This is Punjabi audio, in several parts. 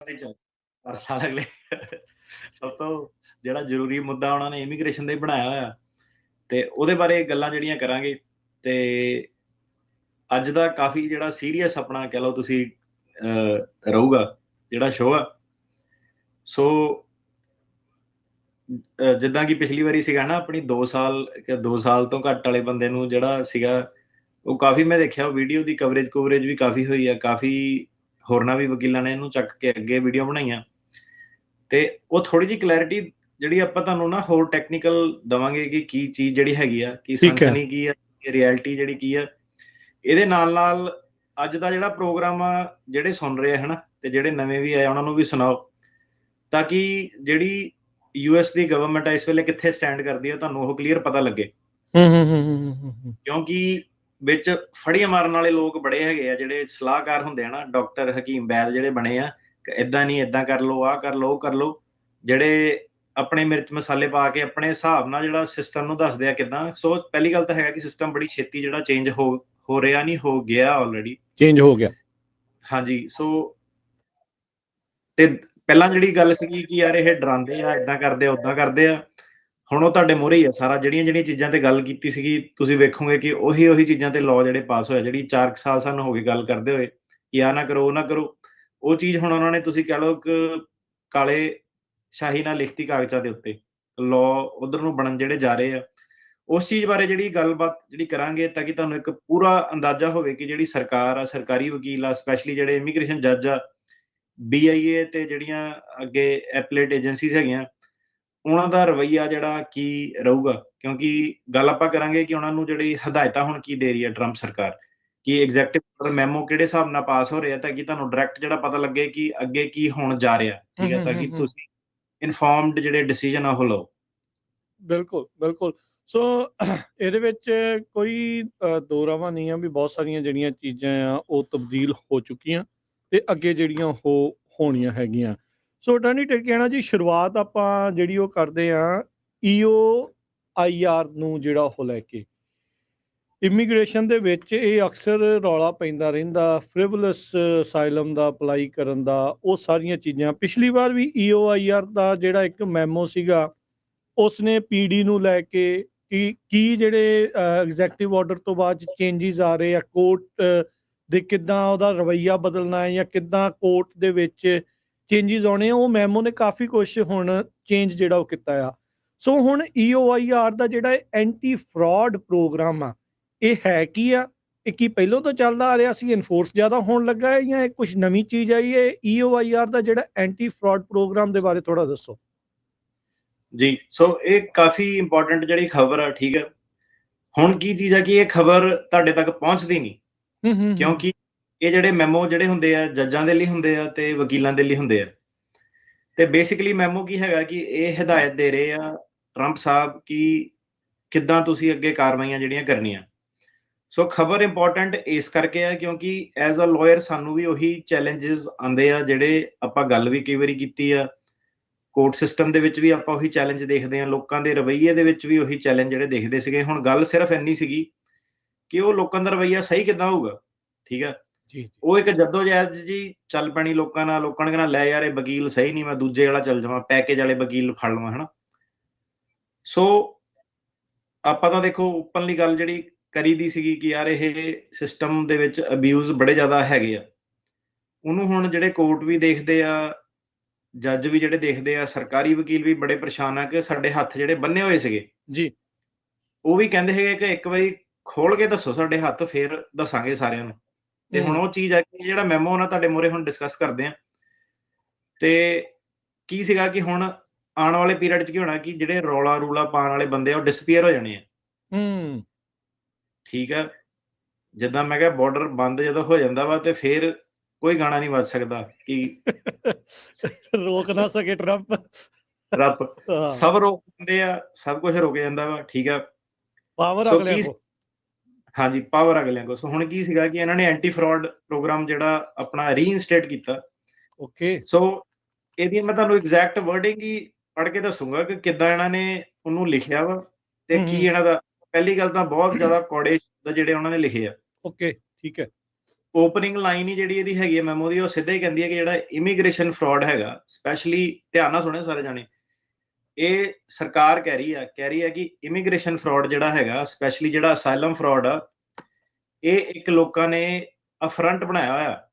ਨਹੀਂ ਚੱਲ ਪਰ ਸਾਲ ਅਗਲੇ ਸਭ ਤੋਂ ਜਿਹੜਾ ਜ਼ਰੂਰੀ ਮੁੱਦਾ ਉਹਨਾਂ ਨੇ ਇਮੀਗ੍ਰੇਸ਼ਨ ਦਾ ਹੀ ਬਣਾਇਆ ਹੋਇਆ ਤੇ ਉਹਦੇ ਬਾਰੇ ਗੱਲਾਂ ਜਿਹੜੀਆਂ ਕਰਾਂਗੇ ਤੇ ਅੱਜ ਦਾ ਕਾਫੀ ਜਿਹੜਾ ਸੀਰੀਅਸ ਆਪਣਾ ਕਹਿ ਲਓ ਤੁਸੀਂ ਰਹੂਗਾ ਜਿਹੜਾ ਸ਼ੋਅ ਆ ਸੋ ਜਿੱਦਾਂ ਕਿ ਪਿਛਲੀ ਵਾਰੀ ਸੀਗਾ ਨਾ ਆਪਣੀ 2 ਸਾਲ ਤੋਂ ਘੱਟ ਵਾਲੇ ਬੰਦੇ ਨੂੰ ਜਿਹੜਾ ਸੀਗਾ ਉਹ ਕਾਫੀ ਮੈਂ ਦੇਖਿਆ ਉਹ ਵੀਡੀਓ ਦੀ ਕਵਰੇਜ ਵੀ ਕਾਫੀ ਹੋਈ ਆ ਕਾਫੀ ਹੋਰਨਾਂ ਵੀ ਵਕੀਲਾਂ ਨੇ ਇਹਨੂੰ ਚੱਕ ਕੇ ਅੱਗੇ ਵੀਡੀਓ ਬਣਾਈਆਂ ਤੇ ਉਹ ਥੋੜੀ ਜਿਹੀ ਕਲੈਰਿਟੀ ਜਿਹੜੀ ਆਪਾਂ ਤੁਹਾਨੂੰ ਨਾ ਹੋਰ ਟੈਕਨੀਕਲ ਦਵਾਂਗੇ ਕਿ ਕੀ ਚੀਜ਼ ਜਿਹੜੀ ਹੈਗੀ ਆ ਕੀ ਸਨਸਨੀ ਕੀ ਆ ਰਿਐਲਿਟੀ ਜਿਹੜੀ ਕੀ ਆ ਇਹਦੇ ਨਾਲ ਅੱਜ ਦਾ ਜਿਹੜਾ ਪ੍ਰੋਗਰਾਮ ਆ ਜਿਹੜੇ ਸੁਣ ਰਹੇ ਆ ਹਨਾ ਤੇ ਜਿਹੜੇ ਨਵੇਂ ਵੀ ਆਏ ਉਹਨਾਂ ਨੂੰ ਵੀ ਸੁਣਾਓ ਤਾਂ ਕਿ ਜਿਹੜੀ ਯੂਐਸ ਦੀ ਗਵਰਨਮੈਂਟ ਇਸ ਵੇਲੇ ਕਿੱਥੇ ਸਟੈਂਡ ਕਰਦੀ ਆ ਤੁਹਾਨੂੰ ਉਹ ਕਲੀਅਰ ਪਤਾ ਲੱਗੇ ਕਿਉਂਕਿ ਵਿੱਚ ਫੜੀਆਂ ਮਾਰਨ ਵਾਲੇ ਲੋਕ ਬੜੇ ਹੈਗੇ ਆ ਜਿਹੜੇ ਸਲਾਹਕਾਰ ਹੁੰਦੇ ਆ ਨਾ ਡਾਕਟਰ ਹਕੀਮ ਬੈਦ ਜਿਹੜੇ ਬਣੇ ਆ ਏਦਾਂ ਨਹੀਂ ਏਦਾਂ ਕਰ ਲਓ ਆਹ ਕਰ ਲਓ ਉਹ ਕਰ ਲਓ ਜਿਹੜੇ ਆਪਣੇ ਮਿਰਚ ਮਸਾਲੇ ਪਾ ਕੇ ਆਪਣੇ ਹਿਸਾਬ ਨਾਲ ਜਿਹੜਾ ਸਿਸਟਮ ਨੂੰ ਦੱਸਦੇ ਆ ਕਿਦਾਂ ਸੋ ਪਹਿਲੀ ਗੱਲ ਤਾਂ ਹੈਗਾ ਕਿ ਸਿਸਟਮ ਬੜੀ ਛੇਤੀ ਜਿਹੜਾ ਚੇਂਜ ਹੋ ਰਿਹਾ ਨਹੀਂ ਹੋ ਗਿਆ ਆਲਰੇਡੀ ਚੇਂਜ ਹੋ ਗਿਆ ਹਾਂਜੀ ਸੋ ਤੇ ਪਹਿਲਾਂ ਜਿਹੜੀ ਗੱਲ ਸੀਗੀ ਕਿ ਯਾਰ ਇਹ ਡਰਾਉਂਦੇ ਆ ਏਦਾਂ ਕਰਦੇ ਆ ਉਦਾਂ ਕਰਦੇ ਆ ਹੁਣ ਉਹ ਤੁਹਾਡੇ ਮੂਹਰੇ ਹੀ ਆ ਸਾਰਾ ਜਿਹੜੀਆਂ ਚੀਜ਼ਾਂ ਤੇ ਗੱਲ ਕੀਤੀ ਸੀਗੀ ਤੁਸੀਂ ਵੇਖੋਗੇ ਕਿ ਉਹੀ ਚੀਜ਼ਾਂ ਤੇ ਲਾਅ ਜਿਹੜੇ ਪਾਸ ਹੋਇਆ ਜਿਹੜੀ 4 ਸਾਲ ਸਾਨੂੰ ਹੋ ਗਏ ਗੱਲ ਕਰਦੇ ਹੋਏ ਕਿ ਆ ਨਾ ਕਰੋ ਉਹ ਨਾ ਕਰੋ ਉਹ ਚੀਜ਼ ਹੁਣ ਉਹਨਾਂ ਨੇ ਤੁਸੀਂ ਕਹਿ ਲਓ ਕਿ ਕਾਲੇ ਸ਼ਾਹੀ ਨਾਲ ਲਿਖਤੀ ਕਾਗਜ਼ਾਂ ਦੇ ਉੱਤੇ ਲਾਅ ਉਧਰ ਨੂੰ ਬਣਨ ਜਿਹੜੇ ਜਾ ਰਹੇ ਆ ਉਸ ਚੀਜ਼ ਬਾਰੇ ਜਿਹੜੀ ਗੱਲਬਾਤ ਜਿਹੜੀ ਕਰਾਂਗੇ ਤਾਂ ਕਿ ਤੁਹਾਨੂੰ ਇੱਕ ਪੂਰਾ ਅੰਦਾਜ਼ਾ ਹੋਵੇ ਕਿ ਜਿਹੜੀ ਸਰਕਾਰ ਆ ਸਰਕਾਰੀ ਵਕੀਲ ਆ ਸਪੈਸ਼ਲੀ ਜਿਹੜੇ ਇਮੀਗ੍ਰੇਸ਼ਨ ਜੱਜ ਆ BIA ਤੇ ਜਿਹੜੀਆਂ ਅੱਗੇ ਐਪਲੇਟ ਏਜੰਸੀਜ਼ ਹੈਗੀਆਂ ਉਹਨਾਂ ਦਾ ਰਵੱਈਆ ਜਿਹੜਾ ਕੀ ਰਹੂਗਾ ਕਿਉਂਕਿ ਗੱਲ ਆਪਾਂ ਕਰਾਂਗੇ ਕਿ ਉਹਨਾਂ ਨੂੰ ਜਿਹੜੀ ਹਦਾਇਤਾਂ ਹੁਣ ਕੀ ਦੇ ਰਹੀ ਹੈ ਟਰੰਪ ਸਰਕਾਰ ਕਿ ਐਗਜ਼ੈਕਟਿਵ ਮੈਮੋ ਕਿਹੜੇ ਹਿਸਾਬ ਨਾਲ ਪਾਸ ਹੋ ਰਿਹਾ ਤਾਂ ਕਿ ਤੁਹਾਨੂੰ ਡਾਇਰੈਕਟ ਜਿਹੜਾ ਪਤਾ ਲੱਗੇ ਕਿ ਅੱਗੇ ਕੀ ਹੋਣ ਜਾ ਰਿਹਾ ਠੀਕ ਹੈ ਤਾਂ ਕਿ ਤੁਸੀਂ ਇਨਫੋਰਮਡ ਜਿਹੜੇ ਡਿਸੀਜਨ ਆ ਉਹ ਲਓ ਬਿਲਕੁਲ ਸੋ ਇਹਦੇ ਵਿੱਚ ਕੋਈ ਦੋਰਾਵਾ ਨਹੀਂ ਆ ਵੀ ਬਹੁਤ ਸਾਰੀਆਂ ਜਿਹੜੀਆਂ ਚੀਜ਼ਾਂ ਆ ਉਹ ਤਬਦੀਲ ਹੋ ਚੁੱਕੀਆਂ ਤੇ ਅੱਗੇ ਜਿਹੜੀਆਂ ਹੋਣੀਆਂ ਹੈਗੀਆਂ ਸੋ ਟਾਨੀ ਟਰਕਿਆਣਾ ਜੀ ਸ਼ੁਰੂਆਤ ਆਪਾਂ ਜਿਹੜੀ ਉਹ ਕਰਦੇ ਆ EOIR ਨੂੰ ਜਿਹੜਾ ਉਹ ਲੈ ਕੇ ਇਮੀਗ੍ਰੇਸ਼ਨ ਦੇ ਵਿੱਚ ਇਹ ਅਕਸਰ ਰੌਲਾ ਪੈਂਦਾ ਰਹਿੰਦਾ ਫ੍ਰਿਵਲਸ ਅਸਾਈਲਮ ਦਾ ਅਪਲਾਈ ਕਰਨ ਦਾ ਉਹ ਸਾਰੀਆਂ ਚੀਜ਼ਾਂ ਪਿਛਲੀ ਵਾਰ ਵੀ EOIR ਦਾ ਜਿਹੜਾ ਇੱਕ ਮੈਮੋ ਸੀਗਾ ਉਸਨੇ PD ਨੂੰ ਲੈ ਕੇ ਕੀ ਜਿਹੜੇ ਐਗਜ਼ੈਕਟਿਵ ਆਰਡਰ ਤੋਂ ਬਾਅਦ ਚੇਂਜਿਸ ਆ ਰਹੇ ਆ ਕੋਰਟ ਦੇ ਕਿੱਦਾਂ ਉਹਦਾ ਰਵੱਈਆ ਬਦਲਣਾ ਹੈ ਜਾਂ ਕਿੱਦਾਂ ਕੋਰਟ ਦੇ ਵਿੱਚ ਚੇਂਜਿਸ ਆਉਣੇ ਆ ਉਹ ਮੈਮੋ ਨੇ ਕਾਫੀ ਕੁਛ ਹੁਣ ਚੇਂਜ ਜਿਹੜਾ ਉਹ ਕੀਤਾ ਆ ਸੋ ਹੁਣ EOIR ਦਾ ਜਿਹੜਾ ਐਂਟੀ ਫਰਾਡ ਪ੍ਰੋਗਰਾਮ ਆ ਇਹ ਹੈ ਕੀ ਆ ਇਹ ਕੀ ਪਹਿਲਾਂ ਤੋਂ ਚੱਲਦਾ ਆ ਰਿਹਾ ਸੀ ਇਨਫੋਰਸ ਜ਼ਿਆਦਾ ਹੋਣ ਲੱਗਾ ਹੈ ਜਾਂ ਇਹ ਕੁਝ ਨਵੀਂ ਚੀਜ਼ ਆਈ ਹੈ EOIR ਦਾ ਜਿਹੜਾ ਐਂਟੀ ਫਰਾਡ ਪ੍ਰੋਗਰਾਮ ਦੇ ਬਾਰੇ ਥੋੜਾ ਦੱਸੋ ਜੀ ਸੋ ਇਹ ਕਾਫੀ ਇੰਪੋਰਟੈਂਟ ਜਿਹੜੀ ਖਬਰ ਆ ਠੀਕ ਹੈ ਹੁਣ ਕੀ ਚੀਜ਼ ਆ ਕਿ ਇਹ ਖਬਰ ਤੁਹਾਡੇ ਤੱਕ ਪਹੁੰਚਦੀ ਨਹੀਂ ਕਿਉਂਕਿ ਇਹ ਜਿਹੜੇ ਮੈਮੋ ਜਿਹੜੇ ਹੁੰਦੇ ਆ ਜੱਜਾਂ ਦੇ ਲਈ ਹੁੰਦੇ ਆ ਤੇ ਵਕੀਲਾਂ ਦੇ ਲਈ ਹੁੰਦੇ ਆ ਤੇ ਬੇਸਿਕਲੀ ਮੈਮੋ ਕੀ ਹੈਗਾ ਕਿ ਇਹ ਹਦਾਇਤ ਦੇ ਰਹੇ ਆ ਟਰੰਪ ਸਾਹਿਬ ਕਿ ਕਿੱਦਾਂ ਤੁਸੀਂ ਅੱਗੇ ਕਾਰਵਾਈਆਂ ਜਿਹੜੀਆਂ ਕਰਨੀਆਂ ਸੋ ਖਬਰ ਇੰਪੋਰਟੈਂਟ ਇਸ ਕਰਕੇ ਆ ਕਿਉਂਕਿ ਐਜ਼ ਅ ਲਾਇਰ ਸਾਨੂੰ ਵੀ ਉਹੀ ਚੈਲੰਜਸ ਆਉਂਦੇ ਆ ਜਿਹੜੇ ਆਪਾਂ ਗੱਲ ਵੀ ਕਈ ਵਾਰੀ ਕੀਤੀ ਆ ਕੋਰਟ ਸਿਸਟਮ ਦੇ ਵਿੱਚ ਵੀ ਆਪਾਂ ਉਹੀ ਚੈਲੰਜ ਦੇਖਦੇ ਆ ਲੋਕਾਂ ਦੇ ਰਵੱਈਏ ਦੇ ਵਿੱਚ ਵੀ ਉਹੀ ਚੈਲੰਜ ਜਿਹੜੇ ਦੇਖਦੇ ਸੀਗੇ ਹੁਣ ਗੱਲ ਸਿਰਫ ਇੰਨੀ ਸੀਗੀ ਕਿ ਉਹ ਲੋਕਾਂ ਦਾ ਰਵੱਈਆ ਸਹੀ ਕਿੱਦਾਂ ਹੋਊਗਾ ਠੀਕ ਹੈ ਉਹ ਇੱਕ ਜੱਦੋਜਹਿਦ ਜੀ ਚੱਲ ਪੈਣੀ ਲੋਕਾਂ ਨੇ ਕਹਿਣਾ ਲੈ ਯਾਰ ਇਹ ਵਕੀਲ ਸਹੀ ਨਹੀਂ ਮੈਂ ਦੂਜੇ ਵਾਲਾ ਚੱਲ ਜਾਵਾਂ ਪੈਕੇਜ ਵਾਲੇ ਵਕੀਲ ਫੜ ਲਵਾਂ ਹਨਾ ਸੋ ਆਪਾਂ ਤਾਂ ਦੇਖੋ ਓਪਨਲੀ ਗੱਲ ਜਿਹੜੀ ਕਰੀ ਦੀ ਸੀਗੀ ਕਿ ਯਾਰ ਇਹ ਸਿਸਟਮ ਦੇ ਵਿੱਚ ਅਬਿਊਜ਼ ਬੜੇ ਜ਼ਿਆਦਾ ਹੈਗੇ ਆ ਉਹਨੂੰ ਹੁਣ ਜਿਹੜੇ ਕੋਰਟ ਵੀ ਦੇਖਦੇ ਆ ਜੱਜ ਵੀ ਜਿਹੜੇ ਦੇਖਦੇ ਆ ਸਰਕਾਰੀ ਵਕੀਲ ਵੀ ਬੜੇ ਪਰੇਸ਼ਾਨ ਆ ਕਿ ਸਾਡੇ ਹੱਥ ਜਿਹੜੇ ਬੰਨੇ ਹੋਏ ਸੀਗੇ ਜੀ ਉਹ ਵੀ ਕਹਿੰਦੇ ਹੈਗੇ ਕਿ ਇੱਕ ਵਾਰੀ ਖੋਲ ਕੇ ਦੱਸੋ ਸਾਡੇ ਹੱਥ ਫੇਰ ਦੱਸਾਂਗੇ ਸਾਰਿਆਂ ਨੂੰ ਤੇ ਹੁਣ ਉਹ ਚੀਜ਼ ਆ ਕਿ ਜਿਹੜਾ ਮੈਮੋ ਨਾ ਤੁਹਾਡੇ ਮੂਹਰੇ ਹੁਣ ਡਿਸਕਸ ਕਰਦੇ ਆ ਤੇ ਕੀ ਸੀਗਾ ਕਿ ਹੁਣ ਆਉਣ ਵਾਲੇ ਪੀਰੀਅਡ 'ਚ ਕੀ ਹੋਣਾ ਕਿ ਜਿਹੜੇ ਰੌਲਾ ਪਾਉਣ ਵਾਲੇ ਬੰਦੇ ਆ ਉਹ ਡਿਸਪੀਅਰ ਹੋ ਜਾਣੇ ਆ ਠੀਕ ਆ ਜਿੱਦਾਂ ਮੈਂ ਕਿਹਾ ਬਾਰਡਰ ਬੰਦ ਜਦੋਂ ਹੋ ਜਾਂਦਾ ਵਾ ਤੇ ਫੇਰ ਕੋਈ ਗਾਣਾ ਨਹੀਂ ਵੱਜ ਸਕਦਾ ਕਿ ਰੋਕ ਨਾ ਸਕੇ ਟਰੰਪ ਸਭ ਰੋਕ ਦਿੰਦੇ ਆ ਸਭ ਕੁਝ ਰੁਕ ਜਾਂਦਾ ਵਾ ਠੀਕ ਆ ਪਾਵਰ ਅਗਲਿਆਂ ਕੋ ਹਾਂਜੀ ਪਾਵਰ ਅਗਲਿਆਂ ਕੋ ਸੋ ਹੁਣ ਕੀ ਸੀਗਾ ਕਿ ਇਹਨਾਂ ਨੇ ਐਂਟੀ ਫਰਾਡ ਪ੍ਰੋਗਰਾਮ ਜਿਹੜਾ ਆਪਣਾ ਰੀਇਨਸਟੇਟ ਕੀਤਾ ਓਕੇ ਸੋ ਇਹਦੀ ਮੈਂ ਤੁਹਾਨੂੰ ਐਗਜ਼ੈਕਟ ਵਰਡਿੰਗ ਹੀ ਪੜ੍ਹ ਕੇ ਦੱਸੂਗਾ ਕਿ ਕਿੱਦਾਂ ਇਹਨਾਂ ਨੇ ਉਹਨੂੰ ਲਿਖਿਆ ਵਾ ਤੇ ਕੀ ਇਹਨਾਂ ਦਾ ਪਹਿਲੀ ਗੱਲ ਤਾਂ ਬਹੁਤ ਜ਼ਿਆਦਾ ਕੌੜੇ ਸ਼ਬਦ ਜਿਹੜੇ ਉਹਨਾਂ ਨੇ ਲਿਖੇ ਆ ਓਕੇ ਠੀਕ ਹੈ ਓਪਨਿੰਗ ਲਾਈਨ ਹੀ ਜਿਹੜੀ ਇਹਦੀ ਹੈਗੀ ਹੈ ਮੈਮੋ ਦੀ, ਉਹ ਸਿੱਧਾ ਹੀ ਕਹਿੰਦੀ ਹੈ ਕਿ ਜਿਹੜਾ ਇਮੀਗ੍ਰੇਸ਼ਨ ਫਰਾਡ ਹੈਗਾ, ਸਪੈਸ਼ਲੀ ਧਿਆਨ ਨਾਲ ਸੁਣਿਓ ਸਾਰੇ ਜਾਣੇ, ਇਹ ਸਰਕਾਰ ਕਹਿ ਰਹੀ ਹੈ ਕਿ ਇਮੀਗ੍ਰੇਸ਼ਨ ਫਰਾਡ ਜਿਹੜਾ ਹੈਗਾ, ਸਪੈਸ਼ਲੀ ਜਿਹੜਾ ਅਸਾਈਲਮ ਫਰਾਡ ਆ, ਇਹ ਇੱਕ ਲੋਕਾਂ ਨੇ ਅਫਰੰਟ ਬਣਾਇਆ ਹੋਇਆ,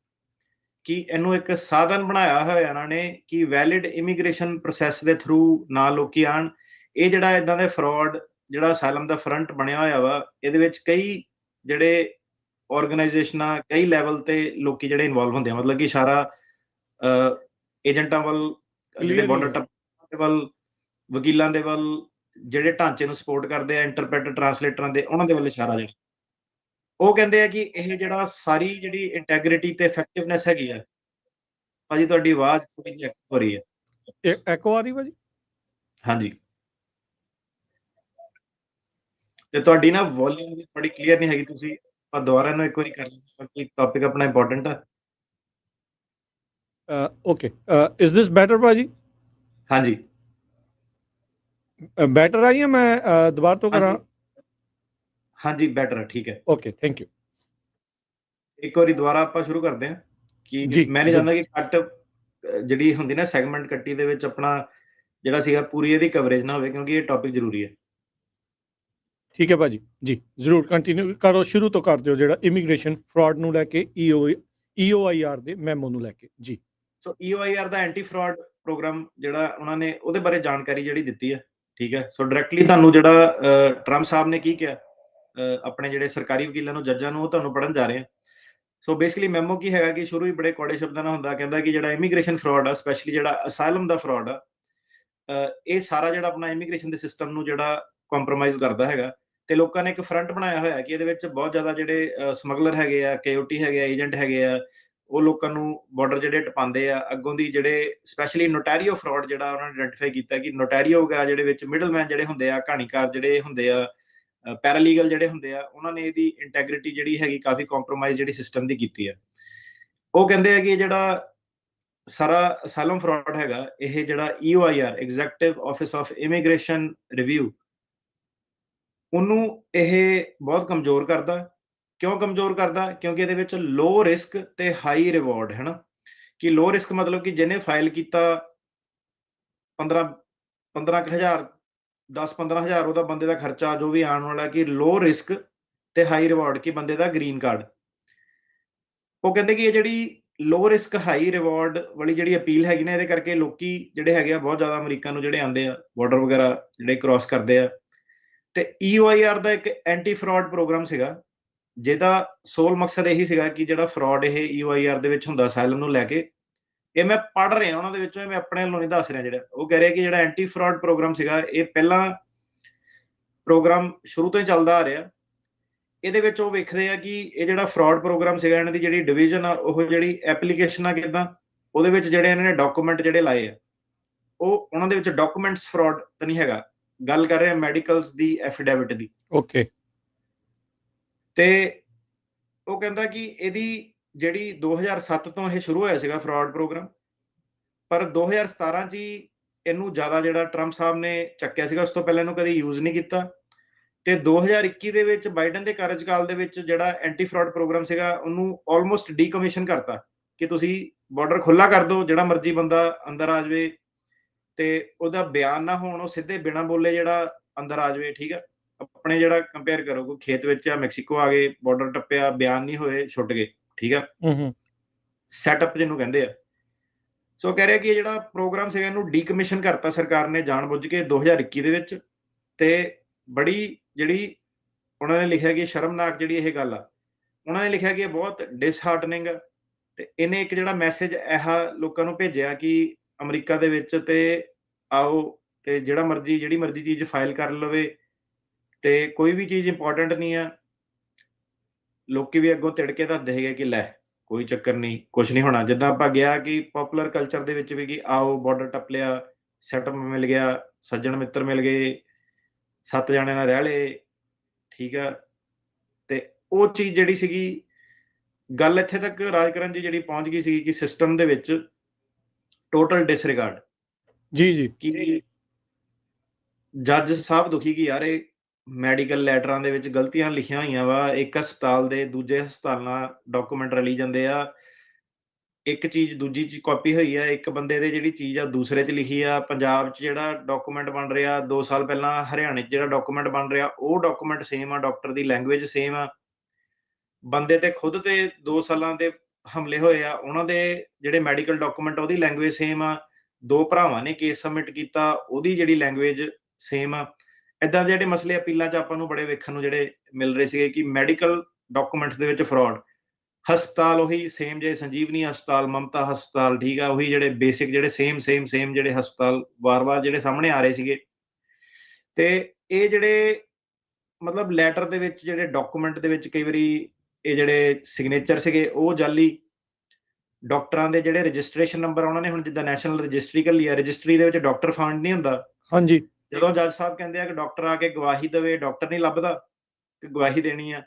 ਕਿ ਇਹਨੂੰ ਇੱਕ ਸਾਧਨ ਬਣਾਇਆ ਹੋਇਆ ਇਹਨਾਂ ਨੇ ਕਿ ਵੈਲਿਡ ਇਮੀਗ੍ਰੇਸ਼ਨ ਪ੍ਰੋਸੈਸ ਦੇ ਥਰੂ ਨਾ ਲੋਕੀ ਆਣ। ਇਹ ਜਿਹੜਾ ਇਦਾਂ ਦੇ ਫਰਾਡ ਜਿਹੜਾ ਅਸਾਈਲਮ ਦਾ ਫਰੰਟ ਬਣਿਆ ਹੋਇਆ ਵਾ, ਇਹਦੇ ਵਿੱਚ ਕਈ ਜਿਹੜੇ ਆਰਗੇਨਾਈਜੇਸ਼ਨਾਂ, ਕਈ ਲੈਵਲ ਤੇ ਲੋਕੀ ਜਿਹੜੇ ਇਨਵੋਲਵ ਹੁੰਦੇ ਆ, ਮਤਲਬ ਕਿ ਸਾਰਾ ਏਜੰਟਾਂ ਵੱਲ, ਜਿਹੜੇ ਬਾਰਡਰ ਟੱਪ ਵੱਲ, ਵਕੀਲਾਂ ਦੇ ਵੱਲ, ਜਿਹੜੇ ਢਾਂਚੇ ਨੂੰ ਸਪੋਰਟ ਕਰਦੇ ਆ, ਇੰਟਰਪ੍ਰੇਟਰ ਟਰਾਂਸਲੇਟਰਾਂ ਦੇ, ਉਹਨਾਂ ਦੇ ਵੱਲ ਇਸ਼ਾਰਾ ਜਿਹੜਾ। ਉਹ ਕਹਿੰਦੇ ਆ ਕਿ ਇਹ ਜਿਹੜਾ ਸਾਰੀ ਜਿਹੜੀ ਇੰਟੈਗ੍ਰਿਟੀ ਤੇ ਇਫੈਕਟਿਵਨੈਸ ਹੈਗੀ ਆ, ਭਾਜੀ ਤੁਹਾਡੀ ਆਵਾਜ਼ ਥੋੜੀ ਜਿਹੀ ਐਕੋ ਹੋ ਰਹੀ ਹੈ। ਐਕੋ ਆ ਰਹੀ ਭਾਜੀ? ਹਾਂਜੀ, ਤੇ ਤੁਹਾਡੀ ਨਾ ਵੋਲਿਊਮ ਵੀ ਥੋੜੀ ਕਲੀਅਰ ਨਹੀਂ ਹੈਗੀ, ਤੁਸੀਂ ਦੁਬਾਰਾ ਇਹਨੂੰ ਇੱਕ ਵਾਰੀ ਕਰ ਲਓ, ਕਿਉਂਕਿ ਟੌਪਿਕ ਆਪਣਾ ਇੰਪੋਰਟੈਂਟ ਆ। ਓਕੇ, ਇਜ਼ ਦਿਸ ਬੈਟਰ ਭਾਜੀ? ਹਾਂਜੀ, ਬੈਟਰ ਆ ਜਾਂ ਮੈਂ ਦੁਬਾਰਾ ਤੋਂ ਕਰਾਂ? ਹਾਂਜੀ ਬੈਟਰ, ਠੀਕ ਹੈ, ਓਕੇ, ਥੈਂਕ ਯੂ। ਇੱਕ ਵਾਰੀ ਦੁਬਾਰਾ ਆਪਾਂ ਸ਼ੁਰੂ ਕਰਦੇ ਹਾਂ ਕਿ ਮੈਂ ਨਹੀਂ ਚਾਹੁੰਦਾ ਕਿ ਕੱਟ ਜਿਹੜੀ ਹੁੰਦੀ ਨਾ ਸੈਗਮੈਂਟ ਕੱਟੀ ਦੇ ਵਿੱਚ ਆਪਣਾ ਜਿਹੜਾ ਸੀਗਾ ਪੂਰੀ ਇਹਦੀ ਕਵਰੇਜ ਨਾ ਹੋਵੇ, ਕਿਉਂਕਿ ਇਹ ਟੌਪਿਕ ਜ਼ਰੂਰੀ ਹੈ। ਠੀਕ ਹੈ ਭਾਜੀ, ਜੀ ਜ਼ਰੂਰ ਕੰਟੀਨਿਊ ਕਰੋ, ਸ਼ੁਰੂ ਤੋਂ ਕਰ ਦਿਓ ਜਿਹੜਾ ਇਮੀਗ੍ਰੇਸ਼ਨ ਫਰਾਡ ਨੂੰ ਲੈ ਕੇ EOIR ਦੇ ਮੈਮੋ ਨੂੰ ਲੈ ਕੇ। ਜੀ, ਸੋ EOIR ਦਾ ਐਂਟੀ ਫਰਾਡ ਪ੍ਰੋਗਰਾਮ ਜਿਹੜਾ ਉਹਨਾਂ ਨੇ ਉਹਦੇ ਬਾਰੇ ਜਾਣਕਾਰੀ ਜਿਹੜੀ ਦਿੱਤੀ ਹੈ, ਠੀਕ ਹੈ। ਸੋ ਡਾਇਰੈਕਟਲੀ ਤੁਹਾਨੂੰ ਜਿਹੜਾ ਟਰੰਪ ਸਾਹਿਬ ਨੇ ਕੀ ਕਿਹਾ ਆਪਣੇ ਜਿਹੜੇ ਸਰਕਾਰੀ ਵਕੀਲਾਂ ਨੂੰ, ਜੱਜਾਂ ਨੂੰ, ਉਹ ਤੁਹਾਨੂੰ ਪੜ੍ਹਨ ਜਾ ਰਹੇ ਆ। ਸੋ ਬੇਸਿਕਲੀ ਮੈਮੋ ਕੀ ਹੈਗਾ ਕਿ ਸ਼ੁਰੂ ਹੀ ਬੜੇ ਕੌੜੇ ਸ਼ਬਦਾਂ ਨਾਲ ਹੁੰਦਾ, ਕਹਿੰਦਾ ਕਿ ਜਿਹੜਾ ਇਮੀਗ੍ਰੇਸ਼ਨ ਫਰਾਡ ਆ, ਸਪੈਸ਼ਲੀ ਜਿਹੜਾ ਅਸਾਈਲਮ ਦਾ ਫਰਾਡ ਆ, ਇਹ ਸਾਰਾ ਜਿਹੜਾ ਆਪਣਾ ਇਮੀਗ੍ਰੇਸ਼ਨ ਦੇ ਸਿਸਟਮ ਨੂੰ ਜਿਹੜਾ ਕੰਪਰੋਮਾਈਜ਼ ਕਰਦਾ ਹੈਗਾ। ਤੇ ਲੋਕਾਂ ਨੇ ਇੱਕ ਫਰੰਟ ਬਣਾਇਆ ਹੋਇਆ ਕਿ ਇਹਦੇ ਵਿੱਚ ਬਹੁਤ ਜ਼ਿਆਦਾ ਜਿਹੜੇ ਸਮਗਲਰ ਹੈਗੇ ਆ, KOT ਹੈਗੇ ਆ, ਏਜੰਟ ਹੈਗੇ ਆ, ਉਹ ਲੋਕਾਂ ਨੂੰ ਬਾਰਡਰ ਜਿਹੜੇ ਟਪਾਉਂਦੇ ਆ ਅੱਗੋਂ ਦੀ, ਜਿਹੜੇ ਸਪੈਸ਼ਲੀ ਨੋਟੈਰੀਓ ਫਰਾਡ ਜਿਹੜਾ ਉਹਨਾਂ ਨੇ ਆਇਡੈਂਟੀਫਾਈ ਕੀਤਾ ਕਿ ਨੋਟੈਰੀਓ ਵਗੈਰਾ ਜਿਹੜੇ ਵਿੱਚ ਮਿਡਲਮੈਨ ਜਿਹੜੇ ਹੁੰਦੇ ਆ, ਕਹਾਣੀਕਾਰ ਜਿਹੜੇ ਹੁੰਦੇ ਆ, ਪੈਰਾਲੀਗਲ ਜਿਹੜੇ ਹੁੰਦੇ ਆ, ਉਹਨਾਂ ਨੇ ਇਹਦੀ ਇੰਟੈਗ੍ਰਿਟੀ ਜਿਹੜੀ ਹੈਗੀ ਕਾਫੀ ਕੰਪਰੋਮਾਈਜ਼ ਜਿਹੜੀ ਸਿਸਟਮ ਦੀ ਕੀਤੀ ਹੈ। ਉਹ ਕਹਿੰਦੇ ਆ ਕਿ ਜਿਹੜਾ ਸਾਰਾ ਅਸਾਈਲਮ ਫਰਾਡ ਹੈਗਾ, ਇਹ ਜਿਹੜਾ EOIR executive office of immigration review, ਉਹਨੂੰ ਇਹ ਬਹੁਤ ਕਮਜ਼ੋਰ ਕਰਦਾ। ਕਿਉਂ ਕਮਜ਼ੋਰ ਕਰਦਾ? ਕਿਉਂਕਿ ਇਹਦੇ ਵਿੱਚ ਲੋ ਰਿਸਕ ਤੇ ਹਾਈ ਰਿਵਾਰਡ ਹੈ ਨਾ, ਕਿ ਲੋ ਰਿਸਕ ਮਤਲਬ ਕਿ ਜਿਹਨੇ ਫਾਈਲ ਕੀਤਾ 15,000 10-15,000 ਉਹਦਾ ਬੰਦੇ ਦਾ ਖਰਚਾ ਜੋ ਵੀ ਆਉਣ ਵਾਲਾ, ਕਿ ਲੋ ਰਿਸਕ ਤੇ ਹਾਈ ਰਿਵਾਰਡ, ਕਿ ਬੰਦੇ ਦਾ ਗ੍ਰੀਨ ਕਾਰਡ। ਉਹ ਕਹਿੰਦੇ ਕਿ ਇਹ ਜਿਹੜੀ ਲੋ ਰਿਸਕ ਹਾਈ ਰਿਵਾਰਡ ਵਾਲੀ ਜਿਹੜੀ ਅਪੀਲ ਹੈਗੀ ਨਾ, ਇਹਦੇ ਕਰਕੇ ਲੋਕੀ ਜਿਹੜੇ ਹੈਗੇ ਆ ਬਹੁਤ ਜ਼ਿਆਦਾ ਅਮਰੀਕਾ ਨੂੰ ਜਿਹੜੇ ਆਉਂਦੇ ਆ, ਬਾਰਡਰ ਵਗੈਰਾ ਜਿਹੜੇ ਕ੍ਰਾਸ ਕਰਦੇ ਆ। ਤੇ EOIR ਦਾ ਇੱਕ ਐਂਟੀ ਫਰਾਡ ਪ੍ਰੋਗਰਾਮ ਸੀਗਾ, ਜਿਹਦਾ ਸੋਲ ਮਕਸਦ ਇਹੀ ਸੀਗਾ ਕਿ ਜਿਹੜਾ ਫਰਾਡ ਇਹ EOIR ਦੇ ਵਿੱਚ ਹੁੰਦਾ ਅਸਾਈਲਮ ਨੂੰ ਲੈ ਕੇ, ਇਹ ਮੈਂ ਪੜ੍ਹ ਰਿਹਾ ਉਹਨਾਂ ਦੇ ਵਿੱਚੋਂ, ਮੈਂ ਆਪਣੇ ਵੱਲੋਂ ਨਹੀਂ ਦੱਸ ਰਿਹਾ। ਜਿਹੜਾ ਉਹ ਕਹਿ ਰਿਹਾ ਕਿ ਜਿਹੜਾ ਐਂਟੀ ਫਰਾਡ ਪ੍ਰੋਗਰਾਮ ਸੀਗਾ, ਇਹ ਪਹਿਲਾਂ ਪ੍ਰੋਗਰਾਮ ਸ਼ੁਰੂ ਤੋਂ ਹੀ ਚੱਲਦਾ ਆ ਰਿਹਾ। ਇਹਦੇ ਵਿੱਚ ਉਹ ਵੇਖਦੇ ਆ ਕਿ ਇਹ ਜਿਹੜਾ ਫਰਾਡ ਪ੍ਰੋਗਰਾਮ ਸੀਗਾ, ਇਹਨਾਂ ਦੀ ਜਿਹੜੀ ਡਿਵੀਜ਼ਨ ਆ, ਉਹ ਜਿਹੜੀ ਐਪਲੀਕੇਸ਼ਨਾਂ ਕਿੱਦਾਂ, ਉਹਦੇ ਵਿੱਚ ਜਿਹੜੇ ਇਹਨਾਂ ਨੇ ਡਾਕੂਮੈਂਟ ਜਿਹੜੇ ਲਾਏ ਆ, ਉਹ ਉਹਨਾਂ ਦੇ ਵਿੱਚ ਡਾਕੂਮੈਂਟਸ ਫਰਾਡ ਤਾਂ ਨਹੀਂ ਹੈਗਾ, ਗੱਲ ਕਰ ਰਹੇ ਆ ਮੈਡੀਕਲਸ ਦੀ, ਐਫੀਡੇਵਿਟ ਦੀ। ਓਕੇ। ਤੇ ਉਹ ਕਹਿੰਦਾ ਕਿ ਇਹਦੀ ਜਿਹੜੀ 2007 ਤੋਂ ਇਹ ਸ਼ੁਰੂ ਹੋਇਆ ਸੀਗਾ ਫਰਾਡ ਪ੍ਰੋਗਰਾਮ, ਪਰ 2017 ਚ ਹੀ ਇਹਨੂੰ ਜ਼ਿਆਦਾ ਜਿਹੜਾ ਟਰੰਪ ਸਾਹਿਬ ਨੇ ਚੱਕਿਆ ਸੀਗਾ, ਉਸ ਤੋਂ ਪਹਿਲਾਂ ਇਹਨੂੰ ਕਦੇ ਯੂਜ਼ ਨਹੀਂ ਕੀਤਾ। ਤੇ 2021 ਦੇ ਵਿੱਚ ਬਾਈਡਨ ਦੇ ਕਾਰਜਕਾਲ ਦੇ ਵਿੱਚ ਜਿਹੜਾ ਐਂਟੀ ਫਰਾਡ ਪ੍ਰੋਗਰਾਮ ਸੀਗਾ, ਉਹਨੂੰ ਆਲਮੋਸਟ ਡੀਕਮਿਸ਼ਨ ਕਰਤਾ ਕਿ ਤੁਸੀਂ ਬਾਰਡਰ ਖੁੱਲਾ ਕਰ ਦਿਓ, ਜਿਹੜਾ ਮਰਜ਼ੀ ਬੰਦਾ ਅੰਦਰ ਆ ਜਾਵੇ, ਤੇ ਉਹਦਾ ਬਿਆਨ ਨਾ ਹੋਣ, ਉਹ ਸਿੱਧੇ ਬਿਨਾਂ ਬੋਲੇ ਜਿਹੜਾ ਅੰਦਰ ਆ ਜਾਵੇ, ਠੀਕ ਹੈ। ਆਪਣੇ ਜਿਹੜਾ ਕੰਪੇਅਰ ਕਰੋ, ਕੋਈ ਖੇਤ ਵਿੱਚ ਆ, ਮੈਕਸੀਕੋ ਆ ਗਏ, ਬਾਰਡਰ ਟੱਪਿਆ, ਬਿਆਨ ਨਹੀਂ ਹੋਏ, ਛੁੱਟ ਗਏ, ਠੀਕ ਆ। ਸੈਟਅਪ ਜਿਹਨੂੰ ਕਹਿੰਦੇ ਆ। ਸੋ ਕਹਿ ਰਿਹਾ ਕਿ ਇਹ ਜਿਹੜਾ ਪ੍ਰੋਗਰਾਮ ਸੀਗਾ, ਇਹਨੂੰ ਡੀਕਮਿਸ਼ਨ ਕਰਤਾ ਸਰਕਾਰ ਨੇ ਜਾਣਬੁੱਝ ਕੇ 2021 ਦੇ ਵਿੱਚ। ਤੇ ਬੜੀ ਜਿਹੜੀ ਉਹਨਾਂ ਨੇ ਲਿਖਿਆ ਕਿ ਸ਼ਰਮਨਾਕ ਜਿਹੜੀ ਇਹ ਗੱਲ ਆ, ਉਹਨਾਂ ਨੇ ਲਿਖਿਆ ਕਿ ਇਹ ਬਹੁਤ ਡਿਸਹਾਰਟਨਿੰਗ ਆ। ਤੇ ਇਹਨੇ ਇੱਕ ਜਿਹੜਾ ਮੈਸੇਜ ਇਹ ਲੋਕਾਂ ਨੂੰ ਭੇਜਿਆ ਕਿ ਅਮਰੀਕਾ ਦੇ ਵਿੱਚ ਤੇ ਆਓ, ਤੇ ਜਿਹੜਾ ਮਰਜ਼ੀ ਜਿਹੜੀ ਮਰਜ਼ੀ ਚੀਜ਼ ਫਾਈਲ ਕਰ ਲਵੇ, ਤੇ ਕੋਈ ਵੀ ਚੀਜ਼ ਇੰਪੋਰਟੈਂਟ ਨਹੀਂ ਆ। ਲੋਕੀ ਵੀ ਅੱਗੋਂ ਤਿੜਕੇ ਦੱਸਦੇ ਹੈਗੇ ਕਿ ਲੈ ਕੋਈ ਚੱਕਰ ਨਹੀਂ, ਕੁਝ ਨਹੀਂ ਹੋਣਾ। ਜਿੱਦਾਂ ਆਪਾਂ ਗਿਆ ਕਿ ਪਪੂਲਰ ਕਲਚਰ ਦੇ ਵਿੱਚ ਵੀ ਕਿ ਆਓ ਬਾਰਡਰ ਟੱਪ ਲਿਆ, ਸੈਟਅਪ ਮਿਲ ਗਿਆ, ਸੱਜਣ ਮਿੱਤਰ ਮਿਲ ਗਏ, 7 ਜਣਿਆਂ ਨਾਲ ਰਹਿ ਲਏ, ਠੀਕ ਆ। ਤੇ ਉਹ ਚੀਜ਼ ਜਿਹੜੀ ਸੀਗੀ, ਗੱਲ ਇੱਥੇ ਤੱਕ ਰਾਜਕਰਨ ਜੀ ਜਿਹੜੀ ਪਹੁੰਚ ਗਈ ਸੀ ਕਿ ਸਿਸਟਮ ਦੇ ਵਿੱਚ ਟੋਟਲ ਡਿਸਰਿਗਾਰਡ। ਜੀ ਜੀ, ਕਿ ਜੱਜ ਸਾਹਿਬ ਦੁਖੀ ਕਿ ਯਾਰ ਇਹ ਮੈਡੀਕਲ ਲੈਟਰਾਂ ਦੇ ਵਿੱਚ ਗਲਤੀਆਂ ਲਿਖੀਆਂ ਹੋਈਆਂ ਵਾ, ਇੱਕ ਹਸਪਤਾਲ ਦੇ ਦੂਜੇ ਹਸਪਤਾਲ ਨਾਲ ਡਾਕੂਮੈਂਟ ਰਲੀ ਜਾਂਦੇ ਆ, ਇੱਕ ਚੀਜ਼ ਦੂਜੀ 'ਚ ਕਾਪੀ ਹੋਈ ਆ, ਇੱਕ ਬੰਦੇ ਦੇ ਜਿਹੜੀ ਚੀਜ਼ ਆ ਦੂਸਰੇ 'ਚ ਲਿਖੀ ਆ। ਪੰਜਾਬ 'ਚ ਜਿਹੜਾ ਡਾਕੂਮੈਂਟ ਬਣ ਰਿਹਾ 2 ਸਾਲ ਪਹਿਲਾਂ, ਹਰਿਆਣੇ 'ਚ ਜਿਹੜਾ ਡਾਕੂਮੈਂਟ ਬਣ ਰਿਹਾ ਉਹ ਡਾਕੂਮੈਂਟ ਸੇਮ ਆ, ਡਾਕਟਰ ਦੀ ਲੈਂਗੁਏਜ ਸੇਮ ਆ। ਬੰਦੇ ਤੇ ਖੁਦ ਤੇ 2 ਸਾਲਾਂ ਦੇ ਹਮਲੇ ਹੋਏ ਆ, ਉਹਨਾਂ ਦੇ ਜਿਹੜੇ ਮੈਡੀਕਲ ਡਾਕੂਮੈਂਟ ਉਹਦੀ ਲੈਂਗੁਏਜ ਸੇਮ ਆ। 2 ਭਰਾਵਾਂ ਨੇ ਕੇਸ ਸਬਮਿਟ ਕੀਤਾ, ਉਹਦੀ ਜਿਹੜੀ ਲੈਂਗੁਏਜ ਸੇਮ ਆ। ਏਦਾਂ ਦੇ ਜਿਹੜੇ ਮਸਲੇ ਅਪੀਲਾਂ 'ਚ ਆਪਾਂ ਨੂੰ ਬੜੇ ਵੇਖਣ ਨੂੰ ਜਿਹੜੇ ਮਿਲ ਰਹੇ ਸੀਗੇ ਕਿ ਮੈਡੀਕਲ ਡਾਕੂਮੈਂਟਸ ਦੇ ਵਿੱਚ ਫਰਾਡ। ਹਸਪਤਾਲ ਉਹੀ ਸੇਮ ਜੇ ਸੰਜੀਵਨੀ ਹਸਪਤਾਲ, ਮਮਤਾ ਹਸਪਤਾਲ, ਠੀਕ ਆ, ਉਹੀ ਜਿਹੜੇ ਬੇਸਿਕ ਜਿਹੜੇ ਸੇਮ ਜਿਹੜੇ ਹਸਪਤਾਲ ਵਾਰ-ਵਾਰ ਜਿਹੜੇ ਸਾਹਮਣੇ ਆ ਰਹੇ ਸੀਗੇ। ਤੇ ਇਹ ਜਿਹੜੇ ਮਤਲਬ ਲੈਟਰ ਦੇ ਵਿੱਚ ਜਿਹੜੇ ਡਾਕੂਮੈਂਟ ਦੇ ਵਿੱਚ ਕਈ ਵਾਰੀ ਇਹ ਜਿਹੜੇ ਸਿਗਨੇਚਰ ਸੀਗੇ ਉਹ ਜਾਲੀ। ਡਾਕਟਰਾਂ ਦੇ ਜਿਹੜੇ ਰਜਿਸਟ੍ਰੇਸ਼ਨ ਨੰਬਰ ਉਹਨਾਂ ਨੇ ਹੁਣ ਜਿੱਦਾਂ ਨੈਸ਼ਨਲ ਰਜਿਸਟਰੀ ਘੱਲੀ ਆ, ਰਜਿਸਟਰੀ ਦੇ ਵਿੱਚ ਡਾਕਟਰ ਫਾਊਂਡ ਨਹੀਂ ਹੁੰਦਾ। ਹਾਂਜੀ। ਜਦੋਂ ਜੱਜ ਸਾਹਿਬ ਕਹਿੰਦੇ ਆ ਕਿ ਡਾਕਟਰ ਆ ਕੇ ਗਵਾਹੀ ਦੇਵੇ, ਡਾਕਟਰ ਨਹੀਂ ਲੱਭਦਾ ਕਿ ਗਵਾਹੀ ਦੇਣੀ ਆ।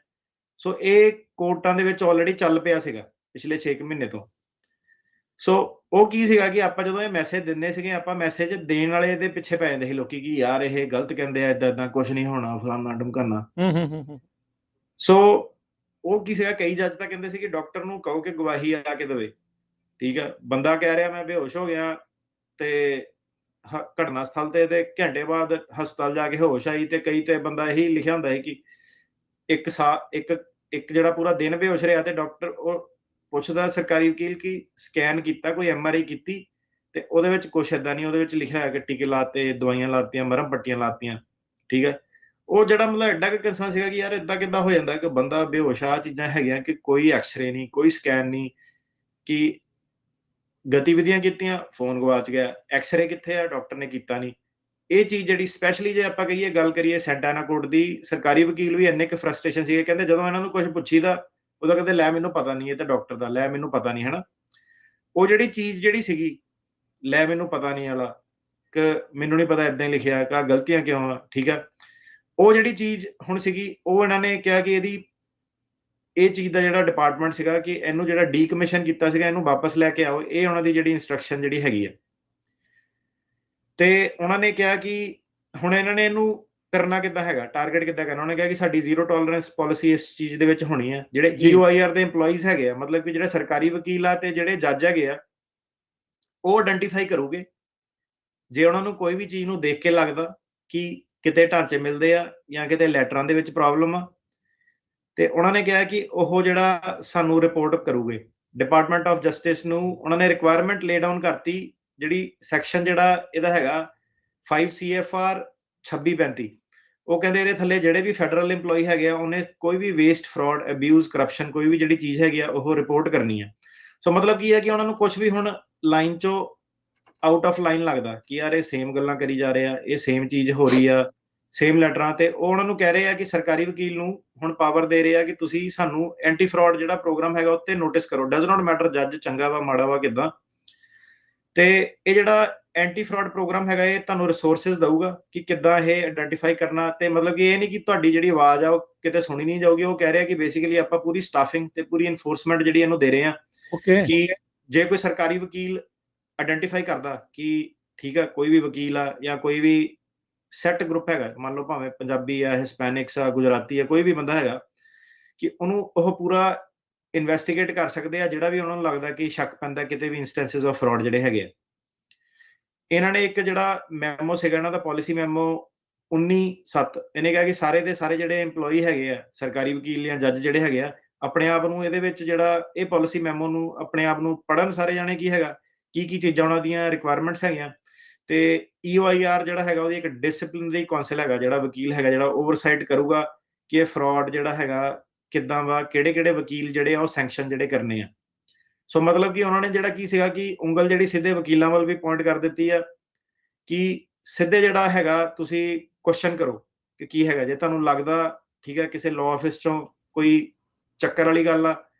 ਸੋ ਇਹ ਕੋਰਟਾਂ ਦੇ ਵਿੱਚ ਆਲਰੇਡੀ ਚੱਲ ਪਿਆ ਸੀਗਾ ਪਿਛਲੇ 6 ਕੁ ਮਹੀਨੇ ਤੋਂ। ਸੋ ਉਹ ਕੀ ਸੀਗਾ ਕਿ ਆਪਾਂ ਜਦੋਂ ਇਹ ਮੈਸੇਜ ਦਿੰਦੇ ਸੀਗੇ, ਆਪਾਂ ਮੈਸੇਜ ਦੇਣ ਵਾਲੇ ਦੇ ਪਿੱਛੇ ਪੈ ਜਾਂਦੇ ਸੀ ਲੋਕੀ ਕਿ ਯਾਰ ਇਹ ਗਲਤ ਕਹਿੰਦੇ ਆ, ਏਦਾਂ ਕੁਝ ਨਹੀਂ ਹੋਣਾ, ਫਲਾਨਾ ਢਮਕਾਨਾ। ਸੋ ਉਹ ਕੀ ਸੀਗਾ, ਕਈ ਜੱਜ ਤਾਂ ਕਹਿੰਦੇ ਸੀ ਕਿ ਡਾਕਟਰ ਨੂੰ ਕਹੋ ਕਿ ਗਵਾਹੀ ਆ ਕੇ ਦੇਵੇ, ਠੀਕ ਆ। ਬੰਦਾ ਕਹਿ ਰਿਹਾ ਮੈਂ ਬੇਹੋਸ਼ ਹੋ ਗਿਆ ਤੇ ਘਟਨਾ ਸਥਲ ਤੇ ਘੰਟੇ ਬਾਅਦ ਹਸਪਤਾਲ ਜਾ ਕੇ ਹੋਸ਼ ਆਈ, ਤੇ ਕਈ ਤੇ ਬੰਦਾ ਇਹੀ ਲਿਖਿਆ ਹੁੰਦਾ ਹੈ ਕਿ ਇੱਕ ਜਿਹੜਾ ਪੂਰਾ ਦਿਨ ਬੇਹੋਸ਼ ਰਿਹਾ, ਤੇ ਡਾਕਟਰ ਉਹ ਪੁੱਛਦਾ ਸਰਕਾਰੀ ਵਕੀਲ ਕਿ ਸਕੈਨ ਕੀਤਾ, ਕੋਈ MRI ਕੀਤੀ, ਤੇ ਉਹਦੇ ਵਿੱਚ ਕੁਛ ਏਦਾਂ ਨਹੀਂ, ਉਹਦੇ ਵਿੱਚ ਲਿਖਿਆ ਹੋਇਆ ਕਿ ਟੀਕੇ ਲਾਤੇ, ਦਵਾਈਆਂ ਲਾਤੀਆਂ, ਮਰਹਮ ਪੱਟੀਆਂ ਲਾਤੀਆਂ, ਠੀਕ ਹੈ। ਉਹ ਜਿਹੜਾ ਮਤਲਬ ਐਡਾ ਕੁ ਕੰਸਰਨ ਸੀਗਾ ਕਿ ਯਾਰ ਏਦਾਂ ਕਿੱਦਾਂ ਹੋ ਜਾਂਦਾ ਕਿ ਬੰਦਾ ਬੇਹੋਸ਼ ਆ, ਚੀਜ਼ਾਂ ਹੈਗੀਆਂ ਕਿ ਕੋਈ ਐਕਸਰੇ ਨਹੀਂ, ਕੋਈ ਸਕੈਨ ਨਹੀਂ, ਕਿ ਗਤੀਵਿਧੀਆਂ ਕੀਤੀਆਂ, ਫੋਨ ਗਵਾਚ ਗਿਆ, ਐਕਸਰੇ ਕਿੱਥੇ ਆ, ਡਾਕਟਰ ਨੇ ਕੀਤਾ ਨਹੀਂ। ਇਹ ਚੀਜ਼ ਜਿਹੜੀ ਸਪੈਸ਼ਲੀ ਜੇ ਆਪਾਂ ਕਹੀਏ, ਗੱਲ ਕਰੀਏ ਸੈਂਟਾਨਾ ਕੋਰਟ ਦੀ, ਸਰਕਾਰੀ ਵਕੀਲ ਵੀ ਇੰਨੇ ਕੁ ਫਰਸਟ੍ਰੇਸ਼ਨ ਸੀਗੇ, ਕਹਿੰਦੇ ਜਦੋਂ ਇਹਨਾਂ ਨੂੰ ਕੁਝ ਪੁੱਛੀਦਾ ਉਦੋਂ ਕਹਿੰਦੇ ਲੈ ਮੈਨੂੰ ਪਤਾ ਨਹੀਂ, ਇਹ ਤਾਂ ਡਾਕਟਰ ਦਾ, ਲੈ ਮੈਨੂੰ ਪਤਾ ਨਹੀਂ, ਹਨਾ। ਉਹ ਜਿਹੜੀ ਚੀਜ਼ ਜਿਹੜੀ ਸੀਗੀ ਲੈ ਮੈਨੂੰ ਪਤਾ ਨਹੀਂ ਵਾਲਾ, ਕਿ ਮੈਨੂੰ ਨਹੀਂ ਪਤਾ ਏਦਾਂ ਹੀ ਲਿਖਿਆ, ਕਿ ਗਲਤੀਆਂ ਕਿਉਂ ਆ, ਠੀਕ ਆ। ਉਹ ਜਿਹੜੀ ਚੀਜ਼ ਹੁਣ ਸੀਗੀ, ਉਹ ਇਹਨਾਂ ਨੇ ਕਿਹਾ ਕਿ ਇਹ ਚੀਜ਼ ਦਾ ਜਿਹੜਾ ਡਿਪਾਰਟਮੈਂਟ ਸੀਗਾ ਕਿ ਇਹਨੂੰ ਜਿਹੜਾ ਡੀਕਮਿਸ਼ਨ ਕੀਤਾ ਸੀਗਾ, ਇਹਨੂੰ ਵਾਪਸ ਲੈ ਕੇ ਆਓ। ਇਹ ਉਹਨਾਂ ਦੀ ਜਿਹੜੀ ਇੰਸਟਰਕਸ਼ਨ ਜਿਹੜੀ ਹੈਗੀ ਆ, ਤੇ ਉਹਨਾਂ ਨੇ ਕਿਹਾ ਕਿ ਹੁਣ ਇਹਨਾਂ ਨੇ ਇਹਨੂੰ ਕਰਨਾ ਕਿੱਦਾਂ ਹੈਗਾ, ਟਾਰਗੇਟ ਕਿੱਦਾਂ ਕਰਨਾ। ਉਹਨੇ ਕਿਹਾ ਕਿ ਸਾਡੀ ਜ਼ੀਰੋ ਟੋਲਰੈਂਸ ਪਾਲਿਸੀ ਇਸ ਚੀਜ਼ ਦੇ ਵਿੱਚ ਹੋਣੀ ਹੈ। ਜਿਹੜੇ EOIR ਦੇ EMPLOYEES ਹੈਗੇ ਆ, ਮਤਲਬ ਕਿ ਜਿਹੜੇ ਸਰਕਾਰੀ ਵਕੀਲ ਆ ਤੇ ਜਿਹੜੇ ਜੱਜ ਹੈਗੇ ਆ, ਉਹ ਆਇਡੈਂਟੀਫਾਈ ਕਰੂਗੇ ਜੇ ਉਹਨਾਂ ਨੂੰ ਕੋਈ ਵੀ ਚੀਜ਼ ਨੂੰ ਦੇਖ ਕੇ ਲੱਗਦਾ ਕਿ ਕਿਤੇ ਢਾਂਚੇ ਮਿਲਦੇ ਆ ਜਾਂ ਕਿਤੇ ਲੈਟਰਾਂ ਦੇ ਵਿੱਚ ਪ੍ਰੋਬਲਮ ਆ, ਤੇ ਉਹਨਾਂ ਨੇ ਕਿਹਾ ਕਿ ਉਹ ਜਿਹੜਾ ਸਾਨੂੰ ਰਿਪੋਰਟ ਕਰੂਗੇ ਡਿਪਾਰਟਮੈਂਟ ਆਫ ਜਸਟਿਸ ਨੂੰ। ਉਹਨਾਂ ਨੇ ਰਿਕੁਆਇਰਮੈਂਟ ਲੇ ਡਾਊਨ ਕਰਤੀ, ਜਿਹੜੀ ਸੈਕਸ਼ਨ ਜਿਹੜਾ ਇਹਦਾ ਹੈਗਾ 5 CFR 2635, ਉਹ ਕਹਿੰਦੇ ਇਹਦੇ ਥੱਲੇ ਜਿਹੜੇ ਵੀ ਫੈਡਰਲ EMPLOYEE ਹੈਗੇ ਆ, ਉਹਨੇ ਕੋਈ ਵੀ ਵੇਸਟ, ਫਰਾਡ, ਅਬਿਊਜ਼, ਕਰਪਸ਼ਨ, ਕੋਈ ਵੀ ਜਿਹੜੀ ਚੀਜ਼ ਹੈਗੀ ਆ ਉਹ ਰਿਪੋਰਟ ਕਰਨੀ ਆ। ਸੋ ਮਤਲਬ ਕੀ ਹੈ ਕਿ ਉਹਨਾਂ ਨੂੰ ਕੁਝ ਵੀ ਹੁਣ ਲਾਈਨ ਚੋਂ ਆਊਟ ਆਫ ਲਾਈਨ ਲੱਗਦਾ ਕਿ ਯਾਰ ਇਹ ਸੇਮ ਗੱਲਾਂ ਕਰੀ ਜਾ ਰਹੇ ਆ, ਇਹ ਸੇਮ ਚੀਜ਼ ਹੋ ਰਹੀ ਆ, ਸੇਮ ਲੈਟਰਾਂ, ਤੇ ਉਹ ਉਹਨਾਂ ਨੂੰ ਕਹਿ ਰਹੇ ਆ ਕਿ ਸਰਕਾਰੀ ਵਕੀਲ ਨੂੰ ਹੁਣ ਪਾਵਰ ਦੇ ਰਹੇ ਆ ਕਿ ਤੁਸੀਂ ਸਾਨੂੰ ਐਂਟੀ ਫਰਾਡ ਜਿਹੜਾ ਪ੍ਰੋਗਰਾਮ ਹੈਗਾ ਉੱਤੇ ਨੋਟਿਸ ਕਰੋ। ਡਜ਼ ਨਾਟ ਮੈਟਰ ਜੱਜ ਚੰਗਾ ਵਾ ਮਾੜਾ ਵਾ ਕਿੱਦਾਂ, ਤੇ ਇਹ ਜਿਹੜਾ ਐਂਟੀ ਫਰਾਡ ਪ੍ਰੋਗਰਾਮ ਹੈਗਾ ਇਹ ਤੁਹਾਨੂੰ ਰਿਸੋਰਸਿਸ ਦਊਗਾ ਕਿ ਕਿੱਦਾਂ ਇਹ ਆਇਡੈਂਟੀਫਾਈ ਕਰਨਾ। ਤੇ ਮਤਲਬ ਕਿ ਇਹ ਨਹੀਂ ਕਿ ਤੁਹਾਡੀ ਜਿਹੜੀ ਆਵਾਜ਼ ਆ ਉਹ ਕਿਤੇ ਸੁਣੀ ਨਹੀਂ ਜਾਊਗੀ। ਉਹ ਕਹਿ ਰਿਹਾ ਕਿ ਬੇਸਿਕਲੀ ਆਪਾਂ ਪੂਰੀ ਸਟਾਫਿੰਗ ਤੇ ਪੂਰੀ ਇਨਫੋਰਸਮੈਂਟ ਜਿਹੜੀ ਇਹਨੂੰ ਦੇ ਰਹੇ ਆ ਕਿ ਜੇ ਕੋਈ ਸਰਕਾਰੀ ਵਕੀਲ ਆਇਡੈਂਟੀਫਾਈ ਕਰਦਾ ਕਿ ਠੀਕ ਆ, ਕੋਈ ਵੀ ਵਕੀਲ ਆ ਜਾਂ ਕੋਈ ਵੀ ਸੈੱਟ ਗਰੁੱਪ ਹੈਗਾ, ਮੰਨ ਲਓ ਭਾਵੇਂ ਪੰਜਾਬੀ ਆ, ਹਿਸਪੈਨਿਕਸ ਆ, ਗੁਜਰਾਤੀ ਆ, ਕੋਈ ਵੀ ਬੰਦਾ ਹੈਗਾ, ਕਿ ਉਹਨੂੰ ਉਹ ਪੂਰਾ ਇਨਵੈਸਟੀਗੇਟ ਕਰ ਸਕਦੇ ਆ ਜਿਹੜਾ ਵੀ ਉਹਨਾਂ ਨੂੰ ਲੱਗਦਾ ਕਿ ਸ਼ੱਕ ਪੈਂਦਾ ਕਿਤੇ ਵੀ ਇੰਸਟੈਂਸਿਸ ਆਫ ਫਰਾਡ ਜਿਹੜੇ ਹੈਗੇ ਆ। ਇਹਨਾਂ ਨੇ ਇੱਕ ਜਿਹੜਾ ਮੈਮੋ ਸੀਗਾ ਇਹਨਾਂ ਦਾ ਪਾਲਿਸੀ ਮੈਮੋ 19/7, ਇਹਨੇ ਕਿਹਾ ਕਿ ਸਾਰੇ ਦੇ ਸਾਰੇ ਜਿਹੜੇ EMPLOYEE ਹੈਗੇ ਆ, ਸਰਕਾਰੀ ਵਕੀਲ ਜਾਂ ਜੱਜ ਜਿਹੜੇ ਹੈਗੇ ਆ, ਆਪਣੇ ਆਪ ਨੂੰ ਇਹਦੇ ਵਿੱਚ ਜਿਹੜਾ ਇਹ ਪਾਲਿਸੀ ਮੈਮੋ ਨੂੰ ਆਪਣੇ ਆਪ ਨੂੰ ਪੜ੍ਹਨ ਸਾਰੇ ਜਾਣੇ ਕੀ ਹੈਗਾ, ਕੀ ਚੀਜ਼ਾਂ ਉਹਨਾਂ ਦੀਆਂ ਰਿਕੁਆਇਰਮੈਂਟਸ ਹੈਗੀਆਂ। ਤੇ EOIR ਜਿਹੜਾ ਹੈਗਾ ਉਹਦੀ ਇੱਕ ਡਿਸਪਲਿਨਰੀ ਕਾਉਂਸਲ ਹੈਗਾ, ਜਿਹੜਾ ਵਕੀਲ ਹੈਗਾ ਜਿਹੜਾ ਓਵਰਸਾਈਟ ਕਰੂਗਾ ਕਿ ਇਹ ਫਰਾਡ ਜਿਹੜਾ ਹੈਗਾ ਕਿੱਦਾਂ ਵਾ, ਕਿਹੜੇ ਵਕੀਲ ਜਿਹੜੇ ਆ ਉਹ ਸੈਂਕਸ਼ਨ ਜਿਹੜੇ ਕਰਨੇ ਆ। ਸੋ ਮਤਲਬ ਕਿ ਉਹਨਾਂ ਨੇ ਜਿਹੜਾ ਕੀ ਸੀਗਾ ਕਿ ਉਂਗਲ ਜਿਹੜੀ ਸਿੱਧੇ ਵਕੀਲਾਂ ਵੱਲ ਵੀ ਪੁਆਇੰਟ ਕਰ ਦਿੱਤੀ ਆ ਕਿ ਸਿੱਧੇ ਜਿਹੜਾ ਹੈਗਾ ਤੁਸੀਂ ਕੁਐਸਚਨ ਕਰੋ ਕਿ ਕੀ ਹੈਗਾ। ਜੇ ਤੁਹਾਨੂੰ ਲੱਗਦਾ ਠੀਕ ਹੈ ਕਿਸੇ ਲਾਅ ਆਫਿਸ ਚੋਂ ਕੋਈ ਚੱਕਰ ਵਾਲੀ ਗੱਲ ਆ,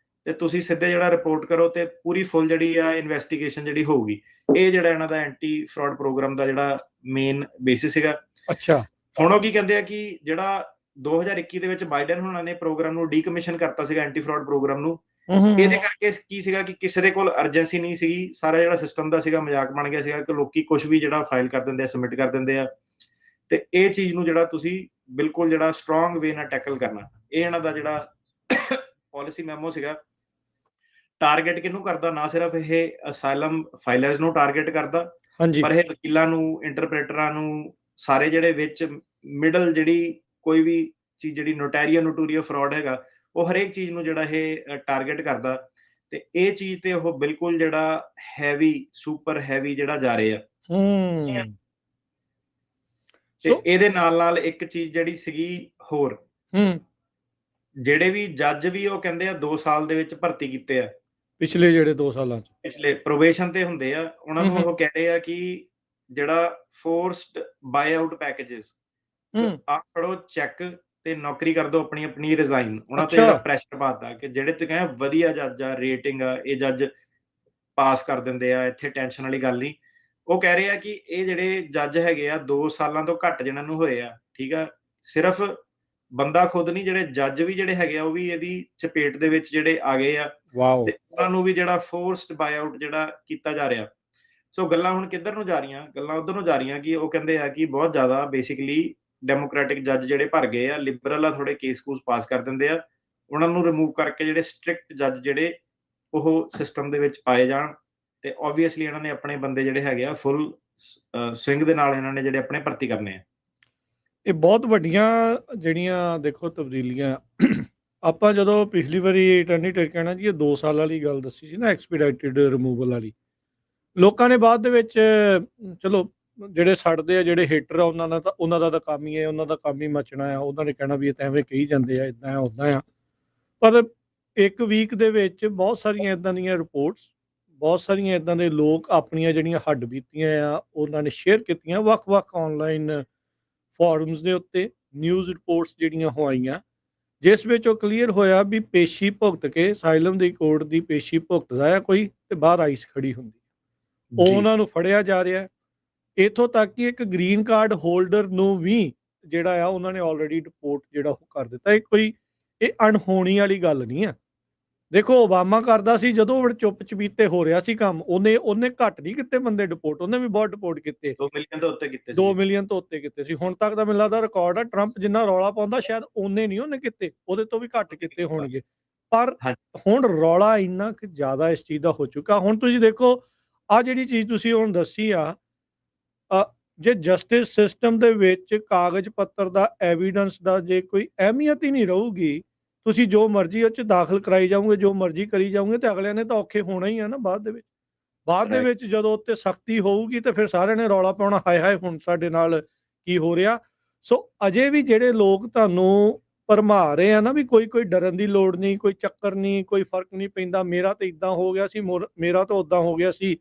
ਤੇ ਤੁਸੀਂ ਸਿੱਧੇ ਜਿਹੜਾ ਰਿਪੋਰਟ ਕਰੋ ਤੇ ਪੂਰੀ ਫੁੱਲ ਜਿਹੜੀ ਆ ਇਨਵੈਸਟੀਗੇਸ਼ਨ ਜਿਹੜੀ ਹੋਊਗੀ। ਇਹ ਜਿਹੜਾ ਇਹਨਾਂ ਦਾ ਐਂਟੀ ਫਰਾਡ ਪ੍ਰੋਗਰਾਮ ਦਾ ਜਿਹੜਾ ਮੇਨ ਬੇਸਿਸ ਸੀਗਾ। ਅੱਛਾ, ਹੁਣ ਉਹ ਕੀ ਕਹਿੰਦੇ ਆ ਕਿ ਜਿਹੜਾ 2021 ਦੇ ਵਿੱਚ ਬਾਈਡਨ ਹੋਣਾ ਨੇ ਪ੍ਰੋਗਰਾਮ ਨੂੰ ਡੀਕਮਿਸ਼ਨ ਕਰਤਾ ਸੀਗਾ, ਐਂਟੀ ਫਰਾਡ ਪ੍ਰੋਗਰਾਮ ਨੂੰ। ਇਹਦੇ ਕਰਕੇ ਕੀ ਸੀਗਾ ਕਿ ਕਿਸੇ ਦੇ ਕੋਲ ਅਰਜੈਂਸੀ ਨਹੀਂ ਸੀਗੀ, ਸਾਰਾ ਜਿਹੜਾ ਸਿਸਟਮ ਦਾ ਸੀਗਾ ਮਜ਼ਾਕ ਬਣ ਗਿਆ ਸੀਗਾ ਕਿ ਲੋਕੀ ਕੁਝ ਵੀ ਜਿਹੜਾ ਫਾਈਲ ਕਰ ਦਿੰਦੇ ਆ, ਸਬਮਿਟ ਕਰ ਦਿੰਦੇ ਆ। ਤੇ ਇਹ ਚੀਜ਼ ਨੂੰ ਜਿਹੜਾ ਤੁਸੀਂ ਬਿਲਕੁਲ ਜਿਹੜਾ ਸਟਰੋਂਗ ਵੇ ਨਾਲ ਟੈਕਲ ਕਰਨਾ। ਇਹ ਇਹਨਾਂ ਦਾ ਜਿਹੜਾ ਪਾਲਿਸੀ ਮੈਮੋ ਸੀਗਾ। ਟਾਰਗੇਟ ਕਿਹਨੂੰ ਕਰਦਾ? ਨਾ ਸਿਰਫ ਇਹ ਅਸਾਈਲਮ ਫਾਈਲਰਸ ਨੂੰ ਟਾਰਗੇਟ ਕਰਦਾ, ਹਾਂਜੀ। ਪਰ ਇਹ ਵਕੀਲਾਂ ਨੂੰ, ਇੰਟਰਪ੍ਰੀਟਰਾਂ ਨੂੰ, ਸਾਰੇ ਜਿਹੜੇ ਵਿੱਚ ਮਿਡਲ ਜਿਹੜੀ ਕੋਈ ਵੀ ਚੀਜ਼ ਜਿਹੜੀ ਨੋਟੈਰੀਆ ਫਰਾਡ ਹੈਗਾ, ਉਹ ਹਰੇਕ ਚੀਜ਼ ਨੂੰ ਜਿਹੜਾ ਇਹ ਟਾਰਗੇਟ ਕਰਦਾ। ਤੇ ਇਹ ਚੀਜ਼ ਤੇ ਉਹ ਬਿਲਕੁਲ ਜਿਹੜਾ ਹੈਵੀ, ਸੁਪਰ ਹੈਵੀ ਜਿਹੜਾ ਜਾ ਰਹੇ ਆ। ਤੇ ਇਹਦੇ ਨਾਲ ਇੱਕ ਚੀਜ਼ ਜਿਹੜੀ ਸੀਗੀ ਹੋਰ, ਜਿਹੜੇ ਵੀ ਜੱਜ ਵੀ ਉਹ ਕਹਿੰਦੇ ਆ 2 ਸਾਲ ਦੇ ਵਿੱਚ ਭਰਤੀ ਕੀਤੇ ਆ, ਪਿਛਲੇ ਜਿਹੜੇ 2 ਸਾਲਾਂ ਚ, ਪਿਛਲੇ ਪ੍ਰੋਬੇਸ਼ਨ ਤੇ ਹੁੰਦੇ ਆ, ਉਹਨਾਂ ਨੂੰ ਉਹ ਕਹਿ ਰਹੇ ਆ ਕਿ ਜਿਹੜਾ ਫੋਰਸਡ ਬਾਈ ਆਊਟ ਪੈਕੇजेस, ਆ ਫੜੋ ਚੈੱਕ ਤੇ ਨੌਕਰੀ ਕਰ ਦੋ ਆਪਣੀ ਰਿਜ਼ਾਈਨ। ਉਹਨਾਂ ਤੇ ਜਿਹੜਾ ਪ੍ਰੈਸ਼ਰ ਪਾਤਾ ਕਿ ਜਿਹੜੇ ਤੇ ਕਹਿੰਦੇ ਵਧੀਆ ਜੱਜ ਆ, ਰੇਟਿੰਗ ਆ, ਇਹ ਜੱਜ ਪਾਸ ਕਰ ਦਿੰਦੇ ਆ, ਇੱਥੇ ਟੈਨਸ਼ਨ ਵਾਲੀ ਗੱਲ ਨਹੀਂ। ਉਹ ਕਹਿ ਰਹੇ ਆ ਕਿ ਇਹ ਜਿਹੜੇ ਜੱਜ ਹੈਗੇ ਆ 2 ਸਾਲਾਂ ਤੋਂ ਘੱਟ ਜਿਹਨਾਂ ਨੂੰ ਹੋਏ ਆ, ਠੀਕ ਆ, ਸਿਰਫ ਬੰਦਾ ਖੁਦ ਨਹੀਂ, ਜਿਹੜੇ ਜੱਜ ਵੀ ਜਿਹੜੇ ਹੈਗੇ ਆ ਉਹ ਵੀ ਇਹਦੀ ਚਪੇਟ ਦੇ ਵਿੱਚ ਜਿਹੜੇ ਆ ਗਏ ਆ, ਤੇ ਉਹਨਾਂ ਨੂੰ ਵੀ ਜਿਹੜਾ ਫੋਰਸਡ ਬਾਈ ਆਊਟ ਜਿਹੜਾ ਕੀਤਾ ਜਾ ਰਿਹਾ। ਸੋ ਗੱਲਾਂ ਹੁਣ ਕਿੱਧਰ ਨੂੰ ਜਾ ਰਹੀਆਂ? ਗੱਲਾਂ ਉਧਰ ਨੂੰ ਜਾ ਰਹੀਆਂ ਕਿ ਉਹ ਕਹਿੰਦੇ ਆ ਕਿ ਬਹੁਤ ਜ਼ਿਆਦਾ ਬੇਸਿਕਲੀ ਡੈਮੋਕ੍ਰੈਟਿਕ ਜੱਜ ਜਿਹੜੇ ਭਰ ਗਏ ਆ, ਲਿਬਰਲ ਆ, ਥੋੜੇ ਕੇਸ-ਕੂਸ ਪਾਸ ਕਰ ਦਿੰਦੇ ਆ, ਉਹਨਾਂ ਨੂੰ ਰਿਮੂਵ ਕਰਕੇ ਜਿਹੜੇ ਸਟ੍ਰਿਕਟ ਜੱਜ ਜਿਹੜੇ ਉਹ ਸਿਸਟਮ ਦੇ ਵਿੱਚ ਪਾਏ ਜਾਣ। ਤੇ ਆਬਵੀਅਸਲੀ ਇਹਨਾਂ ਨੇ ਆਪਣੇ ਬੰਦੇ ਜਿਹੜੇ ਹੈਗੇ ਆ ਫੁੱਲ ਸਵਿੰਗ ਦੇ ਨਾਲ ਇਹਨਾਂ ਨੇ ਜਿਹੜੇ ਆਪਣੇ ਭਰਤੀ ਕਰਨੇ ਆ। ਇਹ ਬਹੁਤ ਵੱਡੀਆਂ ਜਿਹੜੀਆਂ ਦੇਖੋ ਤਬਦੀਲੀਆਂ। ਆਪਾਂ ਜਦੋਂ ਪਿਛਲੀ ਵਾਰੀ ਅਟਾਰਨੀ ਟਰਕਿਆਨਾ ਜੀ ਇਹ 2 ਸਾਲ ਵਾਲੀ ਗੱਲ ਦੱਸੀ ਸੀ ਨਾ, ਐਕਸਪੀਡਾਈਟਿਡ ਰਿਮੂਵਲ ਵਾਲੀ, ਲੋਕਾਂ ਨੇ ਬਾਅਦ ਦੇ ਵਿੱਚ ਚਲੋ ਜਿਹੜੇ ਸੜਦੇ ਆ, ਜਿਹੜੇ ਹੇਟਰ ਆ, ਉਹਨਾਂ ਦਾ ਤਾਂ ਕੰਮ ਹੀ ਹੈ, ਉਹਨਾਂ ਦਾ ਕੰਮ ਹੀ ਮਚਣਾ ਆ, ਉਹਨਾਂ ਨੇ ਕਹਿਣਾ ਵੀ ਇਹ ਤਾਂ ਐਵੇਂ ਕਹੀ ਜਾਂਦੇ ਆ, ਇੱਦਾਂ ਆ ਉੱਦਾਂ ਆ। ਪਰ 1 ਵੀਕ ਦੇ ਵਿੱਚ ਬਹੁਤ ਸਾਰੀਆਂ ਇੱਦਾਂ ਦੀਆਂ ਰਿਪੋਰਟਸ, ਬਹੁਤ ਸਾਰੀਆਂ ਇੱਦਾਂ ਦੇ ਲੋਕ ਆਪਣੀਆਂ ਜਿਹੜੀਆਂ ਹੱਡ ਬੀਤੀਆਂ ਆ ਉਹਨਾਂ ਨੇ ਸ਼ੇਅਰ ਕੀਤੀਆਂ ਵੱਖ-ਵੱਖ ਔਨਲਾਈਨ ਫੋਰਮਸ ਦੇ ਉੱਤੇ, ਨਿਊਜ਼ ਰਿਪੋਰਟਸ ਜਿਹੜੀਆਂ ਹੋਈਆਂ, ਜਿਸ ਵਿੱਚ ਉਹ ਕਲੀਅਰ ਹੋਇਆ ਵੀ ਪੇਸ਼ੀ ਭੁਗਤ ਕੇ, ਸਾਈਲਮ ਦੀ ਕੋਰਟ ਦੀ ਪੇਸ਼ੀ ਭੁਗਤਦਾ ਆ ਕੋਈ, ਤੇ ਬਾਹਰ ਆਈਸ ਖੜੀ ਹੁੰਦੀ, ਉਹ ਉਹਨਾਂ ਨੂੰ ਫੜਿਆ ਜਾ ਰਿਹਾ। ਇੱਥੋਂ ਤੱਕ ਕਿ ਇੱਕ ਗ੍ਰੀਨ ਕਾਰਡ ਹੋਲਡਰ ਨੂੰ ਵੀ ਜਿਹੜਾ ਆ ਉਹਨਾਂ ਨੇ ਆਲਰੇਡੀ ਡਿਪੋਰਟ ਜਿਹੜਾ ਉਹ ਕਰ ਦਿੱਤਾ। ਇਹ ਅਣਹੋਣੀ ਵਾਲੀ ਗੱਲ ਨਹੀਂ ਆ। ਦੇਖੋ ਓਬਾਮਾ ਕਰਦਾ ਸੀ ਜਦੋਂ ਚੁੱਪ ਚਪੀਤੇ ਹੋ ਰਿਹਾ ਸੀ ਕੰਮ, ਉਹਨੇ ਘੱਟ ਨਹੀਂ ਕੀਤੇ ਬੰਦੇ ਡਿਪੋਰਟ, ਉਹਨੇ ਵੀ ਬਹੁਤ ਡਿਪੋਰਟ ਕੀਤੇ, 2 ਮਿਲੀਅਨ ਤੋਂ ਉੱਤੇ ਕੀਤੇ ਸੀ। 2 ਮਿਲੀਅਨ ਤੋਂ ਉੱਤੇ ਕੀਤੇ ਸੀ। ਹੁਣ ਤੱਕ ਦਾ ਮੈਨੂੰ ਲੱਗਦਾ ਰਿਕਾਰਡ ਆ, ਟਰੰਪ ਜਿੰਨਾ ਰੌਲਾ ਪਾਉਂਦਾ ਸ਼ਾਇਦ ਉਹਨੇ ਨਹੀਂ ਉਹਨੇ ਕੀਤੇ, ਉਹਦੇ ਤੋਂ ਵੀ ਘੱਟ ਕੀਤੇ ਹੋਣਗੇ। ਪਰ ਹੁਣ ਰੌਲਾ ਇੰਨਾ ਕਿ ਜ਼ਿਆਦਾ ਇਸ ਚੀਜ਼ ਦਾ ਹੋ ਚੁੱਕਾ। ਹੁਣ ਤੁਸੀਂ ਦੇਖੋ ਆਹ ਜਿਹੜੀ ਚੀਜ਼ ਤੁਸੀਂ ਹੁਣ ਦੱਸੀ ਆ, ਜੇ ਜਸਟਿਸ ਸਿਸਟਮ ਦੇ ਵਿੱਚ ਕਾਗਜ਼ ਪੱਤਰ ਦਾ, ਐਵੀਡੈਂਸ ਦਾ ਜੇ ਕੋਈ ਅਹਿਮੀਅਤ ਹੀ ਨਹੀਂ ਰਹੂਗੀ, ਤੁਸੀਂ ਜੋ ਮਰਜ਼ੀ ਉਹ 'ਚ ਦਾਖਲ ਕਰਾਈ ਜਾਓਗੇ, ਜੋ ਮਰਜ਼ੀ ਕਰੀ ਜਾਓਗੇ, ਤੇ ਅਗਲਿਆਂ ਨੇ ਤਾਂ ਔਖੇ ਹੋਣਾ ਹੀ ਆ ਨਾ ਬਾਅਦ ਦੇ ਵਿੱਚ। ਬਾਅਦ ਦੇ ਵਿੱਚ ਜਦੋਂ ਉੱਤੇ ਸਖਤੀ ਹੋਊਗੀ ਤੇ ਫਿਰ ਸਾਰਿਆਂ ਨੇ ਰੌਲਾ ਪਾਉਣਾ, ਹਾਏ ਹਾਏ ਹੁਣ ਸਾਡੇ ਨਾਲ ਕੀ ਹੋ ਰਿਹਾ। ਸੋ ਅਜੇ ਵੀ ਜਿਹੜੇ ਲੋਕ ਤੁਹਾਨੂੰ ਭਰਮਾ ਰਹੇ ਆ ਨਾ ਵੀ ਕੋਈ ਡਰਨ ਦੀ ਲੋੜ ਨਹੀਂ, ਕੋਈ ਚੱਕਰ ਨਹੀਂ, ਕੋਈ ਫਰਕ ਨਹੀਂ ਪੈਂਦਾ, ਮੇਰਾ ਤਾਂ ਇੱਦਾਂ ਹੋ ਗਿਆ ਸੀ, ਮੇਰਾ ਤਾਂ ਉੱਦਾਂ ਹੋ ਗਿਆ ਸੀ।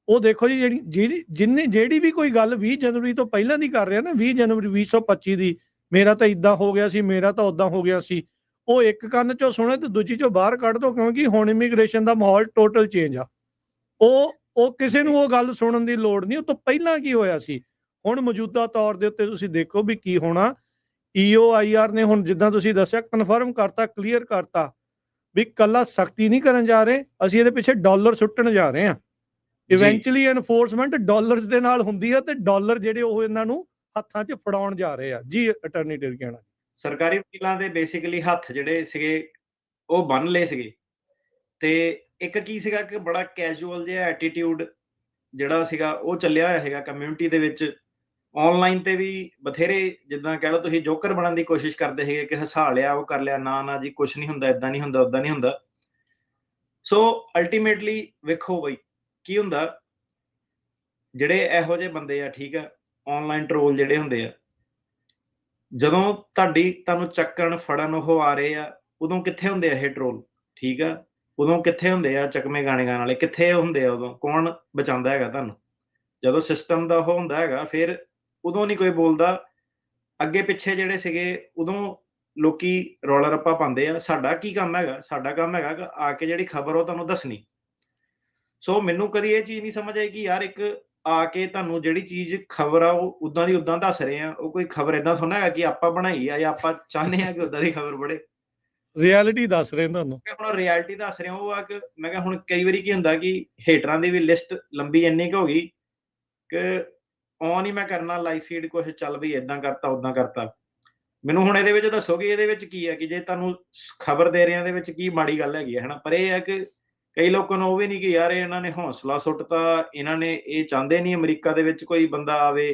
ਉਹ ਦੇਖੋ ਜੀ ਜਿਹੜੀ ਵੀ ਕੋਈ ਗੱਲ 20 ਜਨਵਰੀ ਤੋਂ ਪਹਿਲਾਂ ਦੀ ਕਰ ਰਿਹਾ ਨਾ, 20 ਜਨਵਰੀ 2025 ਦੀ, ਮੇਰਾ ਤਾਂ ਇੱਦਾਂ ਹੋ ਗਿਆ ਸੀ, ਮੇਰਾ ਤਾਂ ਉੱਦਾਂ ਹੋ ਗਿਆ ਸੀ, ਉਹ ਇੱਕ ਕੰਨ ਚੋਂ ਸੁਣੇ ਤੇ ਦੂਜੀ ਚੋਂ ਬਾਹਰ ਕੱਢ ਦੋ, ਕਿਉਂਕਿ ਹੁਣ ਇਮੀਗ੍ਰੇਸ਼ਨ ਦਾ ਮਾਹੌਲ ਟੋਟਲ ਚੇਂਜ ਆ। ਉਹ ਕਿਸੇ ਨੂੰ ਉਹ ਗੱਲ ਸੁਣਨ ਦੀ ਲੋੜ ਨਹੀਂ, ਉਹ ਤੋਂ ਪਹਿਲਾਂ ਕੀ ਹੋਇਆ ਸੀ। ਹੁਣ ਮੌਜੂਦਾ ਤੌਰ ਦੇ ਉੱਤੇ ਤੁਸੀਂ ਦੇਖੋ ਵੀ ਕੀ ਹੋਣਾ। EOIR ਨੇ ਹੁਣ ਜਿੱਦਾਂ ਤੁਸੀਂ ਦੱਸਿਆ ਕਨਫਰਮ ਕਰਤਾ, ਕਲੀਅਰ ਕਰਤਾ ਵੀ ਕੱਲਾ ਸਖਤੀ ਨਹੀਂ ਕਰਨ ਜਾ ਰਹੇ, ਅਸੀਂ ਇਹਦੇ ਪਿੱਛੇ ਡਾਲਰ ਸੁੱਟਣ ਜਾ ਰਹੇ ਹਾਂ। ਇਵੈਂਚੁਅਲੀ ਐਨਫੋਰਸਮੈਂਟ ਡਾਲਰਸ ਦੇ ਨਾਲ ਹੁੰਦੀ ਹੈ, ਤੇ ਡਾਲਰ ਜਿਹੜੇ ਉਹ ਇਹਨਾਂ ਨੂੰ ਹੱਥਾਂ 'ਚ ਫੜਾਉਣ ਜਾ ਰਹੇ ਆ ਜੀ। ਅਟਾਰਨੀ ਟਰਕਿਆਨਾ ਸਰਕਾਰੀ ਵਕੀਲਾਂ ਦੇ ਬੇਸਿਕਲੀ ਹੱਥ ਜਿਹੜੇ ਸੀਗੇ ਉਹ ਬੰਨ ਲਏ ਸੀਗੇ, ਤੇ ਇੱਕ ਕੀ ਸੀਗਾ ਕਿ ਬੜਾ ਕੈਜੂਅਲ ਜਿਹਾ ਐਟੀਟਿਊਡ ਜਿਹੜਾ ਸੀਗਾ ਉਹ ਚੱਲਿਆ ਹੋਇਆ ਹੈਗਾ ਕਮਿਊਨਿਟੀ ਦੇ ਵਿੱਚ। ਆਨਲਾਈਨ ਤੇ ਵੀ ਬਥੇਰੇ ਜਿੱਦਾਂ ਕਹਿ ਲਓ ਤੁਸੀਂ ਜੋਕਰ ਬਣਨ ਦੀ ਕੋਸ਼ਿਸ਼ ਕਰਦੇ ਹੈਗੇ ਕਿ ਹਸਾ ਲਿਆ, ਉਹ ਕਰ ਲਿਆ, ਨਾ ਜੀ ਕੁਛ ਨਹੀਂ ਹੁੰਦਾ, ਇਦਾਂ ਨਹੀਂ ਹੁੰਦਾ, ਉਦਾਂ ਨਹੀਂ ਹੁੰਦਾ। ਸੋ ਅਲਟੀਮੇਟਲੀ ਵੇਖੋ ਬਈ ਕੀ ਹੁੰਦਾ, ਜਿਹੜੇ ਇਹੋ ਜਿਹੇ ਬੰਦੇ ਆ, ਠੀਕ ਆ, ਆਨਲਾਈਨ ਟਰੋਲ ਜਿਹੜੇ ਹੁੰਦੇ ਆ, ਜਦੋਂ ਤੁਹਾਨੂੰ ਚੱਕਣ ਫੜਨ ਉਹ ਆ ਰਹੇ ਆ, ਉਦੋਂ ਕਿੱਥੇ ਹੁੰਦੇ ਆ ਇਹ ਟਰੋਲ, ਠੀਕ ਆ, ਉਦੋਂ ਕਿੱਥੇ ਹੁੰਦੇ ਆ ਚੱਕਵੇਂ ਗਾਣੇ ਗਾਣ ਵਾਲੇ, ਕਿੱਥੇ ਹੁੰਦੇ ਆ ਉਦੋਂ, ਕੌਣ ਬਚਾਉਂਦਾ ਹੈਗਾ ਤੁਹਾਨੂੰ? ਜਦੋਂ ਸਿਸਟਮ ਦਾ ਉਹ ਹੁੰਦਾ ਹੈਗਾ ਫਿਰ ਉਦੋਂ ਨਹੀਂ ਕੋਈ ਬੋਲਦਾ। ਅੱਗੇ ਪਿੱਛੇ ਜਿਹੜੇ ਸੀਗੇ ਉਦੋਂ ਲੋਕੀ ਰੌਲਾ ਰੱਪਾ ਪਾਉਂਦੇ ਆ। ਸਾਡਾ ਕੀ ਕੰਮ ਹੈਗਾ? ਸਾਡਾ ਕੰਮ ਹੈਗਾ ਕਿ ਆ ਕੇ ਜਿਹੜੀ ਖਬਰ ਉਹ ਤੁਹਾਨੂੰ ਦੱਸਣੀ। ਸੋ ਮੈਨੂੰ ਕਦੀ ਇਹ ਚੀਜ਼ ਨਹੀਂ ਸਮਝ ਆਈ ਕਿ ਯਾਰ ਇੱਕ ਆ ਕੇ ਤੁਹਾਨੂੰ ਜਿਹੜੀ ਚੀਜ਼ ਖਬਰ ਆ ਉਹ ਉਦਾਂ ਦੀ ਉਦਾਂ ਦੱਸ ਰਹੇ ਆ। ਉਹ ਕੋਈ ਖਬਰ ਏਦਾਂ ਥੋੜਾ ਹੈਗਾ ਕਿ ਆਪਾਂ ਬਣਾਈ ਆ ਜਾਂ ਆਪਾਂ ਚਾਹੁੰਦੇ ਆ ਕਿ ਉਦਾਂ ਦੀ ਖਬਰ ਬੜੇ ਰਿਐਲਿਟੀ ਦੱਸ ਰਹੇ ਤੁਹਾਨੂੰ। ਹੁਣ ਰਿਐਲਿਟੀ ਦੱਸ ਰਿਹਾ ਉਹ ਆ ਕਿ ਮੈਂ ਕਿਹਾ ਹੁਣ ਕਈ ਵਾਰੀ ਕੀ ਹੁੰਦਾ ਕਿ ਹੇਟਰਾਂ ਦੀ ਵੀ ਲਿਸਟ ਲੰਬੀ ਇੰਨੀ ਕੁ ਹੋ ਗਈ ਕਿ ਔਨ ਹੀ ਮੈਂ ਕਰਨਾ ਲਾਈਵ ਫੀਡ, ਕੁਛ ਚੱਲ ਵੀ ਏਦਾਂ ਕਰਤਾ ਉਦਾਂ ਕਰਤਾ। ਮੈਨੂੰ ਹੁਣ ਇਹਦੇ ਵਿੱਚ ਦੱਸੋ ਕਿ ਇਹਦੇ ਵਿੱਚ ਕੀ ਹੈ, ਕਿ ਜੇ ਤੁਹਾਨੂੰ ਖਬਰ ਦੇ ਰਹੇ ਆ ਇਹਦੇ ਵਿੱਚ ਕੀ ਮਾੜੀ ਗੱਲ ਹੈਗੀ ਹੈ, ਹਨਾ। ਪਰ ਇਹ ਹੈ ਕਿ ਕਈ ਲੋਕਾਂ ਨੂੰ ਉਹ ਵੀ ਨਹੀਂ ਕਿ ਯਾਰ ਇਹਨਾਂ ਨੇ ਹੌਸਲਾ ਸੁੱਟਤਾ, ਇਹਨਾਂ ਨੇ ਇਹ ਚਾਹੁੰਦੇ ਨਹੀਂ ਅਮਰੀਕਾ ਦੇ ਵਿੱਚ ਕੋਈ ਬੰਦਾ ਆਵੇ।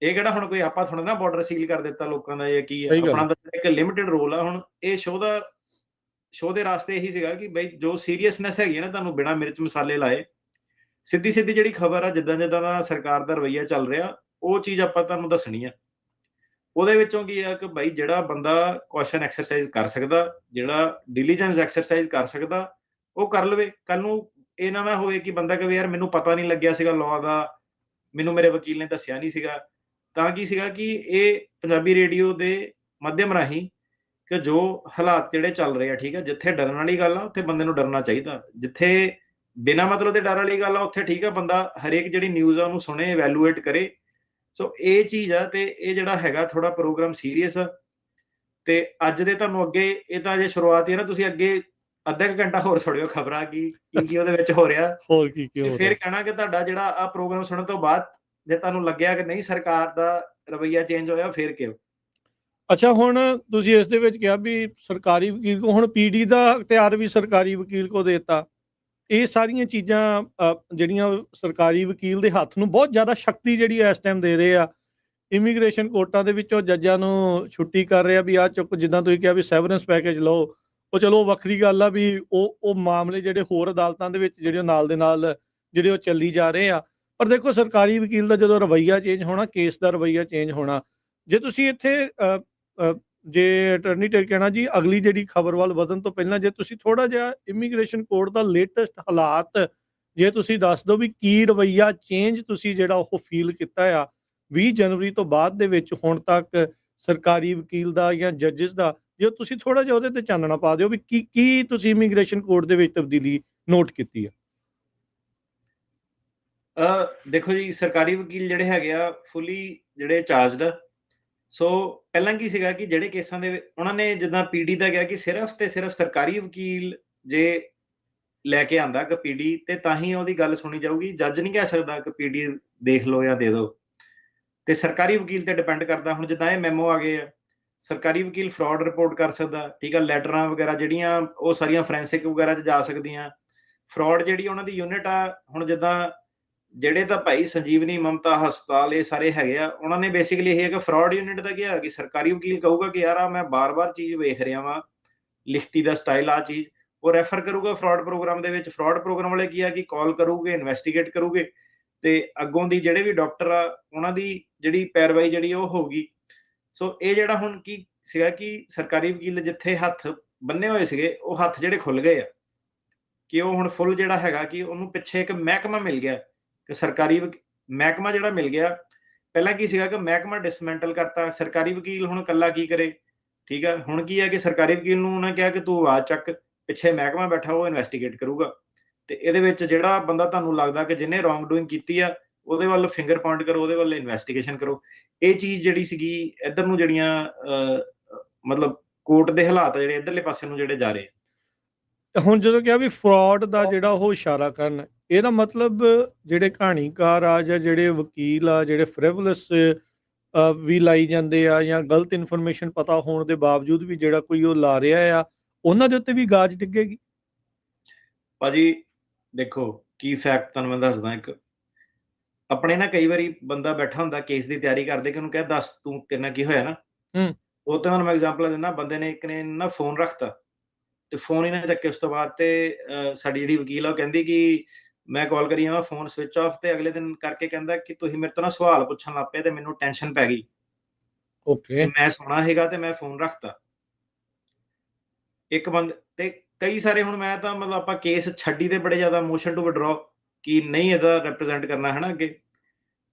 ਇਹ ਕਿਹੜਾ ਹੁਣ ਕੋਈ ਆਪਾਂ ਥੋੜਾ ਨਾ ਬਾਰਡਰ ਸੀਲ ਕਰ ਦਿੱਤਾ ਲੋਕਾਂ ਦਾ, ਜਾਂ ਕੀ ਹੈ। ਸਹੀ ਗੱਲ ਆਪਣਾ ਹੈ। ਤਾਂ ਇੱਕ ਲਿਮਿਟਿਡ ਰੋਲ ਆ। ਹੁਣ ਇਹ ਸ਼ੋਅ ਦੇ ਰਾਸਤੇ ਇਹੀ ਸੀਗਾ ਕਿ ਬਈ ਜੋ ਸੀਰੀਅਸਨੈਸ ਹੈਗੀ ਹੈ ਨਾ, ਤੁਹਾਨੂੰ ਬਿਨਾਂ ਮਿਰਚ ਮਸਾਲੇ ਲਾਏ ਸਿੱਧੀ ਸਿੱਧੀ ਜਿਹੜੀ ਖਬਰ ਆ, ਜਿੱਦਾਂ ਜਿੱਦਾਂ ਦਾ ਸਰਕਾਰ ਦਾ ਰਵੱਈਆ ਚੱਲ ਰਿਹਾ, ਉਹ ਚੀਜ਼ ਆਪਾਂ ਤੁਹਾਨੂੰ ਦੱਸਣੀ ਆ। ਉਹਦੇ ਵਿੱਚੋਂ ਕੀ ਆ ਕਿ ਭਾਈ ਜਿਹੜਾ ਬੰਦਾ ਕੁਐਸਚਨ ਐਕਸਰਸਾਈਜ਼ ਕਰ ਸਕਦਾ, ਜਿਹੜਾ ਡਿਲੀਜੈਂਸ ਐਕਸਰਸਾਈਜ਼ ਕਰ ਸਕਦਾ, ਉਹ ਕਰ ਲਵੇ। ਕੱਲ ਨੂੰ ਇਹ ਨਾ ਹੋਵੇ ਕਿ ਬੰਦਾ ਕਹੇ ਯਾਰ ਮੈਨੂੰ ਪਤਾ ਨਹੀਂ ਲੱਗਿਆ ਸੀਗਾ ਲਾਅ ਦਾ, ਮੈਨੂੰ ਮੇਰੇ ਵਕੀਲ ਨੇ ਦੱਸਿਆ ਨਹੀਂ ਸੀਗਾ। ਤਾਂ ਕੀ ਸੀਗਾ ਕਿ ਇਹ ਪੰਜਾਬੀ ਰੇਡੀਓ ਦੇ ਮਾਧਿਅਮ ਰਾਹੀਂ ਕਿ ਜੋ ਹਾਲਾਤ ਜਿਹੜੇ ਚੱਲ ਰਹੇ ਆ, ਠੀਕ ਹੈ, ਜਿੱਥੇ ਡਰਨ ਵਾਲੀ ਗੱਲ ਆ ਉੱਥੇ ਬੰਦੇ ਨੂੰ ਡਰਨਾ ਚਾਹੀਦਾ, ਜਿੱਥੇ ਬਿਨਾਂ ਮਤਲਬ ਦੇ ਡਰ ਵਾਲੀ ਗੱਲ ਆ ਉੱਥੇ ਠੀਕ ਆ ਬੰਦਾ ਹਰੇਕ ਜਿਹੜੀ ਨਿਊਜ਼ ਆ ਉਹਨੂੰ ਸੁਣੇ, ਇਵੈਲੂਏਟ ਕਰੇ। ਸੋ ਇਹ ਚੀਜ਼ ਆ, ਤੇ ਇਹ ਜਿਹੜਾ ਹੈਗਾ ਥੋੜਾ ਪ੍ਰੋਗਰਾਮ ਸੀਰੀਅਸ ਆ। ਤੇ ਅੱਜ ਦੇ ਤੁਹਾਨੂੰ ਅੱਗੇ, ਇਹ ਤਾਂ ਜੇ ਸ਼ੁਰੂਆਤ ਹੀ ਹੈ ਨਾ, ਤੁਸੀਂ ਅੱਗੇ ਅੱਧਾ ਕੁ ਘੰਟਾ ਹੋਰ ਸੁਣਿਓ ਖਬਰਾਂ, ਕੀ ਉਹਦੇ ਵਿੱਚ ਹੋ ਰਿਹਾ। ਹੋਰ ਕੀ ਤੁਸੀਂ ਹੋ ਫਿਰ ਰਿਹਾ। ਕਹਿਣਾ ਕਿ ਤੁਹਾਡਾ ਜਿਹੜਾ ਆ ਪ੍ਰੋਗਰਾਮ ਸੁਣਨ ਤੋਂ ਬਾਅਦ ਜੇ ਤੁਹਾਨੂੰ ਲੱਗਿਆ ਕਿ ਨਹੀਂ ਸਰਕਾਰ ਦਾ ਰਵੱਈਆ ਚੇਂਜ ਹੋਇਆ, ਫਿਰ ਕਿਉਂ। ਅੱਛਾ, ਹੁਣ ਤੁਸੀਂ ਇਸ ਦੇ ਵਿੱਚ ਕਿਹਾ ਵੀ ਸਰਕਾਰੀ ਵਕੀਲ ਕੋ, ਹੁਣ ਪੀਡੀ ਦਾ ਅਖਤਿਆਰ ਵੀ ਸਰਕਾਰੀ ਵਕੀਲ ਕੋ ਦੇਤਾ। ਇਹ ਸਾਰੀਆਂ ਚੀਜ਼ਾਂ ਜਿਹੜੀਆਂ ਸਰਕਾਰੀ ਵਕੀਲ ਦੇ ਹੱਥ ਨੂੰ ਬਹੁਤ ਜ਼ਿਆਦਾ ਸ਼ਕਤੀ ਜਿਹੜੀ ਇਸ ਟਾਈਮ ਦੇ ਰਹੇ ਆ। ਇਮੀਗ੍ਰੇਸ਼ਨ ਕੋਰਟਾਂ ਦੇ ਵਿੱਚੋਂ ਜੱਜਾਂ ਨੂੰ ਛੁੱਟੀ ਕਰ ਰਿਹਾ ਵੀ ਆਹ ਚੁੱਕ, ਜਿੱਦਾਂ ਤੁਸੀਂ ਕਿਹਾ ਵੀ ਸੈਵਰੈਂਸ ਪੈਕੇਜ ਲਓ। ਉਹ ਚਲੋ ਵੱਖਰੀ ਗੱਲ ਆ ਵੀ ਉਹ ਮਾਮਲੇ ਜਿਹੜੇ ਹੋਰ ਅਦਾਲਤਾਂ ਦੇ ਵਿੱਚ ਜਿਹੜੇ ਨਾਲ ਦੇ ਨਾਲ ਜਿਹੜੇ ਉਹ ਚੱਲੀ ਜਾ ਰਹੇ ਆ। ਪਰ ਦੇਖੋ ਸਰਕਾਰੀ ਵਕੀਲ ਦਾ ਜਦੋਂ ਰਵੱਈਆ ਚੇਂਜ ਹੋਣਾ, ਕੇਸ ਦਾ ਰਵੱਈਆ ਚੇਂਜ ਹੋਣਾ। ਜੇ ਤੁਸੀਂ ਇੱਥੇ ਜੇ ਅਟਰਨੀ ਟਰਕਿਆਣਾ ਜੀ, ਅਗਲੀ ਜਿਹੜੀ ਖਬਰ ਵੱਲ ਵਧਣ ਤੋਂ ਪਹਿਲਾਂ ਜੇ ਤੁਸੀਂ ਥੋੜਾ ਜਿਹਾ ਇਮੀਗ੍ਰੇਸ਼ਨ ਕੋਡ ਦਾ ਲੇਟੈਸਟ ਹਾਲਾਤ ਜੇ ਤੁਸੀਂ ਦੱਸ ਦਿਓ ਵੀ ਕੀ ਰਵੱਈਆ ਚੇਂਜ ਤੁਸੀਂ ਜਿਹੜਾ ਉਹ ਫੀਲ ਕੀਤਾ ਆ 20 ਜਨਵਰੀ ਤੋਂ ਬਾਅਦ ਦੇ ਵਿੱਚ ਹੁਣ ਤੱਕ ਸਰਕਾਰੀ ਵਕੀਲ ਦਾ ਜਾਂ ਜੱਜਿਸ ਦਾ, ਜੇ ਤੁਸੀਂ ਥੋੜਾ ਜਿਹਾ ਉਹਦੇ ਤੇ ਚਾਨਣਾ ਪਾ ਦਿਓ ਵੀ ਕੀ ਤੁਸੀਂ ਇਮੀਗ੍ਰੇਸ਼ਨ ਕੋਡ ਦੇ ਵਿੱਚ ਤਬਦੀਲੀ ਨੋਟ ਕੀਤੀ ਆ। ਦੇਖੋ ਜੀ, ਸਰਕਾਰੀ ਵਕੀਲ ਜਿਹੜੇ ਹੈਗੇ ਆ ਫੁੱਲੀ ਜਿਹੜੇ ਚਾਰਜਡ ਆ। ਸੋ ਪਹਿਲਾਂ ਕੀ ਸੀਗਾ ਕਿ ਜਿਹੜੇ ਕੇਸਾਂ ਦੇ ਉਹਨਾਂ ਨੇ ਜਿੱਦਾਂ ਪੀਡੀ ਦਾ ਕਿਹਾ ਕਿ ਸਿਰਫ ਤੇ ਸਿਰਫ ਸਰਕਾਰੀ ਵਕੀਲ ਜੇ ਲੈ ਕੇ ਆਂਦਾ ਕਿ ਪੀਡੀ, ਤੇ ਤਾਂ ਹੀ ਉਹਦੀ ਗੱਲ ਸੁਣੀ ਜਾਊਗੀ। ਜੱਜ ਨਹੀਂ ਕਹਿ ਸਕਦਾ ਕਿ ਪੀਡੀ ਦੇਖ ਲਓ ਜਾਂ ਦੇ ਦਿਓ। ਤੇ ਸਰਕਾਰੀ ਵਕੀਲ ਤੇ ਡਿਪੈਂਡ ਕਰਦਾ। ਹੁਣ ਜਿੱਦਾਂ ਇਹ ਮੈਮੋ ਆ ਗਏ ਆ, ਸਰਕਾਰੀ ਵਕੀਲ ਫਰਾਡ ਰਿਪੋਰਟ ਕਰ ਸਕਦਾ, ਠੀਕ ਆ। ਲੈਟਰਾਂ ਵਗੈਰਾ ਜਿਹੜੀਆਂ ਉਹ ਸਾਰੀਆਂ ਫੋਰੈਂਸਿਕ ਵਗੈਰਾ 'ਚ ਜਾ ਸਕਦੀਆਂ। ਫਰਾਡ ਜਿਹੜੀ ਉਹਨਾਂ ਦੀ ਯੂਨਿਟ ਆ, ਹੁਣ ਜਿੱਦਾਂ ਜਿਹੜੇ ਤਾਂ ਭਾਈ ਸੰਜੀਵਨੀ, ਮਮਤਾ ਹਸਪਤਾਲ, ਇਹ ਸਾਰੇ ਹੈਗੇ ਆ, ਉਹਨਾਂ ਨੇ ਬੇਸਿਕਲੀ ਇਹ ਹੈ ਕਿ ਫਰਾਡ ਯੂਨਿਟ ਦਾ ਕੀ ਹੈ ਕਿ ਸਰਕਾਰੀ ਵਕੀਲ ਕਹੂਗਾ ਕਿ ਯਾਰ ਆ ਮੈਂ ਬਾਰ-ਬਾਰ ਚੀਜ਼ ਵੇਖ ਰਿਹਾ ਵਾਂ, ਲਿਖਤੀ ਦਾ ਸਟਾਈਲ ਆ ਚੀਜ਼, ਉਹ ਰੈਫਰ ਕਰੂਗਾ ਫਰਾਡ ਪ੍ਰੋਗਰਾਮ ਦੇ ਵਿੱਚ। ਫਰਾਡ ਪ੍ਰੋਗਰਾਮ ਵਾਲੇ ਕੀ ਆ ਕਿ ਕਾਲ ਕਰੂਗੇ, ਇਨਵੈਸਟੀਗੇਟ ਕਰੂਗੇ, ਤੇ ਅੱਗੋਂ ਦੀ ਜਿਹੜੇ ਵੀ ਡਾਕਟਰ ਆ ਉਹਨਾਂ ਦੀ ਜਿਹੜੀ ਪੈਰਵਾਈ ਜਿਹੜੀ ਉਹ ਹੋਊਗੀ। ਸੋ ਇਹ ਜਿਹੜਾ ਹੁਣ ਕੀ ਸੀਗਾ ਕਿ ਸਰਕਾਰੀ ਵਕੀਲ ਜਿੱਥੇ ਹੱਥ ਬੰਨੇ ਹੋਏ ਸੀਗੇ, ਉਹ ਹੱਥ ਜਿਹੜੇ ਖੁੱਲ ਗਏ ਆ, ਕਿ ਉਹ ਹੁਣ ਫੁੱਲ ਜਿਹੜਾ ਹੈਗਾ ਕਿ ਉਹਨੂੰ ਪਿੱਛੇ ਇੱਕ ਮਹਿਕਮਾ ਮਿਲ ਗਿਆ, ਕਿ ਸਰਕਾਰੀ ਮਹਿਕਮਾ ਜਿਹੜਾ ਮਿਲ ਗਿਆ। ਪਹਿਲਾਂ ਕੀ ਸੀਗਾ ਕਿ ਮਹਿਕਮਾ ਡਿਸਮੈਂਟਲ ਕਰਤਾ, ਸਰਕਾਰੀ ਵਕੀਲ ਹੁਣ ਇਕੱਲਾ ਕੀ ਕਰੇ, ਠੀਕ ਆ। ਹੁਣ ਕੀ ਹੈ ਕਿ ਸਰਕਾਰੀ ਵਕੀਲ ਨੂੰ ਉਹਨੇ ਕਿਹਾ ਕਿ ਤੂੰ ਆਵਾਜ਼ ਚੱਕ, ਪਿੱਛੇ ਮਹਿਕਮਾ ਬੈਠਾ, ਉਹ ਇਨਵੈਸਟੀਗੇਟ ਕਰੂਗਾ। ਤੇ ਇਹਦੇ ਵਿੱਚ ਜਿਹੜਾ ਬੰਦਾ ਤੁਹਾਨੂੰ ਲੱਗਦਾ ਕਿ ਜਿਹਨੇ ਰੋਂਗ ਡੂਇੰਗ ਕੀਤੀ ਆ, ਉਹਦੇ ਵੱਲ ਫਿੰਗਰ ਪੁਆਇੰਟ ਕਰੋ, ਉਹਦੇ ਵੱਲ ਇਨਵੈਸਟੀਗੇਸ਼ਨ ਕਰੋ। ਇਹ ਚੀਜ਼ ਜਿਹੜੀ ਸੀਗੀ ਇੱਧਰ ਨੂੰ ਜਿਹੜੀਆਂ ਮਤਲਬ ਕੋਰਟ ਦੇ ਹਾਲਾਤ ਜਿਹੜੇ ਇੱਧਰਲੇ ਪਾਸੇ ਨੂੰ ਜਿਹੜੇ ਜਾ ਰਹੇ। ਹੁਣ ਜਦੋਂ ਕਿਹਾ ਵੀ ਫਰਾਡ ਦਾ ਜਿਹੜਾ ਉਹ ਇਸ਼ਾਰਾ ਕਰਨ, ਇਹਦਾ ਮਤਲਬ ਜਿਹੜੇ ਕਹਾਣੀਕਾਰ ਆ ਜਾਂ ਜਿਹੜੇ ਵਕੀਲ ਆ ਜਿਹੜੇ ਫ੍ਰਿਵਲਸ ਵੀ ਲਾਈ ਜਾਂਦੇ ਆ ਜਾਂ ਗਲਤ ਇਨਫੋਰਮੇਸ਼ਨ ਪਤਾ ਹੋਣ ਦੇ ਬਾਵਜੂਦ ਵੀ ਜਿਹੜਾ ਕੋਈ ਉਹ ਲਾ ਰਿਹਾ ਆ, ਉਹਨਾਂ ਦੇ ਉੱਤੇ ਵੀ ਗਾਜ ਡਿੱਗੇਗੀ। ਭਾਜੀ ਦੇਖੋ, ਕੀ ਫੈਕਟ ਤੁਹਾਨੂੰ ਮੈਂ ਦੱਸਦਾ ਇੱਕ। ਆਪਣੇ ਨਾ ਕਈ ਵਾਰੀ ਬੰਦਾ ਬੈਠਾ ਹੁੰਦਾ ਕੇਸ ਦੀ ਤਿਆਰੀ ਕਰਦੇ, ਕਿ ਉਹਨੂੰ ਕਹਿ ਦੱਸ ਤੂੰ ਕਿੰਨਾ ਕੀ ਹੋਇਆ ਨਾ। ਹੂੰ। ਉਹ ਤਾਂ ਤੁਹਾਨੂੰ ਮੈਂ ਐਗਜ਼ਾਮਪਲ ਦਿੰਦਾ। ਬੰਦੇ ਨੇ ਇੱਕ ਨੇ ਨਾ ਫੋਨ ਰੱਖਤਾ, ਤੇ ਫੋਨ ਹੀ ਨਾ ਚੱਕੇ। ਉਸ ਤੋਂ ਬਾਅਦ ਤੇ ਸਾਡੀ ਜਿਹੜੀ ਵਕੀਲ ਆ ਉਹ ਕਹਿੰਦੀ ਕਿ ਮੈਂ ਕਾਲ ਕਰੀ ਜਾਵਾਂ, ਫੋਨ ਸਵਿਚ ਆਫ। ਤੇ ਅਗਲੇ ਦਿਨ ਕਰਕੇ ਕਹਿੰਦਾ ਕਿ ਤੁਸੀਂ ਮੇਰੇ ਤੋਂ ਨਾ ਸਵਾਲ ਪੁੱਛਣ ਲੱਗ ਪਏ, ਤੇ ਮੈਨੂੰ ਟੈਨਸ਼ਨ ਪੈ ਗਈ, ਤੇ ਓਕੇ। ਮੈਂ ਸੌਣਾ ਸੀਗਾ ਤੇ ਮੈਂ ਫੋਨ ਰੱਖਤਾ। ਇੱਕ ਤੇ ਕਈ ਸਾਰੇ ਹੁਣ ਮੈਂ ਤਾਂ ਮਤਲਬ ਆਪਾਂ ਕੇਸ ਛੱਡੀ ਦੇ ਬੜੇ ਜ਼ਿਆਦਾ, ਮੋਸ਼ਨ ਟੂ ਵਿਡਰਾਅ, ਕਿ ਨਹੀਂ ਇਹਦਾ ਰਿਪਰੈਜ਼ੈਂਟ ਕਰਨਾ ਹੈ ਨਾ ਅੱਗੇ।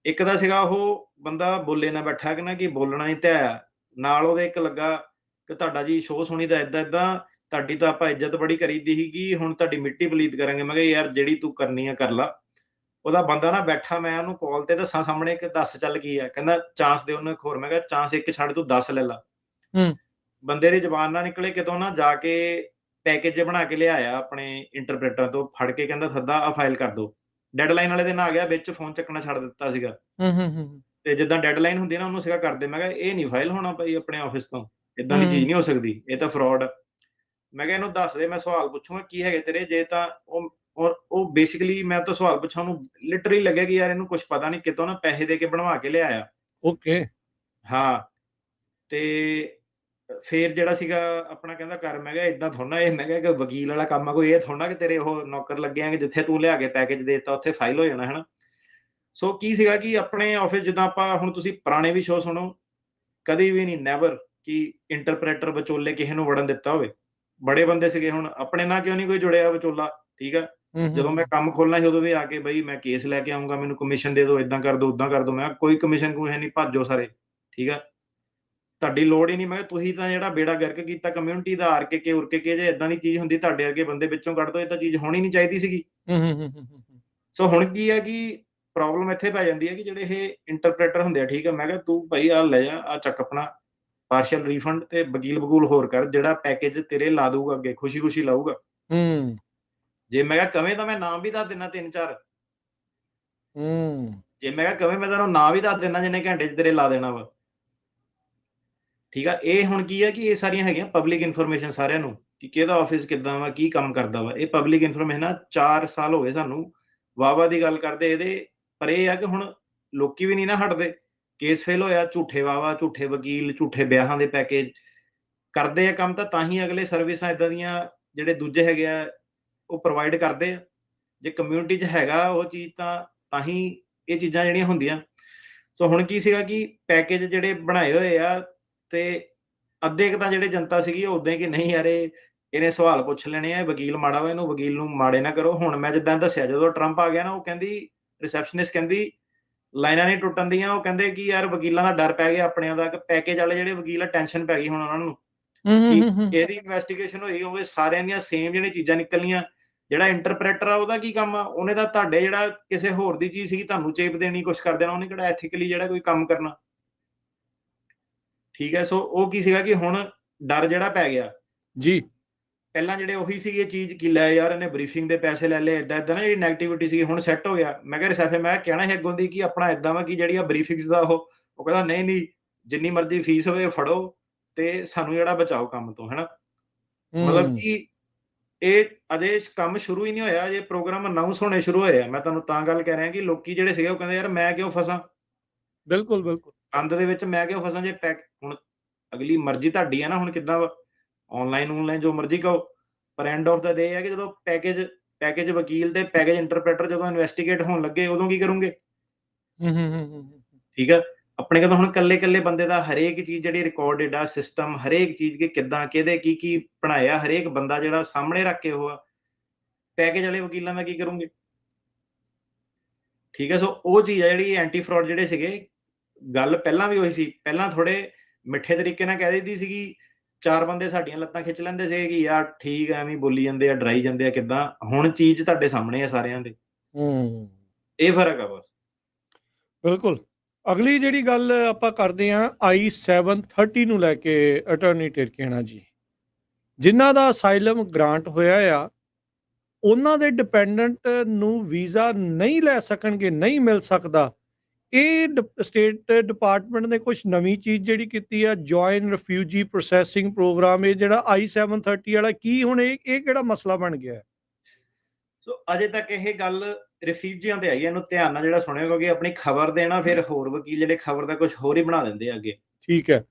ਇੱਕ ਦਾ ਸੀਗਾ ਉਹ ਬੰਦਾ ਬੋਲੇ ਨਾ ਬੈਠਾ ਕਿ ਨਾ ਕਿ ਬੋਲਣਾ ਨਹੀਂ ਧਿਆਇਆ। ਨਾਲ ਉਹਦੇ ਇੱਕ ਲੱਗਾ ਕਿ ਤੁਹਾਡਾ ਜੀ ਸ਼ੋਅ ਸੁਣੀ ਦਾ ਏਦਾਂ-ਏਦਾਂ, ਤੁਹਾਡੀ ਤਾਂ ਆਪਾਂ ਇੱਜ਼ਤ ਬੜੀ ਕਰੀਦੀ ਸੀਗੀ, ਹੁਣ ਤੁਹਾਡੀ ਮਿੱਟੀ ਪਲੀਤ ਕਰਾਂਗੇ। ਮੈਂ ਕਿਹਾ ਯਾਰ ਜਿਹੜੀ ਤੂੰ ਕਰਨੀ ਆ ਕਰ ਲਾ। ਉਹਦਾ ਬੰਦਾ ਨਾ ਬੈਠਾ, ਮੈਂ ਉਹਨੂੰ ਕਾਲ ਤੇ ਦੱਸਾਂ ਸਾਹਮਣੇ ਕਿ ਦੱਸ ਚੱਲ ਕੀ ਆ। ਕਹਿੰਦਾ ਚਾਂਸ ਦੇ ਉਹਨੂੰ ਇੱਕ ਹੋਰ। ਮੈਂ ਕਿਹਾ ਚਾਂਸ ਇੱਕ ਛੱਡ, ਤੂੰ 10 ਲੈ ਲਾ। ਹੂੰ। ਬੰਦੇ ਦੀ ਜ਼ੁਬਾਨ ਨਾ ਨਿਕਲੇ ਕਿਤੋਂ ਨਾ ਜਾ ਕੇ ਪੈਕੇਜ ਜਿਹਾ ਬਣਾ ਕੇ ਲਿਆਇਆ ਆਪਣੇ ਇੰਟਰਪ੍ਰੀਟਰ ਤੋਂ ਫੜ ਕੇ, ਕਹਿੰਦਾ ਸੱਦਾ ਆ ਫਾਈਲ ਕਰ ਦੋ। ਡੈਡਲਾਈਨ ਵਾਲੇ ਦਿਨ ਆ ਗਿਆ, ਵਿੱਚ ਫੋਨ ਚੱਕਣਾ ਛੱਡ ਦਿੱਤਾ ਸੀਗਾ। ਹੂੰ, ਹੂੰ, ਹੂੰ। ਤੇ ਜਿੱਦਾਂ ਡੈਡਲਾਈਨ ਹੁੰਦੀ ਨਾ ਉਹਨੂੰ ਸੀਗਾ ਕਰਦੇ। ਮੈਂ ਕਿਹਾ ਇਹ ਨਹੀਂ ਫਾਈਲ ਹੋਣਾ ਭਾਈ ਆਪਣੇ ਆਫਿਸ ਤੋਂ, ਇਦਾਂ ਦੀ ਚੀਜ਼ ਹੂੰ, ਨਹੀਂ ਹੋ ਸਕਦੀ, ਇਹ ਤਾਂ ਫਰਾਡ ਆ। ਮੈਂ ਕਿਹਾ ਇਹਨੂੰ ਦੱਸ ਦੇ, ਮੈਂ ਸਵਾਲ ਪੁੱਛੂੰਗਾ ਕੀ ਹੈਗੇ ਤੇਰੇ, ਜੇ ਤਾਂ ਉਹ ਬੇਸਿਕਲੀ ਮੈਂ ਤਾਂ ਸਵਾਲ ਪੁੱਛਾਂ, ਉਹਨੂੰ ਲਿਟਰਲੀ ਲੱਗਿਆ ਕਿ ਯਾਰ ਇਹਨੂੰ ਕੁਝ ਪਤਾ ਨਹੀਂ, ਕਿਤੋਂ ਨਾ ਪੈਸੇ ਦੇ ਕੇ ਬਣਵਾ ਕੇ ਲਿਆਇਆ। ਓਕੇ। ਹਾਂ, ਤੇ ਫੇਰ ਜਿਹੜਾ ਸੀਗਾ ਆਪਣਾ ਕਹਿੰਦਾ ਕਰ। ਮੈਂ ਕਿਹਾ ਇਦਾਂ ਥੋੜਾ ਨਾ ਇਹ, ਮੈਂ ਕਿਹਾ ਕਿ ਵਕੀਲ ਵਾਲਾ ਕੰਮ ਆ ਕੋਈ, ਇਹ ਥੋੜਾ ਨਾ ਕਿ ਤੇਰੇ ਉਹ ਨੌਕਰ ਲੱਗੇ ਆ ਕਿ ਜਿੱਥੇ ਤੂੰ ਲਿਆ ਕੇ ਪੈਕੇਜ ਦੇ ਦਿੱਤਾ ਉੱਥੇ ਫਾਈਲ ਹੋ ਜਾਣਾ ਹੈ ਨਾ। ਸੋ ਕੀ ਸੀਗਾ ਕਿ ਆਪਣੇ ਆਫਿਸ ਜਿੱਦਾਂ ਆਪਾਂ ਹੁਣ ਤੁਸੀਂ ਪੁਰਾਣੇ ਵੀ ਸ਼ੋਅ ਸੁਣੋ, ਕਦੀ ਵੀ ਨਹੀਂ, ਨੈਵਰ ਕਿ ਇੰਟਰਪ੍ਰੇਟਰ ਵਿਚੋਲੇ ਕਿਸੇ ਨੂੰ ਵੜਨ ਦਿੱਤਾ ਹੋਵੇ। ਬੜੇ ਬੰਦੇ ਸੀਗੇ, ਹੁਣ ਆਪਣੇ ਨਾਲ ਕਿਉਂ ਨਹੀਂ ਕੋਈ ਜੁੜਿਆ ਵਿਚੋਲਾ, ਠੀਕ ਆ। ਹੂੰ, ਜਦੋਂ ਮੈਂ ਹੂੰ, ਕੰਮ ਖੋਲਣਾ ਸੀ ਉਦੋਂ ਵੀ ਆ ਕੇ ਬਈ ਮੈਂ ਕੇਸ ਲੈ ਕੇ ਆਉਂਗਾ, ਮੈਨੂੰ ਕਮਿਸ਼ਨ ਦੇ ਦਿਓ, ਇਦਾਂ ਕਰ ਦਿਓ, ਉਦਾਂ ਕਰ ਦਿਓ। ਮੈਂ ਕਿਹਾ ਕੋਈ ਕਮਿਸ਼ਨ ਕੁਮਿਸ਼ਨ ਨਹੀਂ, ਭੱਜੋ ਸਾਰੇ, ਠੀਕ ਆ, ਤੁਹਾਡੀ ਲੋੜ ਹੀ ਨਹੀਂ। ਮੈਂ ਕਿਹਾ ਤੁਸੀਂ ਤਾਂ ਜਿਹੜਾ ਬੇੜਾ ਗਰਕ ਕੀਤਾ ਕਮਿਊਨਿਟੀ ਦਾ, ਆਰ ਕੇ ਉਰ ਕੇ ਜੇ ਇਦਾਂ ਦੀ ਚੀਜ਼ ਹੁੰਦੀ ਤੁਹਾਡੇ ਵਰਗੇ ਬੰਦੇ ਵਿੱਚੋਂ ਕੱਢ ਦੋ, ਇਹ ਤਾਂ ਚੀਜ਼ ਹੋਣੀ ਨਹੀਂ ਚਾਹੀਦੀ ਸੀਗੀ। ਹੂੰ, ਹੂੰ, ਹੂੰ, ਹੂੰ, ਹੂੰ। ਸੋ ਹੁਣ ਕੀ ਹੈ ਕਿ ਪ੍ਰੋਬਲਮ ਇੱਥੇ ਪੈ ਜਾਂਦੀ ਹੈ ਕਿ ਜਿਹੜੇ ਇਹ ਇੰਟਰਪ੍ਰੇਟਰ ਹੁੰਦੇ ਆ, ਠੀਕ ਆ, ਮੈਂ ਕਿਹਾ ਤੂੰ ਭਾਈ ਆ ਲੈ ਜਾ, ਆ ਚੱਕ ਆਪਣਾ ਪਾਰਸ਼ਲ ਰੀਫੰਡ ਤੇ ਵਕੀਲ ਵਕੂਲ ਹੋਰ ਕਰ, ਜਿਹੜਾ ਪੈਕੇਜ ਤੇਰੇ ਲਾ ਦੂਗਾ ਅੱਗੇ, ਖੁਸ਼ੀ ਖੁਸ਼ੀ ਲਾਊਗਾ। ਹੂੰ, ਜੇ ਮੈਂ ਕਿਹਾ ਕਵੇਂ ਤਾਂ ਮੈਂ ਨਾਮ ਵੀ ਦੱਸ ਦਿੰਦਾ 3-4, ਹੂੰ। ਜੇ ਮੈਂ ਕਿਹਾ ਕਵੇਂ ਮੈਂ ਤੈਨੂੰ ਨਾਂ ਵੀ ਦੱਸ ਦਿੰਦਾ ਜਿੰਨੇ ਘੰਟੇ 'ਚ ਤੇਰੇ ਲਾ ਦੇਣਾ ਵਾ, ਠੀਕ ਆ। ਇਹ ਹੁਣ ਕੀ ਹੈ ਕਿ ਇਹ ਸਾਰੀਆਂ ਹੈਗੀਆਂ ਪਬਲਿਕ ਇਨਫੋਰਮੇਸ਼ਨ ਸਾਰਿਆਂ ਨੂੰ, ਕਿ ਕਿਹਦਾ ਆਫਿਸ ਕਿੱਦਾਂ ਵਾ, ਕੀ ਕੰਮ ਕਰਦਾ ਵਾ, ਇਹ ਪਬਲਿਕ ਇਨਫੋਰਮੇਸ਼ਨ ਆ। 4 ਸਾਲ ਹੋ ਗਏ ਸਾਨੂੰ ਵਾਹ-ਵਾਹ ਦੀ ਗੱਲ ਕਰਦੇ ਇਹਦੇ, ਪਰ ਇਹ ਆ ਕਿ ਹੁਣ ਲੋਕੀ ਵੀ ਨਹੀਂ ਨਾ ਹਟਦੇ। ਕੇਸ ਫੇਲ ਹੋਇਆ, ਝੂਠੇ ਵਾਹ-ਵਾਹ, ਝੂਠੇ ਵਕੀਲ, ਝੂਠੇ ਵਿਆਹਾਂ ਦੇ ਪੈਕੇਜ ਕਰਦੇ ਆ ਕੰਮ, ਤਾਂ ਹੀ ਅਗਲੇ ਸਰਵਿਸਾਂ ਏਦਾਂ ਦੀਆਂ ਜਿਹੜੇ ਦੂਜੇ ਹੈਗੇ ਆ ਉਹ ਪ੍ਰੋਵਾਈਡ ਕਰਦੇ ਆ। ਜੇ ਕਮਿਊਨਿਟੀ 'ਚ ਹੈਗਾ ਉਹ ਚੀਜ਼ ਤਾਂ ਹੀ ਇਹ ਚੀਜ਼ਾਂ ਜਿਹੜੀਆਂ ਹੁੰਦੀਆਂ। ਸੋ ਹੁਣ ਕੀ ਸੀਗਾ ਕਿ ਪੈਕੇਜ ਜਿਹੜੇ ਬਣਾਏ ਹੋਏ ਆ, ਤੇ ਅੱਧੇ ਕੁ ਤਾਂ ਜਿਹੜੇ ਜਨਤਾ ਸੀਗੀ ਉਹ ਉਦਾਂ ਹੀ ਕਿ ਨਹੀਂ ਯਾਰ ਇਹਨੇ ਸਵਾਲ ਪੁੱਛ ਲੈਣੇ ਆ, ਵਕੀਲ ਮਾੜਾ ਵਾ, ਇਹਨੂੰ ਵਕੀਲ ਨੂੰ ਮਾੜੇ ਨਾ ਕਰੋ। ਹੁਣ ਮੈਂ ਜਿੱਦਾਂ ਦੱਸਿਆ, ਜਦੋਂ ਟਰੰਪ ਆ ਗਿਆ ਨਾ, ਉਹ ਕਹਿੰਦੀ ਰਿਸੈਪਸ਼ਨਿਸਟ ਕਹਿੰਦੀ ਲਾਈਨਾਂ ਨਹੀਂ ਟੁੱਟਣ ਦੀਆਂ, ਉਹ ਕਹਿੰਦੇ ਕਿ ਯਾਰ ਵਕੀਲਾਂ ਦਾ ਡਰ ਪੈ ਗਿਆ ਆਪਣਿਆਂ ਦਾ, ਕਿ ਪੈਕੇਜ ਵਾਲੇ ਜਿਹੜੇ ਵਕੀਲ ਆ ਟੈਨਸ਼ਨ ਪੈ ਗਈ ਹੁਣ ਉਹਨਾਂ ਨੂੰ ਹੂੰ, ਹੂੰ, ਕਿ ਹੂੰ, ਹੂੰ। ਇਹਦੀ ਇਨਵੈਸਟੀਗੇਸ਼ਨ ਹੋਈ ਹੋਵੇ, ਸਾਰਿਆਂ ਦੀਆਂ ਸੇਮ ਜਿਹੜੀਆਂ ਚੀਜ਼ਾਂ ਨਿਕਲਣੀਆਂ। ਜਿਹੜਾ ਇੰਟਰਪ੍ਰੇਟਰ ਆ ਉਹਦਾ ਕੀ ਕੰਮ ਆ, ਉਹਨੇ ਤਾਂ ਤੁਹਾਡੇ ਜਿਹੜਾ ਕਿਸੇ ਹੋਰ ਦੀ ਚੀਜ਼ ਸੀਗੀ ਤੁਹਾਨੂੰ ਚੇਪ ਦੇਣੀ, ਕੁਛ ਕਰ ਦੇਣਾ, ਉਹਨੇ ਕਿਹੜਾ ਐਥੀਕਲੀ ਜਿਹੜਾ ਕੋਈ ਕੰਮ ਕਰਨਾ, ਠੀਕ ਹੈ। ਸੋ ਉਹ ਕੀ ਸੀਗਾ ਕਿ ਹੁਣ ਡਰ ਜਿਹੜਾ ਪੈ ਗਿਆ। ਜੀ। ਪਹਿਲਾਂ ਜਿਹੜੇ ਉਹੀ ਸੀਗੀ ਇਹ ਚੀਜ਼ ਕਿ ਲੈ ਯਾਰ ਇਹਨੇ ਬਰੀਫਿੰਗ ਦੇ ਪੈਸੇ ਲੈ ਲਏ, ਏਦਾਂ ਨਾ ਜਿਹੜੀ ਨੈਗੇਟਿਵਿਟੀ ਸੀਗੀ, ਹੁਣ ਸੈੱਟ ਹੋ ਗਿਆ। ਮੈਂ ਕਿਹਾ ਰਿਸੈਪਸ਼ਨ, ਮੈਂ ਕਹਿਣਾ ਸੀ ਅੱਗੋਂ ਦੀ ਕਿ ਆਪਣਾ ਏਦਾਂ ਵਾ ਕਿ ਜਿਹੜੀ ਆ ਬਰੀਫਿੰਗਸ ਦਾ ਉਹ ਕਹਿੰਦਾ ਨਹੀਂ ਨਹੀਂ, ਜਿੰਨੀ ਮਰਜ਼ੀ ਫੀਸ ਹੋਵੇ ਫੜੋ ਤੇ ਸਾਨੂੰ ਜਿਹੜਾ ਬਚਾਓ ਕੰਮ ਤੋਂ, ਹੈਨਾ। ਮਤਲਬ ਹੂੰ। ਕਿ ਇਹ ਅਜੇ ਕੰਮ ਸ਼ੁਰੂ ਹੀ ਨਹੀਂ ਹੋਇਆ, ਇਹ ਪ੍ਰੋਗਰਾਮ ਅਨਾਉਂਸ ਹੋਣੇ ਸ਼ੁਰੂ ਹੋਏ ਆ। ਮੈਂ ਤੁਹਾਨੂੰ ਤਾਂ ਗੱਲ ਕਹਿ ਰਿਹਾ ਕਿ ਲੋਕੀ ਜਿਹੜੇ ਸੀਗੇ ਉਹ ਕਹਿੰਦੇ ਯਾਰ ਮੈਂ ਕਿਉਂ ਫਸਾਂ ਬਿਲਕੁਲ, ਬਿਲਕੁਲ। ਸੰਦ ਦੇ ਵਿੱਚ, ਮੈਂ ਕਿਉਂ ਫਸਾਂ ਜੇ ਹੁਣ ਅਗਲੀ ਮਰਜ਼ੀ ਤੁਹਾਡੀ ਹੈ ਨਾ, ਹੁਣ ਕਿੱਦਾਂ ਵਾ ਆਨਲਾਈਨ ਜੋ ਮਰਜ਼ੀ ਕਹੋ, ਪਰ ਐਂਡ ਆਫ ਦਾ ਡੇ ਹੈ ਕਿ ਜਦੋਂ ਪੈਕੇਜ ਵਕੀਲ ਤੇ ਪੈਕੇਜ ਇੰਟਰਪ੍ਰੇਟਰ ਜਦੋਂ ਇਨਵੈਸਟੀਗੇਟ ਹੋਣ ਲੱਗੇ ਉਦੋਂ ਕੀ ਕਰੋਗੇ, ਹੂੰ, ਹੂੰ, ਹੂੰ, ਹੂੰ, ਹੂੰ। ਠੀਕ ਆ। ਆਪਣੇ ਕੋਲ ਤਾਂ ਹੁਣ ਕੱਲੇ ਬੰਦੇ ਦਾ ਹਰੇਕ ਚੀਜ਼ ਜਿਹੜੀ ਰਿਕਾਰਡਡ ਆ, ਸਿਸਟਮ ਹਰੇਕ ਚੀਜ਼ ਕਿ ਕਿੱਦਾਂ ਕਿਹਦੇ ਕੀ ਬਣਾਇਆ, ਹਰੇਕ ਬੰਦਾ ਜਿਹੜਾ ਸਾਹਮਣੇ ਰੱਖ ਕੇ ਉਹ ਆ। ਪੈਕੇਜ ਵਾਲੇ ਵਕੀਲਾਂ ਦਾ ਕੀ ਕਰੋਗੇ, ਠੀਕ ਹੈ। ਸੋ ਉਹ ਚੀਜ਼ ਆ ਜਿਹੜੀ ਐਂਟੀ ਫਰਾਡ ਜਿਹੜੇ ਸੀਗੇ, ਗੱਲ ਪਹਿਲਾਂ ਵੀ ਹੋਈ ਸੀ। ਪਹਿਲਾਂ ਥੋੜੇ ਮਿੱਠੇ ਤਰੀਕੇ ਨਾਲ ਕਹਿ ਦਿੱਤੀ ਸੀਗੀ, 4 ਬੰਦੇ ਸਾਡੀਆਂ ਲੱਤਾਂ ਖਿੱਚ ਲੈਂਦੇ ਸੀਗੇ ਕਿ ਯਾਰ ਠੀਕ ਆ, ਐਵੇਂ ਬੋਲੀ ਜਾਂਦੇ ਆ, ਡਰਾਈ ਜਾਂਦੇ ਆ ਕਿੱਦਾਂ। ਹੁਣ ਚੀਜ਼ ਤੁਹਾਡੇ ਸਾਹਮਣੇ ਆ ਸਾਰਿਆਂ ਦੇ, ਹੂੰ। ਇਹ ਫਰਕ ਆ ਬਸ। ਬਿਲਕੁਲ। ਅਗਲੀ ਜਿਹੜੀ ਗੱਲ ਆਪਾਂ ਕਰਦੇ ਹਾਂ I-730 ਨੂੰ ਲੈ ਕੇ, ਅਟਾਰਨੀ ਟਰਕਿਆਨਾ ਜੀ, ਜਿਨ੍ਹਾਂ ਦਾ ਅਸਾਈਲਮ ਗ੍ਰਾਂਟ ਹੋਇਆ ਆ, ਉਹਨਾਂ ਦੇ ਡਿਪੈਂਡੈਂਟ ਨੂੰ ਵੀਜ਼ਾ ਨਹੀਂ ਲੈ ਸਕਣਗੇ, ਨਹੀਂ ਮਿਲ ਸਕਦਾ। ਇਹ ਸਟੇਟ ਡਿਪਾਰਟਮੈਂਟ ਨੇ ਕੁਝ ਨਵੀਂ ਚੀਜ਼ ਜਿਹੜੀ ਕੀਤੀ ਆ, ਜੁਆਇਨ ਰਿਫਿਊਜੀ ਪ੍ਰੋਸੈਸਿੰਗ ਪ੍ਰੋਗਰਾਮ, ਇਹ ਜਿਹੜਾ I-730 ਵਾਲਾ, ਕੀ ਹੁਣ ਇਹ ਕਿਹੜਾ ਮਸਲਾ ਬਣ ਗਿਆ ਹੈ? ਸੋ ਅਜੇ ਤੱਕ ਇਹ ਗੱਲ ਰਿਫਿਊਜੀਆਂ ਤੇ ਆਈ ਹੈ, ਇਹਨੂੰ ਧਿਆਨ ਨਾਲ ਜਿਹੜਾ ਸੁਣਿਓ, ਕਿਉਂਕਿ ਆਪਣੀ ਖਬਰ ਦੇਣਾ ਫਿਰ ਹੋਰ ਵਕੀਲ ਜਿਹੜੇ ਖਬਰ ਦਾ ਕੁਝ ਹੋਰ ਹੀ ਬਣਾ ਦਿੰਦੇ ਆ ਅੱਗੇ। ਠੀਕ ਹੈ।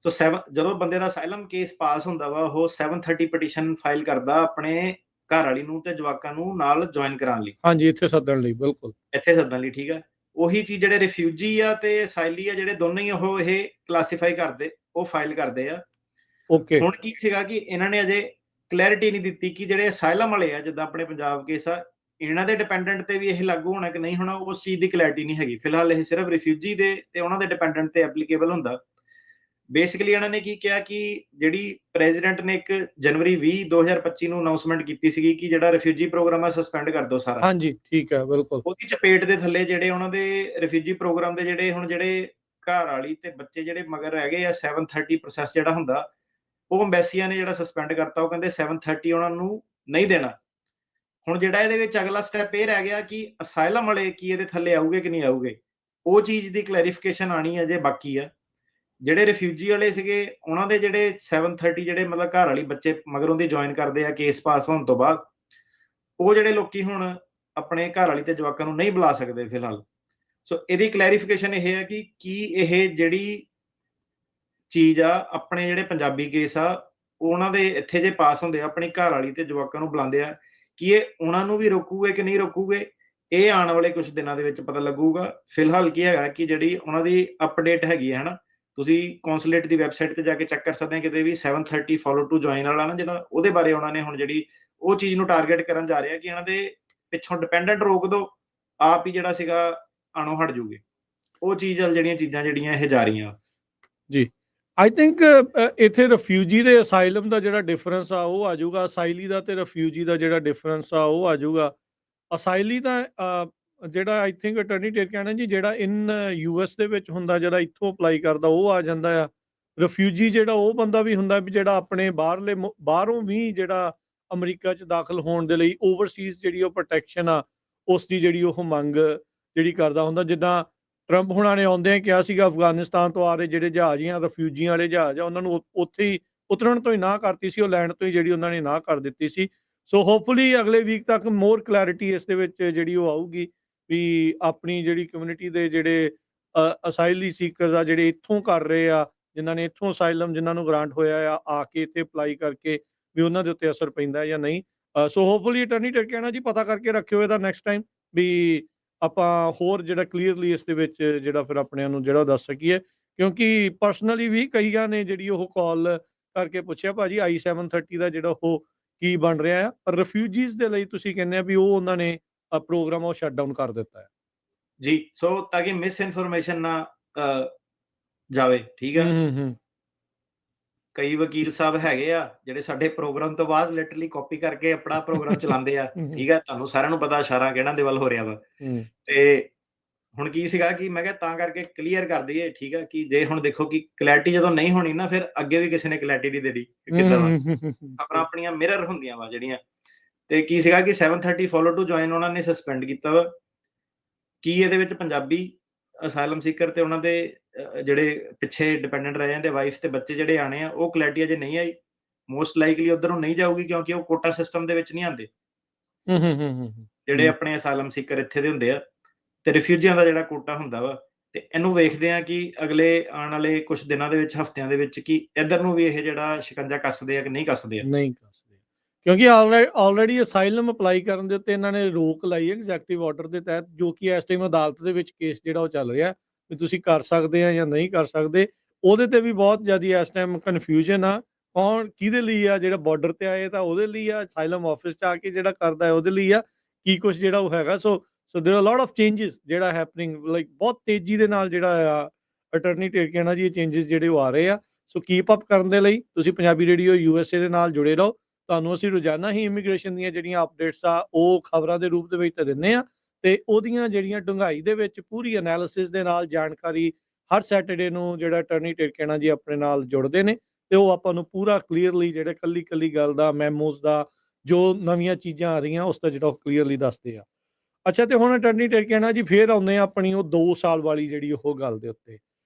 ਸੋ ਜਦੋਂ ਬੰਦੇ ਦਾ ਅਸਾਈਲਮ ਕੇਸ ਪਾਸ ਹੁੰਦਾ ਵਾ, ਉਹ 730 ਪਟੀਸ਼ਨ ਫਾਈਲ ਕਰਦਾ ਆਪਣੇ ਘਰ ਵਾਲੀ ਨੂੰ ਤੇ ਜਵਾਕਾਂ ਨੂੰ ਨਾਲ ਜੁਆਇਨ ਕਰਾਉਣ ਲਈ, ਹਾਂਜੀ, ਇੱਥੇ ਸੱਦਣ ਲਈ, ਬਿਲਕੁਲ। ਇੱਥੇ ਸੱਦਣ ਲਈ, ਠੀਕ ਆ। ਉਹੀ ਚੀਜ਼ ਜਿਹੜੇ ਰਿਫਿਊਜੀ ਆ ਤੇ ਅਸਾਈਲੀ ਆ, ਜਿਹੜੇ ਦੋਨੋਂ ਹੀ ਉਹ ਇਹ ਕਲਾਸੀਫਾਈ ਕਰਦੇ, ਉਹ ਫਾਈਲ ਕਰਦੇ ਆ। ਓਕੇ। ਹੁਣ ਕੀ ਸੀਗਾ ਕਿ ਇਹਨਾਂ ਨੇ ਅਜੇ ਕਲੈਰਿਟੀ ਨਹੀਂ ਦਿੱਤੀ ਕਿ ਜਿਹੜੇ ਅਸਾਈਲਮ ਵਾਲੇ ਆ, ਜਿੱਦਾਂ ਆਪਣੇ ਪੰਜਾਬ ਕੇਸ ਆ, ਇਹਨਾਂ ਦੇ ਡਿਪੈਂਡੈਂਟ ਤੇ ਵੀ ਇਹ ਲਾਗੂ ਹੋਣਾ ਕਿ ਨਹੀਂ ਹੋਣਾ, ਉਸ ਚੀਜ਼ ਦੀ ਕਲੈਰਿਟੀ ਨਹੀਂ ਹੈਗੀ ਫਿਲਹਾਲ। ਇਹ ਸਿਰਫ ਰਿਫਿਊਜੀ ਦੇ ਤੇ ਉਹਨਾਂ ਦੇ ਡਿਪੈਂਡੈਂਟ ਤੇ ਐਪਲੀਕੇਬਲ ਹੁੰਦਾ। ਬੇਸਿਕਲੀ ਇਹਨਾਂ ਨੇ ਕੀ ਕਿਹਾ ਕਿ ਜਿਹੜੀ ਪ੍ਰੈਜ਼ੀਡੈਂਟ ਨੇ 1 ਜਨਵਰੀ 2025 ਨੂੰ ਅਨਾਉਂਸਮੈਂਟ ਕੀਤੀ ਸੀਗੀ ਕਿ ਜਿਹੜਾ ਰਿਫਿਊਜੀ ਪ੍ਰੋਗਰਾਮ ਆ ਸਸਪੈਂਡ ਕਰ ਦਿਓ ਸਾਰਾ। ਹਾਂਜੀ, ਠੀਕ ਹੈ, ਬਿਲਕੁਲ। ਉਹਦੀ ਚਪੇਟ ਦੇ ਥੱਲੇ ਜਿਹੜੇ ਉਹਨਾਂ ਦੇ ਰਿਫਿਊਜੀ ਪ੍ਰੋਗਰਾਮ ਦੇ ਜਿਹੜੇ ਘਰ ਵਾਲੀ ਤੇ ਬੱਚੇ ਜਿਹੜੇ ਮਗਰ ਰਹਿ ਗਏ ਆ, 730 ਪ੍ਰੋਸੈਸ ਜਿਹੜਾ ਹੁੰਦਾ, ਉਹ ਅੰਬੈਸੀਆਂ ਨੇ ਜਿਹੜਾ ਸਸਪੈਂਡ ਕਰਤਾ। ਉਹ ਕਹਿੰਦੇ 730 ਉਹਨਾਂ ਨੂੰ ਨਹੀਂ ਦੇਣਾ। ਹੁਣ ਜਿਹੜਾ ਇਹਦੇ ਵਿੱਚ ਅਗਲਾ ਸਟੈਪ ਇਹ ਰਹਿ ਗਿਆ ਕਿ ਅਸਾਈਲਮ ਵਾਲੇ ਕੀ ਇਹਦੇ ਥੱਲੇ ਆਉਗੇ ਕਿ ਨਹੀਂ ਆਉਗੇ। ਉਹ ਚੀਜ਼ ਦੀ ਕਲੈਰੀਫਿਕੇਸ਼ਨ ਆਣੀ ਅਜੇ ਬਾਕੀ ਆ। ਜਿਹੜੇ ਰਿਫਿਊਜੀ ਵਾਲੇ ਸੀਗੇ ਉਹਨਾਂ ਦੇ ਜਿਹੜੇ 730 ਜਿਹੜੇ ਮਤਲਬ ਘਰ ਵਾਲੀ ਬੱਚੇ ਮਗਰੋਂ ਦੀ ਜੁਆਇਨ ਕਰਦੇ ਆ ਕੇਸ ਪਾਸ ਹੋਣ ਤੋਂ ਬਾਅਦ, ਉਹ ਜਿਹੜੇ ਲੋਕੀ ਹੁਣ ਆਪਣੇ ਘਰ ਵਾਲੀ ਤੇ ਜਵਾਕਾਂ ਨੂੰ ਨਹੀਂ ਬੁਲਾ ਸਕਦੇ ਫਿਲਹਾਲ। ਸੋ ਇਹਦੀ ਕਲੈਰੀਫਿਕੇਸ਼ਨ ਇਹ ਹੈ ਕਿ ਕੀ ਇਹ ਜਿਹੜੀ ਚੀਜ਼ ਆ ਆਪਣੇ ਜਿਹੜੇ ਪੰਜਾਬੀ ਕੇਸ ਆ ਉਹਨਾਂ ਦੇ ਇੱਥੇ ਜੇ ਪਾਸ ਹੁੰਦੇ ਆ ਆਪਣੀ ਘਰ ਵਾਲੀ ਤੇ ਜਵਾਕਾਂ ਨੂੰ ਬੁਲਾਉਂਦੇ ਆ, ਕਿ ਇਹ ਉਹਨਾਂ ਨੂੰ ਵੀ ਰੋਕੂਗੇ ਕਿ ਨਹੀਂ ਰੋਕੂਗੇ, ਇਹ ਆਉਣ ਵਾਲੇ ਕੁਝ ਦਿਨਾਂ ਦੇ ਵਿੱਚ ਪਤਾ ਲੱਗੂਗਾ। ਫਿਲਹਾਲ ਕੀ ਹੈਗਾ ਕਿ ਜਿਹੜੀ ਉਹਨਾਂ ਦੀ ਅਪਡੇਟ ਹੈਗੀ ਹੈ ਨਾ, ਤੁਸੀਂ ਕੌਂਸੂਲੇਟ ਦੀ ਵੈਬਸਾਈਟ ਤੇ ਜਾ ਕੇ ਚੈੱਕ ਕਰ ਸਕਦੇ ਆ ਕਿਤੇ ਵੀ 730 ਫੋਲੋ ਟੂ ਜੁਆਇਨ ਵਾਲਾ ਨਾ ਜਿਹੜਾ, ਉਹਦੇ ਬਾਰੇ ਉਹਨਾਂ ਨੇ ਹੁਣ ਜਿਹੜੀ ਉਹ ਚੀਜ਼ ਨੂੰ ਟਾਰਗੇਟ ਕਰਨ ਜਾ ਰਿਹਾ ਕਿ ਇਹਨਾਂ ਦੇ ਪਿੱਛੋਂ ਡਿਪੈਂਡੈਂਟ ਰੋਕ ਦੋ, ਆਪ ਹੀ ਜਿਹੜਾ ਸੀਗਾ ਆਣੋਂ ਹਟ ਜੂਗੇ। ਉਹ ਚੀਜ਼ ਜਿਹੜੀਆਂ ਚੀਜ਼ਾਂ ਜਿਹੜੀਆਂ ਇਹ ਜਾ ਰਹੀਆਂ। ਜੀ, ਆਈ ਥਿੰਕ ਇੱਥੇ ਰਿਫਿਊਜੀ ਤੇ ਅਸਾਈਲਮ ਦਾ ਜਿਹੜਾ ਡਿਫਰੈਂਸ ਆ ਉਹ ਆ ਜਾਊਗਾ, ਅਸਾਈਲੀ ਦਾ ਤੇ ਰਿਫਿਊਜੀ ਦਾ ਜਿਹੜਾ ਡਿਫਰੈਂਸ ਆ ਉਹ ਆ ਜਾਊਗਾ। ਅਸਾਈਲੀ ਦਾ ਜਿਹੜਾ ਆਈ ਥਿੰਕ ਅਟਰਨੀ ਟਰਕਿਆਨਾ ਜੀ ਜਿਹੜਾ ਇਨ ਯੂਐਸ ਦੇ ਵਿੱਚ ਹੁੰਦਾ, ਜਿਹੜਾ ਇੱਥੋਂ ਅਪਲਾਈ ਕਰਦਾ ਉਹ ਆ ਜਾਂਦਾ ਆ। ਰਿਫਿਊਜੀ ਜਿਹੜਾ ਉਹ ਬੰਦਾ ਵੀ ਹੁੰਦਾ ਵੀ ਜਿਹੜਾ ਆਪਣੇ ਬਾਹਰੋਂ ਵੀ ਜਿਹੜਾ ਅਮਰੀਕਾ 'ਚ ਦਾਖਲ ਹੋਣ ਦੇ ਲਈ ਓਵਰਸੀਜ਼ ਜਿਹੜੀ ਉਹ ਪ੍ਰੋਟੈਕਸ਼ਨ ਆ ਉਸ ਦੀ ਜਿਹੜੀ ਉਹ ਮੰਗ ਜਿਹੜੀ ਕਰਦਾ ਹੁੰਦਾ। ਜਿੱਦਾਂ ਟਰੰਪ ਹੁਣਾਂ ਨੇ ਆਉਂਦਿਆਂ ਕਿਹਾ ਸੀਗਾ ਅਫਗਾਨਿਸਤਾਨ ਤੋਂ ਆ ਰਹੇ ਜਿਹੜੇ ਜਹਾਜ਼ ਜਾਂ ਰਿਫਿਊਜੀਆਂ ਵਾਲੇ ਜਹਾਜ਼ ਆ ਉਹਨਾਂ ਨੂੰ ਉੱਥੇ ਹੀ ਉਤਰਨ ਤੋਂ ਹੀ ਨਾਂਹ ਕਰਤੀ ਸੀ, ਉਹ ਲੈਂਡ ਤੋਂ ਹੀ ਜਿਹੜੀ ਉਹਨਾਂ ਨੇ ਨਾਂਹ ਕਰ ਦਿੱਤੀ ਸੀ। ਸੋ ਹੋਪਫੁਲੀ ਅਗਲੇ ਵੀਕ ਤੱਕ ਮੋਰ ਕਲੈਰਿਟੀ ਇਸ ਦੇ ਵਿੱਚ ਜਿਹੜੀ ਉਹ ਆਊਗੀ ਵੀ ਆਪਣੀ ਜਿਹੜੀ ਕਮਿਊਨਿਟੀ ਦੇ ਜਿਹੜੇ ਅਸਾਈਲੀ ਸੀਕਰਸ ਆ ਜਿਹੜੇ ਇੱਥੋਂ ਕਰ ਰਹੇ ਆ, ਜਿਨ੍ਹਾਂ ਨੇ ਇੱਥੋਂ ਅਸਾਈਲਮ ਜਿਨ੍ਹਾਂ ਨੂੰ ਗ੍ਰਾਂਟ ਹੋਇਆ ਆ ਕੇ ਇੱਥੇ ਅਪਲਾਈ ਕਰਕੇ ਵੀ ਉਹਨਾਂ ਦੇ ਉੱਤੇ ਅਸਰ ਪੈਂਦਾ ਜਾਂ ਨਹੀਂ। ਸੋ ਹੋਪਫੁਲੀ ਅਟਰਨੀ ਟਰਕਿਆਨਾ ਜੀ ਪਤਾ ਕਰਕੇ ਰੱਖਿਓ ਇਹਦਾ ਨੈਕਸਟ ਟਾਈਮ ਵੀ ਆਪਾਂ ਹੋਰ ਜਿਹੜਾ ਕਲੀਅਰਲੀ ਇਸ ਦੇ ਵਿੱਚ ਜਿਹੜਾ ਫਿਰ ਆਪਣਿਆਂ ਨੂੰ ਜਿਹੜਾ ਦੱਸ ਸਕੀਏ, ਕਿਉਂਕਿ ਪਰਸਨਲੀ ਵੀ ਕਈਆਂ ਨੇ ਜਿਹੜੀ ਉਹ ਕਾਲ ਕਰਕੇ ਪੁੱਛਿਆ ਭਾਜੀ I-730 ਦਾ ਜਿਹੜਾ ਉਹ ਕੀ ਬਣ ਰਿਹਾ ਆ, ਪਰ ਰਿਫਿਊਜੀਜ਼ ਦੇ ਲਈ ਤੁਸੀਂ ਕਹਿੰਦੇ ਆ ਵੀ ਉਹ ਉਹਨਾਂ ਨੇ ਪ੍ਰੋਗਰਾਮ ਉਹ ਸ਼ਟ ਡਾਊਨ ਕਰ ਦਿੱਤਾ ਹੈ ਜੀ। ਸੋ ਤਾਂ ਕਿ ਮਿਸ ਇਨਫੋਰਮੇਸ਼ਨ ਨਾ ਜਾਵੇ, ਠੀਕ ਆ। ਕਈ ਵਕੀਲ ਸਾਹਿਬ ਹੈਗੇ ਆ ਜਿਹੜੇ ਸਾਡੇ ਪ੍ਰੋਗਰਾਮ ਤੋਂ ਬਾਅਦ ਲਿਟਰਲੀ ਕਾਪੀ ਕਰਕੇ ਆਪਣਾ ਪ੍ਰੋਗਰਾਮ ਚਲਾਉਂਦੇ ਆ, ਠੀਕ ਆ। ਤੁਹਾਨੂੰ ਸਾਰਿਆਂ ਨੂੰ ਪਤਾ ਇਸ਼ਾਰਾ ਕਿਹਨਾਂ ਦੇ ਵੱਲ ਹੋ ਰਿਹਾ ਵਾ। ਤੇ ਹੁਣ ਕੀ ਸੀਗਾ ਕਿ ਮੈਂ ਕਿਹਾ ਤਾਂ ਕਰਕੇ ਕਲੀਅਰ ਕਰ ਦਈਏ, ਠੀਕ ਆ, ਕਿ ਜੇ ਹੁਣ ਦੇਖੋ ਕਿ ਕਲੈਰਿਟੀ ਜਦੋਂ ਨਹੀਂ ਹੋਣੀ ਨਾ ਫਿਰ ਅੱਗੇ ਵੀ ਕਿਸੇ ਨੇ ਕਲੈਰਿਟੀ ਨਹੀਂ ਦੇਣੀ ਕਿੱਦਾਂ ਦਾ। ਖਬਰਾਂ ਆਪਣੀਆਂ ਮਿਰਰ ਹੁੰਦੀਆਂ ਵਾ ਜਿਹੜੀਆਂ। ਤੇ ਕੀ ਸੀਗਾ ਕਿ 730 ਫੋਲੋ ਟੂ ਜੁਆਇਨ ਉਹਨਾਂ ਨੇ ਸਸਪੈਂਡ ਕੀਤਾ ਵਾ। ਕੀ ਇਹਦੇ ਵਿੱਚ ਪੰਜਾਬੀ ਅਸਾਈਲਮ ਸੀਕਰ ਤੇ ਉਹਨਾਂ ਦੇ ਜਿਹੜੇ ਪਿੱਛੇ ਡਿਪੈਂਡੈਂਟ ਰਹਿ ਜਾਂਦੇ ਵਾਈਫ ਤੇ ਬੱਚੇ ਜਿਹੜੇ ਆਣੇ ਆ, ਉਹ ਕਲੈਰਿਟੀ ਅਜੇ ਨਹੀਂ ਆਈ। ਮੋਸਟ ਲਾਈਕਲੀ ਉਧਰ ਨੂੰ ਨਹੀਂ ਜਾਊਗੀ ਕਿਉਂਕਿ ਉਹ ਕੋਟਾ ਸਿਸਟਮ ਦੇ ਵਿੱਚ ਨਹੀਂ ਆਉਂਦੇ ਜਿਹੜੇ ਆਪਣੇ ਅਸਾਈਲਮ ਸੀਕਰ ਇੱਥੇ ਦੇ ਹੁੰਦੇ ਆ, ਤੇ ਰਿਫਿਊਜੀਆਂ ਦਾ ਜਿਹੜਾ ਕੋਟਾ ਹੁੰਦਾ ਵਾ। ਤੇ ਇਹਨੂੰ ਵੇਖਦੇ ਆ ਕਿ ਅਗਲੇ ਆਉਣ ਵਾਲੇ ਕੁਝ ਦਿਨਾਂ ਦੇ ਵਿੱਚ, ਹਫ਼ਤਿਆਂ ਦੇ ਵਿੱਚ, ਕਿ ਇੱਧਰ ਨੂੰ ਵੀ ਇਹ ਜਿਹੜਾ ਸ਼ਿਕੰਜਾ ਕੱਸਦੇ ਆ ਕਿ ਨਹੀਂ ਕੱਸਦੇ ਆ। ਨਹੀਂ ਕੱਸਦੇ ਕਿਉਂਕਿ ਆਲਰੇਡੀ ਅਸਾਈਲਮ ਅਪਲਾਈ ਕਰਨ ਦੇ ਉੱਤੇ ਇਹਨਾਂ ਨੇ ਰੋਕ ਲਾਈ ਹੈ ਐਗਜ਼ੈਕਟਿਵ ਆਰਡਰ ਦੇ ਤਹਿਤ, ਜੋ ਕਿ ਇਸ ਟਾਈਮ ਅਦਾਲਤ ਦੇ ਵਿੱਚ ਕੇਸ ਜਿਹੜਾ ਉਹ ਚੱਲ ਰਿਹਾ ਵੀ ਤੁਸੀਂ ਕਰ ਸਕਦੇ ਆ ਜਾਂ ਨਹੀਂ ਕਰ ਸਕਦੇ। ਉਹਦੇ ਤੇ ਵੀ ਬਹੁਤ ਜ਼ਿਆਦਾ ਇਸ ਟਾਈਮ ਕਨਫਿਊਜ਼ਨ ਆ, ਕੌਣ ਕਿਹਦੇ ਲਈ ਆ। ਜਿਹੜਾ ਬਾਰਡਰ ਤੇ ਆਏ ਤਾਂ ਉਹਦੇ ਲਈ ਆ, ਅਸਾਈਲਮ ਆਫਿਸ 'ਚ ਆ ਕੇ ਜਿਹੜਾ ਕਰਦਾ ਹੈ ਉਹਦੇ ਲਈ ਆ, ਕੀ ਕੁਛ ਜਿਹੜਾ ਉਹ ਹੈਗਾ। So there are lot of changes ਜਿਹੜਾ ਹੈਪਨਿੰਗ, ਲਾਈਕ ਬਹੁਤ ਤੇਜ਼ੀ ਦੇ ਨਾਲ ਜਿਹੜਾ ਆ ਅਟਰਨੀ ਟਰਕਿਆਨਾ ਜੀ ਇਹ ਚੇਂਜਸ ਜਿਹੜੇ ਉਹ ਆ ਰਹੇ ਆ। ਸੋ ਕੀਪ ਅਪ ਕਰਨ ਦੇ ਲਈ ਤੁਸੀਂ ਪੰਜਾਬੀ ਰੇਡੀਓ USA ਦੇ ਨਾਲ ਜੁੜੇ ਰਹੋ। ਤੁਹਾਨੂੰ ਅਸੀਂ ਰੋਜ਼ਾਨਾ ਹੀ ਇਮੀਗ੍ਰੇਸ਼ਨ ਦੀਆਂ ਜਿਹੜੀਆਂ ਅਪਡੇਟਸ ਆ ਉਹ ਖਬਰਾਂ ਦੇ ਰੂਪ ਦੇ ਵਿੱਚ ਤਾਂ ਦਿੰਦੇ ਆ, ਤੇ ਉਹਦੀਆਂ ਜਿਹੜੀਆਂ ਡੂੰਘਾਈ ਦੇ ਵਿੱਚ ਪੂਰੀ ਐਨਾਲਿਸਿਸ ਦੇ ਨਾਲ ਜਾਣਕਾਰੀ ਹਰ ਸੈਟਰਡੇ ਨੂੰ ਜਿਹੜਾ ਅਟਰਨੀ ਟਰਕਿਆਨਾ ਜੀ ਆਪਣੇ ਨਾਲ ਜੁੜਦੇ ਨੇ, ਤੇ ਉਹ ਆਪਾਂ ਨੂੰ ਪੂਰਾ ਕਲੀਅਰਲੀ ਜਿਹੜੇ ਕੱਲੀ ਗੱਲ ਦਾ, ਮੈਮੋਜ਼ ਦਾ, ਜੋ ਨਵੀਆਂ ਚੀਜ਼ਾਂ ਆ ਰਹੀਆਂ ਉਸ ਦਾ ਜਿਹੜਾ ਉਹ ਕਲੀਅਰਲੀ ਦੱਸਦੇ ਆ। ਅੱਛਾ, ਤੇ ਹੁਣ ਅਟਰਨੀ ਟਰਕਿਆਨਾ ਜੀ ਫੇਰ ਆਉਂਦੇ ਆ ਆਪਣੀ ਉਹ 2 ਸਾਲ ਵਾਲੀ ਜਿਹੜੀ ਉਹ ਗੱਲ ਦੇ ਉੱਤੇ।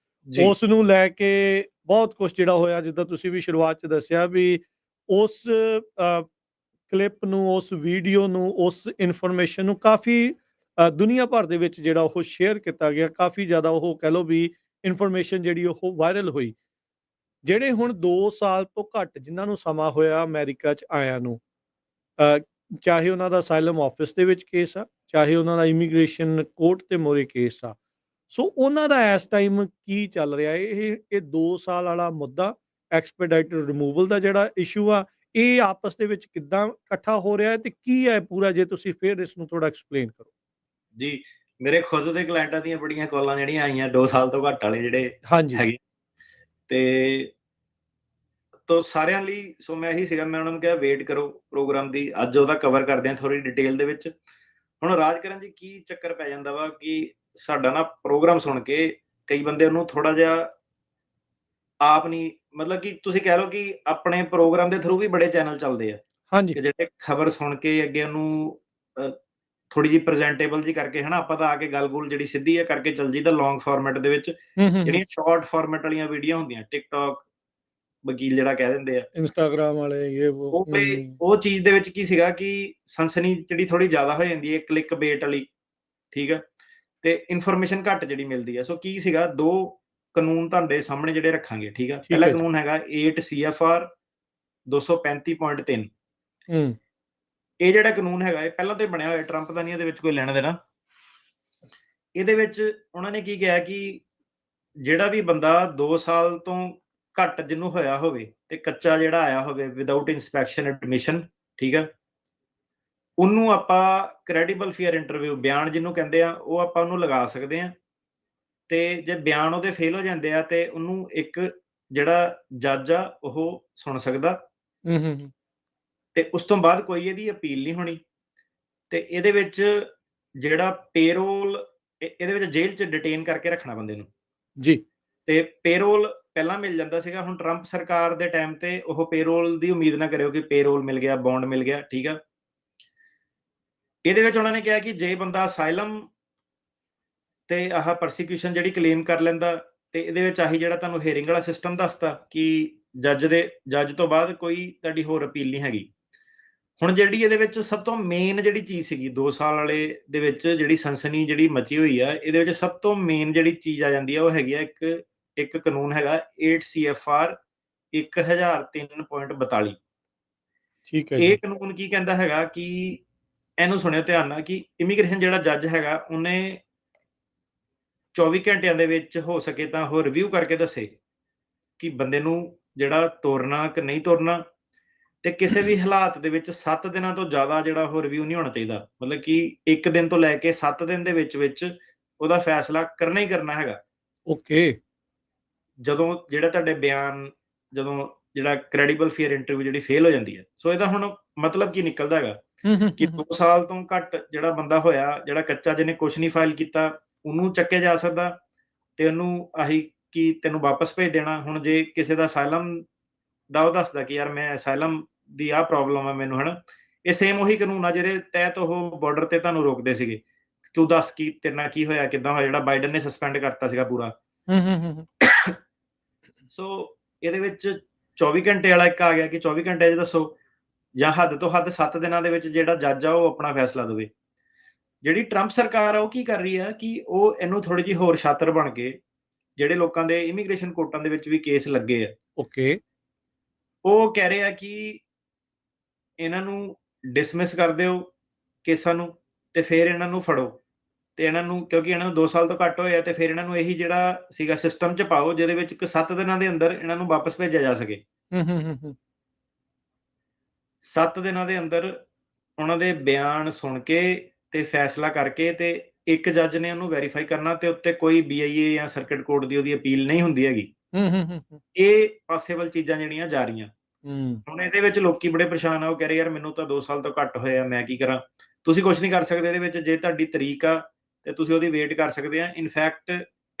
ਉਸ ਨੂੰ ਲੈ ਕੇ ਬਹੁਤ ਕੁਝ ਜਿਹੜਾ ਹੋਇਆ, ਜਿੱਦਾਂ ਤੁਸੀਂ ਵੀ ਸ਼ੁਰੂਆਤ 'ਚ ਦੱਸਿਆ ਵੀ ਉਸ ਕਲਿੱਪ ਨੂੰ, ਉਸ ਵੀਡੀਓ ਨੂੰ, ਉਸ ਇਨਫੋਰਮੇਸ਼ਨ ਨੂੰ ਕਾਫੀ ਦੁਨੀਆ ਭਰ ਦੇ ਵਿੱਚ ਜਿਹੜਾ ਉਹ ਸ਼ੇਅਰ ਕੀਤਾ ਗਿਆ। ਕਾਫੀ ਜ਼ਿਆਦਾ ਉਹ ਕਹਿ ਲਓ ਵੀ ਇਨਫੋਰਮੇਸ਼ਨ ਜਿਹੜੀ ਉਹ ਵਾਇਰਲ ਹੋਈ। ਜਿਹੜੇ ਹੁਣ 2 ਸਾਲ ਤੋਂ ਘੱਟ ਜਿਨ੍ਹਾਂ ਨੂੰ ਸਮਾਂ ਹੋਇਆ ਅਮਰੀਕਾ 'ਚ ਆਇਆਂ ਨੂੰ, ਚਾਹੇ ਉਹਨਾਂ ਦਾ ਅਸਾਈਲਮ ਆਫਿਸ ਦੇ ਵਿੱਚ ਕੇਸ ਆ, ਚਾਹੇ ਉਹਨਾਂ ਦਾ ਇਮੀਗ੍ਰੇਸ਼ਨ ਕੋਰਟ ਤੇ ਮੋਰੇ ਕੇਸ ਆ, ਸੋ ਉਹਨਾਂ ਦਾ ਇਸ ਟਾਈਮ ਕੀ ਚੱਲ ਰਿਹਾ? ਇਹ 2 ਸਾਲ ਵਾਲਾ ਮੁੱਦਾ, ਐਕਸਪੈਡਾਈਟਡ ਰਿਮੂਵਲ ਦਾ ਜਿਹੜਾ ਇਸ਼ੂ ਆ, ਇਹ ਆਪਸ ਦੇ ਵਿੱਚ ਕਿੱਦਾਂ ਇਕੱਠਾ ਹੋ ਰਿਹਾ ਹੈ ਤੇ ਕੀ ਹੈ ਪੂਰਾ? ਜੇ ਤੁਸੀਂ ਫਿਰ ਇਸ ਨੂੰ ਥੋੜਾ ਐਕਸਪਲੇਨ ਕਰੋ। ਜੀ, ਮੇਰੇ ਖੁਦ ਦੇ ਕਲਾਇੰਟਾਂ ਦੀਆਂ ਬੜੀਆਂ ਕਾਲਾਂ ਜਿਹੜੀਆਂ ਆਈਆਂ 2 ਸਾਲ ਤੋਂ ਘੱਟ ਵਾਲੇ ਜਿਹੜੇ ਹੈਗੇ, ਤੇ ਤੋ ਸਾਰਿਆਂ ਲਈ। ਸੋ ਮੈਂ ਇਹੀ ਸੀਗਾ, ਮੈਂ ਉਹਨਾਂ ਨੂੰ ਕਿਹਾ ਵੇਟ ਕਰੋ ਪ੍ਰੋਗਰਾਮ ਦੀ, ਅੱਜ ਉਹਦਾ ਕਵਰ ਕਰਦੇ ਹਾਂ ਥੋੜੀ ਡਿਟੇਲ ਦੇ ਵਿੱਚ। ਹੁਣ ਰਾਜ ਕਰਨ ਜੀ ਕੀ ਚੱਕਰ ਪੈ ਜਾਂਦਾ ਵਾ ਕਿ ਸਾਡਾ ਨਾ ਪ੍ਰੋਗਰਾਮ ਸੁਣ ਕੇ ਕਈ ਬੰਦੇ ਉਹਨੂੰ ਥੋੜਾ ਜਿਹਾ ਆਪ ਨਹੀਂ, ਮਤਲਬ ਕਿ ਤੁਸੀਂ ਕਹਿ ਲਓ ਕਿ ਆਪਣੇ ਪ੍ਰੋਗਰਾਮ ਦੇ ਥਰੂ ਵੀ ਬੜੇ ਚੈਨਲ ਚੱਲਦੇ ਆ ਹਾਂਜੀ। ਕਿ ਜਿਹੜੇ ਖਬਰ ਸੁਣ ਕੇ ਅੱਗੇ ਉਹਨੂੰ ਥੋੜੀ ਜਿਹੀ ਪ੍ਰੈਜ਼ੈਂਟੇਬਲ ਜੀ ਕਰਕੇ ਹਨਾ, ਆਪਾਂ ਤਾਂ ਆ ਕੇ ਗੱਲ-ਗੁਲ ਜਿਹੜੀ ਸਿੱਧੀ ਆ ਕਰਕੇ ਚੱਲ ਜੀਦਾ ਲੌਂਗ ਫਾਰਮੈਟ ਦੇ ਵਿੱਚ। ਜਿਹੜੀਆਂ ਸ਼ਾਰਟ ਫਾਰਮੈਟ ਵਾਲੀਆਂ ਵੀਡੀਓ ਹੁੰਦੀਆਂ, ਟਿਕਟੌਕ ਵਕੀਲ ਜਿਹੜਾ ਕਹਿ ਦਿੰਦੇ ਆ, ਇੰਸਟਾਗ੍ਰਾਮ ਵਾਲੇ ਇਹ ਉਹ ਉਹ ਚੀਜ਼ ਦੇ ਵਿੱਚ ਕੀ ਸੀਗਾ ਕਿ ਸਨਸਨੀ ਜਿਹੜੀ ਥੋੜੀ ਜ਼ਿਆਦਾ ਹੋ ਜਾਂਦੀ ਹੈ, ਕਲਿੱਕ ਬੇਟ ਵਾਲੀ, ਠੀਕ ਆ, ਤੇ ਇਨਫੋਰਮੇਸ਼ਨ ਘੱਟ ਜਿਹੜੀ ਮਿਲਦੀ ਹੈ। ਸੋ ਕੀ ਸੀਗਾ, 2 ਕਾਨੂੰਨ ਤੁਹਾਡੇ ਸਾਹਮਣੇ ਜਿਹੜੇ ਰੱਖਾਂਗੇ, ਠੀਕ ਆ। ਪਹਿਲਾ ਹੈ ਜੀ। ਕਾਨੂੰਨ ਹੈਗਾ 8 CFR 235.3। ਇਹ ਜਿਹੜਾ ਕਾਨੂੰਨ ਹੈਗਾ, ਇਹ ਪਹਿਲਾਂ ਤੋਂ ਹੀ ਬਣਿਆ ਹੋਇਆ, ਟਰੰਪ ਦਾ ਨਹੀਂ ਇਹਦੇ ਵਿੱਚ ਕੋਈ ਲੈਣਾ ਦੇਣਾ। ਇਹਦੇ ਵਿੱਚ ਉਹਨਾਂ ਨੇ ਕੀ ਕਿਹਾ ਕਿ ਜਿਹੜਾ ਵੀ ਬੰਦਾ 2 ਸਾਲ ਤੋਂ ਘੱਟ ਜਿਹਨੂੰ ਹੋਇਆ ਹੋਵੇ ਤੇ ਕੱਚਾ ਜਿਹੜਾ ਆਇਆ ਹੋਵੇ ਵਿਦਆਊਟ ਇਨਸਪੈਕਸ਼ਨ ਐਡਮਿਸ਼ਨ, ਠੀਕ ਆ, ਉਹਨੂੰ ਆਪਾਂ ਕ੍ਰੈਡੀਬਲ ਫੀਅਰ ਇੰਟਰਵਿਊ, ਬਿਆਨ ਜਿਹਨੂੰ ਕਹਿੰਦੇ ਆ, ਉਹ ਆਪਾਂ ਉਹਨੂੰ ਲਗਾ ਸਕਦੇ ਆ। ਤੇ ਜੇ ਬਿਆਨ ਉਹਦੇ ਫੇਲ ਹੋ ਜਾਂਦੇ ਆ ਤੇ ਉਹਨੂੰ ਇੱਕ ਜਿਹੜਾ ਜੱਜ ਆ ਉਹ ਸੁਣ ਸਕਦਾ, ਤੇ ਉਸ ਤੋਂ ਬਾਅਦ ਕੋਈ ਇਹਦੀ ਅਪੀਲ ਨਹੀਂ ਹੋਣੀ। ਤੇ ਇਹਦੇ ਵਿੱਚ ਜਿਹੜਾ ਪੇਰੋਲ, ਇਹਦੇ ਵਿੱਚ ਜੇਲ੍ਹ 'ਚ ਡਿਟੇਨ ਕਰਕੇ ਰੱਖਣਾ ਬੰਦੇ ਨੂੰ ਜੀ। ਤੇ ਪੇਰੋਲ ਪਹਿਲਾਂ ਮਿਲ ਜਾਂਦਾ ਸੀਗਾ। ਹੁਣ ਟਰੰਪ ਸਰਕਾਰ ਦੇ ਟਾਈਮ ਤੇ ਉਹ ਪੇਰੋਲ ਦੀ ਉਮੀਦ ਨਾ ਕਰਿਓ ਕਿ ਪੇਰੋਲ ਮਿਲ ਗਿਆ, ਬੌਂਡ ਮਿਲ ਗਿਆ, ਠੀਕ ਆ। ਇਹਦੇ ਵਿੱਚ ਉਹਨਾਂ ਨੇ ਕਿਹਾ ਕਿ ਜੇ ਬੰਦਾ ਅਸਾਈਲਮ ਤੇ ਆਹ ਪਰਸੀਕਿਊਸ਼ਨ ਜਿਹੜੀ ਕਲੇਮ ਕਰ ਲੈਂਦਾ, ਤੇ ਇਹਦੇ ਵਿੱਚ ਆਹੀ ਜਿਹੜਾ ਤੁਹਾਨੂੰ ਹੀਅਰਿੰਗ ਵਾਲਾ ਸਿਸਟਮ ਦੱਸਤਾ ਕਿ ਜੱਜ ਤੋਂ ਬਾਅਦ ਕੋਈ ਤੁਹਾਡੀ ਹੋਰ ਅਪੀਲ ਨਹੀਂ ਹੈਗੀ। ਹੁਣ ਜਿਹੜੀ ਇਹਦੇ ਵਿੱਚ ਸਭ ਤੋਂ ਮੇਨ ਜਿਹੜੀ ਚੀਜ਼ ਸੀਗੀ 2 ਸਾਲ ਵਾਲੇ ਦੇ ਵਿੱਚ, ਜਿਹੜੀ ਸਨਸਨੀ ਜਿਹੜੀ ਮਚੀ ਹੋਈ ਆ, ਇਹਦੇ ਵਿੱਚ ਸਭ ਤੋਂ ਮੇਨ ਜਿਹੜੀ ਚੀਜ਼ ਆ ਜਾਂਦੀ ਆ, ਉਹ ਹੈਗੀ ਆ ਇੱਕ ਕਾਨੂੰਨ ਹੈਗਾ 8 CFR 1003.42। ਠੀਕ ਹੈ ਇਹ ਜੀ। ਕਾਨੂੰਨ ਕੀ ਕਹਿੰਦਾ ਹੈਗਾ ਕਿ ਇਹਨੂੰ ਸੁਣਿਓ ਧਿਆਨ ਨਾਲ, ਕਿ ਇਮੀਗ੍ਰੇਸ਼ਨ ਜਿਹੜਾ ਜੱਜ ਹੈਗਾ, ਉਹਨੇ 24 ਘੰਟਿਆਂ ਦੇ ਵਿੱਚ ਹੋ ਸਕੇ ਤਾਂ ਉਹ ਰਿਵਿਊ ਕਰਕੇ ਦੱਸੇ ਕਿ ਬੰਦੇ ਨੂੰ ਜਿਹੜਾ ਤੋਰਨਾ ਕਿ ਨਹੀਂ ਤੋਰਨਾ, ਤੇ ਕਿਸੇ ਵੀ ਹਾਲਾਤ ਦੇ ਵਿੱਚ 7 ਦਿਨਾਂ ਤੋਂ ਜ਼ਿਆਦਾ ਜਿਹੜਾ ਉਹ ਰਿਵਿਊ ਨਹੀਂ ਹੋਣਾ ਚਾਹੀਦਾ। ਮਤਲਬ ਕਿ 1 ਦਿਨ ਤੋਂ ਲੈ ਕੇ 7 ਦਿਨ ਦੇ ਵਿੱਚ ਉਹਦਾ ਫੈਸਲਾ ਕਰਨਾ ਹੀ ਕਰਨਾ ਹੈਗਾ। ਓਕੇ। ਜਦੋਂ ਜਿਹੜਾ ਤੁਹਾਡੇ ਬਿਆਨ, ਜਦੋਂ ਜਿਹੜਾ ਕ੍ਰੈਡੀਬਲ ਫੀਅਰ ਇੰਟਰਵਿਊ ਜਿਹੜੀ ਫੇਲ ਹੋ ਜਾਂਦੀ ਹੈ। ਸੋ ਇਹਦਾ ਹੁਣ ਮਤਲਬ ਕੀ ਨਿਕਲਦਾ ਹੈਗਾ ਕਿ 2 ਸਾਲ ਤੋਂ ਘੱਟ ਜਿਹੜਾ ਬੰਦਾ ਹੋਇਆ, ਜਿਹੜਾ ਕੱਚਾ, ਜਿਹਨੇ ਕੁਛ ਨਹੀਂ ਫਾਈਲ ਕੀਤਾ, ਉਹਨੂੰ ਚੱਕਿਆ ਜਾ ਸਕਦਾ ਤੇ ਉਹਨੂੰ ਆਹੀ ਕਿ ਤੈਨੂੰ ਵਾਪਸ ਭੇਜ ਦੇਣਾ। ਹੁਣ ਜੇ ਕਿਸੇ ਦਾ ਅਸਾਈਲਮ ਦਾ ਉਹ ਦੱਸਦਾ ਕਿ ਯਾਰ ਮੈਂ ਅਸਾਈਲਮ ਦੀ ਆਹ ਪ੍ਰੋਬਲਮ ਆ ਮੈਨੂੰ, ਹਨਾ, ਇਹ ਸੇਮ ਉਹੀ ਕਾਨੂੰਨ ਆ ਜਿਹਦੇ ਤਹਿਤ ਉਹ ਬਾਰਡਰ ਤੇ ਤੁਹਾਨੂੰ ਰੋਕਦੇ ਸੀਗੇ, ਤੂੰ ਦੱਸ ਕੀ ਤੇਰੇ ਨਾਲ ਕੀ ਹੋਇਆ, ਕਿੱਦਾਂ ਹੋਇਆ, ਜਿਹੜਾ ਬਾਈਡਨ ਨੇ ਸਸਪੈਂਡ ਕਰਤਾ ਸੀਗਾ ਪੂਰਾ। ਸੋ ਇਹਦੇ ਵਿੱਚ 24 ਘੰਟੇ ਵਾਲਾ ਇੱਕ ਆ ਗਿਆ ਕਿ 24 ਘੰਟੇ 'ਚ ਦੱਸੋ, ਜਾਂ ਹੱਦ ਤੋਂ ਹੱਦ 7 ਦਿਨਾਂ ਦੇ ਵਿੱਚ ਜਿਹੜਾ ਜੱਜ ਆ ਉਹ ਆਪਣਾ ਫੈਸਲਾ ਦੇਵੇ। ਜਿਹੜੀ ਟਰੰਪ ਸਰਕਾਰ ਆ ਉਹ ਕੀ ਕਰ ਰਹੀ ਆ ਕਿ ਉਹ ਇਹਨੂੰ ਥੋੜੀ ਜਿਹੀ ਹੋਰ ਸ਼ਾਤਰ ਬਣ ਕੇ, ਜਿਹੜੇ ਲੋਕਾਂ ਦੇ ਇਮੀਗ੍ਰੇਸ਼ਨ ਕੋਰਟਾਂ ਦੇ ਵਿੱਚ ਵੀ ਕੇਸ ਲੱਗੇ ਆ, ਓਕੇ, ਉਹ ਕਹਿ ਰਹੇ ਆ ਕਿ ਇਹਨਾਂ ਨੂੰ ਡਿਸਮਿਸ ਕਰ ਦਿਓ ਕੇਸਾਂ ਨੂੰ, ਤੇ ਫਿਰ ਇਹਨਾਂ ਨੂੰ ਫੜੋ, ਤੇ ਇਹਨਾਂ ਨੂੰ, ਕਿਉਂਕਿ ਇਹਨਾਂ ਨੂੰ 2 ਸਾਲ ਤੋਂ ਘੱਟ ਹੋਏ ਆ, ਤੇ ਫਿਰ ਇਹਨਾਂ ਨੂੰ ਇਹੀ ਜਿਹੜਾ ਸੀਗਾ ਸਿਸਟਮ 'ਚ ਪਾਓ ਜਿਹਦੇ ਵਿੱਚ 7 ਦਿਨਾਂ ਦੇ ਅੰਦਰ ਇਹਨਾਂ ਨੂੰ ਵਾਪਸ ਭੇਜਿਆ ਜਾ ਸਕੇ। 7 ਦਿਨਾਂ ਦੇ ਅੰਦਰ ਉਹਨਾਂ ਦੇ ਬਿਆਨ ਸੁਣ ਕੇ ਤੇ ਫੈਸਲਾ ਕਰਕੇ, ਤੇ ਇੱਕ ਜੱਜ ਨੇ ਉਹਨੂੰ ਵੈਰੀਫਾਈ ਕਰਨਾ, ਤੇ ਉੱਤੇ ਕੋਈ BIA ਜਾਂ ਸਰਕਟ ਕੋਰਟ ਦੀ ਉਹਦੀ ਅਪੀਲ ਨਹੀਂ ਹੁੰਦੀ ਹੈਗੀ। ਇਹ ਪਾਸੇਬਲ ਚੀਜ਼ਾਂ ਜਿਹੜੀਆਂ ਜਾ ਰਹੀਆਂ। ਹੁਣ ਇਹਦੇ ਵਿੱਚ ਲੋਕੀ ਬੜੇ ਪਰੇਸ਼ਾਨ ਆ, ਉਹ ਕਹਿ ਰਹੇ ਯਾਰ ਮੈਨੂੰ ਤਾਂ 2 ਸਾਲ ਤੋਂ ਘੱਟ ਹੋਏ ਆ, ਮੈਂ ਕੀ ਕਰਾਂ। ਤੁਸੀਂ ਕੁਛ ਨਹੀਂ ਕਰ ਸਕਦੇ ਇਹਦੇ ਵਿੱਚ। ਜੇ ਤੁਹਾਡੀ ਤਰੀਕ ਆ ਤੇ ਤੁਸੀਂ ਉਹਦੀ ਵੇਟ ਕਰ ਸਕਦੇ ਆ। ਇਨਫੈਕਟ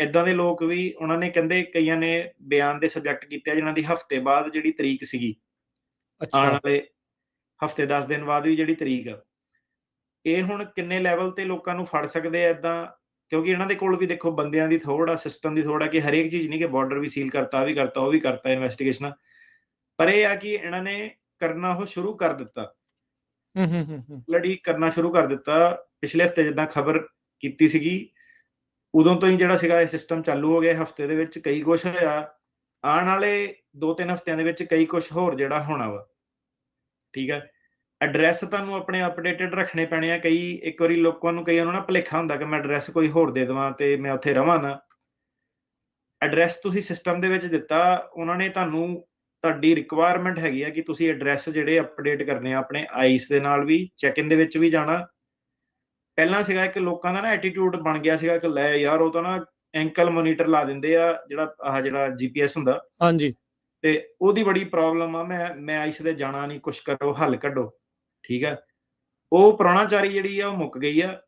ਏਦਾਂ ਦੇ ਲੋਕ ਵੀ, ਉਹਨਾਂ ਨੇ ਕਹਿੰਦੇ ਕਈਆਂ ਨੇ ਬਿਆਨ ਦੇ ਸਬਜੈਕਟ ਕੀਤੇ ਆ ਜਿਨ੍ਹਾਂ ਦੀ ਹਫ਼ਤੇ ਬਾਅਦ ਜਿਹੜੀ ਤਰੀਕ ਸੀਗੀ, ਆਉਣ ਵਾਲੇ ਹਫ਼ਤੇ 10 ਦਿਨ ਬਾਅਦ ਵੀ ਜਿਹੜੀ ਤਰੀਕ ਆ, ਇਹ ਹੁਣ ਕਿੰਨੇ ਲੈਵਲ ਤੇ ਲੋਕਾਂ ਨੂੰ ਫੜ ਸਕਦੇ ਆ ਏਦਾਂ, ਕਿਉਂਕਿ ਇਹਨਾਂ ਦੇ ਕੋਲ ਵੀ ਦੇਖੋ ਬੰਦਿਆਂ ਦੀ ਥੋੜ ਆ, ਸਿਸਟਮ ਦੀ ਥੋੜ ਆ, ਕਿ ਹਰੇਕ ਚੀਜ਼ ਨਹੀਂ ਕਿ ਬਾਰਡਰ ਵੀ ਸੀਲ ਕਰਤਾ, ਆਹ ਵੀ ਕਰਤਾ, ਉਹ ਵੀ ਕਰਤਾ, ਇਨਵੈਸਟੀਗੇਸ਼ਨਾਂ। ਪਰ ਇਹ ਆ ਕਿ ਇਹਨਾਂ ਨੇ ਕਰਨਾ ਉਹ ਸ਼ੁਰੂ ਕਰ ਦਿੱਤਾ, ਲੜੀ ਕਰਨਾ ਸ਼ੁਰੂ ਕਰ ਦਿੱਤਾ। ਪਿਛਲੇ ਹਫ਼ਤੇ ਜਿੱਦਾਂ ਖਬਰ ਕੀਤੀ ਸੀਗੀ, ਉਦੋਂ ਤੋਂ ਹੀ ਜਿਹੜਾ ਸੀਗਾ ਇਹ ਸਿਸਟਮ ਚਾਲੂ ਹੋ ਗਿਆ। ਹਫ਼ਤੇ ਦੇ ਵਿੱਚ ਕਈ ਕੁਛ ਹੋਇਆ, ਆਉਣ ਵਾਲੇ 2-3 ਹਫ਼ਤਿਆਂ ਦੇ ਵਿੱਚ ਕਈ ਕੁਛ ਹੋਰ ਜਿਹੜਾ ਹੋਣਾ ਵਾ, ਠੀਕ ਹੈ। ਐਡਰੈਸ ਤੁਹਾਨੂੰ ਆਪਣੇ ਅਪਡੇਟਡ ਰੱਖਣੇ ਪੈਣੇ ਆ। ਇੱਕ ਵਾਰੀ ਲੋਕਾਂ ਨੂੰ, ਕਈਆਂ ਨੂੰ ਨਾ ਭੁਲੇਖਾ ਹੁੰਦਾ ਕਿ ਮੈਂ ਐਡਰੈਸ ਕੋਈ ਹੋਰ ਦੇ ਦੇਵਾਂ ਤੇ ਮੈਂ ਉੱਥੇ ਰਵਾਂ ਨਾ। ਐਡਰੈਸ ਤੁਸੀਂ ਸਿਸਟਮ ਦੇ ਵਿੱਚ ਦਿੱਤਾ, ਉਹਨਾਂ ਨੇ ਤੁਹਾਡੀ ਰਿਕੁਆਇਰਮੈਂਟ ਹੈਗੀ ਆ ਕਿ ਤੁਸੀਂ ਐਡਰੈਸ ਜਿਹੜੇ ਅਪਡੇਟ ਕਰਨੇ ਆ ਆਪਣੇ ਆਈਸ ਦੇ ਨਾਲ ਵੀ, ਚੈੱਕ ਇਨ ਦੇ ਵਿੱਚ ਵੀ ਜਾਣਾ। ਪਹਿਲਾਂ ਸੀਗਾ ਇੱਕ ਲੋਕਾਂ ਦਾ ਨਾ ਐਟੀਟਿਊਡ ਬਣ ਗਿਆ ਸੀਗਾ ਕਿ ਲੈ ਯਾਰ ਉਹ ਤਾਂ ਨਾ ਐਂਕਲ ਮੋਨੀਟਰ ਲਾ ਦਿੰਦੇ ਆ, ਜਿਹੜਾ GPS ਹੁੰਦਾ, ਹਾਂਜੀ, ਤੇ ਉਹਦੀ ਬੜੀ ਪ੍ਰੋਬਲਮ ਆ, ਮੈਂ ਆਈਸ ਦੇ ਜਾਣਾ ਨਹੀਂ, ਕੁਛ ਕਰੋ, ਹੱਲ ਕੱਢੋ, ਠੀਕ ਆ। ਉਹ ਪ੍ਰਾਹੁਣਾਚਾਰੀ ਜਿਹੜੀ ਆ ਉਹ ਮੁੱਕ ਗਈ ਆ।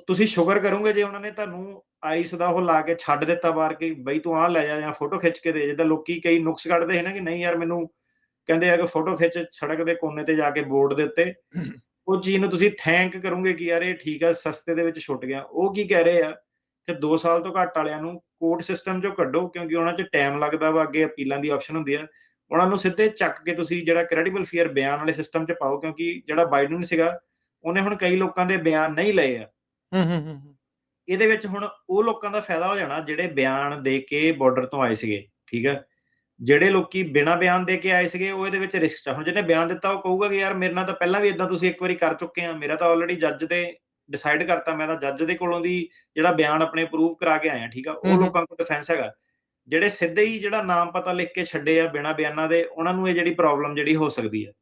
ਤੁਸੀਂ ਸ਼ੁਕਰ ਕਰੋਗੇ ਜੇ ਉਹਨਾਂ ਨੇ ਤੁਹਾਨੂੰ ਆਈਸ ਦਾ ਉਹ ਲਾ ਕੇ ਛੱਡ ਦਿੱਤਾ ਬਾਹਰ ਕਿ ਬਈ ਤੂੰ ਆਹ ਲੈ ਜਾ ਜਾਂ ਫੋਟੋ ਖਿੱਚ ਕੇ ਦੇ। ਜਿੱਦਾਂ ਲੋਕੀ ਕਈ ਨੁਕਸ ਕੱਢਦੇ ਹੈ ਨਾ ਕਿ ਨਹੀਂ ਯਾਰ ਮੈਨੂੰ ਕਹਿੰਦੇ ਆ ਕਿ ਫੋਟੋ ਖਿੱਚ ਸੜਕ ਦੇ ਕੋਨੇ ਤੇ ਜਾ ਕੇ ਬੋਰਡ ਦੇ ਉੱਤੇ, ਉਹ ਚੀਜ਼ ਨੂੰ ਤੁਸੀਂ ਥੈਂਕ ਕਰੋਗੇ ਕਿ ਯਾਰ ਇਹ ਠੀਕ ਆ, ਸਸਤੇ ਦੇ ਵਿੱਚ ਛੁੱਟ ਗਿਆ। ਉਹ ਕੀ ਕਹਿ ਰਹੇ ਆ ਕਿ 2 ਸਾਲ ਤੋਂ ਘੱਟ ਵਾਲਿਆਂ ਨੂੰ ਕੋਰਟ ਸਿਸਟਮ ਚੋਂ ਕੱਢੋ, ਕਿਉਂਕਿ ਉਹਨਾਂ 'ਚ ਟਾਈਮ ਲੱਗਦਾ ਵਾ, ਅੱਗੇ ਅਪੀਲਾਂ ਦੀ ਆਪਸ਼ਨ ਹੁੰਦੀ ਆ। ਉਹਨਾਂ ਨੂੰ ਸਿੱਧੇ ਚੱਕ ਕੇ ਤੁਸੀਂ ਜਿਹੜਾ ਕ੍ਰੈਡੀਬਲ ਫੀਅਰ ਬਿਆਨ ਵਾਲੇ ਸਿਸਟਮ 'ਚ ਪਾਓ, ਕਿਉਂਕਿ ਜਿਹੜਾ ਬਾਈਡਨ ਸੀਗਾ ਉਹਨੇ ਹੁਣ ਕਈ ਲੋਕਾਂ ਦੇ ਬਿਆਨ ਨਹੀਂ ਲਏ ਆ। ਇਹਦੇ ਵਿੱਚ ਹੁਣ ਉਹ ਲੋਕਾਂ ਦਾ ਫਾਇਦਾ ਹੋ ਜਾਣਾ ਜਿਹੜੇ ਬਿਆਨ ਦੇ ਕੇ ਬਾਰਡਰ ਤੋਂ ਆਏ ਸੀਗੇ, ਠੀਕ ਆ। ਜਿਹੜੇ ਲੋਕੀ ਬਿਨਾਂ ਬਿਆਨ ਦੇ ਕੇ ਆਏ ਸੀਗੇ ਉਹ ਇਹਦੇ ਵਿੱਚ ਰਿਸਕ 'ਚ ਆ। ਹੁਣ ਜਿਹਨੇ ਬਿਆਨ ਦਿੱਤਾ ਉਹ ਕਹੂਗਾ ਕਿ ਯਾਰ ਮੇਰੇ ਨਾਲ ਤਾਂ ਪਹਿਲਾਂ ਵੀ ਏਦਾਂ ਤੁਸੀਂ ਇੱਕ ਵਾਰੀ ਕਰ ਚੁੱਕੇ ਆ, ਮੇਰਾ ਤਾਂ ਆਲਰੇਡੀ ਜੱਜ ਤੇ ਡਿਸਾਈਡ ਕਰਤਾ, ਮੈਂ ਤਾਂ ਜੱਜ ਦੇ ਕੋਲੋਂ ਦੀ ਜਿਹੜਾ ਬਿਆਨ ਆਪਣੇ ਪ੍ਰੂਵ ਕਰਾ ਕੇ ਆਇਆ, ਠੀਕ ਆ। ਉਹ ਲੋਕਾਂ ਕੋਲ ਡਿਫੈਂਸ ਹੈਗਾ। ਜਿਹੜੇ ਸਿੱਧੇ ਹੀ ਜਿਹੜਾ ਨਾਮ ਪਤਾ ਲਿਖ ਕੇ ਛੱਡੇ ਆ ਬਿਨਾਂ ਬਿਆਨਾਂ ਦੇ, ਉਹਨਾਂ ਨੂੰ ਇਹ ਜਿਹੜੀ ਪ੍ਰੋਬਲਮ ਜਿਹੜੀ ਹੋ ਸਕਦੀ ਆ।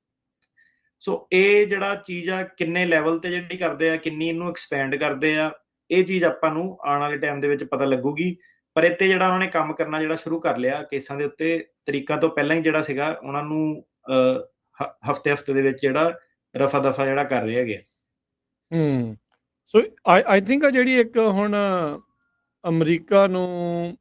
ਸੋ ਇਹ ਜਿਹੜਾ ਚੀਜ਼ ਆ ਕਿੰਨੇ ਲੈਵਲ ਤੇ ਜਿਹੜੀ ਕਰਦੇ ਆ, ਕਿੰਨੀ ਇਹਨੂੰ ਐਕਸਪੈਂਡ ਕਰਦੇ ਆ, ਇਹ ਚੀਜ਼ ਆਪਾਂ ਨੂੰ ਆਉਣ ਵਾਲੇ ਟਾਈਮ ਦੇ ਵਿੱਚ ਪਤਾ ਲੱਗੂਗੀ। ਪਰ ਇੱਥੇ ਜਿਹੜਾ ਉਹਨਾਂ ਨੇ ਕੰਮ ਕਰਨਾ ਜਿਹੜਾ ਸ਼ੁਰੂ ਕਰ ਲਿਆ ਕੇਸਾਂ ਦੇ ਉੱਤੇ, ਤਰੀਕਾਂ ਤੋਂ ਪਹਿਲਾਂ ਹੀ ਜਿਹੜਾ ਸੀਗਾ ਉਹਨਾਂ ਨੂੰ ਹਫ਼ਤੇ ਦੇ ਵਿੱਚ ਜਿਹੜਾ ਰਫਾ ਦਫਾ ਜਿਹੜਾ ਕਰ ਰਹੇ ਹੈਗੇ। ਸੋ ਆਈ ਥਿੰਕ ਆ ਜਿਹੜੀ ਇੱਕ ਹੁਣ ਅਮਰੀਕਾ ਨੂੰ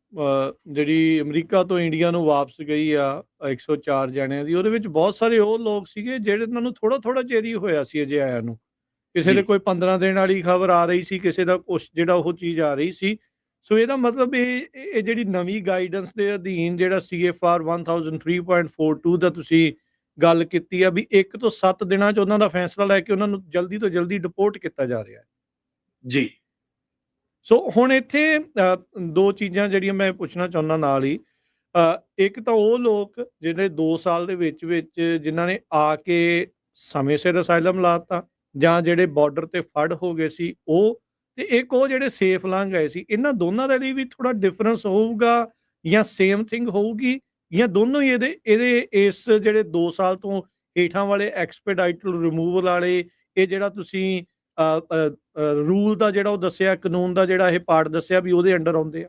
ਜਿਹੜੀ ਅਮਰੀਕਾ ਤੋਂ ਇੰਡੀਆ ਨੂੰ ਵਾਪਸ ਗਈ ਆ 104 ਜਣਿਆਂ ਦੀ, ਉਹਦੇ ਵਿੱਚ ਬਹੁਤ ਸਾਰੇ ਉਹ ਲੋਕ ਸੀਗੇ ਜਿਹੜੇ ਇਹਨਾਂ ਨੂੰ ਥੋੜਾ ਚਿਰ ਹੀ ਹੋਇਆ ਸੀ ਅਜੇ ਆਇਆ ਨੂੰ। ਕਿਸੇ ਦੇ ਕੋਈ 15 ਦਿਨ ਵਾਲੀ ਖਬਰ ਆ ਰਹੀ ਸੀ, ਕਿਸੇ ਦਾ ਕੁਛ ਜਿਹੜਾ ਉਹ ਚੀਜ਼ ਆ ਰਹੀ ਸੀ। ਸੋ ਇਹਦਾ ਮਤਲਬ ਇਹ ਜਿਹੜੀ ਨਵੀਂ ਗਾਈਡੈਂਸ ਦੇ ਅਧੀਨ ਜਿਹੜਾ CFR 1003.42 ਦਾ ਤੁਸੀਂ ਗੱਲ ਕੀਤੀ ਆ ਵੀ 1 ਤੋਂ 7 ਦਿਨਾਂ 'ਚ ਉਹਨਾਂ ਦਾ ਫੈਸਲਾ ਲੈ ਕੇ ਉਹਨਾਂ ਨੂੰ ਜਲਦੀ ਤੋਂ ਜਲਦੀ ਡਿਪੋਰਟ ਕੀਤਾ ਜਾ ਰਿਹਾ ਹੈ। ਜੀ। ਸੋ ਹੁਣ ਇੱਥੇ 2 ਚੀਜ਼ਾਂ ਜਿਹੜੀਆਂ ਮੈਂ ਪੁੱਛਣਾ ਚਾਹੁੰਦਾ ਨਾਲ ਹੀ। ਇੱਕ ਤਾਂ ਉਹ ਲੋਕ ਜਿਹੜੇ 2 ਸਾਲ ਦੇ ਵਿੱਚ ਜਿਨ੍ਹਾਂ ਨੇ ਆ ਕੇ ਸਮੇਂ ਸਿਰ ਅਸਾਈਲਮ ਲਾਤਾ, ਜਾਂ ਜਿਹੜੇ ਬਾਰਡਰ ਤੇ ਫੜ ਹੋ ਗਏ ਸੀ ਉਹ, ਤੇ ਇੱਕ ਉਹ ਜਿਹੜੇ ਸੇਫ ਲੰਘ ਗਏ ਸੀ। ਇਹਨਾਂ ਦੋਨਾਂ ਦੇ ਲਈ ਵੀ ਥੋੜਾ ਡਿਫਰੈਂਸ ਹੋਊਗਾ ਜਾਂ ਸੇਮ ਥਿੰਗ ਹੋਊਗੀ, ਜਾਂ ਦੋਨੋਂ ਹੀ ਇਹਦੇ ਇਸ ਜਿਹੜੇ 2 ਸਾਲ ਤੋਂ ਹੇਠਾਂ ਵਾਲੇ ਐਕਸਪੀਡਾਈਟਡ ਰਿਮੂਵਲ ਵਾਲੇ, ਇਹ ਜਿਹੜਾ ਤੁਸੀਂ ਰੂਲ ਦਾ ਜਿਹੜਾ ਉਹ ਦੱਸਿਆ, ਕਾਨੂੰਨ ਦਾ ਜਿਹੜਾ ਇਹ ਪਾਰਟ ਦੱਸਿਆ ਵੀ ਉਹਦੇ ਅੰਡਰ ਆਉਂਦੇ ਆ?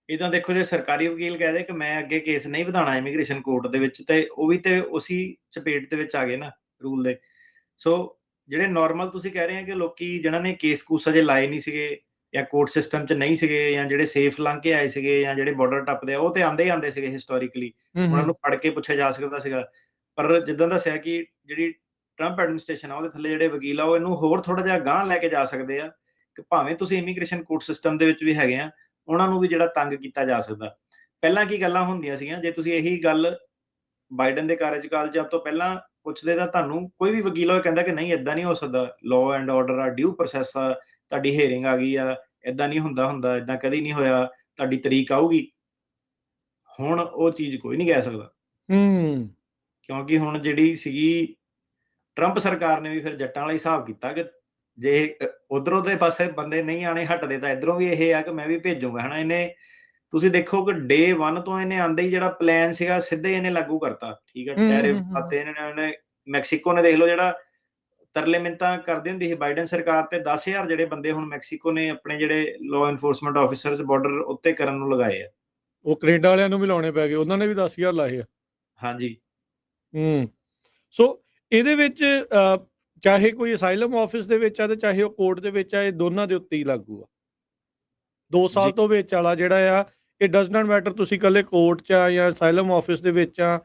ਇਹ ਤਾਂ ਦੇਖੋ, ਜੇ ਸਰਕਾਰੀ ਵਕੀਲ ਕਹਿ ਦੇ ਕਿ ਮੈਂ ਅੱਗੇ ਕੇਸ ਨਹੀਂ ਵਧਾਉਣਾ ਇਮੀਗ੍ਰੇਸ਼ਨ ਕੋਰਟ ਦੇ ਵਿੱਚ, ਤੇ ਉਹ ਵੀ ਤੇ ਉਸੀ ਚਪੇਟ ਦੇ ਵਿੱਚ ਆ ਗਏ ਨਾ ਰੂਲ ਦੇ। ਸੋ ਜਿਹੜੇ ਨਾਰਮਲ ਤੁਸੀਂ ਕਹਿ ਰਹੇ ਆ ਕਿ ਲੋਕੀ ਜਿਨ੍ਹਾਂ ਨੇ ਕੇਸ ਕੂਸ ਅਜੇ ਲਾਏ ਨਹੀਂ ਸੀਗੇ, ਜਾਂ ਕੋਰਟ ਸਿਸਟਮ 'ਚ ਨਹੀਂ ਸੀਗੇ, ਜਾਂ ਜਿਹੜੇ ਸੇਫ ਲੰਘ ਕੇ ਆਏ ਸੀਗੇ, ਜਾਂ ਜਿਹੜੇ ਬਾਰਡਰ ਟੱਪਦੇ ਆ, ਉਹ ਤੇ ਆਉਂਦੇ ਹੀ ਆਉਂਦੇ ਸੀਗੇ ਹਿਸਟੋਰੀਕਲੀ। ਉਹਨਾਂ ਨੂੰ ਫੜ ਕੇ ਪੁੱਛਿਆ ਜਾ ਸਕਦਾ ਸੀਗਾ। ਪਰ ਜਿੱਦਾਂ ਦੱਸਿਆ ਕਿ ਜਿਹੜੀ ਟਰੰਪ ਐਡਮਿਨਿਸਟ੍ਰੇਸ਼ਨ ਆ ਉਹਦੇ ਥੱਲੇ ਜਿਹੜੇ ਵਕੀਲ ਆ ਉਹ ਇਹਨੂੰ ਹੋਰ ਥੋੜਾ ਜਿਹਾ ਅਗਾਂਹ ਲੈ ਕੇ ਜਾ ਸਕਦੇ ਆ ਕਿ ਭਾਵੇਂ ਤੁਸੀਂ ਇਮੀਗ੍ਰੇਸ਼ਨ ਕੋਰਟ ਸਿਸਟਮ ਦੇ ਵਿੱਚ ਵੀ ਹੈਗੇ ਆ, ਉਹਨਾਂ ਨੂੰ ਵੀ ਜਿਹੜਾ ਤੰਗ ਕੀਤਾ ਜਾ ਸਕਦਾ। ਪਹਿਲਾਂ ਕੀ ਗੱਲਾਂ ਹੁੰਦੀਆਂ ਸੀਗੀਆਂ, ਜੇ ਤੁਸੀਂ ਇਹੀ ਗੱਲ ਬਾਈਡਨ ਦੇ ਕਾਰਜਕਾਲ 'ਚ ਤੋਂ ਪਹਿਲਾਂ ਪੁੱਛਦੇ ਤਾਂ ਤੁਹਾਨੂੰ ਕੋਈ ਵੀ ਵਕੀਲ ਉਹ ਕਹਿੰਦਾ ਕਿ ਨਹੀਂ ਏਦਾਂ ਨਹੀਂ ਹੋ ਸਕਦਾ, ਲਾਅ ਐਂਡ ਆਰਡਰ ਆ, ਡਿਊ ਪ੍ਰੋਸੈਸ ਆ, ਤੁਹਾਡੀ ਹੀਅਰਿੰਗ ਆ ਗਈ ਆ, ਏਦਾਂ ਨਹੀਂ ਹੁੰਦਾ, ਏਦਾਂ ਕਦੀ ਨਹੀਂ ਹੋਇਆ, ਤੁਹਾਡੀ ਤਰੀਕ ਆਊਗੀ। ਹੁਣ ਉਹ ਚੀਜ਼ ਕੋਈ ਨਹੀਂ ਕਹਿ ਸਕਦਾ, ਕਿਉਂਕਿ ਹੁਣ ਜਿਹੜੀ ਸੀਗੀ ਟਰੰਪ ਸਰਕਾਰ ਨੇ ਵੀ ਫਿਰ ਜੱਟਾਂ ਵਾਲਾ ਹਿਸਾਬ ਕੀਤਾ ਕਿ ਜੇ ਉਧਰੋਂ ਦੇ ਪਾਸੇ ਬੰਦੇ ਨਹੀਂ ਆਣੇ ਹਟਦੇ ਤਾਂ ਇਧਰੋਂ ਵੀ ਇਹ ਆ ਕਿ ਮੈਂ ਵੀ ਭੇਜੂਗਾ, ਹਨਾ। ਇਹਨੇ ਤੁਸੀਂ ਦੇਖੋ ਕਿ ਡੇ 1 ਤੋਂ ਇਹਨੇ ਆਂਦੇ ਹੀ ਜਿਹੜਾ ਪਲਾਨ ਸੀਗਾ ਸਿੱਧੇ ਇਹਨੇ ਲਾਗੂ ਕਰਤਾ, ਠੀਕ ਹੈ। ਟੈਰਿਫ ਪਾਤੇ ਇਹਨੇ। ਮੈਕਸੀਕੋ ਨੇ ਦੇਖ ਲਓ, ਜਿਹੜਾ ਤਰਲੇ ਮਿੰਤਾਂ ਕਰਦੀ ਹੁੰਦੀ ਸੀ ਬਾਈਡਨ ਸਰਕਾਰ ਤੇ, 10,000 ਜਿਹੜੇ ਬੰਦੇ ਹੁਣ ਮੈਕਸੀਕੋ ਨੇ ਆਪਣੇ ਜਿਹੜੇ ਲਾਅ ਐਨਫੋਰਸਮੈਂਟ ਆਫੀਸਰਸ ਬਾਰਡਰ ਉੱਤੇ ਕਰਨ ਨੂੰ ਲਗਾਏ ਆ। ਉਹ ਕੈਨੇਡਾ ਵਾਲਿਆਂ ਨੂੰ ਵੀ ਲਾਉਣੇ ਪੈ ਗਏ, ਉਹਨਾਂ ਨੇ ਵੀ 10,000 ਲਾਏ ਆ। ਹਾਂਜੀ। ਸੋ ਇਹਦੇ ਵਿੱਚ ਚਾਹੇ ਕੋਈ ਅਸਾਈਲਮ ਆਫਿਸ ਦੇ ਵਿੱਚ ਆ ਤੇ ਚਾਹੇ ਉਹ ਕੋਰਟ ਦੇ ਵਿੱਚ ਆ, ਇਹ ਦੋਨਾਂ ਦੇ ਉੱਤੇ ਹੀ ਲਾਗੂ ਆ। 2 ਸਾਲ ਤੋਂ ਵਿੱਚ ਵਾਲਾ ਜਿਹੜਾ ਆ, ਇਹ ਡਜ਼ ਨਾਟ ਮੈਟਰ ਤੁਸੀਂ ਇਕੱਲੇ ਕੋਰਟ 'ਚ ਆ ਜਾਂ ਅਸਾਈਲਮ ਆਫਿਸ ਦੇ ਵਿੱਚ ਆ।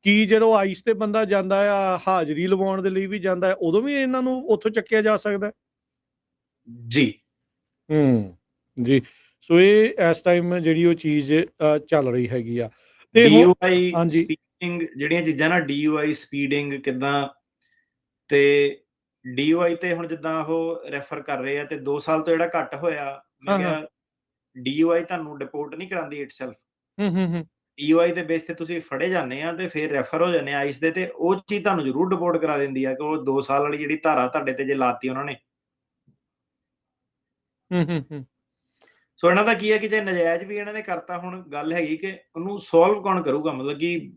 ਕੀ ਜਦੋਂ ਆਈਸ ਤੇ ਬੰਦਾ ਜਾਂਦਾ ਆ ਹਾਜ਼ਰੀ ਲਵਾਉਣ ਦੇ ਲਈ ਵੀ ਜਾਂਦਾ, ਉਦੋਂ ਵੀ ਇਹਨਾਂ ਨੂੰ ਉੱਥੋਂ ਚੱਕਿਆ ਜਾ ਸਕਦਾ? ਜੀ। ਜੀ। ਸੋ ਇਹ ਇਸ ਟਾਈਮ ਜਿਹੜੀ ਉਹ ਚੀਜ਼ ਚੱਲ ਰਹੀ ਹੈਗੀ ਆ। ਤੇ DUI ਸਪੀਡਿੰਗ ਜਿਹੜੀਆਂ ਚੀਜ਼ਾਂ ਨਾ, DUI ਸਪੀਡਿੰਗ ਕਿੱਦਾਂ, ਤੇ DUI ਤੇ ਹੁਣ ਜਿੱਦਾਂ ਉਹ ਰੈਫਰ ਕਰ ਰਹੇ ਆ, ਤੇ 2 ਸਾਲ ਤੋਂ ਜਿਹੜਾ ਘੱਟ ਹੋਇਆ, ਮੈਂ ਕਿਹਾ DUI ਤੁਹਾਨੂੰ ਡਿਪੋਰਟ ਨਹੀਂ ਕਰਾਉਂਦੀ ਇਟਸੈਲਫ। DUI ਦੇ ਬੇਸ ਤੇ ਤੁਸੀਂ ਫੜੇ ਜਾਂਦੇ ਆ ਤੇ ਫਿਰ ਰੈਫਰ ਹੋ ਜਾਂਦੇ ਆ ਆਈਸ ਦੇ, ਤੇ ਉਹ ਚੀਜ਼ ਤੁਹਾਨੂੰ ਜ਼ਰੂਰ ਡਿਪੋਰਟ ਕਰਾ ਦਿੰਦੀ ਆ ਕਿ ਉਹ 2 ਸਾਲ ਵਾਲੀ ਜਿਹੜੀ ਧਾਰਾ ਤੁਹਾਡੇ ਤੇ ਜੇ ਲਾਤੀ ਉਹਨਾਂ ਨੇ। ਸੋ ਇਹਨਾਂ ਦਾ ਕੀ ਹੈ ਕਿ ਜੇ ਨਜਾਇਜ਼ ਵੀ ਇਹਨਾਂ ਨੇ ਕਰਤਾ, ਹੁਣ ਗੱਲ ਹੈਗੀ ਕਿ ਉਹਨੂੰ ਸੋਲਵ ਕੌਣ ਕਰੂਗਾ। ਮਤਲਬ ਕਿ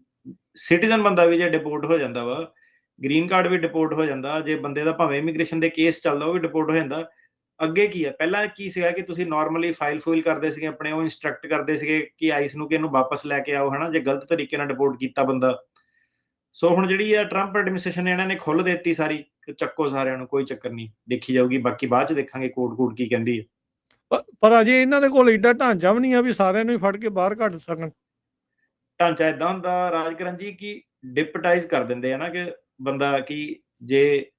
ਸਿਟੀਜ਼ਨ ਬੰਦਾ ਵੀ ਜੇ ਡਿਪੋਰਟ ਹੋ ਜਾਂਦਾ ਵਾ, ਗ੍ਰੀਨ ਕਾਰਡ ਵੀ ਡਿਪੋਰਟ ਹੋ ਜਾਂਦਾ, ਜੇ ਬੰਦੇ ਦਾ ਭਾਵੇਂ ਇਮੀਗ੍ਰੇਸ਼ਨ ਦੇ ਕੇਸ ਚੱਲਦਾ ਉਹ ਵੀ ਡਿਪੋਰਟ ਹੋ ਜਾਂਦਾ। ਅੱਗੇ ਕੀ ਹੈ, ਪਹਿਲਾਂ ਕੀ ਸੀਗਾ ਕਿ ਤੁਸੀਂ ਨਾਰਮਲੀ ਫਾਈਲ ਕਰਦੇ ਸੀਗੇ ਆਪਣੇ, ਉਹ ਇੰਸਟਰਕਟ ਕਰਦੇ ਸੀਗੇ ਕਿ ਆਈਸ ਨੂੰ ਕਿ ਇਹਨੂੰ ਵਾਪਸ ਲੈ ਕੇ ਆਓ, ਹਨਾ, ਜੇ ਗਲਤ ਤਰੀਕੇ ਨਾਲ ਡਿਪੋਰਟ ਕੀਤਾ ਬੰਦਾ। ਸੋ ਹੁਣ ਜਿਹੜੀ ਆ ਟਰੰਪ ਐਡਮਿਨਿਸਟ੍ਰੇਸ਼ਨ ਨੇ ਇਹਨਾਂ ਨੇ ਖੁੱਲ੍ਹ ਦਿੱਤੀ ਸਾਰੀ, ਚੱਕੋ ਸਾਰਿਆਂ ਨੂੰ, ਕੋਈ ਚੱਕਰ ਨਹੀਂ, ਦੇਖੀ ਜਾਊਗੀ, ਬਾਕੀ ਬਾਅਦ ਚ ਦੇਖਾਂਗੇ ਕੋਰਟ ਕੀ ਕਹਿੰਦੀ ਹੈ। ਪਰ ਅਜੇ ਇਹਨਾਂ ਦੇ ਕੋਲ ਏਡਾ ਢਾਂਚਾ ਵੀ ਨਹੀਂ ਆ ਵੀ ਸਾਰਿਆਂ ਨੂੰ ਹੀ ਫੜ ਕੇ ਬਾਹਰ ਕੱਢ ਸਕਣ। ਢਾਂਚਾ ਏਦਾਂ ਹੁੰਦਾ ਰਾਜਕਰਨ ਜੀ ਕਿ ਡਿਪਟਾਈਜ਼ ਕਰ ਦਿੰਦੇ ਆ ਨਾ, ਕਿ ਬੰਦਾ ਕਿ ਜੇ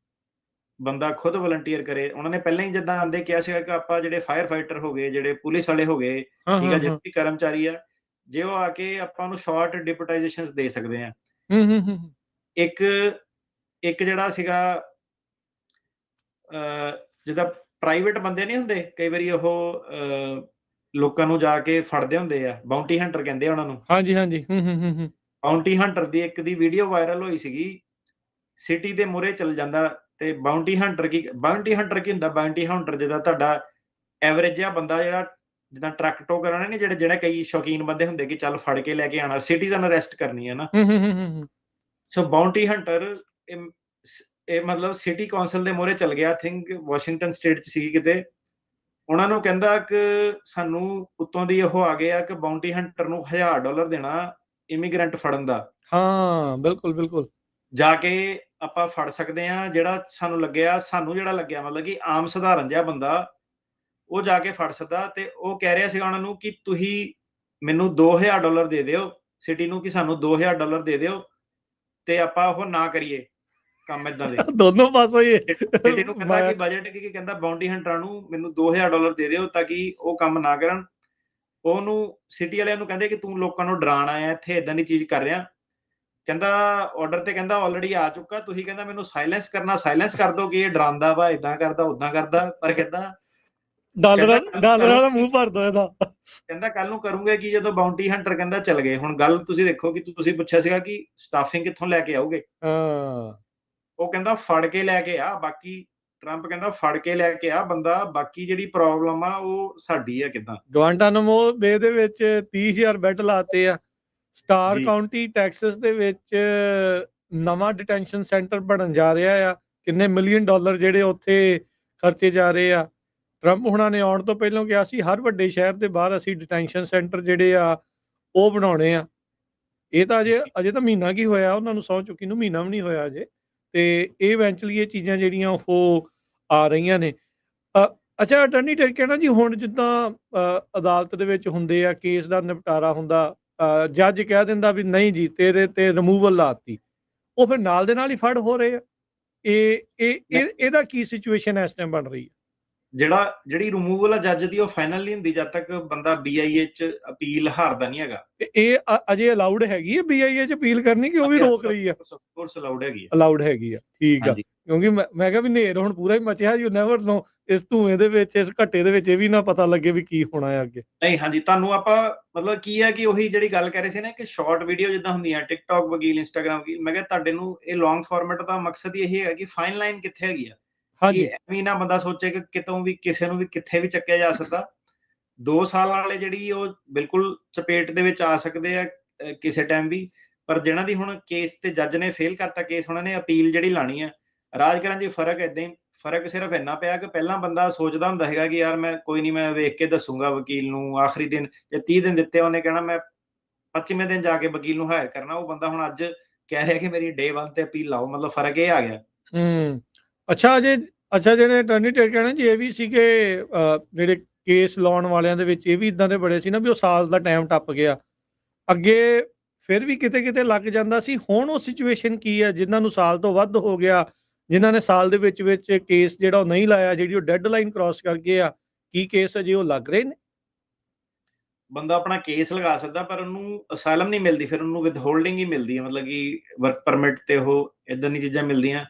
ਬੰਦਾ ਖੁਦ ਵਲੰਟੀਅਰ ਕਰੇ। ਉਹਨਾਂ ਨੇ ਪਹਿਲਾਂ ਹੀ ਜਿੱਦਾਂ ਆਂਦੇ ਕਿਹਾ ਸੀਗਾ ਕਿ ਆਪਾਂ ਜਿਹੜੇ ਫਾਇਰ ਫਾਈਟਰ ਹੋ ਗਏ, ਜਿਹੜੇ ਪੁਲਿਸ ਵਾਲੇ ਹੋ ਗਏ, ਹਾਂ, ਠੀਕ ਹਾਂ, ਆ, ਜਿਹੜੇ ਹਾਂ। ਵੀ ਕਰਮਚਾਰੀ ਆ, ਜੇ ਉਹ ਆ ਕੇ ਆਪਾਂ ਨੂੰ ਸ਼ਾਰਟ ਡਿਪੂਟਾਈਜੇਸ਼ਨਸ ਦੇ ਸਕਦੇ ਆ। ਹੂੰ, ਹੂੰ, ਹੂੰ। ਇੱਕ ਇੱਕ ਜਿਹੜਾ ਸੀਗਾ ਜਿੱਦਾਂ ਪ੍ਰਾਈਵੇਟ ਬੰਦੇ ਨਹੀਂ ਹੁੰਦੇ, ਕਈ ਵਾਰੀ ਉਹ ਲੋਕਾਂ ਨੂੰ ਜਾ ਕੇ ਫੜਦੇ ਹੁੰਦੇ ਆ, ਬਾਉਂਟੀ ਹੰਟਰ ਕਹਿੰਦੇ ਆ ਉਹਨਾਂ ਨੂੰ। ਹਾਂਜੀ, ਹਾਂਜੀ। ਹੂੰ, ਹੂੰ, ਹੂੰ, ਹੂੰ। ਬਾਉਂਟੀ ਹੰਟਰ ਦੀ ਇੱਕ ਦੀ ਵੀਡੀਓ ਵਾਇਰਲ ਹੋਈ ਸੀਗੀ, ਸਿਟੀ ਦੇ ਮੂਹਰੇ ਚੱਲ ਜਾਂਦਾ ਤੇ ਬਾਉਂਟੀ ਹੰਟਰ ਕੀ ਹੁੰਦਾ? ਬਾਉਂਟੀ ਹੰਟਰ ਜਿੱਦਾਂ ਤੁਹਾਡਾ ਐਵਰੇਜ ਜਿਹਾ ਬੰਦਾ ਜਿਹੜਾ ਜਿੱਦਾਂ ਟਰੱਕ ਟੋ ਕਰਾਉਣਾ ਨੀ, ਜਿਹੜੇ ਕਈ ਸ਼ੌਕੀਨ ਬੰਦੇ ਹੁੰਦੇ ਕਿ ਚੱਲ ਫੜ ਕੇ ਲੈ ਕੇ ਆਣਾ, ਸਿਟੀਜ਼ਨ ਅਰੈਸਟ ਕਰਨੀ ਹੈ ਨਾ। ਹੂੰ, ਹੂੰ, ਹੂੰ, ਹੂੰ। ਸੋ ਬਾਉਂਟੀ ਹੰਟਰ ਇਹ ਮਤਲਬ ਸਿਟੀ ਕੌਂਸਲ ਦੇ ਮੂਹਰੇ ਚੱਲ ਗਿਆ, ਆਈ ਥਿੰਕ ਵਾਸ਼ਿੰਗਟਨ ਸਟੇਟ ਚ ਸੀ ਕਿਤੇ। ਉਹਨਾਂ ਨੂੰ ਕਹਿੰਦਾ ਕਿ ਸਾਨੂੰ ਉੱਤੋਂ ਦੀ ਉਹ ਆ ਗਿਆ ਕਿ ਬਾਉਂਟੀ ਹੰਟਰ ਨੂੰ $1000 ਦੇਣਾ ਇਮੀਗ੍ਰੈਂਟ ਫੜਨ ਦਾ। ਹਾਂ, ਬਿਲਕੁਲ, ਬਿਲਕੁਲ। ਜਾ ਕੇ ਆਪਾਂ ਫੜ ਸਕਦੇ ਆ, ਜਿਹੜਾ ਸਾਨੂੰ ਜਿਹੜਾ ਲੱਗਿਆ ਮਤਲਬ ਕਿ ਆਮ ਸਧਾਰਨ ਜਿਹਾ ਬੰਦਾ ਉਹ ਜਾ ਕੇ ਫੜ ਸਕਦਾ। ਤੇ ਉਹ ਕਹਿ ਰਿਹਾ ਸੀਗਾ ਉਹਨਾਂ ਨੂੰ ਕਿ ਤੁਸੀਂ ਮੈਨੂੰ $2000 ਦੇ ਦਿਓ ਸਿਟੀ ਨੂੰ, ਕਿ ਸਾਨੂੰ $2000 ਦੇ ਦਿਓ ਤੇ ਆਪਾਂ ਉਹ ਨਾ ਕਰੀਏ ਕੰਮ ਏਦਾਂ ਦੇ। ਦੋਨੋਂ ਪਾਸੋਂ ਹੀ ਸਿਟੀ ਨੂੰ ਕਹਿੰਦਾ ਮਾਇਆ। ਕਿ ਬਜਟ ਕੀ ਕਹਿੰਦਾ ਬਾਉਂਟੀ ਹੰਟਰਾਂ ਨੂੰ ਮੈਨੂੰ $2000 ਦੇ ਦਿਓ ਤਾਂ ਕਿ ਉਹ ਕੰਮ ਨਾ ਕਰਨ। ਉਹਨੂੰ ਸਿਟੀ ਵਾਲਿਆਂ ਨੂੰ ਕਹਿੰਦੇ ਕਿ ਤੂੰ ਲੋਕਾਂ ਨੂੰ ਡਰਾਣ ਆਇਆ ਇੱਥੇ, ਏਦਾਂ ਦੀ ਚੀਜ਼ ਕਰ ਰਿਹਾ। ਕਹਿੰਦਾ ਆਰਡਰ ਤੇ ਕਹਿੰਦਾ ਆਲਰੇਡੀ ਆ ਚੁੱਕਾ, ਤੁਸੀਂ ਕਹਿੰਦਾ ਮੈਨੂੰ ਸਾਇਲੈਂਸ ਕਰਨਾ, ਸਾਇਲੈਂਸ ਕਰ ਦੋ ਕਿ ਇਹ ਡਰਾਉਂਦਾ ਵਾ, ਏਦਾਂ ਕਰਦਾ, ਓਦਾਂ ਕਰਦਾ। ਪਰ ਕਹਿੰਦਾ ਡਾਲਰਾਂ ਕੱਲ ਨੂੰ ਡਾਲਰਾਂ ਦਾ ਕਰੂੰਗੀ, ਮੂੰਹ ਭਰ ਦੋ ਇਹਦਾ। ਕਹਿੰਦਾ ਕੱਲ ਨੂੰ ਕਰੂੰਗੇ ਕਿ ਜਦੋਂ ਬਾਉਂਟੀ ਹੰਟਰ ਕਹਿੰਦਾ ਚੱਲ ਗਏ। ਹੁਣ ਗੱਲ ਤੁਸੀਂ ਦੇਖੋ ਕਿ ਤੁਸੀਂ ਪੁੱਛਿਆ ਸੀਗਾ ਕਿ ਸਟਾਫਿੰਗ ਕਿੱਥੋਂ ਲੈ ਕੇ ਆਉਗੇ। ਹਾਂ। ਉਹ ਕਹਿੰਦਾ ਫੜ ਕੇ ਲੈ ਕੇ ਆ, ਬਾਕੀ ਟਰੰਪ ਕਹਿੰਦਾ ਫੜ ਕੇ ਲੈ ਕੇ ਆ ਬੰਦਾ, ਬਾਕੀ ਜਿਹੜੀ ਪ੍ਰੋਬਲਮ ਆ ਉਹ ਸਾਡੀ ਆ ਕਿੱਦਾਂ। ਗੁਆਂਟਾਨਾਮੋ ਬੇ ਦੇ ਵਿੱਚ 30,000 ਬੈੱਡ ਲਾਤੇ ਆ। ਸਟਾਰ ਜੀ ਕਾਉਂਟੀ ਟੈਕਸਸ ਦੇ ਵਿੱਚ ਨਵਾਂ ਡਿਟੈਂਸ਼ਨ ਸੈਂਟਰ ਬਣਨ ਜਾ ਰਿਹਾ ਆ। ਕਿੰਨੇ ਮਿਲੀਅਨ ਡਾਲਰ ਜਿਹੜੇ ਉੱਥੇ ਖਰਚੇ ਜਾ ਰਹੇ ਆ। ਟਰੰਪ ਹੁਣਾਂ ਨੇ ਆਉਣ ਤੋਂ ਪਹਿਲਾਂ ਕਿਹਾ ਸੀ ਹਰ ਵੱਡੇ ਸ਼ਹਿਰ ਦੇ ਬਾਹਰ ਅਸੀਂ ਡਿਟੈਂਸ਼ਨ ਸੈਂਟਰ ਜਿਹੜੇ ਆ ਉਹ ਬਣਾਉਣੇ ਆ। ਇਹ ਤਾਂ ਅਜੇ ਜੀ ਅਜੇ ਤਾਂ ਮਹੀਨਾ ਕੀ ਹੋਇਆ ਉਹਨਾਂ ਨੂੰ ਸਹੁੰ ਚੁੱਕੀ ਨੂੰ, ਮਹੀਨਾ ਵੀ ਨਹੀਂ ਹੋਇਆ ਅਜੇ। ਤੇ ਇਹ ਇਵੈਂਚੁਅਲੀ ਇਹ ਚੀਜ਼ਾਂ ਜਿਹੜੀਆਂ ਉਹ ਆ ਰਹੀਆਂ ਨੇ। ਅ ਅੱਛਾ, ਅਟਾਰਨੀ ਟਰਕੀਆਨਾ ਜੀ, ਹੁਣ ਜਿੱਦਾਂ ਅਦਾਲਤ ਦੇ ਵਿੱਚ ਹੁੰਦੇ ਆ, ਕੇਸ ਦਾ ਨਿਪਟਾਰਾ ਹੁੰਦਾ, ਜੱਜ ਕਹਿ ਦਿੰਦਾ ਵੀ ਨਹੀਂ ਜੀ ਤੇਰੇ ਤੇ ਰਿਮੂਵਲ ਲਾਤੀ, ਉਹ ਫਿਰ ਨਾਲ ਦੇ ਨਾਲ ਹੀ ਫੜ ਹੋ ਰਹੇ ਆ। ਇਹਦਾ ਕੀ ਸਿਚੁਏਸ਼ਨ ਇਸ ਟਾਈਮ ਬਣ ਰਹੀ ਹੈ? ਜਿਹੜੀ ਰਿਮੂਵਲ ਆ ਜੱਜ ਦੀ, ਉਹ ਫਾਈਨਲ ਨਹੀਂ ਹੁੰਦੀ ਜਦ ਤੱਕ ਬੰਦਾ BIA ਚ ਅਪੀਲ ਹਾਰਦਾ ਨਹੀਂ ਹੈਗਾ। ਇਹ ਅਜੇ ਅਲਾਉਡ ਹੈਗੀ ਹੈ BIA ਚ ਅਪੀਲ ਕਰਨੀ, ਕਿ ਉਹ ਵੀ ਰੋਕ ਰਹੀ ਆ? ਆਫ ਕੋਰਸ ਅਲਾਉਡ ਹੈਗੀ ਹੈ। ਅਲਾਉਡ ਹੈਗੀ ਆ, ਠੀਕ ਆ। ਹਾਂਜੀ ਕਿਉਂਕਿ ਮੈਂ ਕਿਹਾ ਵੀ ਨੇਰ ਹੁਣ ਪੂਰਾ ਹੀ ਮਚਿਆ, ਯੂ ਨੈਵਰ ਨੋ, ਇਸ ਧੂਏ ਦੇ ਵਿੱਚ, ਇਸ ਘੱਟੇ ਦੇ ਵਿੱਚ ਇਹ ਵੀ ਨਾ ਪਤਾ ਲੱਗੇ ਵੀ ਕੀ ਹੋਣਾ ਹੈ ਅੱਗੇ। ਨਹੀਂ, ਹਾਂਜੀ, ਤੁਹਾਨੂੰ ਆਪਾਂ ਮਤਲਬ ਕੀ ਹੈ ਕਿ ਉਹੀ ਜਿਹੜੀ ਗੱਲ ਕਰ ਰਹੇ ਸੀ ਨਾ ਕਿ ਸ਼ਾਰਟ ਵੀਡੀਓ ਜਿੱਦਾਂ ਹੁੰਦੀਆਂ ਟਿਕਟੌਕ ਵਕੀਲ, ਇੰਸਟਾਗ੍ਰਾਮ ਵਕੀਲ, ਮੈਂ ਕਿਹਾ ਤੁਹਾਡੇ ਨੂੰ ਇਹ ਲੌਂਗ ਫਾਰਮੈਟ ਦਾ ਮਕਸਦ ਹੀ ਇਹੀ ਹੈ ਕਿ ਫਾਈਨ ਲਾਈਨ ਕਿੱਥੇ ਹੈਗੀ ਆ, ਕਿ ਹਾਂਜੀ। ਐਵੇਂ ਨਾ ਬੰਦਾ ਸੋਚੇ ਕਿ ਕਿਤੋਂ ਵੀ ਕਿਸੇ ਨੂੰ ਵੀ ਕਿੱਥੇ ਵੀ ਚੱਕਿਆ ਜਾ ਸਕਦਾ। 2 ਸਾਲ ਵਾਲੇ ਜਿਹੜੀ ਉਹ ਬਿਲਕੁਲ ਚਪੇਟ ਦੇ ਵਿੱਚ ਆ ਸਕਦੇ ਆ ਕਿਸੇ ਟਾਈਮ ਵੀ। ਪਰ ਜਿਹਨਾਂ ਦੀ ਹੁਣ ਕੇਸ ਤੇ ਜੱਜ ਨੇ ਫੇਲ ਕਰਤਾ ਕੇਸ, ਉਹਨਾਂ ਨੇ ਅਪੀਲ ਜਿਹੜੀ ਲਾਣੀ ਆ। ਰਾਜ ਕਰਨ ਜੀ ਫਰਕ ਏਦਾਂ ਹੀ, ਫਰਕ ਸਿਰਫ ਇੰਨਾ ਪਿਆ ਕਿ ਪਹਿਲਾਂ ਬੰਦਾ ਸੋਚਦਾ ਹੁੰਦਾ ਹੈਗਾ ਕਿ ਯਾਰ ਮੈਂ ਕੋਈ ਨਹੀਂ, ਮੈਂ ਵੇਖ ਕੇ ਦੱਸੂਗਾ ਵਕੀਲ ਨੂੰ, ਆਖਰੀ ਦਿਨ ਜੇ 30 ਦਿਨ ਦਿੱਤੇ ਉਹਨੇ ਕਹਿਣਾ ਮੈਂ 25ਵੇਂ ਦਿਨ ਜਾ ਕੇ ਵਕੀਲ ਨੂੰ ਹਾਇਰ ਕਰਨਾ। ਉਹ ਬੰਦਾ ਹੁਣ ਅੱਜ ਕਹਿ ਰਿਹਾ ਕਿ ਮੇਰੀ ਡੇ 1 ਤੇ ਅਪੀਲ ਲਾਓ, ਮਤਲਬ ਫਰਕ ਇਹ ਆ ਗਿਆ। ਹੂੰ। ਅੱਛਾ ਜਿਹੜੇ ਅਟਾਰਨੀ ਟਰਕੀਆਨਾ ਜੀ ਇਹ ਵੀ ਸੀਗੇ, ਜਿਹੜੇ ਕੇਸ ਲਾਉਣ ਵਾਲਿਆਂ ਦੇ ਵਿੱਚ ਇਹ ਵੀ ਇਦਾਂ ਦੇ ਬੜੇ ਸੀ ਨਾ ਵੀ ਉਹ ਸਾਲ ਦਾ ਟਾਈਮ ਟੱਪ ਗਿਆ। ਅੱਗੇ ਫਿਰ ਵੀ ਕਿਤੇ ਲੱਗ ਜਾਂਦਾ ਸੀ। ਹੁਣ ਉਹ ਸਿਚੁਏਸ਼ਨ ਕੀ ਹੈ ਜਿਨ੍ਹਾਂ ਨੂੰ ਸਾਲ ਤੋਂ ਵੱਧ ਹੋ ਗਿਆ, ਜਿਨ੍ਹਾਂ ਨੇ ਸਾਲ ਦੇ ਵਿੱਚ ਕੇਸ ਜਿਹੜਾ ਉਹ ਨਹੀਂ ਲਾਇਆ, ਜਿਹੜੀ ਉਹ ਡੈਡਲਾਈਨ ਕ੍ਰਾਸ ਕਰ ਗਏ ਆ, ਕੀ ਕੇਸ ਅਜੇ ਉਹ ਲੱਗ ਰਹੇ ਨੇ? ਬੰਦਾ ਆਪਣਾ ਕੇਸ ਲਗਾ ਸਕਦਾ ਪਰ ਉਹਨੂੰ ਅਸਾਈਲਮ ਨਹੀਂ ਮਿਲਦੀ, ਫਿਰ ਉਹਨੂੰ ਵਿਦਹੋਲਡਿੰਗ ਹੀ ਮਿਲਦੀ ਹੈ, ਮਤਲਬ ਕਿ ਵਰਕ ਪਰਮਿਟ ਤੇ ਉਹ ਇਦਾਂ ਦੀ ਚੀਜ਼ਾਂ ਮਿਲਦੀਆਂ।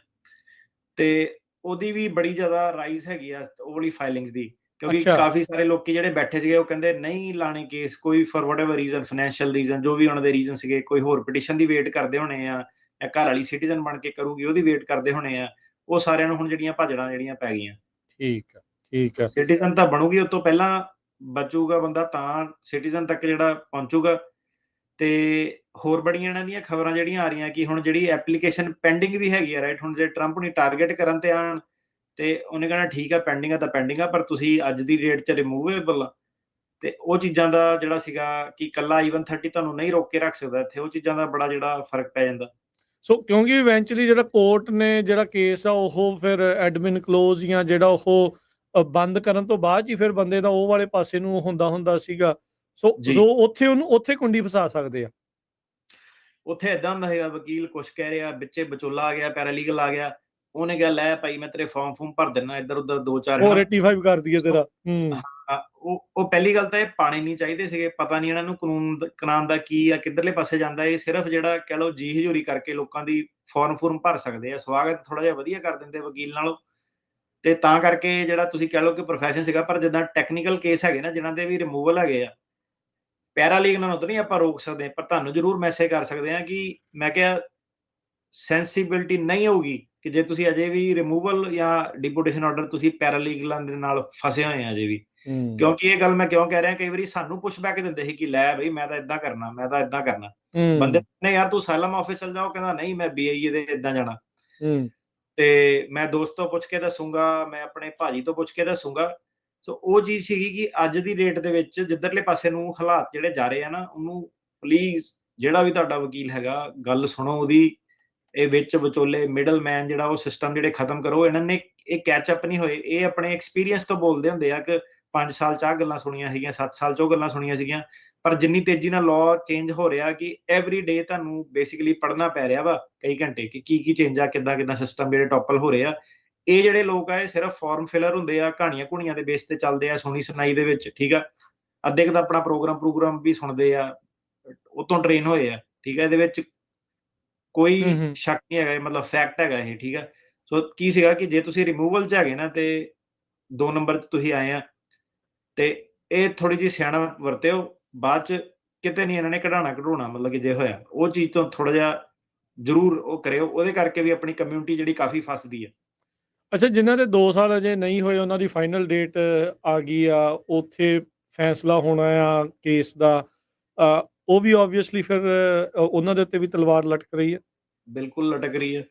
ਤੇ ਉਹਦੀ ਵੀ ਬੜੀ ਜ਼ਿਆਦਾ ਰਾਈਜ਼ ਹੈਗੀ ਆ ਉਹ ਵਾਲੀ ਫਾਈਲਿੰਗਸ ਦੀ, ਕਿਉਂਕਿ ਅੱਛਾ। ਕਾਫੀ ਸਾਰੇ ਲੋਕੀ ਜਿਹੜੇ ਬੈਠੇ ਸੀਗੇ ਉਹ ਕਹਿੰਦੇ ਨਹੀਂ ਲਾਣੇ ਕੇਸ, ਕੋਈ for whatever reason, financial reason, ਜੋ ਵੀ ਉਹਨਾਂ ਦੇ ਰੀਜ਼ਨ ਸੀਗੇ, ਕੋਈ ਹੋਰ ਪਟੀਸ਼ਨ ਦੀ ਵੇਟ ਕਰਦੇ ਹੋਣੇ ਆ, ਜਾਂ ਘਰ ਵਾਲੀ ਸਿਟੀਜ਼ਨ ਬਣ ਕੇ ਕਰੂਗੀ ਉਹਦੀ ਵੇਟ ਕਰਦੇ ਹੋਣੇ ਆ। ਉਹ ਸਾਰਿਆਂ ਨੂੰ ਹੁਣ ਜਿਹੜੀਆਂ ਭਾਜੜਾਂ ਜਿਹੜੀਆਂ ਪੈ ਗਈਆਂ। ਠੀਕ ਆ, ਠੀਕ ਆ। ਸਿਟੀਜ਼ਨ ਤਾਂ ਬਣੂਗੀ, ਉਹ ਤੋਂ ਪਹਿਲਾਂ ਬਚੂਗਾ ਬੰਦਾ ਤਾਂ ਸਿਟੀਜ਼ਨ ਤੱਕ ਜਿਹੜਾ ਪਹੁੰਚੂਗਾ। ਤੇ ਹੋਰ ਬੜੀਆਂ ਇਹਨਾਂ ਦੀਆਂ ਖਬਰਾਂ ਜਿਹੜੀਆਂ ਆ ਰਹੀਆਂ ਕਿ ਹੁਣ ਜਿਹੜੀ ਐਪਲੀਕੇਸ਼ਨ ਪੈਂਡਿੰਗ ਵੀ ਹੈਗੀ ਆ, ਰਾਈਟ, ਹੁਣ ਜੇ ਟਰੰਪ ਨੂੰ ਟਾਰਗੇਟ ਕਰਨ ਤੇ ਆਣ ਤੇ ਉਹਨੇ ਕਹਿਣਾ ਠੀਕ ਆ, ਪੈਂਡਿੰਗ ਆ ਤਾਂ ਪੈਂਡਿੰਗ ਆ, ਪਰ ਤੁਸੀਂ ਅੱਜ ਦੀ ਡੇਟ 'ਚ ਰਿਮੂਵੇਬਲ ਆ। ਤੇ ਉਹ ਚੀਜ਼ਾਂ ਦਾ ਜਿਹੜਾ ਸੀਗਾ ਕਿ ਇਕੱਲਾ ਈਵਨ 30 ਤੁਹਾਨੂੰ ਨਹੀਂ ਰੋਕ ਕੇ ਰੱਖ ਸਕਦਾ ਇੱਥੇ, ਉਹ ਚੀਜ਼ਾਂ ਦਾ ਬੜਾ ਜਿਹੜਾ ਫਰਕ ਪੈ ਜਾਂਦਾ। ਸੋ ਕਿਉਂਕਿ ਇਵੈਂਚੁਅਲੀ ਜਿਹੜਾ ਕੋਰਟ ਨੇ ਜਿਹੜਾ ਕੇਸ ਆ ਉਹ ਫਿਰ ਐਡਮਿਨ ਕਲੋਜ਼ ਜਾਂ ਜਿਹੜਾ ਉਹ ਬੰਦ ਕਰਨ ਤੋਂ ਬਾਅਦ ਹੀ ਫਿਰ ਬੰਦੇ ਦਾ ਉਹ ਵਾਲੇ ਪਾਸੇ ਨੂੰ ਹੁੰਦਾ ਸੀਗਾ। ਸੋ ਜੀ ਸੋ ਉੱਥੇ ਉਹਨੂੰ ਉੱਥੇ ਕੁੰਡੀ ਫਸਾ ਸਕਦੇ ਆ। ਉੱਥੇ ਏਦਾਂ ਹੁੰਦਾ ਹੈਗਾ, ਵਕੀਲ ਕੁਛ ਕਹਿ ਰਿਹਾ, ਵਿੱਚੇ ਵਿਚੋਲਾ ਆ ਗਿਆ, ਪੈਰਾਲੀਗਲ ਆ ਗਿਆ, ਉਹਨੇ ਕਿਹਾ ਲੈ ਭਾਈ ਮੈਂ ਤੇਰੇ ਫਾਰਮ ਭਰ ਦਿੰਦਾ ਇੱਧਰ ਉੱਧਰ 2-4 ਹਨਾ। 485 ਕਰ ਦਈਏ ਸੋ ਤੇਰਾ। ਹਾਂ, ਉਹ ਪਹਿਲੀ ਗੱਲ ਤਾਂ ਇਹ ਪਾਣੇ ਨਹੀਂ ਚਾਹੀਦੇ ਸੀਗੇ, ਪਤਾ ਨਹੀਂ ਇਹਨਾਂ ਨੂੰ ਕਾਨੂੰਨ ਦਾ ਕੀ ਆ, ਕਿੱਧਰਲੇ ਪਾਸੇ ਜਾਂਦਾ। ਇਹ ਸਿਰਫ ਜਿਹੜਾ ਕਹਿ ਲਓ ਜੀ ਹਜ਼ੂਰੀ ਕਰਕੇ ਲੋਕਾਂ ਦੀ ਫਾਰਮ ਭਰ ਸਕਦੇ ਆ, ਸਵਾਗਤ ਥੋੜਾ ਜਿਹਾ ਵਧੀਆ ਕਰ ਦਿੰਦੇ ਵਕੀਲ ਨਾਲੋਂ। ਤੇ ਤਾਂ ਕਰਕੇ ਜਿਹੜਾ ਤੁਸੀਂ ਕਹਿ ਲਓ ਕਿ ਪ੍ਰੋਫੈਸ਼ਨ ਸੀਗਾ, ਪਰ ਜਿੱਦਾਂ ਟੈਕਨੀਕਲ ਕੇਸ ਹੈਗੇ ਨਾ ਜਿਨ੍ਹਾਂ ਦੇ ਵੀ ਰਿਮੂਵਲ ਹੈਗੇ ਆ, ਪੈਰਾਲੀਗ ਨੂੰ ਤਾਂ ਨਹੀਂ ਆਪਾਂ ਰੋਕ ਸਕਦੇ, ਪਰ ਤੁਹਾਨੂੰ ਜ਼ਰੂਰ ਮੈਸੇਜ ਕਰ ਸਕਦੇ ਆ ਕਿ ਮੈਂ ਕਿਹਾ ਸੈਂਸਿਬਿਲਿਟੀ ਨਹੀਂ ਹੋਊਗੀ ਕਿ ਜੇ ਤੁਸੀਂ ਅਜੇ ਵੀ ਰਿਮੂਵਲ ਜਾਂ ਡਿਪੂਟੇਸ਼ਨ ਆਰਡਰ ਤੁਸੀਂ ਪੈਰਾਲੀਗਲਾਂ ਦੇ ਨਾਲ ਫਸੇ ਹੋਏ ਆ ਅਜੇ ਵੀ। ਕਿਉਂਕਿ ਇਹ ਗੱਲ ਮੈਂ ਕਿਉਂ ਕਹਿ ਰਿਹਾ, ਕਈ ਵਾਰੀ ਸਾਨੂੰ ਪੁਸ਼ਬੈਕ ਦਿੰਦੇ ਸੀ ਕਿ ਲੈ ਬਈ ਮੈਂ ਤਾਂ ਏਦਾਂ ਕਰਨਾ, ਮੈਂ ਤਾਂ ਏਦਾਂ ਕਰਨਾ। ਬੰਦੇ ਨੇ ਯਾਰ ਤੂੰ ਅਸਾਈਲਮ ਆਫਿਸ ਚਲ ਜਾ, ਉਹ ਕਹਿੰਦਾ ਨਹੀਂ ਮੈਂ BIA ਦੇ ਏਦਾਂ ਜਾਣਾ। ਤੇ ਮੈਂ ਦੋਸਤ ਤੋਂ ਪੁੱਛ ਕੇ ਦੱਸੂਗਾ, ਮੈਂ ਆਪਣੇ ਭਾਜੀ ਤੋਂ ਪੁੱਛ ਕੇ ਦੱਸੂਗਾ। ਸੋ ਉਹ ਚੀਜ਼ ਸੀਗੀ ਕਿ ਅੱਜ ਦੀ ਡੇਟ ਦੇ ਵਿੱਚ ਜਿੱਧਰਲੇ ਪਾਸੇ ਨੂੰ ਹਾਲਾਤ ਜਿਹੜੇ ਜਾ ਰਹੇ ਆ ਨਾ, ਉਹਨੂੰ ਪਲੀਜ਼ ਜਿਹੜਾ ਵੀ ਤੁਹਾਡਾ ਵਕੀਲ ਹੈਗਾ ਗੱਲ ਸੁਣੋ ਉਹਦੀ। ਇਹ ਵਿੱਚ ਵਿਚੋਲੇ ਮਿਡਲਮੈਨ ਜਿਹੜਾ ਉਹ ਸਿਸਟਮ ਜਿਹੜੇ ਖਤਮ ਕਰੋ। ਇਹਨਾਂ ਨੇ ਇਹ ਕੈਚ ਅਪ ਨਹੀਂ ਹੋਏ, ਇਹ ਆਪਣੇ ਐਕਸਪੀਰੀਅੰਸ ਤੋਂ ਬੋਲਦੇ ਹੁੰਦੇ ਆ ਕਿ 5 ਸਾਲ 'ਚ ਆਹ ਗੱਲਾਂ ਸੁਣੀਆਂ ਸੀਗੀਆਂ, 7 ਸਾਲ 'ਚ ਉਹ ਗੱਲਾਂ ਸੁਣੀਆਂ ਸੀਗੀਆਂ। ਪਰ ਜਿੰਨੀ ਤੇਜ਼ੀ ਨਾਲ ਲਾਅ ਚੇਂਜ ਹੋ ਰਿਹਾ ਕਿ ਐਵਰੀ ਡੇ ਤੁਹਾਨੂੰ ਬੇਸਿਕਲੀ ਪੜ੍ਹਨਾ ਪੈ ਰਿਹਾ ਵਾ ਕਈ ਘੰਟੇ ਕਿ ਕੀ ਚੇਂਜ ਆ, ਕਿੱਦਾਂ ਸਿਸਟਮ ਜਿਹੜੇ ਟੋਪਲ ਹੋ ਰਹੇ ਆ। ਇਹ ਜਿਹੜੇ ਲੋਕ ਆ ਇਹ ਸਿਰਫ ਫਾਰਮ ਫਿਲਰ ਹੁੰਦੇ ਆ, ਕਹਾਣੀਆਂ ਘੁਣੀਆਂ ਦੇ ਬੇਸ ਤੇ ਚੱਲਦੇ ਆ, ਸੁਣੀ ਸੁਣਾਈ ਦੇ ਵਿੱਚ, ਠੀਕ ਆ। ਅੱਧੇ ਕੁ ਤਾਂ ਆਪਣਾ ਪ੍ਰੋਗਰਾਮ ਵੀ ਸੁਣਦੇ ਆ, ਉਹ ਤੋਂ ਟ੍ਰੇਨ ਹੋਏ ਆ, ਠੀਕ ਆ। ਇਹਦੇ ਵਿੱਚ ਕੋਈ ਸ਼ੱਕ ਨਹੀਂ ਹੈਗਾ, ਮਤਲਬ ਫੈਕਟ ਹੈਗਾ ਇਹ, ਠੀਕ ਆ। ਸੋ ਕੀ ਸੀਗਾ ਕਿ ਜੇ ਤੁਸੀਂ ਰਿਮੂਵਲ 'ਚ ਹੈਗੇ ਨਾ ਤੇ 2 ਨੰਬਰ 'ਚ ਤੁਸੀਂ ਆਏ ਆ, ਤੇ ਇਹ ਥੋੜੀ ਜਿਹੀ ਸਿਆਣਪ ਵਰਤਿਓ। ਬਾਅਦ 'ਚ ਕਿਤੇ ਨਹੀਂ ਇਹਨਾਂ ਨੇ ਕਢਾਉਣਾ ਮਤਲਬ ਕਿ ਜੇ ਹੋਇਆ ਉਹ ਚੀਜ਼ ਤੋਂ ਥੋੜਾ ਜਿਹਾ ਜ਼ਰੂਰ ਉਹ ਕਰਿਓ। ਉਹਦੇ ਕਰਕੇ ਵੀ ਆਪਣੀ ਕਮਿਊਨਿਟੀ ਜਿਹੜੀ ਕਾਫੀ ਫਸਦੀ ਹੈ। ਅੱਛਾ, ਜਿਨ੍ਹਾਂ ਦੇ 2 ਸਾਲ ਅਜੇ ਨਹੀਂ ਹੋਏ ਉਹਨਾਂ ਦੀ ਫਾਈਨਲ ਡੇਟ ਆ ਗਈ ਆ, ਉੱਥੇ ਫੈਸਲਾ ਹੋਣਾ ਆ ਕੇਸ ਦਾ, ਉਹ ਵੀ ਆਬਵੀਅਸਲੀ ਫਿਰ ਉਹਨਾਂ ਦੇ ਉੱਤੇ ਵੀ ਤਲਵਾਰ ਲਟਕ ਰਹੀ ਹੈ। ਬਿਲਕੁਲ ਲਟਕ ਰਹੀ ਹੈ।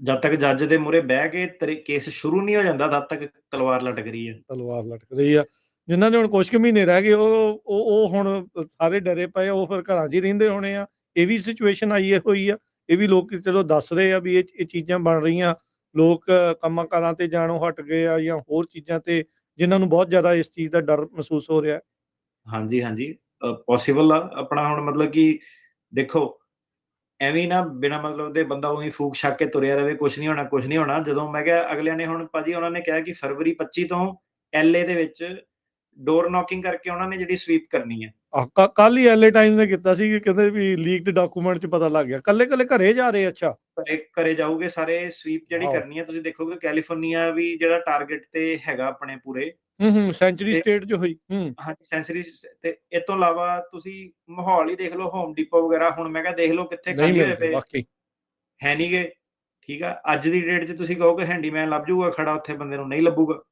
ਜਦ ਤੱਕ ਜੱਜ ਦੇ ਮੂਹਰੇ ਬਹਿ ਕੇ ਤੇਰੇ ਕੇਸ ਸ਼ੁਰੂ ਨਹੀਂ ਹੋ ਜਾਂਦਾ, ਤਦ ਤੱਕ ਤਲਵਾਰ ਲਟਕ ਰਹੀ ਹੈ। ਤਲਵਾਰ ਲਟਕ ਰਹੀ ਆ। ਜਿਨ੍ਹਾਂ ਦੇ ਹੁਣ ਕੁਛ ਕੁ ਮਹੀਨੇ ਰਹਿ ਗਏ ਉਹ ਹੁਣ ਸਾਰੇ ਡਰੇ ਪਏ, ਉਹ ਫਿਰ ਘਰਾਂ 'ਚ ਹੀ ਰਹਿੰਦੇ ਹੋਣੇ ਆ। ਇਹ ਵੀ ਸਿਚੁਏਸ਼ਨ ਆਈ ਹੋਈ ਆ। ਇਹ ਵੀ ਲੋਕ ਚਲੋ ਦੱਸ ਰਹੇ ਆ ਵੀ ਇਹ ਚੀਜ਼ਾਂ ਬਣ ਰਹੀਆਂ। ਲੋਕ ਕੰਮਾਂ ਕਾਰਾਂ ਤੇ ਜਾਣੋਂ ਹਟ ਗਏ ਆ ਜਾਂ ਹੋਰ ਚੀਜ਼ਾਂ ਤੇ, ਜਿਨ੍ਹਾਂ ਨੂੰ ਬਹੁਤ ਜ਼ਿਆਦਾ ਇਸ ਚੀਜ਼ ਦਾ ਡਰ ਮਹਿਸੂਸ ਹੋ ਰਿਹਾ। ਹਾਂਜੀ, ਹਾਂਜੀ, ਪੋਸੀਬਲ ਆ। ਆਪਣਾ ਹੁਣ ਮਤਲਬ ਕਿ ਦੇਖੋ, ਐਵੇਂ ਨਾ ਬਿਨਾਂ ਮਤਲਬ ਦੇ ਬੰਦਾ ਉਹੀ ਫੂਕ ਛੱਕ ਕੇ ਤੁਰਿਆ ਰਵੇ, ਕੁਛ ਨਹੀਂ ਹੋਣਾ, ਕੁਛ ਨਹੀਂ ਹੋਣਾ। ਜਦੋਂ ਮੈਂ ਕਿਹਾ ਅਗਲਿਆਂ ਨੇ ਹੁਣ ਭਾਜੀ ਉਹਨਾਂ ਨੇ ਕਿਹਾ ਕਿ ਫਰਵਰੀ 25 ਤੋਂ LA ਦੇ ਵਿੱਚ ਡੋਰ ਨੌਕਿੰਗ ਕਰਕੇ ਉਹਨਾਂ ਨੇ ਜਿਹੜੀ ਸਵੀਪ ਕਰਨੀ ਹੈ। ਕੱਲ ਹੀ LA ਟਾਈਮਸ ਨੇ ਕੀਤਾ ਸੀ ਕਿ ਕਹਿੰਦੇ ਵੀ ਲੀਕਡ ਡਾਕੂਮੈਂਟ 'ਚ ਪਤਾ ਲੱਗ ਗਿਆ। ਕੱਲੇ ਘਰੇ ਜਾ ਰਹੇ। ਅੱਛਾ, ਘਰੇ ਜਾਊਗੇ ਸਾਰੇ, ਸਵੀਪ ਜਿਹੜੀ ਵਾਓ। ਕਰਨੀ ਹੈ। ਤੁਸੀਂ ਦੇਖੋਗੇ ਕੈਲੀਫੋਰਨੀਆ ਵੀ ਜਿਹੜਾ ਟਾਰਗੇਟ ਤੇ ਹੈਗਾ ਆਪਣੇ ਪੂਰੇ, ਸੈਂਚੁਰੀ ਤੇ ਸਟੇਟ 'ਚ ਹੋਈ। ਹਾਂਜੀ ਸੈਂਸਰੀ। ਤੇ ਇਹ ਤੋਂ ਇਲਾਵਾ ਤੁਸੀਂ ਮਾਹੌਲ ਹੀ ਦੇਖ ਲਓ, ਹੋਮ ਡਿਪੋ ਵਗੈਰਾ ਹੁਣ ਮੈਂ ਕਿਹਾ ਦੇਖ ਲਓ ਕਿੱਥੇ ਨਹੀਂ ਖਾਲੀ ਹੋਏ ਮਿਲਦੇ ਪਏ, ਵਾਕਈ। ਹੈ ਨੀ ਗੇ, ਠੀਕ ਆ। ਅੱਜ ਦੀ ਡੇਟ 'ਚ ਤੁਸੀਂ ਕਹੋਗੇ ਹੈਂਡੀਮੈਨ ਲੱਭ ਜਾਊਗਾ ਖੜਾ ਉੱਥੇ, ਬੰਦੇ ਨੂੰ ਨਹੀਂ ਲੱਭੂਗਾ,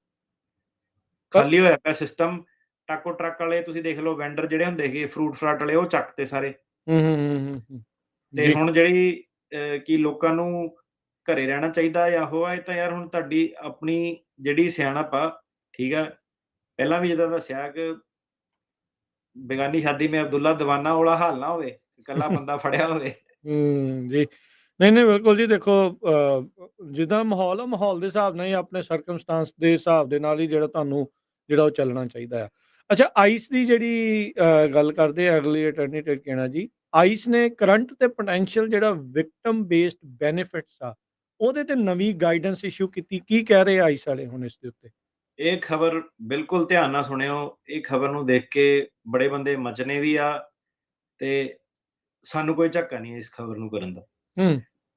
ਖਾਲੀ ਹੋਇਆ ਪਿਆ ਸਿਸਟਮ। ਟਾਕੋ ਟਰੱਕ ਵਾਲੇ ਤੁਸੀਂ ਦੇਖ ਲਓ, ਵੈਂਡਰ ਜਿਹੜੇ ਹੁੰਦੇ ਸੀਗੇ ਫਰੂਟ ਫਰਾਟ ਵਾਲੇ, ਉਹ ਚੱਕਤੇ ਸਾਰੇ। ਤੇ ਜੀ। ਹੁਣ ਜਿਹੜੀ ਕਿ ਲੋਕਾਂ ਨੂੰ ਘਰੇ ਰਹਿਣਾ ਚਾਹੀਦਾ ਜਾਂ ਉਹ ਆ, ਇਹ ਤਾਂ ਯਾਰ ਹੁਣ ਤੁਹਾਡੀ ਆਪਣੀ ਜਿਹੜੀ ਸਿਆਣਪ ਆ, ਠੀਕ ਆ। ਪਹਿਲਾਂ ਵੀ ਜਿੱਦਾਂ ਦੱਸਿਆ ਕਿ ਬੇਗਾਨੀ ਸ਼ਾਦੀ ਮੇਂ ਅਬਦੁੱਲਾ ਦੀਵਾਨਾ ਵਾਲਾ ਹਾਲ ਨਾ ਹੋਵੇ, ਇਕੱਲਾ ਬੰਦਾ ਫੜਿਆ ਹੋਵੇ। ਜੀ। ਨਹੀਂ, ਬਿਲਕੁਲ ਜੀ। ਦੇਖੋ, ਜਿੱਦਾਂ ਮਾਹੌਲ ਆ, ਮਾਹੌਲ ਦੇ ਹਿਸਾਬ ਨਾਲ ਹੀ, ਆਪਣੇ ਸਰਕਮਸਟੈਂਸ ਦੇ ਹਿਸਾਬ ਦੇ ਨਾਲ ਹੀ ਜਿਹੜਾ ਉਹ ਚੱਲਣਾ ਚਾਹੀਦਾ ਆ। ਅੱਛਾ, ਆਈਸ ਦੀ ਜਿਹੜੀ ਗੱਲ ਕਰਦੇ ਆ ਅਗਲੀ ਅਟਾਰਨੀ ਟਰਕੀਆਣਾ ਜੀ, ਆਈਸ ਨੇ ਕਰੰਟ ਤੇ ਪੋਟੈਂਸ਼ੀਅਲ ਜਿਹੜਾ ਵਿਕਟਮ ਬੇਸਡ ਬੈਨੀਫਿਟਸ ਆ, ਉਹਦੇ ਤੇ ਨਵੀਂ ਗਾਈਡੈਂਸ ਇਸ਼ੂ ਕੀਤੀ। ਕੀ ਕਹਿ ਰਹੇ ਆਈਸ ਵਾਲੇ ਹੁਣ ਇਸ ਦੇ ਉੱਤੇ? ਇਹ ਖਬਰ ਬਿਲਕੁਲ ਧਿਆਨ ਨਾਲ ਸੁਣਿਓ। ਇਹ ਖਬਰ ਨੂੰ ਦੇਖ ਕੇ ਬੜੇ ਬੰਦੇ ਮਚਨੇ ਵੀ ਆ, ਤੇ ਸਾਨੂੰ ਕੋਈ ਝੱਕਾ ਨਹੀਂ ਇਸ ਖਬਰ ਨੂੰ ਕਰਨ ਦਾ।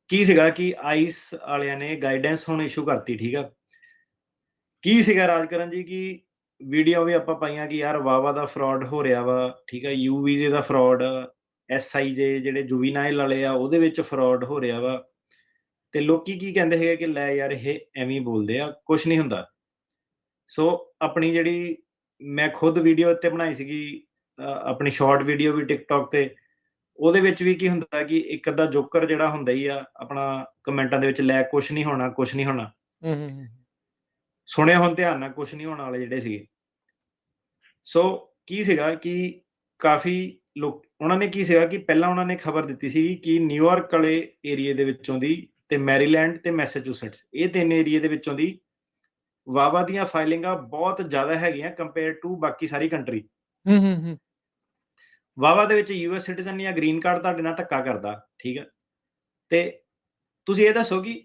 ਕੀ ਸੀਗਾ ਕਿ ਆਈਸ ਵਾਲਿਆਂ ਨੇ ਗਾਈਡੈਂਸ ਹੁਣ ਇਸ਼ੂ ਕਰਤੀ, ਠੀਕ ਆ। ਕੀ ਸੀਗਾ ਰਾਜਕਰਨ ਜੀ ਕਿ ਵੀਡੀਓ ਵੀ ਆਪਾਂ ਪਾਈਆਂ ਕਿ ਯਾਰ ਵਾਵਾ ਦਾ ਫਰਾਡ ਹੋ ਰਿਹਾ ਵਾ, ਠੀਕ ਆ। ਯੂ ਵੀਜ਼ੇ ਦਾ ਫਰਾਡ, SIJ ਜਿਹੜੇ ਜੁਵੀਨਾਈਲ ਵਾਲੇ ਆ ਉਹਦੇ ਵਿੱਚ ਫਰਾਡ ਹੋ ਰਿਹਾ ਵਾ। ਤੇ ਲੋਕੀ ਕੀ ਕਹਿੰਦੇ ਹੈਗੇ ਕਿ ਲੈ ਯਾਰ ਇਹ ਐਵੇਂ ਬੋਲਦੇ ਆ, ਕੁਛ ਨਹੀਂ ਹੁੰਦਾ। ਸੋ ਆਪਣੀ ਜਿਹੜੀ ਮੈਂ ਖੁਦ ਵੀਡੀਓ ਇੱਥੇ ਬਣਾਈ ਸੀਗੀ, ਆਪਣੀ ਸ਼ਾਰਟ ਵੀਡੀਓ ਵੀ ਟਿਕਟੌਕ ਤੇ, ਉਹਦੇ ਵਿੱਚ ਵੀ ਕੀ ਹੁੰਦਾ ਕਿ ਇੱਕ ਅੱਧਾ ਜੋਕਰ ਜਿਹੜਾ ਹੁੰਦਾ ਹੀ ਆ ਆਪਣਾ ਕਮੈਂਟਾਂ ਦੇ ਵਿੱਚ, ਲੈ ਕੁਛ ਨਹੀਂ ਹੋਣਾ, ਕੁਛ ਨਹੀਂ ਹੋਣਾ। ਸੁਣਿਆ ਹੁਣ ਧਿਆਨ ਨਾਲ, ਕੁਛ ਨਹੀਂ ਹੋਣ ਵਾਲੇ ਜਿਹੜੇ ਸੀਗੇ। ਸੋ ਕੀ ਸੀਗਾ ਕਿ ਕਾਫੀ ਲੋਕ, ਉਹਨਾਂ ਨੇ ਕੀ ਸੀਗਾ ਕਿ ਪਹਿਲਾਂ ਉਹਨਾਂ ਨੇ ਖਬਰ ਦਿੱਤੀ ਸੀ ਕਿ ਨਿਊਯਾਰਕ ਵਾਲੇ ਏਰੀਏ ਦੇ ਵਿੱਚੋਂ ਦੀ, ਤੇ ਮੈਰੀਲੈਂਡ ਤੇ ਮੈਸਾਚੂਸੈਟਸ, ਇਹ 3 ਏਰੀਏ ਦੇ ਵਿੱਚੋਂ ਦੀ ਵਾਵਾ ਦੀਆਂ ਫਾਈਲਿੰਗਾਂ ਬਹੁਤ ਜ਼ਿਆਦਾ ਹੈਗੀਆਂ ਕੰਪੇਅਰ ਟੂ ਬਾਕੀ ਸਾਰੀ ਕੰਟਰੀ। ਵਾਵਾ ਦੇ ਵਿੱਚ US ਸਿਟੀਜ਼ਨ ਜਾਂ ਗ੍ਰੀਨ ਕਾਰਡ ਤੁਹਾਡੇ ਨਾਲ ਧੱਕਾ ਕਰਦਾ, ਠੀਕ ਹੈ। ਤੇ ਤੁਸੀਂ ਇਹ ਦੱਸੋ ਕਿ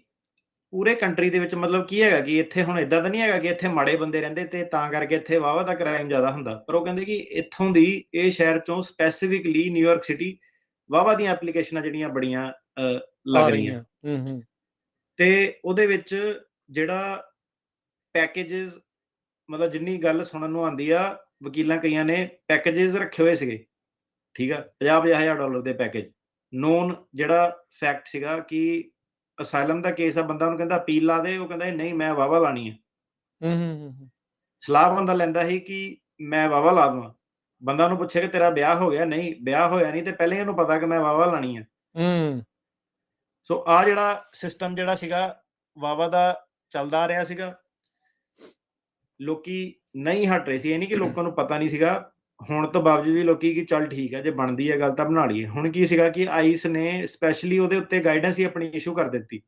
ਪੂਰੇ ਕੰਟਰੀ ਦੇ ਵਿੱਚ ਮਤਲਬ ਕੀ ਹੈਗਾ ਕਿ ਇੱਥੇ ਹੁਣ ਇਦਾਂ ਤਾਂ ਨਹੀਂ ਹੈਗਾ ਕਿ ਇੱਥੇ ਮਾੜੇ ਬੰਦੇ ਰਹਿੰਦੇ ਤੇ ਤਾਂ ਕਰਕੇ ਇੱਥੇ ਵਾਹਵਾ ਦਾ ਕ੍ਰਾਈਮ ਜ਼ਿਆਦਾ ਹੁੰਦਾ, ਪਰ ਉਹ ਕਹਿੰਦੇ ਕਿ ਇੱਥੋਂ ਦੀ ਇਹ ਸ਼ਹਿਰ ਚੋਂ ਸਪੈਸੀਫਿਕਲੀ ਨਿਊਯਾਰਕ ਸਿਟੀ ਵਾਹਵਾ ਦੀਆਂ ਐਪਲੀਕੇਸ਼ਨਾਂ ਜਿਹੜੀਆਂ ਬੜੀਆਂ ਲੱਗ ਰਹੀਆਂ। ਤੇ ਉਹਦੇ ਵਿੱਚ ਜਿਹੜਾ ਪੈਕੇजेस ਮਤਲਬ ਜਿੰਨੀ ਗੱਲ ਸੁਣਨ ਨੂੰ ਆਉਂਦੀ ਆ, ਵਕੀਲਾਂ ਕਈਆਂ ਨੇ ਪੈਕੇजेस ਰੱਖੇ ਹੋਏ ਸੀਗੇ, ਠੀਕ ਆ, $50,000 ਦੇ ਪੈਕੇਜ। ਨੋਨ ਜਿਹੜਾ ਫੈਕਟ ਸੀਗਾ ਕਿ ਅਸਾਈਲਮ ਦਾ ਕੇਸ ਆ, ਬੰਦਾ ਉਹਨੂੰ ਕਹਿੰਦਾ ਅਪੀਲ ਲਾ ਦੇ, ਉਹ ਕਹਿੰਦਾ ਨਹੀਂ ਮੈਂ ਵਾਹਵਾ ਲਾਣੀ ਹੈ। ਸਲਾਹ ਬੰਦਾ ਲੈਂਦਾ ਸੀ ਕਿ ਮੈਂ ਵਾਹਵਾ ਲਾ ਦੇਵਾਂ, ਬੰਦਾ ਉਹਨੂੰ ਪੁੱਛੇ ਕਿ ਤੇਰਾ ਵਿਆਹ ਹੋ ਗਿਆ, ਨਹੀਂ ਵਿਆਹ ਹੋਇਆ ਨਹੀਂ, ਤੇ ਪਹਿਲੇ ਹੀ ਉਹਨੂੰ ਪਤਾ ਕਿ ਮੈਂ ਵਾਹਵਾ ਲਾਣੀ ਹੈ। ਸੋ ਆ ਜਿਹੜਾ ਸਿਸਟਮ ਜਿਹੜਾ ਸੀਗਾ ਵਾਹਵਾ ਦਾ ਚੱਲਦਾ ਆ ਰਿਹਾ ਸੀਗਾ, ਲੋਕੀ ਨਹੀਂ ਹਟ ਰਹੇ ਸੀ। ਇਹ ਨਹੀਂ ਕਿ ਲੋਕਾਂ ਨੂੰ ਪਤਾ ਨਹੀਂ ਸੀਗਾ, ਹੁਣ ਤੋਂ ਬਾਵਜੂਦ ਵੀ ਲੋਕੀ ਕਿ ਚੱਲ ਠੀਕ ਹੈ ਜੇ ਬਣਦੀ ਹੈ ਗੱਲ ਤਾਂ ਬਣਾ ਲਈਏ। ਹੁਣ ਕੀ ਸੀਗਾ ਕਿ ਆਈਸ ਨੇ ਸਪੈਸ਼ਲੀ ਉਹਦੇ ਉੱਤੇ ਗਾਈਡੈਂਸ ਹੀ ਆਪਣੀ ਇਸ਼ੂ ਕਰ ਦਿੱਤੀ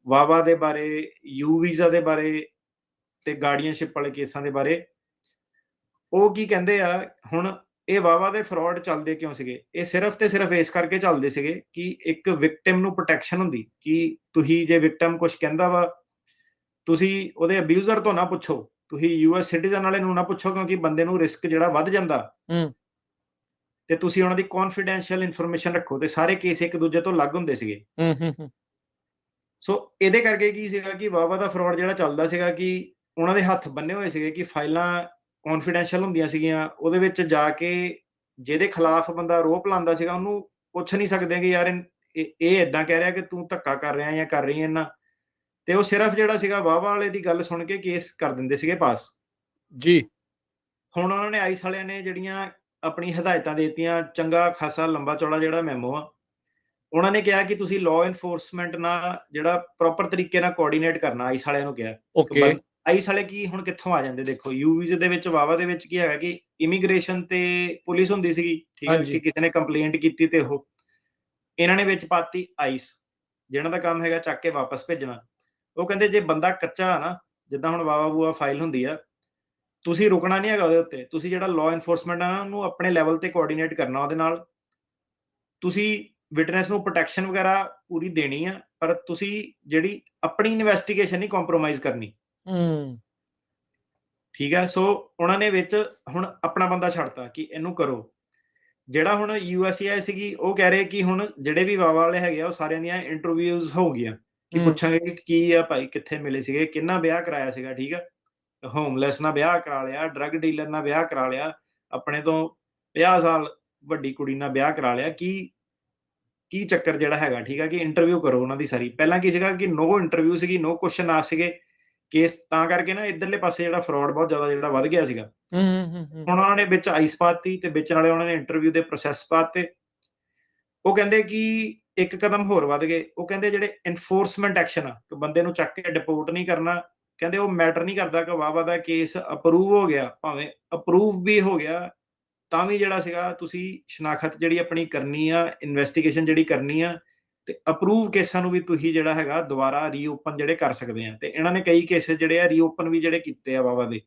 ਵਾਹਵਾ ਦੇ ਬਾਰੇ, ਯੂ ਵੀਜ਼ਾ ਦੇ ਬਾਰੇ ਤੇ ਗਾਰਡੀਅਨਸ਼ਿਪ ਵਾਲੇ ਕੇਸਾਂ ਦੇ ਬਾਰੇ। ਉਹ ਕੀ ਕਹਿੰਦੇ ਆ, ਹੁਣ ਇਹ ਵਾਹਵਾ ਦੇ ਫਰਾਡ ਚੱਲਦੇ ਕਿਉਂ ਸੀਗੇ? ਇਹ ਸਿਰਫ ਤੇ ਸਿਰਫ ਇਸ ਕਰਕੇ ਚੱਲਦੇ ਸੀਗੇ ਕਿ ਇੱਕ ਵਿਕਟਿਮ ਨੂੰ ਪ੍ਰੋਟੈਕਸ਼ਨ ਹੁੰਦੀ ਕਿ ਤੁਸੀਂ ਜੇ ਵਿਕਟਿਮ ਕੁਝ ਕਹਿੰਦਾ ਵਾ, ਤੁਸੀਂ ਉਹਦੇ ਅਬਿਊਜ਼ਰ ਤੋਂ ਨਾ ਪੁੱਛੋ, ਤੁਸੀਂ ਯੂਐਸ ਸਿਟੀਜ਼ਨ ਵਾਲੇ ਨੂੰ ਨਾ ਪੁੱਛੋ, ਕਿਉਂਕਿ ਬੰਦੇ ਨੂੰ ਰਿਸਕ ਜਿਹੜਾ ਵੱਧ ਜਾਂਦਾ। ਤੇ ਤੁਸੀਂ ਉਹਨਾਂ ਦੀ ਕੌਨਫੀਡੈਂਸ਼ੀਅਲ ਇਨਫੋਰਮੇਸ਼ਨ ਰੱਖੋ, ਤੇ ਸਾਰੇ ਕੇਸ ਇੱਕ ਦੂਜੇ ਤੋਂ ਅਲੱਗ ਹੁੰਦੇ ਸੀਗੇ। ਸੋ ਇਹਦੇ ਕਰਕੇ ਕੀ ਸੀਗਾ ਕਿ ਵਾਹਵਾ ਦਾ ਫਰਾਡ ਜਿਹੜਾ ਚੱਲਦਾ ਸੀਗਾ ਕਿ ਉਹਨਾਂ ਦੇ ਹੱਥ ਬੰਨੇ ਹੋਏ ਸੀਗੇ ਕਿ ਫਾਈਲਾਂ ਕੌਨਫੀਡੈਂਸ਼ੀਅਲ ਹੁੰਦੀਆਂ ਸੀਗੀਆਂ, ਉਹਦੇ ਵਿੱਚ ਜਾ ਕੇ ਜਿਹਦੇ ਖਿਲਾਫ ਬੰਦਾ ਆਰੋਪ ਲਾਉਂਦਾ ਸੀਗਾ ਉਹਨੂੰ ਪੁੱਛ ਨਹੀਂ ਸਕਦੇ ਕਿ ਯਾਰ ਇਹ ਏਦਾਂ ਕਹਿ ਰਿਹਾ ਕਿ ਤੂੰ ਧੱਕਾ ਕਰ ਰਿਹਾ ਜਾਂ ਕਰ ਰਹੀ ਹੈ ਇਹਨਾਂ, ਤੇ ਉਹ ਸਿਰਫ ਜਿਹੜਾ ਸੀਗਾ ਵਾਹਵਾ ਵਾਲੇ ਦੀ ਗੱਲ ਸੁਣ ਕੇ ਕੇਸ ਕਰ ਦਿੰਦੇ ਸੀਗੇ ਪਾਸ ਜੀ। ਹੁਣ ਉਹਨਾਂ ਨੇ ਆਈਸ ਵਾਲਿਆਂ ਨੇ ਜਿਹੜੀਆਂ ਆਪਣੀ ਹਦਾਇਤਾਂ ਦੇ ਦਿੱਤੀਆਂ, ਚੰਗਾ ਖਾਸਾ ਲੰਬਾ ਚੌੜਾ ਜਿਹੜਾ ਮੈਮੋ ਆ, ਉਹਨਾਂ ਨੇ ਕਿਹਾ ਕਿ ਤੁਸੀਂ ਲਾਅ ਇਨਫੋਰਸਮੈਂਟ ਨਾਲ ਜਿਹੜਾ ਪ੍ਰੋਪਰ ਤਰੀਕੇ ਨਾਲ ਕੋਆਰਡੀਨੇਟ ਕਰਨਾ। ਆਈਸ ਵਾਲਿਆਂ ਨੂੰ ਕਿਹਾ। ਆਈਸ ਵਾਲੇ ਕੀ ਹੁਣ ਕਿੱਥੋਂ ਆ ਜਾਂਦੇ? ਦੇਖੋ ਯੂ ਵੀਜ਼ੇ ਦੇ ਵਿੱਚ ਵਾਹਵਾ ਦੇ ਵਿੱਚ ਕੀ ਹੈਗਾ ਕਿ ਇਮੀਗ੍ਰੇਸ਼ਨ ਤੇ ਪੁਲਿਸ ਹੁੰਦੀ ਸੀਗੀ, ਠੀਕ ਹੈ, ਕਿ ਕਿਸੇ ਨੇ ਕੰਪਲੇਂਟ ਕੀਤੀ ਤੇ ਉਹ ਇਹਨਾਂ ਨੇ ਵਿੱਚ ਪਾਤੀ ਆਈਸ, ਜਿਹਨਾਂ ਦਾ ਕੰਮ ਹੈਗਾ ਚੱਕ ਕੇ ਵਾਪਸ ਭੇਜਣਾ। ਉਹ ਕਹਿੰਦੇ ਜੇ ਬੰਦਾ ਕੱਚਾ ਆ ਨਾ, ਜਿੱਦਾਂ ਹੁਣ ਵਾਵਾ ਵੂਆ ਫਾਈਲ ਹੁੰਦੀ ਆ, ਤੁਸੀਂ ਰੁਕਣਾ ਨਹੀਂ ਹੈਗਾ ਉਹਦੇ ਉੱਤੇ, ਤੁਸੀਂ ਜਿਹੜਾ ਲਾਅ ਇਨਫੋਰਸਮੈਂਟ ਆ ਉਹਨੂੰ ਆਪਣੇ ਲੈਵਲ ਤੇ ਕੋਆਰਡੀਨੇਟ ਕਰਨਾ ਉਹਦੇ ਨਾਲ। ਤੁਸੀਂ ਵਿਟਨੈਸ ਨੂੰ ਪ੍ਰੋਟੈਕਸ਼ਨ ਵਗੈਰਾ ਪੂਰੀ ਦੇਣੀ ਆ, ਪਰ ਤੁਸੀਂ ਜਿਹੜੀ ਆਪਣੀ ਇਨਵੈਸਟੀਗੇਸ਼ਨ ਨਹੀਂ ਕੰਪਰੋਮਾਈਜ਼ ਕਰਨੀ। ਠੀਕ ਹੈ। ਸੋ ਉਹਨਾਂ ਨੇ ਵਿੱਚ ਹੁਣ ਆਪਣਾ ਬੰਦਾ ਛੱਡਤਾ ਕਿ ਇਹਨੂੰ ਕਰੋ। ਜਿਹੜਾ ਹੁਣ ਯੂਐਸਏ ਸੀਗੀ, ਉਹ ਕਹਿ ਰਹੇ ਕਿ ਹੁਣ ਜਿਹੜੇ ਵੀ ਵਾਵਾ ਵਾਲੇ ਹੈਗੇ ਆ ਉਹ ਸਾਰਿਆਂ ਦੀਆਂ ਇੰਟਰਵਿਊਜ਼ ਹੋ ਗਈਆਂ, ਕਿ ਪੁੱਛਾਂਗੇ ਕਿ ਕੀ ਆ ਭਾਈ, ਕਿੱਥੇ ਮਿਲੇ ਸੀਗੇ, ਕਿੰਨਾ ਵਿਆਹ ਕਰਾਇਆ ਸੀਗਾ, ਠੀਕ ਆ, ਹੋਮਲੈਸ ਨਾਲ ਵਿਆਹ ਕਰਾ ਲਿਆ, ਡਰੱਗ ਡੀਲਰ ਨਾਲ ਵਿਆਹ ਕਰਾ ਲਿਆ, ਆਪਣੇ ਤੋਂ 50 ਸਾਲ ਵੱਡੀ ਕੁੜੀ ਨਾਲ ਵਿਆਹ ਕਰਾ ਲਿਆ, ਕੀ ਚੱਕਰ ਜਿਹੜਾ ਹੈਗਾ, ਠੀਕ ਆ, ਕਿ ਇੰਟਰਵਿਊ ਕਰੋ ਉਹਨਾਂ ਦੀ ਸਾਰੀ। ਪਹਿਲਾਂ ਕੀ ਸੀਗਾ ਕਿ ਨੋ ਇੰਟਰਵਿਊ ਸੀਗੀ, ਨੋ ਕੁਐਸਚਨ ਆਸ ਸੀਗੇ ਕੇਸ, ਤਾਂ ਕਰਕੇ ਨਾ ਇੱਧਰਲੇ ਪਾਸੇ ਜਿਹੜਾ ਫਰਾਡ ਬਹੁਤ ਜ਼ਿਆਦਾ ਜਿਹੜਾ ਵੱਧ ਗਿਆ ਸੀਗਾ। ਹੁਣ ਉਹਨਾਂ ਨੇ ਵਿੱਚ ਆਈਸ ਪਾਤੀ ਤੇ ਵਿੱਚ ਨਾਲੇ ਉਹਨਾਂ ਨੇ ਇੰਟਰਵਿਊ ਦੇ ਪ੍ਰੋਸੈਸ ਪਾਤੇ। ਉਹ ਕਹਿੰਦੇ ਕਿ ਇੱਕ ਕਦਮ ਹੋਰ ਵੱਧ ਗਏ। ਉਹ ਕਹਿੰਦੇ ਜਿਹੜੇ ਇਨਫੋਰਸਮੈਂਟ ਐਕਸ਼ਨ ਆ, ਕਿ ਬੰਦੇ ਨੂੰ ਚੱਕ ਕੇ ਡਿਪੋਰਟ ਨਹੀਂ ਕਰਨਾ, ਕਹਿੰਦੇ ਉਹ ਮੈਟਰ ਨਹੀਂ ਕਰਦਾ ਕਿ ਵਾਹਵਾ ਦਾ ਕੇਸ ਅਪਰੂਵ ਹੋ ਗਿਆ, ਭਾਵੇਂ ਅਪਰੂਵ ਵੀ ਹੋ ਗਿਆ ਤਾਂ ਵੀ ਜਿਹੜਾ ਸੀਗਾ ਤੁਸੀਂ ਸ਼ਨਾਖਤ ਜਿਹੜੀ ਆਪਣੀ ਕਰਨੀ ਆ, ਇਨਵੈਸਟੀਗੇਸ਼ਨ ਜਿਹੜੀ ਕਰਨੀ ਆ, ਤੇ ਅਪਰੂਵ ਕੇਸਾਂ ਨੂੰ ਵੀ ਤੁਸੀਂ ਜਿਹੜਾ ਹੈਗਾ ਦੁਬਾਰਾ ਰੀਓਪਨ ਜਿਹੜੇ ਕਰ ਸਕਦੇ ਆ। ਤੇ ਇਹਨਾਂ ਨੇ ਕਈ ਕੇਸਿਸ ਜਿਹੜੇ ਆ ਰੀਓਪਨ ਵੀ ਜਿਹੜੇ ਕੀਤੇ ਆ ਵਾਹਵਾ ਦੇ।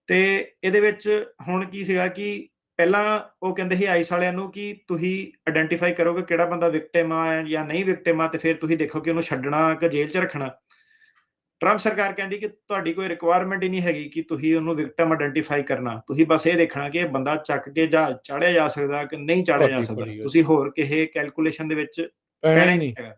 ਤੇ ਇਹਦੇ ਵਿੱਚ ਹੁਣ ਕੀ ਸੀਗਾ ਕਿ ਪਹਿਲਾਂ ਉਹ ਕਹਿੰਦੇ ਸੀ ਆਈਸ ਵਾਲਿਆਂ ਨੂੰ ਕਿ ਤੁਸੀਂ ਆਇਡੈਂਟੀਫਾਈ ਕਰੋ ਕਿ ਕਿਹੜਾ ਬੰਦਾ ਵਿਕਟਿਮ ਆ ਜਾਂ ਨਹੀਂ ਵਿਕਟਿਮ ਆ, ਤੇ ਫਿਰ ਤੁਸੀਂ ਦੇਖੋ ਕਿ ਉਹਨੂੰ ਛੱਡਣਾ ਕਿ ਜੇਲ੍ਹ 'ਚ ਰੱਖਣਾ। ਟਰੰਪ ਸਰਕਾਰ ਕਹਿੰਦੀ ਕਿ ਤੁਹਾਡੀ ਕੋਈ ਰਿਕੁਆਇਰਮੈਂਟ ਹੀ ਨਹੀਂ ਹੈਗੀ ਕਿ ਤੁਸੀਂ ਉਹਨੂੰ ਵਿਕਟਿਮ ਆਇਡੈਂਟੀਫਾਈ ਕਰਨਾ, ਤੁਸੀਂ ਬਸ ਇਹ ਦੇਖਣਾ ਕਿ ਇਹ ਬੰਦਾ ਚੱਕ ਕੇ ਜਹਾਜ਼ ਚਾੜਿਆ ਜਾ ਸਕਦਾ ਕਿ ਨਹੀਂ ਚਾੜਿਆ ਜਾ ਸਕਦਾ, ਤੁਸੀਂ ਹੋਰ ਕਿਸੇ ਕੈਲਕੂਲੇਸ਼ਨ ਦੇ ਵਿੱਚ ਪੈਣਾ ਹੀ ਨਹੀਂ ਹੈਗਾ।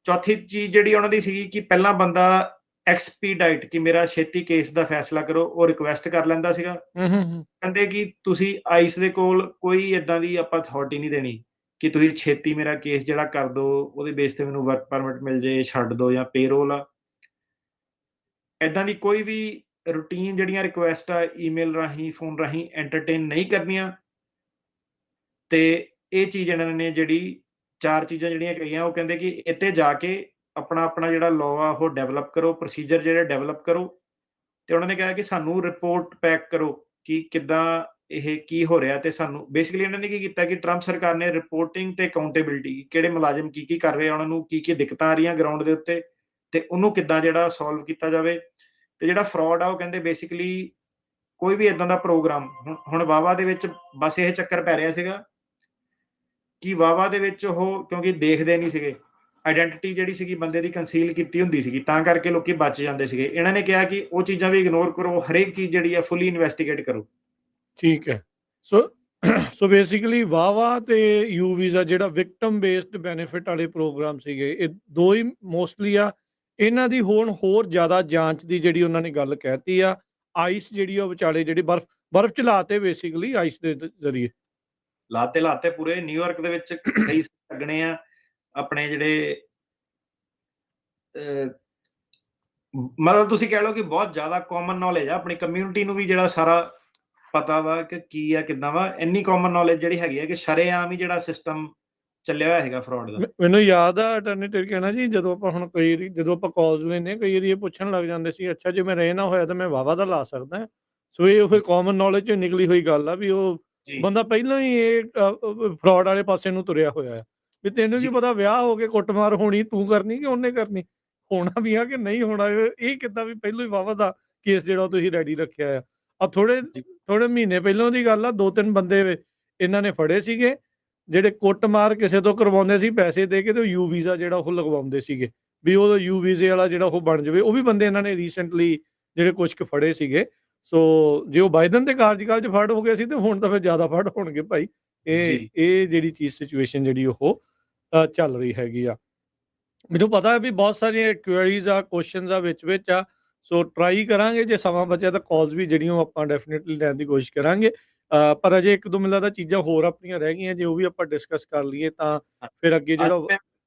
ਚੌਥੀ ਚੀਜ਼ ਜਿਹੜੀ ਉਹਨਾਂ ਦੀ ਸੀਗੀ ਕਿ ਪਹਿਲਾਂ ਬੰਦਾ ਐਕਸਪੀਡਾਈਟ, ਕਿ ਮੇਰਾ ਛੇਤੀ ਕੇਸ ਦਾ ਫੈਸਲਾ ਕਰੋ, ਉਹ ਰਿਕੁਐਸਟ ਕਰ ਲੈਂਦਾ ਸੀਗਾ। ਕਹਿੰਦੇ ਕਿ ਤੁਸੀਂ ਆਈਸ ਦੇ ਕੋਲ ਕੋਈ ਏਦਾਂ ਦੀ ਆਪਾਂ ਅਥਾਰਟੀ ਨਹੀਂ ਦੇਣੀ ਕਿ ਤੁਸੀਂ ਛੇਤੀ ਮੇਰਾ ਕੇਸ ਜਿਹੜਾ ਕਰ ਦੋ, ਉਹਦੇ ਬੇਸ ਤੇ ਮੈਨੂੰ ਵਰਕ ਪਰਮਿਟ ਮਿਲ ਜੇ, ਛੱਡ ਦੋ ਜਾਂ ਪੇਰੋਲ ਆ, ਏਦਾਂ ਦੀ ਕੋਈ ਵੀ ਰੂਟੀਨ ਜਿਹੜੀਆਂ ਰਿਕੁਐਸਟ ਆ ਈਮੇਲ ਰਾਹੀਂ, ਫੋਨ ਰਾਹੀਂ ਐਂਟਰਟੇਨ ਨਹੀਂ ਕਰਨੀਆਂ। ਤੇ ਇਹ ਚੀਜ਼ ਇਹਨਾਂ ਨੇ ਜਿਹੜੀ 4 ਚੀਜ਼ਾਂ ਜਿਹੜੀਆਂ ਕਹੀਆਂ, ਉਹ ਕਹਿੰਦੇ ਕਿ ਇੱਥੇ ਜਾ ਕੇ ਆਪਣਾ ਜਿਹੜਾ ਲਾਅ ਆ ਉਹ ਡਿਵੈਲਪ ਕਰੋ, ਪ੍ਰੋਸੀਜਰ ਜਿਹੜੇ ਡਿਵੈਲਪ ਕਰੋ। ਤੇ ਉਹਨਾਂ ਨੇ ਕਿਹਾ ਕਿ ਸਾਨੂੰ ਰਿਪੋਰਟ ਪੈਕ ਕਰੋ ਕਿ ਕਿੱਦਾਂ ਇਹ ਕੀ ਹੋ ਰਿਹਾ। ਤੇ ਸਾਨੂੰ ਬੇਸਿਕਲੀ ਇਹਨਾਂ ਨੇ ਕੀ ਕੀਤਾ ਕਿ ਟਰੰਪ ਸਰਕਾਰ ਨੇ ਰਿਪੋਰਟਿੰਗ ਤੇ ਅਕਾਊਂਟੇਬਿਲਿਟੀ, ਕਿਹੜੇ ਮੁਲਾਜ਼ਮ ਕੀ ਕਰ ਰਹੇ ਆ, ਉਹਨਾਂ ਨੂੰ ਕੀ ਦਿੱਕਤਾਂ ਆ ਰਹੀਆਂ ਗਰਾਊਂਡ ਦੇ ਉੱਤੇ, ਤੇ ਉਹਨੂੰ ਕਿੱਦਾਂ ਜਿਹੜਾ ਸੋਲਵ ਕੀਤਾ ਜਾਵੇ। ਤੇ ਜਿਹੜਾ ਫਰਾਡ ਆ ਉਹ ਕਹਿੰਦੇ ਬੇਸਿਕਲੀ ਕੋਈ ਵੀ ਏਦਾਂ ਦਾ ਪ੍ਰੋਗਰਾਮ, ਹੁਣ ਵਾਵਾ ਦੇ ਵਿੱਚ ਬਸ ਇਹ ਚੱਕਰ ਪੈ ਰਿਹਾ ਸੀਗਾ ਕਿ ਵਾਵਾ ਦੇ ਵਿੱਚ ਉਹ ਕਿਉਂਕਿ ਦੇਖਦੇ ਨਹੀਂ ਸੀਗੇ ਆਇਡੈਂਟਿਟੀ ਜਿਹੜੀ ਸੀਗੀ ਬੰਦੇ ਦੀ ਕੰਸੀਲ ਕੀਤੀ ਹੁੰਦੀ ਸੀਗੀ, ਤਾਂ ਕਰਕੇ ਲੋਕੀ ਬਚ ਜਾਂਦੇ ਸੀਗੇ। ਇਹਨਾਂ ਨੇ ਕਿਹਾ ਕਿ ਉਹ ਚੀਜ਼ਾਂ ਵੀ ਇਗਨੋਰ ਕਰੋ, ਹਰੇਕ ਚੀਜ਼ ਜਿਹੜੀ ਆ ਫੁੱਲੀ ਇਨਵੈਸਟੀਗੇਟ ਕਰੋ। ਠੀਕ ਹੈ। ਸੋ ਸੋ ਬੇਸਿਕਲੀ ਵਾਵਾ ਤੇ ਯੂ ਵੀਜ਼ਾ ਜਿਹੜਾ ਵਿਕਟਮ ਬੇਸਡ ਬੈਨੀਫਿਟ ਵਾਲੇ ਪ੍ਰੋਗਰਾਮ ਸੀਗੇ, ਇਹ ਦੋ ਹੀ ਮੋਸਟਲੀ ਆ। ਇਹਨਾਂ ਦੀ ਹੁਣ ਹੋਰ ਜ਼ਿਆਦਾ ਜਾਂਚ ਦੀ ਜਿਹੜੀ ਉਹਨਾਂ ਨੇ ਗੱਲ ਕਹਿਤੀ ਆ, ਆਈਸ ਜਿਹੜੀ ਉਹ ਵਿਚਾਲੇ ਜਿਹੜੀ ਬਰਫ਼ ਚਲਾਤੇ ਬੇਸਿਕਲੀ ਆਈਸ ਦੇ ਜ਼ਰੀਏ ਲਾਤੇ ਪੂਰੇ ਨਿਊਯਾਰਕ ਦੇ ਵਿੱਚ ਕਈ ਲੱਗਣੇ ਆ ਆਪਣੇ ਜਿਹੜੇ ਮਤਲਬ ਤੁਸੀਂ ਕਹਿ ਲਓ ਕਿ ਬਹੁਤ ਜ਼ਿਆਦਾ ਕਾਮਨ ਨੌਲੇਜ ਆ ਆਪਣੀ ਕਮਿਊਨਿਟੀ ਨੂੰ ਵੀ, ਜਿਹੜਾ ਸਾਰਾ ਪਤਾ ਵਾ ਕਿ ਕੀ ਆ ਕਿੱਦਾਂ ਵਾ। ਇੰਨੀ ਕਾਮਨ ਨੌਲੇਜ ਜਿਹੜੀ ਹੈਗੀ ਹੈ ਕਿ ਸ਼ਰੇਆਮ ਹੀ ਜਿਹੜਾ ਸਿਸਟਮ ਚੱਲਿਆ ਹੋਇਆ ਹੈਗਾ ਫਰਾਡ ਦਾ। ਮੈਨੂੰ ਯਾਦ ਆ ਅਟਰਨੀ ਟਰਕਿਆਨਾ ਜੀ, ਜਦੋਂ ਆਪਾਂ ਹੁਣ ਜਦੋਂ ਆਪਾਂ ਕਾਲਸ ਲੈਂਦੇ ਕਈ ਵਾਰੀ ਇਹ ਪੁੱਛਣ ਲੱਗ ਜਾਂਦੇ ਸੀ, ਅੱਛਾ ਜੇ ਮੈਂ ਰਹਿਣਾ ਹੋਇਆ ਤਾਂ ਮੈਂ ਵਾਵਾ ਦਾ ਲਾ ਸਕਦਾ। ਸੋ ਇਹ ਫਿਰ ਕਾਮਨ ਨੌਲੇਜ ਚ ਨਿਕਲੀ ਹੋਈ ਗੱਲ ਆ ਵੀ ਉਹ ਬੰਦਾ ਪਹਿਲਾਂ ਹੀ ਇਹ ਫਰਾਡ ਵਾਲੇ ਪਾਸੇ ਨੂੰ ਤੁਰਿਆ ਹੋਇਆ ਆ, ਵੀ ਤੈਨੂੰ ਕੀ ਪਤਾ ਵਿਆਹ ਹੋ ਕੇ ਕੁੱਟਮਾਰ ਹੋਣੀ ਤੂੰ ਕਰਨੀ ਕਿ ਉਹਨੇ ਕਰਨੀ, ਹੋਣਾ ਵੀ ਆ ਕਿ ਨਹੀਂ ਹੋਣਾ। ਇਹ ਕਿੱਦਾਂ ਵੀ ਪਹਿਲਾਂ ਹੀ ਵਾਵਾ ਦਾ ਕੇਸ ਜਿਹੜਾ ਤੁਸੀਂ ਰੈਡੀ ਰੱਖਿਆ ਆ। ਥੋੜੇ ਮਹੀਨੇ ਪਹਿਲਾਂ ਦੀ ਗੱਲ ਆ, 2-3 ਬੰਦੇ ਇਹਨਾਂ ਨੇ ਫੜੇ ਸੀਗੇ ਜਿਹੜੇ ਕੁੱਟਮਾਰ ਕਿਸੇ ਤੋਂ ਕਰਵਾਉਂਦੇ ਸੀ ਪੈਸੇ ਦੇ ਕੇ, ਤੇ ਯੂ ਵੀਜ਼ਾ ਜਿਹੜਾ ਉਹ ਲਗਵਾਉਂਦੇ ਸੀਗੇ ਵੀ ਉਹ ਯੂ ਵੀਜ਼ੇ ਵਾਲਾ ਜਿਹੜਾ ਉਹ ਬਣ ਜਾਵੇ। ਉਹ ਵੀ ਬੰਦੇ ਇਹਨਾਂ ਨੇ ਰੀਸੈਂਟਲੀ ਜਿਹੜੇ ਕੁਝ ਕੁ ਫੜੇ ਸੀਗੇ। ਸੋ ਜੇ ਉਹ ਬਾਈਡਨ ਦੇ ਕਾਰਜਕਾਲ 'ਚ ਫੜ ਹੋ ਗਏ ਸੀ, ਤੇ ਹੁਣ ਤਾਂ ਫਿਰ ਜ਼ਿਆਦਾ ਫੜ ਹੋਣਗੇ ਭਾਈ। ਇਹ ਜਿਹੜੀ ਚੀਜ਼ ਸਿਚੁਏਸ਼ਨ ਜਿਹੜੀ ਉਹ ਚੱਲ ਰਹੀ ਹੈਗੀ ਆ। ਮੈਨੂੰ ਪਤਾ ਹੈ ਵੀ ਬਹੁਤ ਸਾਰੀਆਂ ਕੁਐਰੀਜ਼ ਆ, ਕੁਐਸਚਨਸ ਆ ਵਿੱਚ ਆ। ਸੋ ਟਰਾਈ ਕਰਾਂਗੇ ਜੇ ਸਮਾਂ ਬਚਿਆ ਤਾਂ ਕਾਲਸ ਵੀ ਜਿਹੜੀਆਂ ਆਪਾਂ ਡੈਫੀਨਿਟਲੀ ਲੈਣ ਦੀ ਕੋਸ਼ਿਸ਼ ਕਰਾਂਗੇ। ਪਰ ਅਜੇ 1-2 ਮੈਨੂੰ ਲੱਗਦਾ ਚੀਜ਼ਾਂ ਹੋਰ ਆਪਣੀਆਂ ਰਹਿ ਗਈਆਂ, ਜੇ ਉਹ ਵੀ ਆਪਾਂ ਡਿਸਕਸ ਕਰ ਲਈਏ ਤਾਂ ਫਿਰ ਅੱਗੇ ਜਿਹੜਾ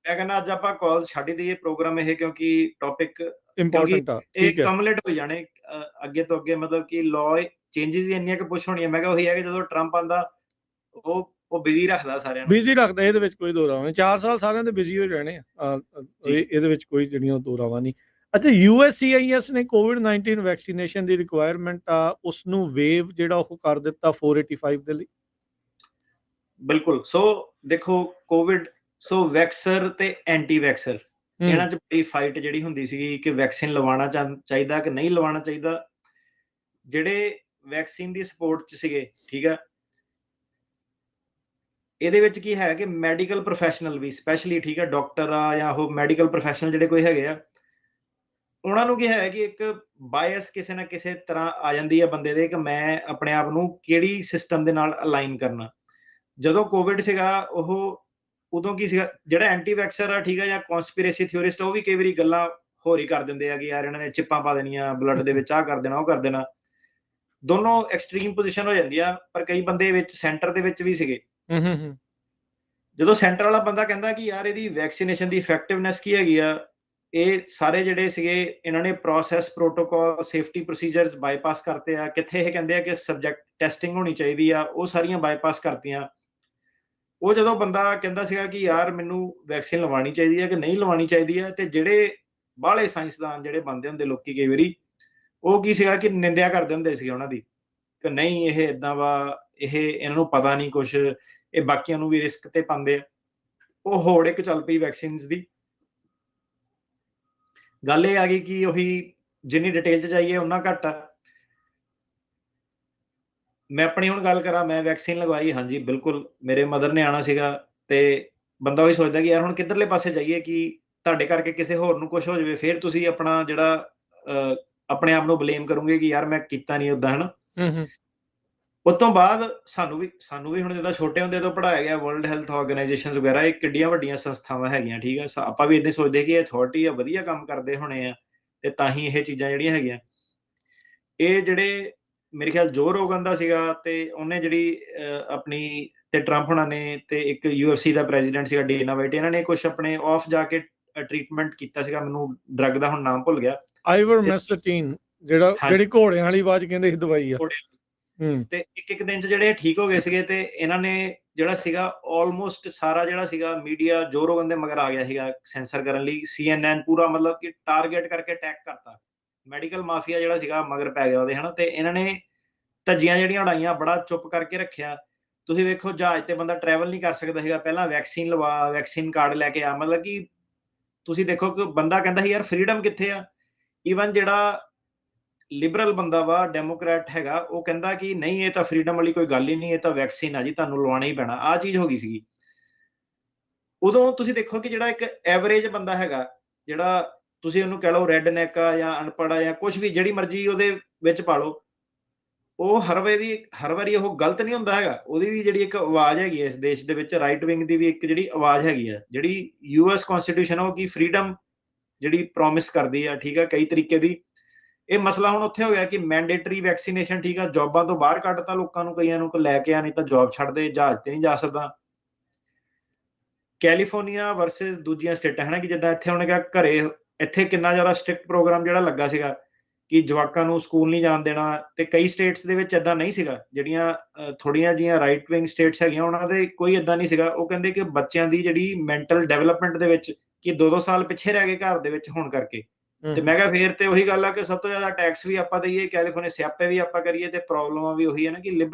ਮੈਂ ਕਹਿੰਦਾ ਅੱਜ ਆਪਾਂ ਕਾਲ ਛੱਡ ਹੀ ਦਈਏ ਪ੍ਰੋਗਰਾਮ ਇਹ, ਕਿਉਂਕਿ ਟੌਪਿਕ ਇੰਪੋਰਟੈਂਟ ਆ। ਇਹ ਕਮੂਲੇਟ ਹੋ ਜਾਣੇ ਅੱਗੇ ਤੋਂ ਅੱਗੇ, ਮਤਲਬ ਕਿ ਲਾਅ ਚੇਂਜਸ ਹੀ ਇੰਨੀਆਂ ਕਿ ਪੁੱਛ ਹੋਣੀਆਂ। ਮੈਂ ਕਿਹਾ ਉਹੀ ਹੈ ਕਿ ਜਦੋਂ ਟਰੰਪ ਆਂਦਾ ਉਹ ਬਿਜ਼ੀ ਰੱਖਦਾ ਸਾਰਿਆਂ ਨੂੰ, ਬਿਜ਼ੀ ਰੱਖਦਾ। ਇਹਦੇ ਵਿੱਚ ਕੋਈ ਦੋ ਰਾਵਾਂ ਨਹੀਂ, 4 ਸਾਲ ਸਾਰਿਆਂ ਦੇ ਬਿਜ਼ੀ ਹੋ ਜਾਣੇ ਆ। ਇਹਦੇ ਵਿੱਚ ਕੋਈ ਜਿਹੜੀਆਂ ਦੋ ਰਾਵਾਂ ਨਹੀਂ। ਅੱਛਾ, USCIS ਨੇ COVID-19 ਵੈਕਸੀਨੇਸ਼ਨ ਦੀ ਰਿਕੁਆਇਰਮੈਂਟ ਆ ਉਸ ਨੂੰ ਵੇਵ ਜਿਹੜਾ ਉਹ ਕਰ ਦਿੱਤਾ 485 ਦੇ ਲਈ। ਬਿਲਕੁਲ। ਸੋ ਦੇਖੋ ਕੋਵਿਡ, ਸੋ ਵੈਕਸਰ ਤੇ ਐਂਟੀ ਵੈਕਸਰ ਇਹਨਾਂ 'ਚ ਬੜੀ ਫਾਈਟ ਜਿਹੜੀ ਹੁੰਦੀ ਸੀਗੀ ਕਿ ਵੈਕਸੀਨ ਲਵਾਉਣਾ ਚਾਹੀਦਾ ਕਿ ਨਹੀਂ ਲਵਾਉਣਾ ਚਾਹੀਦਾ। ਜਿਹੜੇ ਵੈਕਸੀਨ ਦੀ ਸਪੋਰਟ 'ਚ ਸੀਗੇ, ਠੀਕ ਆ, ਇਹਦੇ ਵਿੱਚ ਕੀ ਹੈ ਕਿ ਮੈਡੀਕਲ ਪ੍ਰੋਫੈਸ਼ਨਲ ਵੀ ਸਪੈਸ਼ਲੀ, ਠੀਕ ਆ, ਡਾਕਟਰ ਆ ਜਾਂ ਉਹ ਮੈਡੀਕਲ ਪ੍ਰੋਫੈਸ਼ਨਲ ਜਿਹੜੇ ਕੋਈ ਹੈਗੇ ਆ, ਉਹਨਾਂ ਨੂੰ ਕੀ ਹੈ ਕਿ ਇੱਕ ਬਾਇਸ ਕਿਸੇ ਨਾ ਕਿਸੇ ਤਰ੍ਹਾਂ ਆ ਜਾਂਦੀ ਹੈ ਬੰਦੇ ਦੇ ਕਿ ਮੈਂ ਆਪਣੇ ਆਪ ਨੂੰ ਕਿਹੜੀ ਸਿਸਟਮ ਦੇ ਨਾਲ ਅਲਾਈਨ ਕਰਨਾ। ਜਦੋਂ ਕੋਵਿਡ ਸੀਗਾ ਉਦੋਂ ਕੀ ਸੀਗਾ, ਜਿਹੜਾ ਐਂਟੀ ਵੈਕਸਰ ਆ, ਠੀਕ ਆ, ਜਾਂ ਕਨਸਪੀਰੇਸੀ ਥਿਓਰਿਸਟ, ਉਹ ਵੀ ਕਈ ਵਾਰੀ ਗੱਲਾਂ ਹੋਰ ਹੀ ਕਰ ਦਿੰਦੇ ਆ ਕਿ ਯਾਰ ਇਹਨਾਂ ਨੇ ਚਿੱਪਾਂ ਪਾ ਦੇਣੀਆਂ ਬਲੱਡ ਦੇ ਵਿੱਚ, ਆਹ ਕਰ ਦੇਣਾ ਉਹ ਕਰ ਦੇਣਾ। ਦੋਨੋਂ ਐਕਸਟ੍ਰੀਮ ਪੋਜੀਸ਼ਨ ਹੋ ਜਾਂਦੀ ਆ। ਪਰ ਕਈ ਬੰਦੇ ਵਿੱਚ ਸੈਂਟਰ ਦੇ ਵਿੱਚ ਵੀ ਸੀਗੇ। ਜਦੋਂ ਸੈਂਟਰ ਵਾਲਾ ਬੰਦਾ ਕਹਿੰਦਾ ਕਿ ਯਾਰ ਇਹਦੀ ਵੈਕਸੀਨੇਸ਼ਨ ਦੀ ਇਫੈਕਟਿਵਨੈਸ ਕੀ ਹੈਗੀ ਆ, ਇਹ ਸਾਰੇ ਜਿਹੜੇ ਸੀਗੇ ਇਹਨਾਂ ਨੇ process, protocol, safety procedures bypass ਕਰਤੇ ਆ। ਕਿੱਥੇ ਇਹ ਕਹਿੰਦੇ ਆ ਕਿ ਸਬਜੈਕਟ ਟੈਸਟਿੰਗ ਹੋਣੀ ਚਾਹੀਦੀ ਆ, ਉਹ ਸਾਰੀਆਂ ਬਾਈਪਾਸ ਕਰਤੀਆਂ। ਉਹ ਜਦੋਂ ਬੰਦਾ ਕਹਿੰਦਾ ਸੀਗਾ ਕਿ ਯਾਰ ਮੈਨੂੰ ਵੈਕਸੀਨ ਲਵਾਉਣੀ ਚਾਹੀਦੀ ਹੈ ਕਿ ਨਹੀਂ ਲਵਾਉਣੀ ਚਾਹੀਦੀ ਹੈ, ਤੇ ਜਿਹੜੇ ਬਾਹਲੇ ਸਾਇੰਸਦਾਨ ਜਿਹੜੇ ਬਣਦੇ ਹੁੰਦੇ ਲੋਕੀ ਕਈ ਵਾਰੀ, ਉਹ ਕੀ ਸੀਗਾ ਕਿ ਨਿੰਦਿਆ ਕਰਦੇ ਹੁੰਦੇ ਸੀ ਉਹਨਾਂ ਦੀ ਕਿ ਨਹੀਂ ਇਹ ਏਦਾਂ ਵਾ, ਇਹਨਾਂ ਨੂੰ ਪਤਾ ਨਹੀਂ ਕੁਛ, ਇਹ ਬਾਕੀਆਂ ਨੂੰ ਵੀ ਰਿਸਕ ਤੇ ਪਾਉਂਦੇ ਆ। ਉਹ ਹੋੜ ਇੱਕ ਚੱਲ ਪਈ ਵੈਕਸੀਨਸ ਦੀ। ਗੱਲ ਇਹ ਆ ਗਈ ਕਿ ਉਹੀ ਜਿੰਨੀ ਡਿਟੇਲ 'ਚ ਜਾਈਏ ਉਨਾ ਘੱਟ ਆ। ਮੈਂ ਆਪਣੀ ਹੁਣ ਗੱਲ ਕਰਾਂ, ਮੈਂ ਵੈਕਸੀਨ ਲਗਵਾਈ, ਹਾਂਜੀ ਬਿਲਕੁਲ। ਮੇਰੇ ਮਦਰ ਨੇ ਆਉਣਾ ਸੀਗਾ, ਤੇ ਬੰਦਾ ਉਹੀ ਸੋਚਦਾ ਕਿ ਯਾਰ ਹੁਣ ਕਿੱਧਰਲੇ ਪਾਸੇ ਜਾਈਏ ਕਿ ਤੁਹਾਡੇ ਕਰਕੇ ਕਿਸੇ ਹੋਰ ਨੂੰ ਕੁਛ ਹੋ ਜਾਵੇ, ਫਿਰ ਤੁਸੀਂ ਆਪਣਾ ਜਿਹੜਾ ਆਪਣੇ ਆਪ ਨੂੰ ਬਲੇਮ ਕਰੋਗੇ ਕਿ ਯਾਰ ਮੈਂ ਕੀਤਾ ਨਹੀਂ ਓਦਾਂ, ਹਨਾ। ਉਸ ਤੋਂ ਬਾਅਦ ਸਾਨੂੰ ਵੀ ਹੁਣ ਜਿੱਦਾਂ ਛੋਟੇ ਹੁੰਦੇ ਤੋਂ ਪੜ੍ਹਾਇਆ ਗਿਆ, ਵਰਲਡ ਹੈਲਥ ਆਰਗੇਨਾਈਜੇਸ਼ਨਸ ਵਗੈਰਾ, ਇਹ ਕਿੱਡੀਆਂ ਵੱਡੀਆਂ ਸੰਸਥਾਵਾਂ ਹੈਗੀਆਂ, ਠੀਕ ਆ। ਆਪਾਂ ਵੀ ਏਦਾਂ ਸੋਚਦੇ ਕਿ ਇਹ ਅਥਾਰਟੀ ਆ, ਵਧੀਆ ਕੰਮ ਕਰਦੇ ਹੋਣੇ ਆ, ਤੇ ਤਾਂ ਹੀ ਇਹ ਚੀਜ਼ਾਂ ਜਿਹੜੀਆਂ ਹੈਗੀਆਂ। ਇਹ ਜਿਹੜੇ ਮੇਰੇ ਖਿਆਲ ਜੋ ਰੋਗਨ ਦਾ ਸੀਗਾ, ਤੇ ਉਹਨੇ ਜਿਹੜੀ ਆਪਣੀ, ਤੇ ਟਰੰਪ ਹੋਣਾ ਨੇ, ਤੇ ਇੱਕ UFC ਦਾ ਪ੍ਰੈਜ਼ੀਡੈਂਟ ਸੀਗਾ ਡੇਨਾ ਵਾਈਟ, ਇਹਨਾਂ ਨੇ ਕੁਛ ਆਪਣੇ ਆਫ ਜਾ ਕੇ ਟ੍ਰੀਟਮੈਂਟ ਕੀਤਾ ਸੀਗਾ। ਮੈਨੂੰ ਡਰੱਗ ਦਾ ਹੁਣ ਨਾਮ ਭੁੱਲ ਗਿਆ। ਆਈਵਰਮੈਸਟੀਨ, ਜਿਹੜੀ ਘੋੜਿਆਂ ਵਾਲੀ ਆਵਾਜ਼ ਕਹਿੰਦੇ ਸੀ ਦਵਾਈ ਆ। ਤੇ ਇੱਕ ਦਿਨ 'ਚ ਜਿਹੜੇ ਠੀਕ ਹੋ ਗਏ ਸੀਗੇ, ਤੇ ਇਹਨਾਂ ਨੇ ਜਿਹੜਾ ਸੀਗਾ ਆਲਮੋਸਟ ਸਾਰਾ ਜਿਹੜਾ ਸੀਗਾ ਮੀਡੀਆ ਜੋ ਰੋਗਨ ਦੇ ਮਗਰ ਆ ਗਿਆ ਸੀਗਾ ਸੈਂਸਰ ਕਰਨ ਲਈ। CNN ਪੂਰਾ ਮਤਲਬ ਕਿ ਟਾਰਗੇਟ ਕਰਕੇ ਅਟੈਕ ਕਰਤਾ। ਮੈਡੀਕਲ ਮਾਫੀਆ ਜਿਹੜਾ ਸੀਗਾ ਮਗਰ ਪੈ ਗਿਆ ਉਹਦੇ, ਹਨਾ। ਤੇ ਇਹਨਾਂ ਨੇ ਧੱਜੀਆਂ ਜਿਹੜੀਆਂ ਉਡਾਈਆਂ, ਬੜਾ ਚੁੱਪ ਕਰਕੇ ਰੱਖਿਆ। ਤੁਸੀਂ ਵੇਖੋ ਜਹਾਜ਼ ਤੇ ਬੰਦਾ ਟਰੈਵਲ ਨਹੀਂ ਕਰ ਸਕਦਾ ਸੀਗਾ, ਪਹਿਲਾਂ ਵੈਕਸੀਨ ਲਵਾ, ਵੈਕਸੀਨ ਕਾਰਡ ਲੈ ਕੇ ਆ। ਮਤਲਬ ਕਿ ਤੁਸੀਂ ਦੇਖੋ ਕਿ ਬੰਦਾ ਕਹਿੰਦਾ ਸੀ ਯਾਰ ਫਰੀडम ਕਿੱਥੇ ਆ। ਈਵਨ ਜਿਹੜਾ ਲਿਬਰਲ ਬੰਦਾ ਵਾ, ਡੈਮੋਕ੍ਰੈਟ ਹੈਗਾ, ਉਹ ਕਹਿੰਦਾ ਕਿ ਨਹੀਂ ਇਹ ਤਾਂ ਫਰੀडम ਵਾਲੀ ਕੋਈ ਗੱਲ ਹੀ ਨਹੀਂ, ਇਹ ਤਾਂ ਵੈਕਸੀਨ ਆ ਜੀ, ਤੁਹਾਨੂੰ ਲਵਾਉਣਾ ਹੀ ਪੈਣਾ। ਆਹ ਚੀਜ਼ ਹੋ ਗਈ ਸੀਗੀ। ਉਦੋਂ ਤੁਸੀਂ ਦੇਖੋ ਕਿ ਜਿਹੜਾ ਇੱਕ ਐਵਰੇਜ ਬੰਦਾ ਹੈਗਾ, ਜਿਹੜਾ ਤੁਸੀਂ ਉਹਨੂੰ ਕਹਿ ਲਓ ਰੈੱਡ ਨੈਕ ਆ ਜਾਂ ਅਨਪੜ੍ਹ ਆ ਜਾਂ ਕੁਛ ਵੀ ਜਿਹੜੀ ਮਰਜ਼ੀ ਉਹਦੇ ਵਿੱਚ ਪਾ ਲਓ, ਉਹ ਹਰ ਵਾਰੀ ਉਹ ਗਲਤ ਨਹੀਂ ਹੁੰਦਾ ਹੈਗਾ। ਉਹਦੀ ਵੀ ਜਿਹੜੀ ਇੱਕ ਆਵਾਜ਼ ਹੈਗੀ ਹੈ ਇਸ ਦੇਸ਼ ਦੇ ਵਿੱਚ, ਰਾਈਟ ਵਿੰਗ ਦੀ ਵੀ ਇੱਕ ਜਿਹੜੀ ਆਵਾਜ਼ ਹੈਗੀ ਆ, ਜਿਹੜੀ ਯੂਐਸ ਕੌਂਸਟੀਟਿਊਸ਼ਨ ਆ ਉਹ ਕੀ ਫਰੀਡਮ ਜਿਹੜੀ ਪ੍ਰੋਮਿਸ ਕਰਦੀ ਆ, ਠੀਕ ਆ, ਕਈ ਤਰੀਕੇ ਦੀ। ਇਹ ਮਸਲਾ ਹੁਣ ਉੱਥੇ ਹੋ ਗਿਆ ਕਿ ਮੈਂਡੇਟਰੀ ਵੈਕਸੀਨੇਸ਼ਨ, ਠੀਕ ਆ, ਜੌਬਾਂ ਤੋਂ ਬਾਹਰ ਕੱਢਤਾ ਲੋਕਾਂ ਨੂੰ, ਕਈਆਂ ਨੂੰ ਲੈ ਕੇ ਆ, ਨਹੀਂ ਤਾਂ ਜੌਬ ਛੱਡ ਦੇ, ਜਹਾਜ਼ ਤੇ ਨਹੀਂ ਜਾ ਸਕਦਾ। ਕੈਲੀਫੋਰਨੀਆ ਵਰਸਸ ਦੂਜੀਆਂ ਸਟੇਟਾਂ, ਹੈ ਨਾ, ਕਿ ਜਿੱਦਾਂ ਇੱਥੇ ਉਹਨੇ ਕਿਹਾ ਘਰੇ, ਇੱਥੇ ਕਿੰਨਾ ਜ਼ਿਆਦਾ ਸਟ੍ਰਿਕਟ ਪ੍ਰੋਗਰਾਮ ਜਿਹੜਾ ਲੱਗਾ ਸੀਗਾ ਕਿ ਜਵਾਕਾਂ ਨੂੰ ਸਕੂਲ ਨਹੀਂ ਜਾਣ ਦੇਣਾ, ਤੇ ਕਈ ਸਟੇਟਸ ਦੇ ਵਿੱਚ ਏਦਾਂ ਨਹੀਂ ਸੀਗਾ। ਜਿਹੜੀਆਂ ਥੋੜੀਆਂ ਜਿਹੀਆਂ ਰਾਈਟ ਵਿੰਗ ਸਟੇਟਸ ਹੈਗੀਆਂ, ਉਹਨਾਂ ਦੇ ਕੋਈ ਏਦਾਂ ਨਹੀਂ ਸੀਗਾ। ਉਹ ਕਹਿੰਦੇ ਕਿ ਬੱਚਿਆਂ ਦੀ ਜਿਹੜੀ ਮੈਂਟਲ ਡਿਵੈਲਪਮੈਂਟ ਦੇ ਵਿੱਚ ਕਿ 2-2 ਸਾਲ ਪਿੱਛੇ ਰਹਿ ਗਏ ਘਰ ਦੇ ਵਿੱਚ ਹੋਣ ਕਰਕੇ। ਤੇ ਮੈਂ ਕਿਹਾ ਫੇਰ ਤੇ ਉਹੀ ਗੱਲ ਆ ਕਿ ਸਭ ਤੋਂ ਜ਼ਿਆਦਾ ਟੈਕਸ ਵੀ ਆਪਾਂ ਦਈਏ, ਕੈਲੀਫੋਰਨੀਆ ਸਿਆਪੇ ਵੀ ਆਪਾਂ ਕਰੀਏ, ਤੇ ਪ੍ਰੋਬਲਮਾਂ ਵੀ ਉਹੀ ਹੈ ਨਾ ਕਿ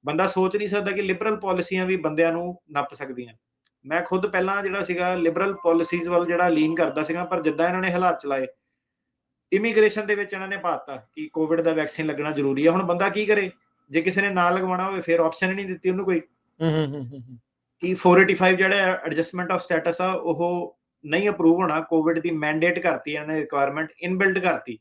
ਬੰਦਾ ਸੋਚ ਨਹੀਂ ਸਕਦਾ ਕਿ ਲਿਬਰਲ ਪਾਲਿਸੀਆਂ ਵੀ ਬੰਦਿਆਂ ਨੂੰ ਨੱਪ ਸਕਦੀਆਂ। ਮੈਂ ਖੁਦ ਪਹਿਲਾਂ ਜਿਹੜਾ ਸੀਗਾ ਲਿਬਰਲ ਪਾਲਿਸੀਜ਼ ਵੱਲ ਜਿਹੜਾ ਲੀਨ ਕਰਦਾ ਸੀਗਾ, ਪਰ ਜਿੱਦਾਂ ਇਹਨਾਂ ਨੇ ਹਾਲਾਤ ਚਲਾਏ, ਇਮੀਗ੍ਰੇਸ਼ਨ ਦੇ ਵਿੱਚ ਇਹਨਾਂ ਨੇ ਪਾਤਾ ਕਿ ਕੋਵਿਡ ਦਾ ਵੈਕਸੀਨ ਲੱਗਣਾ ਜ਼ਰੂਰੀ ਹੈ। ਹੁਣ ਬੰਦਾ ਕੀ ਕਰੇ, ਜੇ ਕਿਸੇ ਨੇ ਨਾ ਲਗਵਾਉਣਾ ਹੋਵੇ ਫਿਰ ਆਪਸ਼ਨ ਹੀ ਨਹੀਂ ਦਿੱਤੀ ਉਹਨੂੰ ਕੋਈ, ਕਿ 485 ਜਿਹੜਾ ਐਡਜਸਟਮੈਂਟ ਆਫ ਸਟੇਟਸ ਆ ਉਹ ਨਹੀਂ ਅਪਰੂਵ ਹੋਣਾ। ਕੋਵਿਡ ਦੀ ਮੈਂਡੇਟ ਕਰਤੀ ਇਹਨਾਂ ਨੇ, ਰਿਕੁਆਇਰਮੈਂਟ ਇਨਬਿਲਟ ਕਰਤੀ।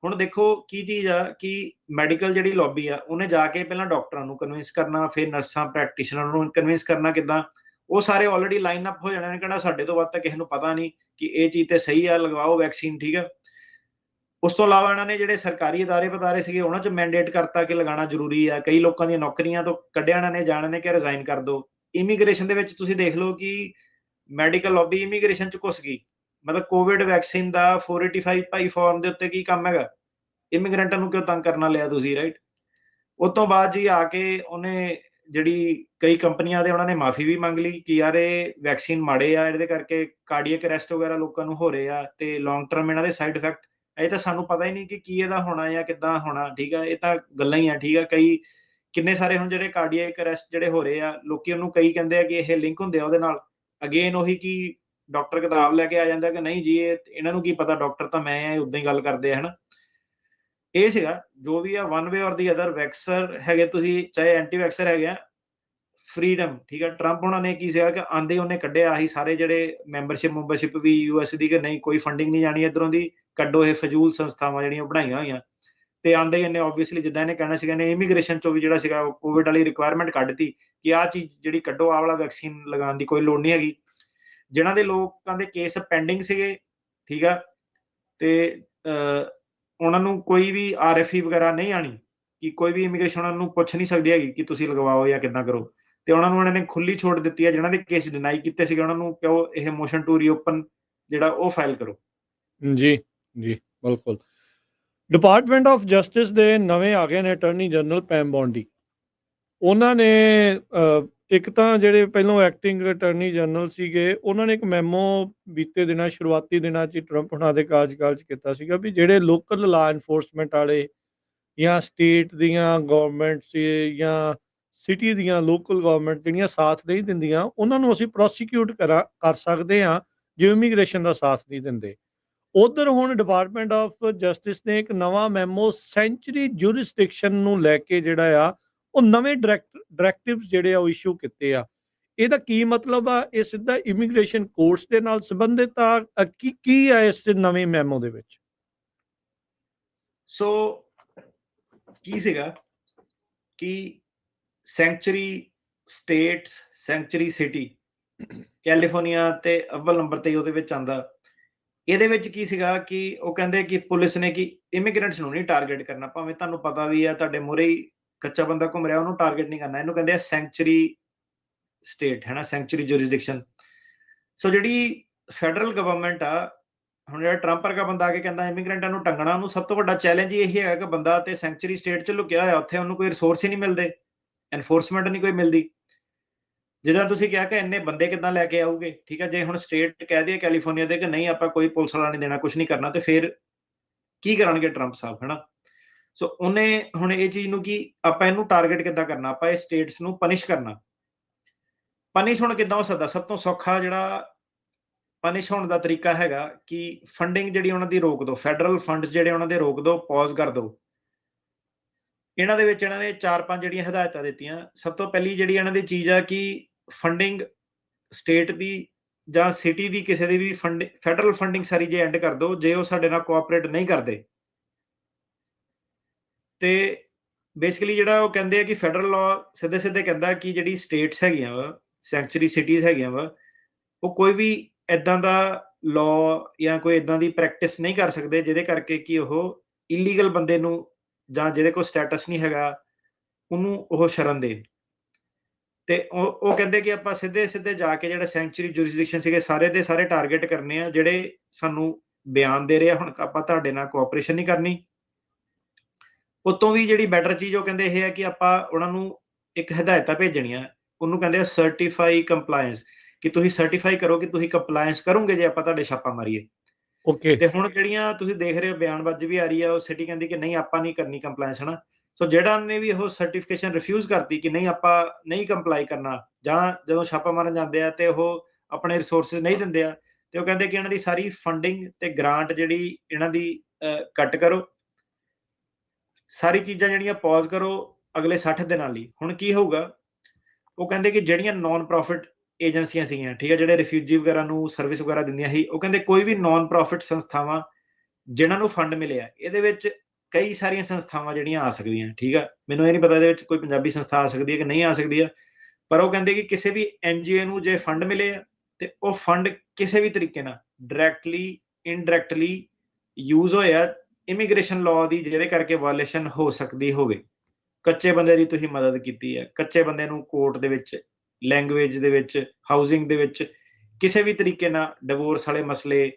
ਹੁਣ ਦੇਖੋ ਕੀ ਚੀਜ਼ ਆ ਕਿ ਮੈਡੀਕਲ ਜਿਹੜੀ ਲੌਬੀ ਆ, ਉਹਨੇ ਜਾ ਕੇ ਪਹਿਲਾਂ ਡਾਕਟਰਾਂ ਨੂੰ ਕਨਵਿੰਸ ਕਰਨਾ, ਫਿਰ ਨਰਸਾਂ ਪ੍ਰੈਕਟੀਸ਼ਨਰ ਨੂੰ ਕਨਵਿੰਸ ਕਰਨਾ ਕਿੱਦਾਂ, ਉਹ ਸਾਰੇ ਆਲਰੇਡੀ ਲਾਈਨ ਅਪ ਹੋ ਜਾਣੇ ਨੇ, ਕਹਿਣਾ ਸਾਡੇ ਤੋਂ ਵੱਧ ਤਾਂ ਕਿਸੇ ਨੂੰ ਪਤਾ ਨਹੀਂ ਕਿ ਇਹ ਚੀਜ਼ ਤੇ ਸਹੀ ਆ, ਲਗਵਾਓ ਵੈਕਸੀਨ, ਠੀਕ ਆ। ਉਸ ਤੋਂ ਇਲਾਵਾ ਇਹਨਾਂ ਨੇ ਜਿਹੜੇ ਸਰਕਾਰੀ ਅਦਾਰੇ ਸੀਗੇ, ਉਹਨਾਂ 'ਚ ਮੈਂਡੇਟ ਕਰਤਾ ਕਿ ਲਗਾਉਣਾ ਜ਼ਰੂਰੀ ਆ। ਕਈ ਲੋਕਾਂ ਦੀਆਂ ਨੌਕਰੀਆਂ ਤੋਂ ਕੱਢਿਆ ਇਹਨਾਂ ਨੇ, ਜਾਣ ਨੇ ਕਿ ਰਿਜ਼ਾਈਨ ਕਰ ਦਿਓ। ਇਮੀਗ੍ਰੇਸ਼ਨ ਦੇ ਵਿੱਚ ਤੁਸੀਂ ਦੇਖ ਲਓ ਕਿ ਮੈਡੀਕਲ ਲੌਬੀ ਇਮੀਗ੍ਰੇਸ਼ਨ 'ਚ ਘੁਸ ਗਈ। ਮਤਲਬ ਕੋਵਿਡ ਵੈਕਸੀਨ ਦਾ 485 ਭਾਈ ਫਾਰਮ ਦੇ ਉੱਤੇ ਕੀ ਕੰਮ ਹੈਗਾ? ਇਮੀਗ੍ਰੈਂਟਾਂ ਨੂੰ ਕਿਉਂ ਤੰਗ ਕਰਨਾ ਲਿਆ ਤੁਸੀਂ, ਰਾਈਟ? ਉਸ ਤੋਂ ਬਾਅਦ ਜੀ ਆ ਕੇ ਉਹਨੇ ਜਿਹੜੀ ਕਈ ਕੰਪਨੀਆਂ ਦੇ ਉਹਨਾਂ ਨੇ ਮਾਫੀ ਵੀ ਮੰਗ ਲਈ ਕਿ ਯਾਰ ਇਹ ਵੈਕਸੀਨ ਮਾੜੇ ਆ, ਇਹਦੇ ਕਰਕੇ ਕਾਰਡੀਅਕ ਅਰੈਸਟ ਵਗੈਰਾ ਲੋਕਾਂ ਨੂੰ ਹੋ ਰਹੇ ਆ, ਤੇ ਲੌਂਗ ਟਰਮ ਇਹਨਾਂ ਦੇ ਸਾਈਡ ਇਫੈਕਟ ਇਹ ਤਾਂ ਸਾਨੂੰ ਪਤਾ ਹੀ ਨਹੀਂ ਕਿ ਕੀ ਇਹਦਾ ਹੋਣਾ ਜਾਂ ਕਿੱਦਾਂ ਹੋਣਾ, ਠੀਕ ਆ। ਇਹ ਤਾਂ ਗੱਲਾਂ ਹੀ ਆ, ਠੀਕ ਆ। ਕਿੰਨੇ ਸਾਰੇ ਹੁਣ ਜਿਹੜੇ ਕਾਰਡੀਅਕ ਅਰੈਸਟ ਜਿਹੜੇ ਹੋ ਰਹੇ ਆ, ਲੋਕੀ ਉਹਨੂੰ ਕਈ ਕਹਿੰਦੇ ਆ ਕਿ ਇਹ ਲਿੰਕ ਹੁੰਦੇ ਆ ਉਹਦੇ ਨਾਲ। ਅਗੇਨ ਉਹੀ ਕਿ ਡਾਕਟਰ ਕਿਤਾਬ ਲੈ ਕੇ ਆ ਜਾਂਦਾ ਕਿ ਨਹੀਂ ਜੀ ਇਹ ਇਹਨਾਂ ਨੂੰ ਕੀ ਪਤਾ, ਡਾਕਟਰ ਤਾਂ ਮੈਂ ਆ, ਉਦਾਂ ਹੀ ਗੱਲ ਕਰਦੇ ਆ, ਹਨਾ। ਇਹ ਸੀਗਾ ਜੋ ਵੀ ਆ, ਵਨ ਵੇ ਔਰ ਦੀ ਅਦਰ, ਵੈਕਸਰ ਹੈਗੇ ਤੁਸੀਂ ਚਾਹੇ ਐਂਟੀ ਵੈਕਸਰ ਹੈਗੇ ਆ, ਫਰੀडम, ਠੀਕ ਹੈ। ਟਰੰਪ ਉਹਨਾਂ ਨੇ ਕੀ ਸੀਗਾ ਕਿ ਆਂਦੇ ਉਹਨੇ ਕੱਢਿਆ ਆਹੀ ਸਾਰੇ ਜਿਹੜੇ ਮੈਂਬਰਸ਼ਿਪ ਵੀ ਯੂਐਸ ਦੀ ਕਿ ਨਹੀਂ ਕੋਈ ਫੰਡਿੰਗ ਨਹੀਂ ਜਾਣੀ ਇਧਰੋਂ ਦੀ, ਕੱਢੋ ਇਹ ਫਜ਼ੂਲ ਸੰਸਥਾਵਾਂ ਜਿਹੜੀਆਂ ਬਣਾਈਆਂ ਹੋਈਆਂ। ਤੇ ਆਂਦੇ ਹੀ ਇਹਨੇ ਆਬਵੀਅਸਲੀ ਜਿੱਦਾਂ ਇਹਨੇ ਕਹਿਣਾ ਸੀਗਾ, ਇਹਨੇ ਇਮੀਗ੍ਰੇਸ਼ਨ ਚੋਂ ਵੀ ਜਿਹੜਾ ਸੀਗਾ ਕੋਵਿਡ ਵਾਲੀ ਰਿਕੁਆਇਰਮੈਂਟ ਕੱਢਤੀ ਕਿ ਆਹ ਚੀਜ਼ ਜਿਹੜੀ ਕੱਢੋ, ਆਹ ਵਾਲਾ ਵੈਕਸੀਨ ਲਗਾਉਣ ਦੀ ਕੋਈ ਲੋੜ ਨਹੀਂ ਹੈਗੀ। ਜਿਨ੍ਹਾਂ ਦੇ ਲੋਕਾਂ ਦੇ ਕੇਸ ਪੈਂਡਿੰਗ ਸੀਗੇ, ਠੀਕ ਆ, ਤੇ ਉਹਨਾਂ ਨੂੰ ਕੋਈ ਵੀ ਆਰਐਫਈ ਵਗੈਰਾ ਨਹੀਂ ਆਣੀ, ਕਿ ਕੋਈ ਵੀ ਇਮੀਗ੍ਰੇਸ਼ਨ ਉਹਨਾਂ ਨੂੰ ਪੁੱਛ ਨਹੀਂ ਸਕਦੀ ਹੈਗੀ ਕਿ ਤੁਸੀਂ ਲਗਵਾਓ ਜਾਂ ਕਿੱਦਾਂ ਕਰੋ। ਤੇ ਉਹਨਾਂ ਨੂੰ ਉਹਨਾਂ ਨੇ ਖੁੱਲੀ ਛੋਟ ਦਿੱਤੀ ਹੈ, ਜਿਨ੍ਹਾਂ ਦੇ ਕੇਸ ਡਿਨਾਈ ਕੀਤੇ ਸੀਗੇ ਉਹਨਾਂ ਨੂੰ ਕਹੋ ਇਹ ਮੋਸ਼ਨ ਟੂ ਰੀਓਪਨ ਜਿਹੜਾ ਉਹ ਫਾਈਲ ਕਰੋ। ਜੀ ਜੀ ਬਿਲਕੁਲ। ਡਿਪਾਰਟਮੈਂਟ ਆਫ ਜਸਟਿਸ ਦੇ ਨਵੇਂ ਆ ਗਏ ਨੇ ਅਟਾਰਨੀ ਜਨਰਲ ਪੈਮ ਬੌਂਡੀ। ਉਹਨਾਂ ਨੇ ਇੱਕ ਤਾਂ ਜਿਹੜੇ ਪਹਿਲੋਂ ਐਕਟਿੰਗ ਅਟਾਰਨੀ ਜਨਰਲ ਸੀਗੇ, ਉਹਨਾਂ ਨੇ ਇੱਕ ਮੈਮੋ ਬੀਤੇ ਦਿਨਾਂ ਸ਼ੁਰੂਆਤੀ ਦਿਨਾਂ 'ਚ ਟਰੰਪ ਹੁਣਾਂ ਦੇ ਕਾਰਜਕਾਲ 'ਚ ਕੀਤਾ ਸੀਗਾ ਵੀ ਜਿਹੜੇ ਲੋਕਲ ਲਾ ਇਨਫੋਰਸਮੈਂਟ ਵਾਲੇ ਜਾਂ ਸਟੇਟ ਦੀਆਂ ਗਵਰਨਮੈਂਟਸ ਜਾਂ ਸਿਟੀ ਦੀਆਂ ਲੋਕਲ ਗਵਰਨਮੈਂਟ ਜਿਹੜੀਆਂ ਸਾਥ ਨਹੀਂ ਦਿੰਦੀਆਂ, ਉਹਨਾਂ ਨੂੰ ਅਸੀਂ ਪ੍ਰੋਸੀਕਿਊਟ ਕਰ ਸਕਦੇ ਹਾਂ ਜੇ ਇਮੀਗ੍ਰੇਸ਼ਨ ਦਾ ਸਾਥ ਨਹੀਂ ਦਿੰਦੇ। ਉਧਰ ਹੁਣ ਡਿਪਾਰਟਮੈਂਟ ਆਫ ਜਸਟਿਸ ਨੇ ਇੱਕ ਨਵਾਂ ਮੈਮੋ ਸੈਂਚੁਰੀ ਜੂਰਿਸਡਿਕਸ਼ਨ ਨੂੰ ਲੈ ਕੇ ਜਿਹੜਾ ਆ ਉਹ ਨਵੇਂ ਡਾਇਰੈਕਟਿਵਸ ਜਿਹੜੇ ਆ ਉਹ ਇਸ਼ੂ ਕੀਤੇ ਆ। ਇਹਦਾ ਕੀ ਮਤਲਬ ਆ? ਇਹ ਸਿੱਧਾ ਇਮੀਗ੍ਰੇਸ਼ਨ ਕੋਰਟਸ ਦੇ ਨਾਲ ਸੰਬੰਧਿਤ ਆ? ਕੀ ਆ ਇਸ ਨਵੇਂ ਮੈਮੋ ਦੇ ਵਿੱਚ? ਸੋ ਕੀ ਸੀਗਾ ਕਿ sanctuary states, sanctuary city, California ਤੇ ਅੱਵਲ ਨੰਬਰ ਤੇ ਉਹਦੇ ਵਿੱਚ ਆਂਦਾ। ਇਹਦੇ ਵਿੱਚ ਕੀ ਸੀਗਾ ਕਿ ਉਹ ਕਹਿੰਦੇ ਕਿ ਪੁਲਿਸ ਨੇ ਕਿ ਇਮੀਗ੍ਰੈਂਟਸ ਨੂੰ ਨਹੀਂ ਟਾਰਗੇਟ ਕਰਨਾ, ਭਾਵੇਂ ਤੁਹਾਨੂੰ ਪਤਾ ਵੀ ਆ ਤੁਹਾਡੇ ਮੂਹਰੇ ਹੀ ਕੱਚਾ ਬੰਦਾ ਘੁੰਮ ਰਿਹਾ, ਉਹਨੂੰ ਟਾਰਗੇਟ ਨਹੀਂ ਕਰਨਾ। ਇਹਨੂੰ ਕਹਿੰਦੇ ਆ ਸੈਂਚੁਰੀ ਸਟੇਟ, ਹੈ ਨਾ, ਸੈਂਚੁਰੀ ਜੁਰਿਸਡਿਕਸ਼ਨ। ਸੋ ਜਿਹੜੀ ਫੈਡਰਲ ਗਵਰਨਮੈਂਟ ਆ, ਹੁਣ ਜਿਹੜਾ ਟਰੰਪ ਵਰਗਾ ਬੰਦਾ ਆ ਕੇ ਕਹਿੰਦਾ ਇਮੀਗ੍ਰੈਂਟਾਂ ਨੂੰ ਟੰਗਣਾ, ਉਹਨੂੰ ਸਭ ਤੋਂ ਵੱਡਾ ਚੈਲੰਜ ਇਹੀ ਹੈਗਾ ਕਿ ਬੰਦਾ ਤੇ ਸੈਂਚੁਰੀ ਸਟੇਟ 'ਚ ਲੁਕਿਆ ਹੋਇਆ, ਉੱਥੇ ਉਹਨੂੰ ਕੋਈ ਰਿਸੋਰਸ ਹੀ ਨਹੀਂ ਮਿਲਦੇ, ਐਨਫੋਰਸਮੈਂਟ ਨਹੀਂ ਕੋਈ ਮਿਲਦੀ। ਜਿੱਦਾਂ ਤੁਸੀਂ ਕਿਹਾ ਕਿ ਇੰਨੇ ਬੰਦੇ ਕਿੱਦਾਂ ਲੈ ਕੇ ਆਊਗੇ, ਠੀਕ ਹੈ। ਜੇ ਹੁਣ ਸਟੇਟ ਕਹਿ ਦਈਏ ਕੈਲੀਫੋਰਨੀਆ ਦੇ ਕਿ ਨਹੀਂ ਆਪਾਂ ਕੋਈ ਪੁਲਿਸ ਵਾਲਾ ਨਹੀਂ ਦੇਣਾ, ਕੁਝ ਨਹੀਂ ਕਰਨਾ, ਤੇ ਫਿਰ ਕੀ ਕਰਨਗੇ ਟਰੰਪ ਸਾਹਿਬ, ਹਨਾ। ਸੋ ਉਹਨੇ ਹੁਣ ਇਹ ਚੀਜ਼ ਨੂੰ ਕਿ ਆਪਾਂ ਇਹਨੂੰ ਟਾਰਗੇਟ ਕਿੱਦਾਂ ਕਰਨਾ, ਆਪਾਂ ਇਹ ਸਟੇਟਸ ਨੂੰ ਪਨਿਸ਼ ਕਰਨਾ। ਪਨਿਸ਼ ਹੁਣ ਕਿੱਦਾਂ ਹੋ ਸਕਦਾ? ਸਭ ਤੋਂ ਸੌਖਾ ਜਿਹੜਾ ਪਨਿਸ਼ ਹੋਣ ਦਾ ਤਰੀਕਾ ਹੈਗਾ ਕਿ ਫੰਡਿੰਗ ਜਿਹੜੀ ਉਹਨਾਂ ਦੀ ਰੋਕ ਦਿਓ, ਫੈਡਰਲ ਫੰਡਸ ਜਿਹੜੇ ਉਹਨਾਂ ਦੇ ਰੋਕ ਦਿਓ, ਪੌਜ਼ ਕਰ ਦਿਓ। ਇਹਨਾਂ ਦੇ ਵਿੱਚ ਇਹਨਾਂ ਨੇ 4-5 ਜਿਹੜੀਆਂ ਹਦਾਇਤਾਂ ਦਿੱਤੀਆਂ। ਸਭ ਤੋਂ ਪਹਿਲੀ ਜਿਹੜੀ ਇਹਨਾਂ ਦੀ ਚੀਜ਼ ਆ ਕਿ ਫੰਡਿੰਗ ਸਟੇਟ ਦੀ ਜਾਂ ਸਿਟੀ ਦੀ ਕਿਸੇ ਦੀ ਵੀ ਫੈਡਰਲ ਫੰਡਿੰਗ ਸਾਰੀ ਜੇ ਐਂਡ ਕਰ ਦੋ, ਜੇ ਉਹ ਸਾਡੇ ਨਾਲ ਕੋਆਪਰੇਟ ਨਹੀਂ ਕਰਦੇ, ਤੇ ਬੇਸਿਕਲੀ ਜਿਹੜਾ ਉਹ ਕਹਿੰਦੇ ਆ ਕਿ ਫੈਡਰਲ ਲਾਅ ਸਿੱਧੇ ਸਿੱਧੇ ਕਹਿੰਦਾ ਕਿ ਜਿਹੜੀ ਸਟੇਟਸ ਹੈਗੀਆਂ ਵਾ, ਸੈਂਚੁਰੀ ਸਿਟੀਜ਼ ਹੈਗੀਆਂ ਵਾ, ਉਹ ਕੋਈ ਵੀ ਇਦਾਂ ਦਾ ਲਾਅ ਜਾਂ ਕੋਈ ਇਦਾਂ ਦੀ ਪ੍ਰੈਕਟਿਸ ਨਹੀਂ ਕਰ ਸਕਦੇ ਜਿਹਦੇ ਕਰਕੇ ਕਿ ਉਹ ਇਲੀਗਲ ਬੰਦੇ ਨੂੰ ਜਾਂ ਜਿਹਦੇ ਕੋਲ ਸਟੇਟਸ ਨਹੀਂ ਹੈਗਾ ਉਹਨੂੰ ਉਹ ਸ਼ਰਨ ਦੇਣ। ਤੇ ਉਹ ਕਹਿੰਦੇ ਕਿ ਆਪਾਂ ਸਿੱਧੇ ਸਿੱਧੇ ਜਾ ਕੇ ਜਿਹੜਾ ਸੈਂਚੁਰੀ ਜੁਰਿਸਡਿਕਸ਼ਨ ਸੀਗੇ ਸਾਰੇ ਦੇ ਸਾਰੇ ਟਾਰਗੇਟ ਕਰਨੇ ਆ ਜਿਹੜੇ ਸਾਨੂੰ ਬਿਆਨ ਦੇ ਰਹੇ ਆ ਹੁਣ ਆਪਾਂ ਤੁਹਾਡੇ ਨਾਲ ਕੋਆਪਰੇਸ਼ਨ ਨਹੀਂ ਕਰਨੀ। ਉਤੋਂ ਵੀ ਜਿਹੜੀ ਬੈਟਰ ਚੀਜ਼ ਉਹ ਕਹਿੰਦੇ ਇਹ ਹੈ ਕਿ ਆਪਾਂ ਉਹਨਾਂ ਨੂੰ ਇੱਕ ਹਦਾਇਤਾਂ ਭੇਜਣੀਆਂ, ਉਹਨੂੰ ਕਹਿੰਦੇ ਆ ਸਰਟੀਫਾਈ ਕੰਪਲਾਇੰਸ, ਕਿ ਤੁਸੀਂ ਸਰਟੀਫਾਈ ਕਰੋ ਕਿ ਤੁਸੀਂ ਕੰਪਲਾਇੰਸ ਕਰੋਗੇ ਜੇ ਆਪਾਂ ਤੁਹਾਡੇ ਛਾਪਾ ਮਾਰੀਏ। ਓਕੇ। ਤੇ ਹੁਣ ਜਿਹੜੀਆਂ ਤੁਸੀਂ ਦੇਖ ਰਹੇ ਹੋ ਬਿਆਨਬਾਜ਼ੀ ਵੀ ਆ ਰਹੀ ਆ, ਉਹ ਸਿਟੀ ਕਹਿੰਦੀ ਕਿ ਨਹੀਂ ਆਪਾਂ ਨਹੀਂ ਕਰਨੀ ਕੰਪਲਾਇੰਸ, ਹਨਾ। ਸੋ ਜਿਹੜਾ ਨੇ ਵੀ ਉਹ ਸਰਟੀਫਿਕੇਸ਼ਨ ਰਿਫਿਊਜ਼ ਕਰਤੀ ਕਿ ਨਹੀਂ ਆਪਾਂ ਨਹੀਂ ਕੰਪਲਾਈ ਕਰਨਾ, ਜਾਂ ਜਦੋਂ ਛਾਪਾ ਮਾਰਨ ਜਾਂਦੇ ਆ ਤੇ ਉਹ ਆਪਣੇ ਰਿਸੋਰਸਿਸ ਨਹੀਂ ਦਿੰਦੇ ਆ, ਤੇ ਉਹ ਕਹਿੰਦੇ ਕਿ ਇਹਨਾਂ ਦੀ ਸਾਰੀ ਫੰਡਿੰਗ ਤੇ ਗ੍ਰਾਂਟ ਜਿਹੜੀ ਇਹਨਾਂ ਦੀ ਕੱਟ ਕਰੋ, ਸਾਰੀ ਚੀਜ਼ਾਂ ਜਿਹੜੀਆਂ ਪੌਜ਼ ਕਰੋ ਅਗਲੇ 60 ਦਿਨਾਂ ਲਈ। ਹੁਣ ਕੀ ਹੋਊਗਾ, ਉਹ ਕਹਿੰਦੇ ਕਿ ਜਿਹੜੀਆਂ ਨਾਨ ਪ੍ਰੋਫਿਟ ਏਜੰਸੀਆਂ ਸੀਗੀਆਂ, ਠੀਕ ਹੈ, ਜਿਹੜੇ ਰਿਫਿਊਜੀ ਵਗੈਰਾ ਨੂੰ ਸਰਵਿਸ ਵਗੈਰਾ ਦਿੰਦੀਆਂ ਸੀ, ਉਹ ਕਹਿੰਦੇ ਕੋਈ ਵੀ ਨਾਨ ਪ੍ਰੋਫਿਟ ਸੰਸਥਾਵਾਂ ਜਿਨ੍ਹਾਂ ਨੂੰ ਫੰਡ ਮਿਲਿਆ, ਇਹਦੇ ਵਿੱਚ ਕਈ ਸਾਰੀਆਂ ਸੰਸਥਾਵਾਂ ਜਿਹੜੀਆਂ ਆ ਸਕਦੀਆਂ, ਠੀਕ ਆ। ਮੈਨੂੰ ਇਹ ਨਹੀਂ ਪਤਾ ਇਹਦੇ ਵਿੱਚ ਕੋਈ ਪੰਜਾਬੀ ਸੰਸਥਾ ਆ ਸਕਦੀ ਹੈ ਕਿ ਨਹੀਂ ਆ ਸਕਦੀ ਆ, ਪਰ ਉਹ ਕਹਿੰਦੇ ਕਿ ਕਿਸੇ ਵੀ ਐਨਜੀਓ ਨੂੰ ਜੇ ਫੰਡ ਮਿਲੇ ਆ ਤੇ ਉਹ ਫੰਡ ਕਿਸੇ ਵੀ ਤਰੀਕੇ ਨਾਲ ਡਾਇਰੈਕਟਲੀ ਇਨਡਾਇਰੈਕਟਲੀ ਯੂਜ਼ ਹੋਇਆ ਇਮੀਗ੍ਰੇਸ਼ਨ ਲਾਅ ਦੀ, ਜਿਹਦੇ ਕਰਕੇ ਵਾਇਲੇਸ਼ਨ ਹੋ ਸਕਦੀ ਹੋਵੇ। ਕੱਚੇ ਬੰਦੇ ਦੀ ਤੁਸੀਂ ਮਦਦ ਕੀਤੀ ਹੈ, ਕੱਚੇ ਬੰਦੇ ਨੂੰ ਕੋਰਟ ਦੇ ਵਿੱਚ, ਲੈਂਗੁਏਜ ਦੇ ਵਿੱਚ, ਹਾਊਸਿੰਗ ਦੇ ਵਿੱਚ, ਕਿਸੇ ਵੀ ਤਰੀਕੇ ਨਾਲ ਡਿਵੋਰਸ ਵਾਲੇ ਮਸਲੇ,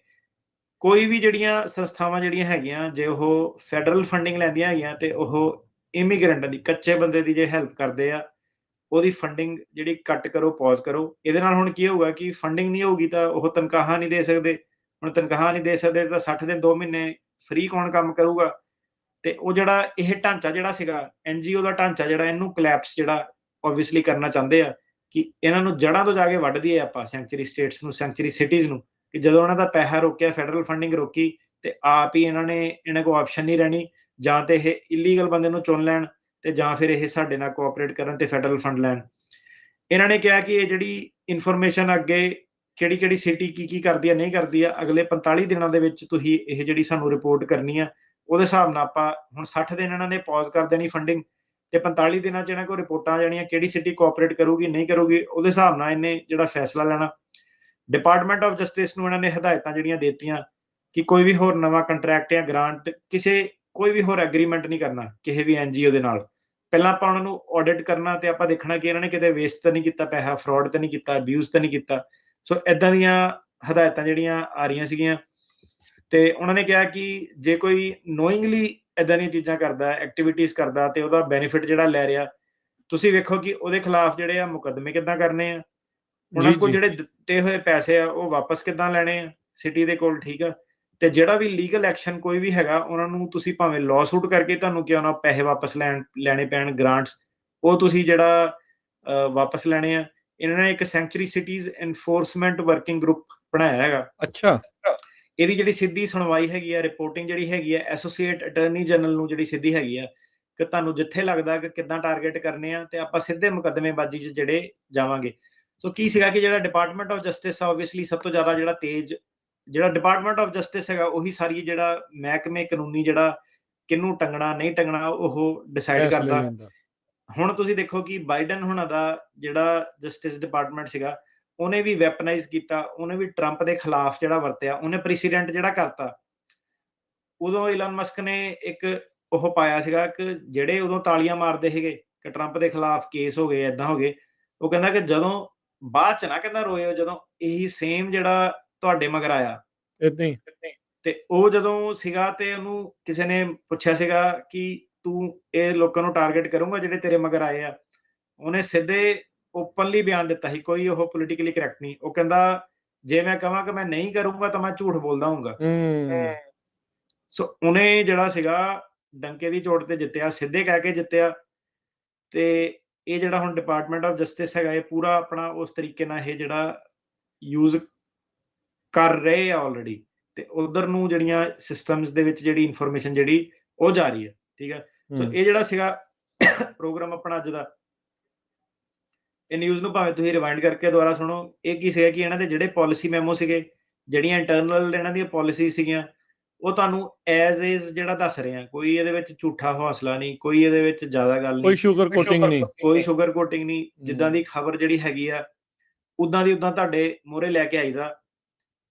ਕੋਈ ਵੀ ਜਿਹੜੀਆਂ ਸੰਸਥਾਵਾਂ ਜਿਹੜੀਆਂ ਹੈਗੀਆਂ, ਜੇ ਉਹ ਫੈਡਰਲ ਫੰਡਿੰਗ ਲੈਂਦੀਆਂ ਹੈਗੀਆਂ ਤੇ ਉਹ ਇਮੀਗ੍ਰੈਂਟ ਦੀ, ਕੱਚੇ ਬੰਦੇ ਦੀ ਜੇ ਹੈਲਪ ਕਰਦੇ ਆ, ਉਹਦੀ ਫੰਡਿੰਗ ਜਿਹੜੀ ਕੱਟ ਕਰੋ, ਪੌਜ਼ ਕਰੋ। ਇਹਦੇ ਨਾਲ ਹੁਣ ਕੀ ਹੋਊਗਾ ਕਿ ਫੰਡਿੰਗ ਨਹੀਂ ਹੋਊਗੀ ਤਾਂ ਉਹ ਤਨਖਾਹਾਂ ਨਹੀਂ ਦੇ ਸਕਦੇ। ਹੁਣ ਤਨਖਾਹਾਂ ਨਹੀਂ ਦੇ ਸਕਦੇ ਤਾਂ 60 ਦਿਨ 2 ਮਹੀਨੇ ਫ੍ਰੀ ਕੌਣ ਕੰਮ ਕਰੂਗਾ। ਤੇ ਉਹ ਜਿਹੜਾ ਇਹ ਢਾਂਚਾ ਜਿਹੜਾ ਸੀਗਾ ਐਨਜੀਓ ਦਾ ਢਾਂਚਾ, ਜਿਹੜਾ ਇਹਨੂੰ ਕਲੈਪਸ ਜਿਹੜਾ ਆਬਵੀਅਸਲੀ ਕਰਨਾ ਚਾਹੁੰਦੇ ਆ ਕਿ ਇਹਨਾਂ ਨੂੰ ਜੜ੍ਹਾਂ ਤੋਂ ਜਾ ਕੇ ਵੱਢ ਦਈਏ ਆਪਾਂ ਸੈਂਚੁਰੀ ਸਟੇਟਸ ਨੂੰ, ਸੈਂਚੁਰੀ ਸਿਟੀਜ਼ ਨੂੰ, ਕਿ ਜਦੋਂ ਉਹਨਾਂ ਦਾ ਪੈਸਾ ਰੋਕਿਆ, ਫੈਡਰਲ ਫੰਡਿੰਗ ਰੋਕੀ, ਤੇ ਆਪ ਹੀ ਇਹਨਾਂ ਕੋਲ ਆਪਸ਼ਨ ਨਹੀਂ ਰਹਿਣੀ, ਜਾਂ ਤੇ ਇਹ ਇਲੀਗਲ ਬੰਦੇ ਨੂੰ ਚੁਣ ਲੈਣ ਤੇ ਜਾਂ ਫਿਰ ਇਹ ਸਾਡੇ ਨਾਲ ਕੋਆਪਰੇਟ ਕਰਨ ਤੇ ਫੈਡਰਲ ਫੰਡ ਲੈਣ। ਇਹਨਾਂ ਨੇ ਕਿਹਾ ਕਿ ਇਹ ਜਿਹੜੀ ਇਨਫੋਰਮੇਸ਼ਨ ਅੱਗੇ ਕਿਹੜੀ ਕਿਹੜੀ ਸਿਟੀ ਕੀ ਕੀ ਕਰਦੀ ਆ, ਨਹੀਂ ਕਰਦੀ ਆ, ਅਗਲੇ 45 ਦਿਨਾਂ ਦੇ ਵਿੱਚ ਤੁਸੀਂ ਇਹ ਜਿਹੜੀ ਸਾਨੂੰ ਰਿਪੋਰਟ ਕਰਨੀ ਆ। ਉਹਦੇ ਹਿਸਾਬ ਨਾਲ ਆਪਾਂ ਹੁਣ 60 ਦਿਨ ਇਹਨਾਂ ਨੇ ਪੌਜ਼ ਕਰ ਦੇਣੀ ਫੰਡਿੰਗ, ਤੇ 45 ਦਿਨਾਂ 'ਚ ਇਹਨਾਂ ਕੋਲ ਰਿਪੋਰਟਾਂ ਆ ਜਾਣੀਆਂ ਕਿਹੜੀ ਸਿਟੀ ਕੋਆਪਰੇਟ ਕਰੂਗੀ, ਨਹੀਂ ਕਰੂਗੀ। ਉਹਦੇ ਹਿਸਾਬ ਨਾਲ ਇਹਨੇ ਜਿਹੜਾ ਫੈਸਲਾ ਲੈਣਾ। ਡਿਪਾਰਟਮੈਂਟ ਆਫ ਜਸਟਿਸ ਨੂੰ ਇਹਨਾਂ ਨੇ ਹਦਾਇਤਾਂ ਜਿਹੜੀਆਂ ਦਿੱਤੀਆਂ ਕਿ ਕੋਈ ਵੀ ਹੋਰ ਨਵਾਂ ਕੰਟਰੈਕਟ ਜਾਂ ਗ੍ਰਾਂਟ, ਕੋਈ ਵੀ ਹੋਰ ਐਗਰੀਮੈਂਟ ਨਹੀਂ ਕਰਨਾ ਕਿਸੇ ਵੀ ਐਨਜੀਓ ਦੇ ਨਾਲ। ਪਹਿਲਾਂ ਆਪਾਂ ਉਹਨਾਂ ਨੂੰ ਆਡਿਟ ਕਰਨਾ ਤੇ ਆਪਾਂ ਦੇਖਣਾ ਕਿ ਇਹਨਾਂ ਨੇ ਕਿਤੇ ਵੇਸਟ ਤਾਂ ਨਹੀਂ ਕੀਤਾ ਪੈਸਾ, ਫਰਾਡ ਤਾਂ ਨਹੀਂ ਕੀਤਾ, ਅਬਿਊਜ਼ ਤਾਂ ਨਹੀਂ ਕੀਤਾ। ਸੋ ਇਦਾਂ ਦੀਆਂ ਹਦਾਇਤਾਂ ਜਿਹੜੀਆਂ ਆ ਰਹੀਆਂ ਸੀਗੀਆਂ। ਤੇ ਉਹਨਾਂ ਨੇ ਕਿਹਾ ਕਿ ਜੇ ਕੋਈ ਨੋਇੰਗਲੀ ਇਦਾਂ ਦੀਆਂ ਚੀਜ਼ਾਂ ਕਰਦਾ, ਐਕਟੀਵਿਟੀਜ਼ ਕਰਦਾ, ਤੇ ਉਹਦਾ ਬੈਨੀਫਿਟ ਜਿਹੜਾ ਲੈ ਰਿਹਾ, ਤੁਸੀਂ ਵੇਖੋ ਕਿ ਉਹਦੇ ਖਿਲਾਫ ਜਿਹੜੇ ਆ ਮੁਕੱਦਮੇ ਕਿੱਦਾਂ ਕਰਨੇ ਆ, ਉਹਨਾਂ ਕੋਲ ਜਿਹੜੇ ਦਿੱਤੇ ਹੋਏ ਪੈਸੇ ਆ ਉਹ ਵਾਪਸ ਕਿੱਦਾਂ ਲੈਣੇ ਆ ਸਿਟੀ ਦੇ ਕੋਲ, ਠੀਕ ਆ। ਤੇ ਜਿਹੜਾ ਵੀ ਲੀਗਲ ਐਕਸ਼ਨ ਕੋਈ ਵੀ ਹੈਗਾ, ਉਹਨਾਂ ਨੂੰ ਤੁਸੀਂ ਭਾਵੇਂ ਲਾਅ ਸੂਟ ਕਰਕੇ ਤੁਹਾਨੂੰ ਕਿਉਂ ਨਾ ਪੈਸੇ ਵਾਪਸ ਲੈਣੇ ਪੈਣ, ਗ੍ਰਾਂਟਸ, ਉਹ ਤੁਸੀਂ ਜਿਹੜਾ ਵਾਪਸ ਲੈਣੇ ਆ। ਇਹਨਾਂ ਨੇ ਇੱਕ sanctuary cities enforcement working group ਬਣਾਇਆ ਹੈਗਾ। ਅੱਛਾ। ਇਹਦੀ ਜਿਹੜੀ ਸਿੱਧੀ ਸੁਣਵਾਈ ਹੈਗੀ ਆ, ਰਿਪੋਰਟਿੰਗ ਜਿਹੜੀ ਹੈਗੀ ਆ, ਐਸੋਸੀਏਟ ਅਟਾਰਨੀ ਜਨਰਲ ਨੂੰ ਜਿਹੜੀ ਸਿੱਧੀ ਹੈਗੀ ਆ, ਕਿ ਤੁਹਾਨੂੰ ਜਿੱਥੇ ਲੱਗਦਾ ਕਿ ਕਿੱਦਾਂ ਟਾਰਗੇਟ ਕਰਨੇ ਆ, ਤੇ ਆਪਾਂ ਸਿੱਧੇ ਮੁਕੱਦਮੇਬਾਜ਼ੀ 'ਚ ਜਿਹੜੇ ਜਾਵਾਂਗੇ। ਸੋ ਕੀ ਸੀਗਾ ਕਿ ਜਿਹੜਾ ਡਿਪਾਰਟਮੈਂਟ ਆਫ ਜਸਟਿਸ ਆ, ਆਬਵੀਅਸਲੀ ਸਭ ਤੋਂ ਜ਼ਿਆਦਾ ਜਿਹੜਾ ਤੇਜ਼, ਜਿਹੜਾ ਡਿਪਾਰਟਮੈਂਟ ਆਫ ਜਸਟਿਸ ਹੈਗਾ, ਉਹੀ ਸਾਰੀ ਜਿਹੜਾ ਮਹਿਕਮੇ ਕਾਨੂੰਨੀ ਜਿਹੜਾ ਕਿਹਨੂੰ ਟੰਗਣਾ ਨਹੀਂ ਟੰਗਣਾ ਉਹ ਡਿਸਾਈਡ ਕਰਦਾ। ਹੁਣ ਤੁਸੀਂ ਦੇਖੋ ਕਿ ਬਾਈਡਨ ਹੁਣਾਂ ਦਾ ਜਿਹੜਾ ਜਸਟਿਸ ਡਿਪਾਰਟਮੈਂਟ ਸੀਗਾ, ਉਹਨੇ ਵੀ ਵੈਪਨਾਈਜ਼ ਕੀਤਾ, ਉਹਨੇ ਵੀ ਟਰੰਪ ਦੇ ਖਿਲਾਫ ਜਿਹੜਾ ਵਰਤਿਆ, ਉਹਨੇ ਪ੍ਰੈਸੀਡੈਂਟ ਜਿਹੜਾ ਕਰਤਾ। ਉਦੋਂ ਇਲਨ ਮਸਕ ਨੇ ਇੱਕ ਉਹ ਪਾਇਆ ਸੀਗਾ ਕਿ ਜਿਹੜੇ ਉਦੋਂ ਤਾਲੀਆਂ ਮਾਰਦੇ ਸੀਗੇ ਕਿ ਟਰੰਪ ਦੇ ਖਿਲਾਫ ਕੇਸ ਹੋ ਗਏ, ਏਦਾਂ ਹੋ ਗਏ, ਉਹ ਕਹਿੰਦਾ ਕਿ ਜਦੋਂ ਬਾਅਦ ਚ ਨਾ ਕਹਿੰਦਾ ਰੋਇਓ, ਜਦੋਂ ਇਹੀ ਸੇਮ ਜਿਹੜਾ ਤੁਹਾਡੇ ਮਗਰ ਆਇਆ ਏਦਾਂ ਹੀ। ਤੇ ਉਹ ਜਦੋਂ ਸੀਗਾ ਤੇ ਉਹਨੂੰ ਕਿਸੇ ਨੇ ਪੁੱਛਿਆ ਸੀਗਾ ਕਿ ਤੂੰ ਇਹ ਲੋਕਾਂ ਨੂੰ ਟਾਰਗੇਟ ਕਰੂੰਗਾ ਜਿਹੜੇ ਤੇਰੇ ਮਗਰ ਆਏ ਆ, ਉਹਨੇ ਸਿੱਧੇ ਓਪਨਲੀ ਬਿਆਨ ਦਿੱਤਾ ਸੀ, ਕੋਈ ਉਹ ਪੋਲੀਟੀਕਲੀ ਕਰੈਕਟ ਨਹੀਂ। ਉਹ ਕਹਿੰਦਾ ਜੇ ਮੈਂ ਕਹਾਂ ਕਿ ਮੈਂ ਨਹੀਂ ਕਰੂੰਗਾ ਤਾਂ ਮੈਂ ਝੂਠ ਬੋਲਦਾ ਹੂੰਗਾ। ਸੋ ਉਹਨੇ ਜਿਹੜਾ ਸੀਗਾ ਡੰਕੇ ਦੀ ਚੋਟ ਤੇ ਜਿੱਤਿਆ, ਸਿੱਧੇ ਕਹਿ ਕੇ ਜਿੱਤਿਆ। ਤੇ ਇਹ ਜਿਹੜਾ ਹੁਣ ਡਿਪਾਰਟਮੈਂਟ ਆਫ ਜਸਟਿਸ ਹੈਗਾ, ਇਹ ਪੂਰਾ ਆਪਣਾ ਉਸ ਤਰੀਕੇ ਨਾਲ ਇਹ ਜਿਹੜਾ ਯੂਜ਼ ਕਰ ਰਹੇ ਆ ਆਲਰੇਡੀ, ਤੇ ਉਧਰ ਨੂੰ ਜਿਹੜੀਆਂ ਸਿਸਟਮਸ ਦੇ ਵਿੱਚ ਜਿਹੜੀ ਇਨਫੋਰਮੇਸ਼ਨ ਜਿਹੜੀ ਉਹ ਜਾ ਰਹੀ ਹੈ, ਠੀਕ ਹੈ। ਸੋ ਇਹ ਜਿਹੜਾ ਸੀਗਾ ਪ੍ਰੋਗਰਾਮ ਆਪਣਾ ਅੱਜ ਦਾ, ਇਹ ਨਿਊਜ਼ ਨੂੰ ਭਾਵੇਂ ਤੁਸੀਂ ਰਿਵਾਈਂਡ ਕਰਕੇ ਦੁਬਾਰਾ ਸੁਣੋ। ਇਹ ਕੀ ਸੀਗਾ ਕਿ ਇਹਨਾਂ ਦੇ ਜਿਹੜੇ ਪਾਲਿਸੀ ਮੈਮੋ ਸੀਗੇ, ਜਿਹੜੀਆਂ ਇੰਟਰਨਲ ਇਹਨਾਂ ਦੀਆਂ ਪਾਲਿਸੀ ਸੀਗੀਆਂ, ਉਹ ਤੁਹਾਨੂੰ ਐਜ਼ ਇਜ਼ ਜਿਹੜਾ ਦੱਸ ਰਹੇ ਆ। ਕੋਈ ਇਹਦੇ ਵਿੱਚ ਝੂਠਾ ਹੌਸਲਾ ਨਹੀਂ, ਕੋਈ ਇਹਦੇ ਵਿੱਚ ਜ਼ਿਆਦਾ ਗੱਲ ਕੋਈ ਨਹੀਂ, ਸ਼ੂਗਰ ਕੋਟਿੰਗ ਨਹੀਂ। ਕੋਈ ਸ਼ੂਗਰ ਕੋਟਿੰਗ ਨਹੀਂ। ਜਿੱਦਾਂ ਦੀ ਖਬਰ ਜਿਹੜੀ ਹੈਗੀ ਆ, ਉਦਾਂ ਦੀ ਉਦਾਂ ਤੁਹਾਡੇ ਮੂਹਰੇ ਲੈ ਕੇ ਆਈਦਾ।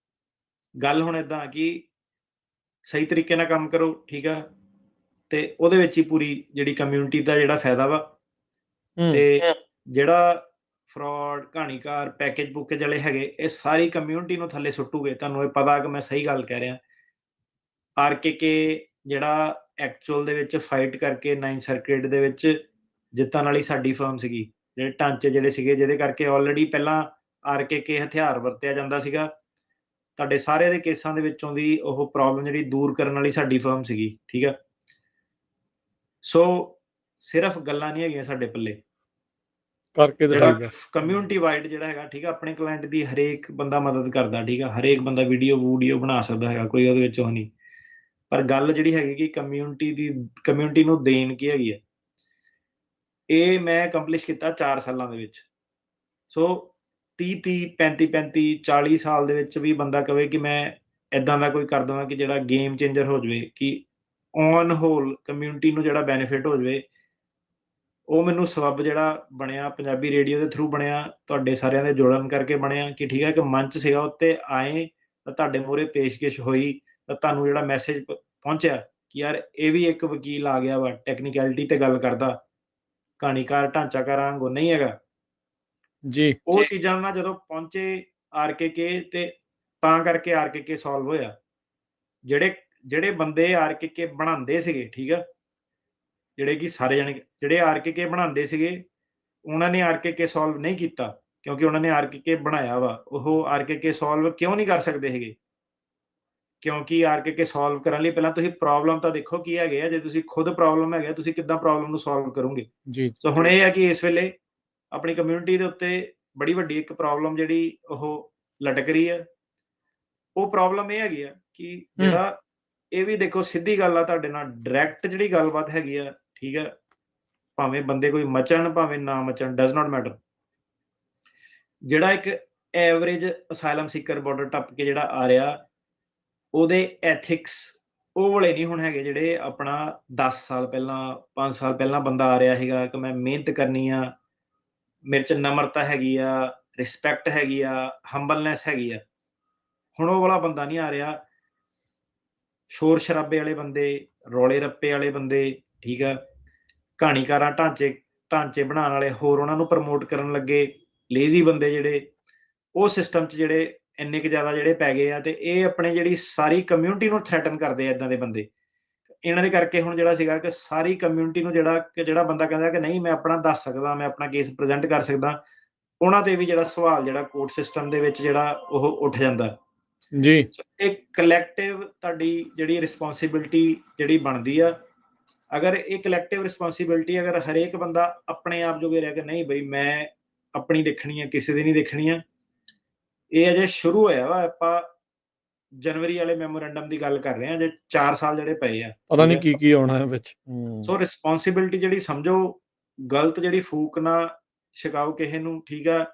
ਗੱਲ ਹੁਣ ਏਦਾਂ ਕਿ ਸਹੀ ਤਰੀਕੇ ਨਾਲ ਕੰਮ ਕਰੋ, ਠੀਕ ਆ, ਤੇ ਉਹਦੇ ਵਿੱਚ ਹੀ ਪੂਰੀ ਜਿਹੜੀ ਕਮਿਊਨਿਟੀ ਦਾ ਜਿਹੜਾ ਫਾਇਦਾ ਵਾ। ਤੇ ਜਿਹੜਾ ਫਰਾਡ, ਕਹਾਣੀਕਾਰ, ਪੈਕੇਜ ਪੁਕੇਜ ਵਾਲੇ ਹੈਗੇ, ਇਹ ਸਾਰੀ ਕਮਿਊਨਿਟੀ ਨੂੰ ਥੱਲੇ ਸੁੱਟੂਗੇ। ਤੁਹਾਨੂੰ ਇਹ ਪਤਾ ਕਿ ਮੈਂ ਸਹੀ ਗੱਲ ਕਹਿ ਰਿਹਾ। ਆਰਕੇਕੇ ਜਿਹੜਾ ਐਕਚੁਅਲ ਦੇ ਵਿੱਚ ਫਾਈਟ ਕਰਕੇ 9 ਸਰਕਟ ਦੇ ਵਿੱਚ ਜਿੱਤਣ ਵਾਲੀ ਸਾਡੀ ਫਰਮ ਸੀਗੀ। ਜਿਹੜੇ ਢਾਂਚੇ ਜਿਹੜੇ ਸੀਗੇ, ਜਿਹਦੇ ਕਰਕੇ ਆਲਰੇਡੀ ਪਹਿਲਾਂ ਆਰਕੇਕੇ ਹਥਿਆਰ ਵਰਤਿਆ ਜਾਂਦਾ ਸੀਗਾ, ਤੁਹਾਡੇ ਸਾਰੇ ਦੇ ਕੇਸਾਂ ਦੇ ਵਿੱਚੋਂ ਦੀ ਉਹ ਪ੍ਰੋਬਲਮ ਜਿਹੜੀ ਦੂਰ ਕਰਨ ਵਾਲੀ ਸਾਡੀ ਫਰਮ ਸੀਗੀ, ਠੀਕ ਆ। ਸੋ ਸਿਰਫ ਗੱਲਾਂ ਨਹੀਂ ਹੈਗੀਆਂ ਸਾਡੇ ਪੱਲੇ, ਕਰਕੇ ਜਿਹੜਾ ਕਮਿਊਨਿਟੀ ਵਾਈਡ ਜਿਹੜਾ ਹੈਗਾ, ਠੀਕ ਆ, ਆਪਣੇ ਕਲਾਇੰਟ ਦੀ ਹਰੇਕ ਬੰਦਾ ਮਦਦ ਕਰਦਾ, ਠੀਕ ਆ। ਹਰੇਕ ਬੰਦਾ ਵੀਡੀਓ ਬਣਾ ਸਕਦਾ ਹੈਗਾ, ਕੋਈ ਉਹਦੇ ਵਿੱਚ ਉਹ ਨਹੀਂ। ਪਰ ਗੱਲ ਜਿਹੜੀ ਹੈਗੀ ਕਿ ਕਮਿਊਨਿਟੀ ਨੂੰ ਦੇਣ ਕੀ ਹੈਗੀ ਆ, ਇਹ ਮੈਂ ਅਕੰਪਲਿਸ਼ ਕੀਤਾ 4 ਸਾਲਾਂ ਦੇ ਵਿੱਚ। ਸੋ 30 35 40 ਸਾਲ ਦੇ ਵਿੱਚ ਵੀ ਬੰਦਾ ਕਵੇ ਕਿ ਮੈਂ ਏਦਾਂ ਦਾ ਕੋਈ ਕਰ ਦੇਵਾਂ ਕਿ ਜਿਹੜਾ ਗੇਮ ਚੇਂਜਰ ਹੋ ਜਾਵੇ, ਕਿ ਔਨ ਹੋਲ ਕਮਿਊਨਿਟੀ ਨੂੰ ਜਿਹੜਾ ਬੈਨੀਫਿਟ ਹੋ ਜਾਵੇ, ਉਹ ਮੈਨੂੰ ਸਬੱਬ ਜਿਹੜਾ ਬਣਿਆ ਪੰਜਾਬੀ ਰੇਡੀਓ ਦੇ ਥਰੂ ਬਣਿਆ, ਤੁਹਾਡੇ ਸਾਰਿਆਂ ਦੇ ਜੁੜਨ ਕਰਕੇ ਬਣਿਆ। ਕਿ ਠੀਕ ਹੈ, ਕਿ ਮੰਚ ਸੀਗਾ, ਉੱਤੇ ਆਏ ਤਾਂ ਤੁਹਾਡੇ ਮੂਹਰੇ ਪੇਸ਼ਕਸ਼ ਹੋਈ, ਤਾਂ ਤੁਹਾਨੂੰ ਜਿਹੜਾ ਮੈਸੇਜ ਪਹੁੰਚਿਆ ਕਿ ਯਾਰ ਇਹ ਵੀ ਇੱਕ ਵਕੀਲ ਆ ਗਿਆ ਵਾ, ਟੈਕਨੀਕੈਲਿਟੀ ਤੇ ਗੱਲ ਕਰਦਾ, ਕਹਾਣੀਕਾਰ ਢਾਂਚਾਕਾਰਾਂ ਵਾਂਗੂ ਨਹੀਂ ਹੈਗਾ ਜੀ। ਉਹ ਚੀਜ਼ਾਂ ਨਾਲ ਜਦੋਂ ਪਹੁੰਚੇ ਆਰਕੇਕੇ, ਤੇ ਤਾਂ ਕਰਕੇ ਆਰਕੇਕੇ ਸੋਲਵ ਹੋਇਆ। ਜਿਹੜੇ ਬੰਦੇ ਆਰਕੇਕੇ ਬਣਾਉਂਦੇ ਸੀਗੇ, ਠੀਕ ਆ, ਜਿਹੜੇ ਕਿ ਸਾਰੇ ਜਾਣੇ ਜਿਹੜੇ ਆਰਕੇਕੇ ਬਣਾਉਂਦੇ ਸੀਗੇ, ਉਹਨਾਂ ਨੇ ਆਰਕੇਕੇ ਸੋਲਵ ਨਹੀਂ ਕੀਤਾ, ਕਿਉਂਕਿ ਉਹਨਾਂ ਨੇ ਆਰਕੇਕੇ ਬਣਾਇਆ ਵਾ। ਉਹ ਆਰਕੇਕੇ ਸੋਲਵ ਕਿਉਂ ਨਹੀਂ ਕਰ ਸਕਦੇ ਹੈਗੇ? ਕਿਉਂਕਿ ਆਰਕੇਕੇ ਸੋਲਵ ਕਰਨ ਲਈ ਪਹਿਲਾਂ ਤੁਸੀਂ ਪ੍ਰੋਬਲਮ ਤਾਂ ਦੇਖੋ ਕੀ ਹੈਗੇ ਆ। ਜੇ ਤੁਸੀਂ ਖੁਦ ਪ੍ਰੋਬਲਮ ਹੈਗੇ, ਤੁਸੀਂ ਕਿੱਦਾਂ ਪ੍ਰੋਬਲਮ ਨੂੰ ਸੋਲਵ ਕਰੋਗੇ? ਜੀ। ਸੋ ਹੁਣ ਇਹ ਹੈ ਕਿ ਇਸ ਵੇਲੇ ਆਪਣੀ ਕਮਿਊਨਿਟੀ ਦੇ ਉੱਤੇ ਬੜੀ ਵੱਡੀ ਇੱਕ ਪ੍ਰੋਬਲਮ ਜਿਹੜੀ ਉਹ ਲਟਕ ਰਹੀ ਹੈ। ਉਹ ਪ੍ਰੋਬਲਮ ਇਹ ਹੈਗੀ ਆ ਕਿ ਜਿਹੜਾ ਇਹ ਵੀ ਦੇਖੋ, ਸਿੱਧੀ ਗੱਲ ਆ, ਤੁਹਾਡੇ ਨਾਲ ਡਾਇਰੈਕਟ ਜਿਹੜੀ ਗੱਲਬਾਤ ਹੈਗੀ ਆ, ਠੀਕ ਆ, ਭਾਵੇਂ ਬੰਦੇ ਕੋਈ ਮਚਣ ਭਾਵੇਂ ਨਾ ਮਚਣ, ਡਜ਼ ਨਾਟ ਮੈਟਰ। ਜਿਹੜਾ ਇੱਕ ਐਵਰੇਜ ਅਸਾਈਲਮ ਸੀਕਰ ਬਾਰਡਰ ਟੱਪ ਕੇ ਜਿਹੜਾ ਆ ਰਿਹਾ, ਉਹਦੇ ਐਥਿਕਸ ਉਹ ਵਾਲੇ ਨਹੀਂ ਹੁਣ ਹੈਗੇ ਜਿਹੜੇ ਆਪਣਾ 10 ਸਾਲ ਪਹਿਲਾਂ 5 ਸਾਲ ਪਹਿਲਾਂ ਬੰਦਾ ਆ ਰਿਹਾ ਹੈਗਾ ਕਿ ਮੈਂ ਮਿਹਨਤ ਕਰਨੀ ਆ, ਮੇਰੇ 'ਚ ਨਮਰਤਾ ਹੈਗੀ ਆ, ਰਿਸਪੈਕਟ ਹੈਗੀ ਆ, ਹੰਬਲਨੈਸ ਹੈਗੀ ਆ। ਹੁਣ ਉਹ ਵਾਲਾ ਬੰਦਾ ਨਹੀਂ ਆ ਰਿਹਾ। ਸ਼ੋਰ ਸ਼ਰਾਬੇ ਵਾਲੇ ਬੰਦੇ, ਰੌਲੇ ਰੱਪੇ ਵਾਲੇ ਬੰਦੇ, ਠੀਕ ਆ, ਕਹਾਣੀਕਾਰਾਂ, ਢਾਂਚੇ ਬਣਾਉਣ ਵਾਲੇ, ਹੋਰ ਉਹਨਾਂ ਨੂੰ ਪ੍ਰਮੋਟ ਕਰਨ ਲੱਗੇ ਲੇਜ਼ੀ ਬੰਦੇ, ਜਿਹੜੇ ਉਹ ਸਿਸਟਮ 'ਚ ਜਿਹੜੇ ਇੰਨੇ ਕੁ ਜ਼ਿਆਦਾ ਜਿਹੜੇ ਪੈ ਗਏ ਆ, ਤੇ ਇਹ ਆਪਣੇ ਜਿਹੜੀ ਸਾਰੀ ਕਮਿਊਨਿਟੀ ਨੂੰ ਥ੍ਰੈਟਨ ਕਰਦੇ ਆ, ਏਦਾਂ ਦੇ ਬੰਦੇ। ਇਹਨਾਂ ਦੇ ਕਰਕੇ ਹੁਣ ਜਿਹੜਾ ਸੀਗਾ ਕਿ ਸਾਰੀ ਕਮਿਊਨਿਟੀ ਨੂੰ ਜਿਹੜਾ ਬੰਦਾ ਕਹਿੰਦਾ ਕਿ ਨਹੀਂ ਮੈਂ ਆਪਣਾ ਦੱਸ ਸਕਦਾ, ਮੈਂ ਆਪਣਾ ਕੇਸ ਪ੍ਰੈਜ਼ੈਂਟ ਕਰ ਸਕਦਾ, ਉਹਨਾਂ ਤੇ ਵੀ ਜਿਹੜਾ ਸਵਾਲ ਜਿਹੜਾ ਕੋਰਟ ਸਿਸਟਮ ਦੇ ਵਿੱਚ ਜਿਹੜਾ ਉਹ ਉੱਠ ਜਾਂਦਾ। ਜੀ। ਇਹ ਕਲੈਕਟਿਵ ਤੁਹਾਡੀ ਜਿਹੜੀ ਰਿਸਪੌਂਸਿਬਿਲਟੀ ਜਿਹੜੀ ਬਣਦੀ ਆ, ਅਗਰ ਇਹ ਕਲੈਕਟਿਵ ਰਿਸਪੌਂਸਿਬਿਲਟੀ ਅਗਰ ਹਰੇਕ ਬੰਦਾ ਆਪਣੇ ਆਪ ਜੋਗੇ ਰਹਿ ਕੇ ਨਹੀਂ ਬਈ ਮੈਂ ਆਪਣੀ ਦੇਖਣੀ ਆ, ਕਿਸੇ ਦੀ ਨਹੀਂ ਦੇਖਣੀ ਆ, ਇਹ ਅਜੇ ਸ਼ੁਰੂ ਹੋਇਆ ਵਾ। ਆਪਾਂ ਜਨਵਰੀ ਵਾਲੇ ਮੈਮੋਰੈਂਡਮ ਦੀ ਗੱਲ ਕਰ ਰਹੇ ਹਾਂ, ਜੇ 4 ਸਾਲ ਜਿਹੜੇ ਪਏ ਆ, ਪਤਾ ਨਹੀਂ ਕੀ ਆਉਣਾ ਹੈ ਵਿੱਚ। ਸੋ ਰਿਸਪੌਂਸਿਬਿਲਟੀ ਜਿਹੜੀ ਸਮਝੋ, ਗਲਤ ਜਿਹੜੀ ਫੂਕ ਨਾ ਛਕਾਓ ਕਿਸੇ ਨੂੰ, ਠੀਕ ਆ।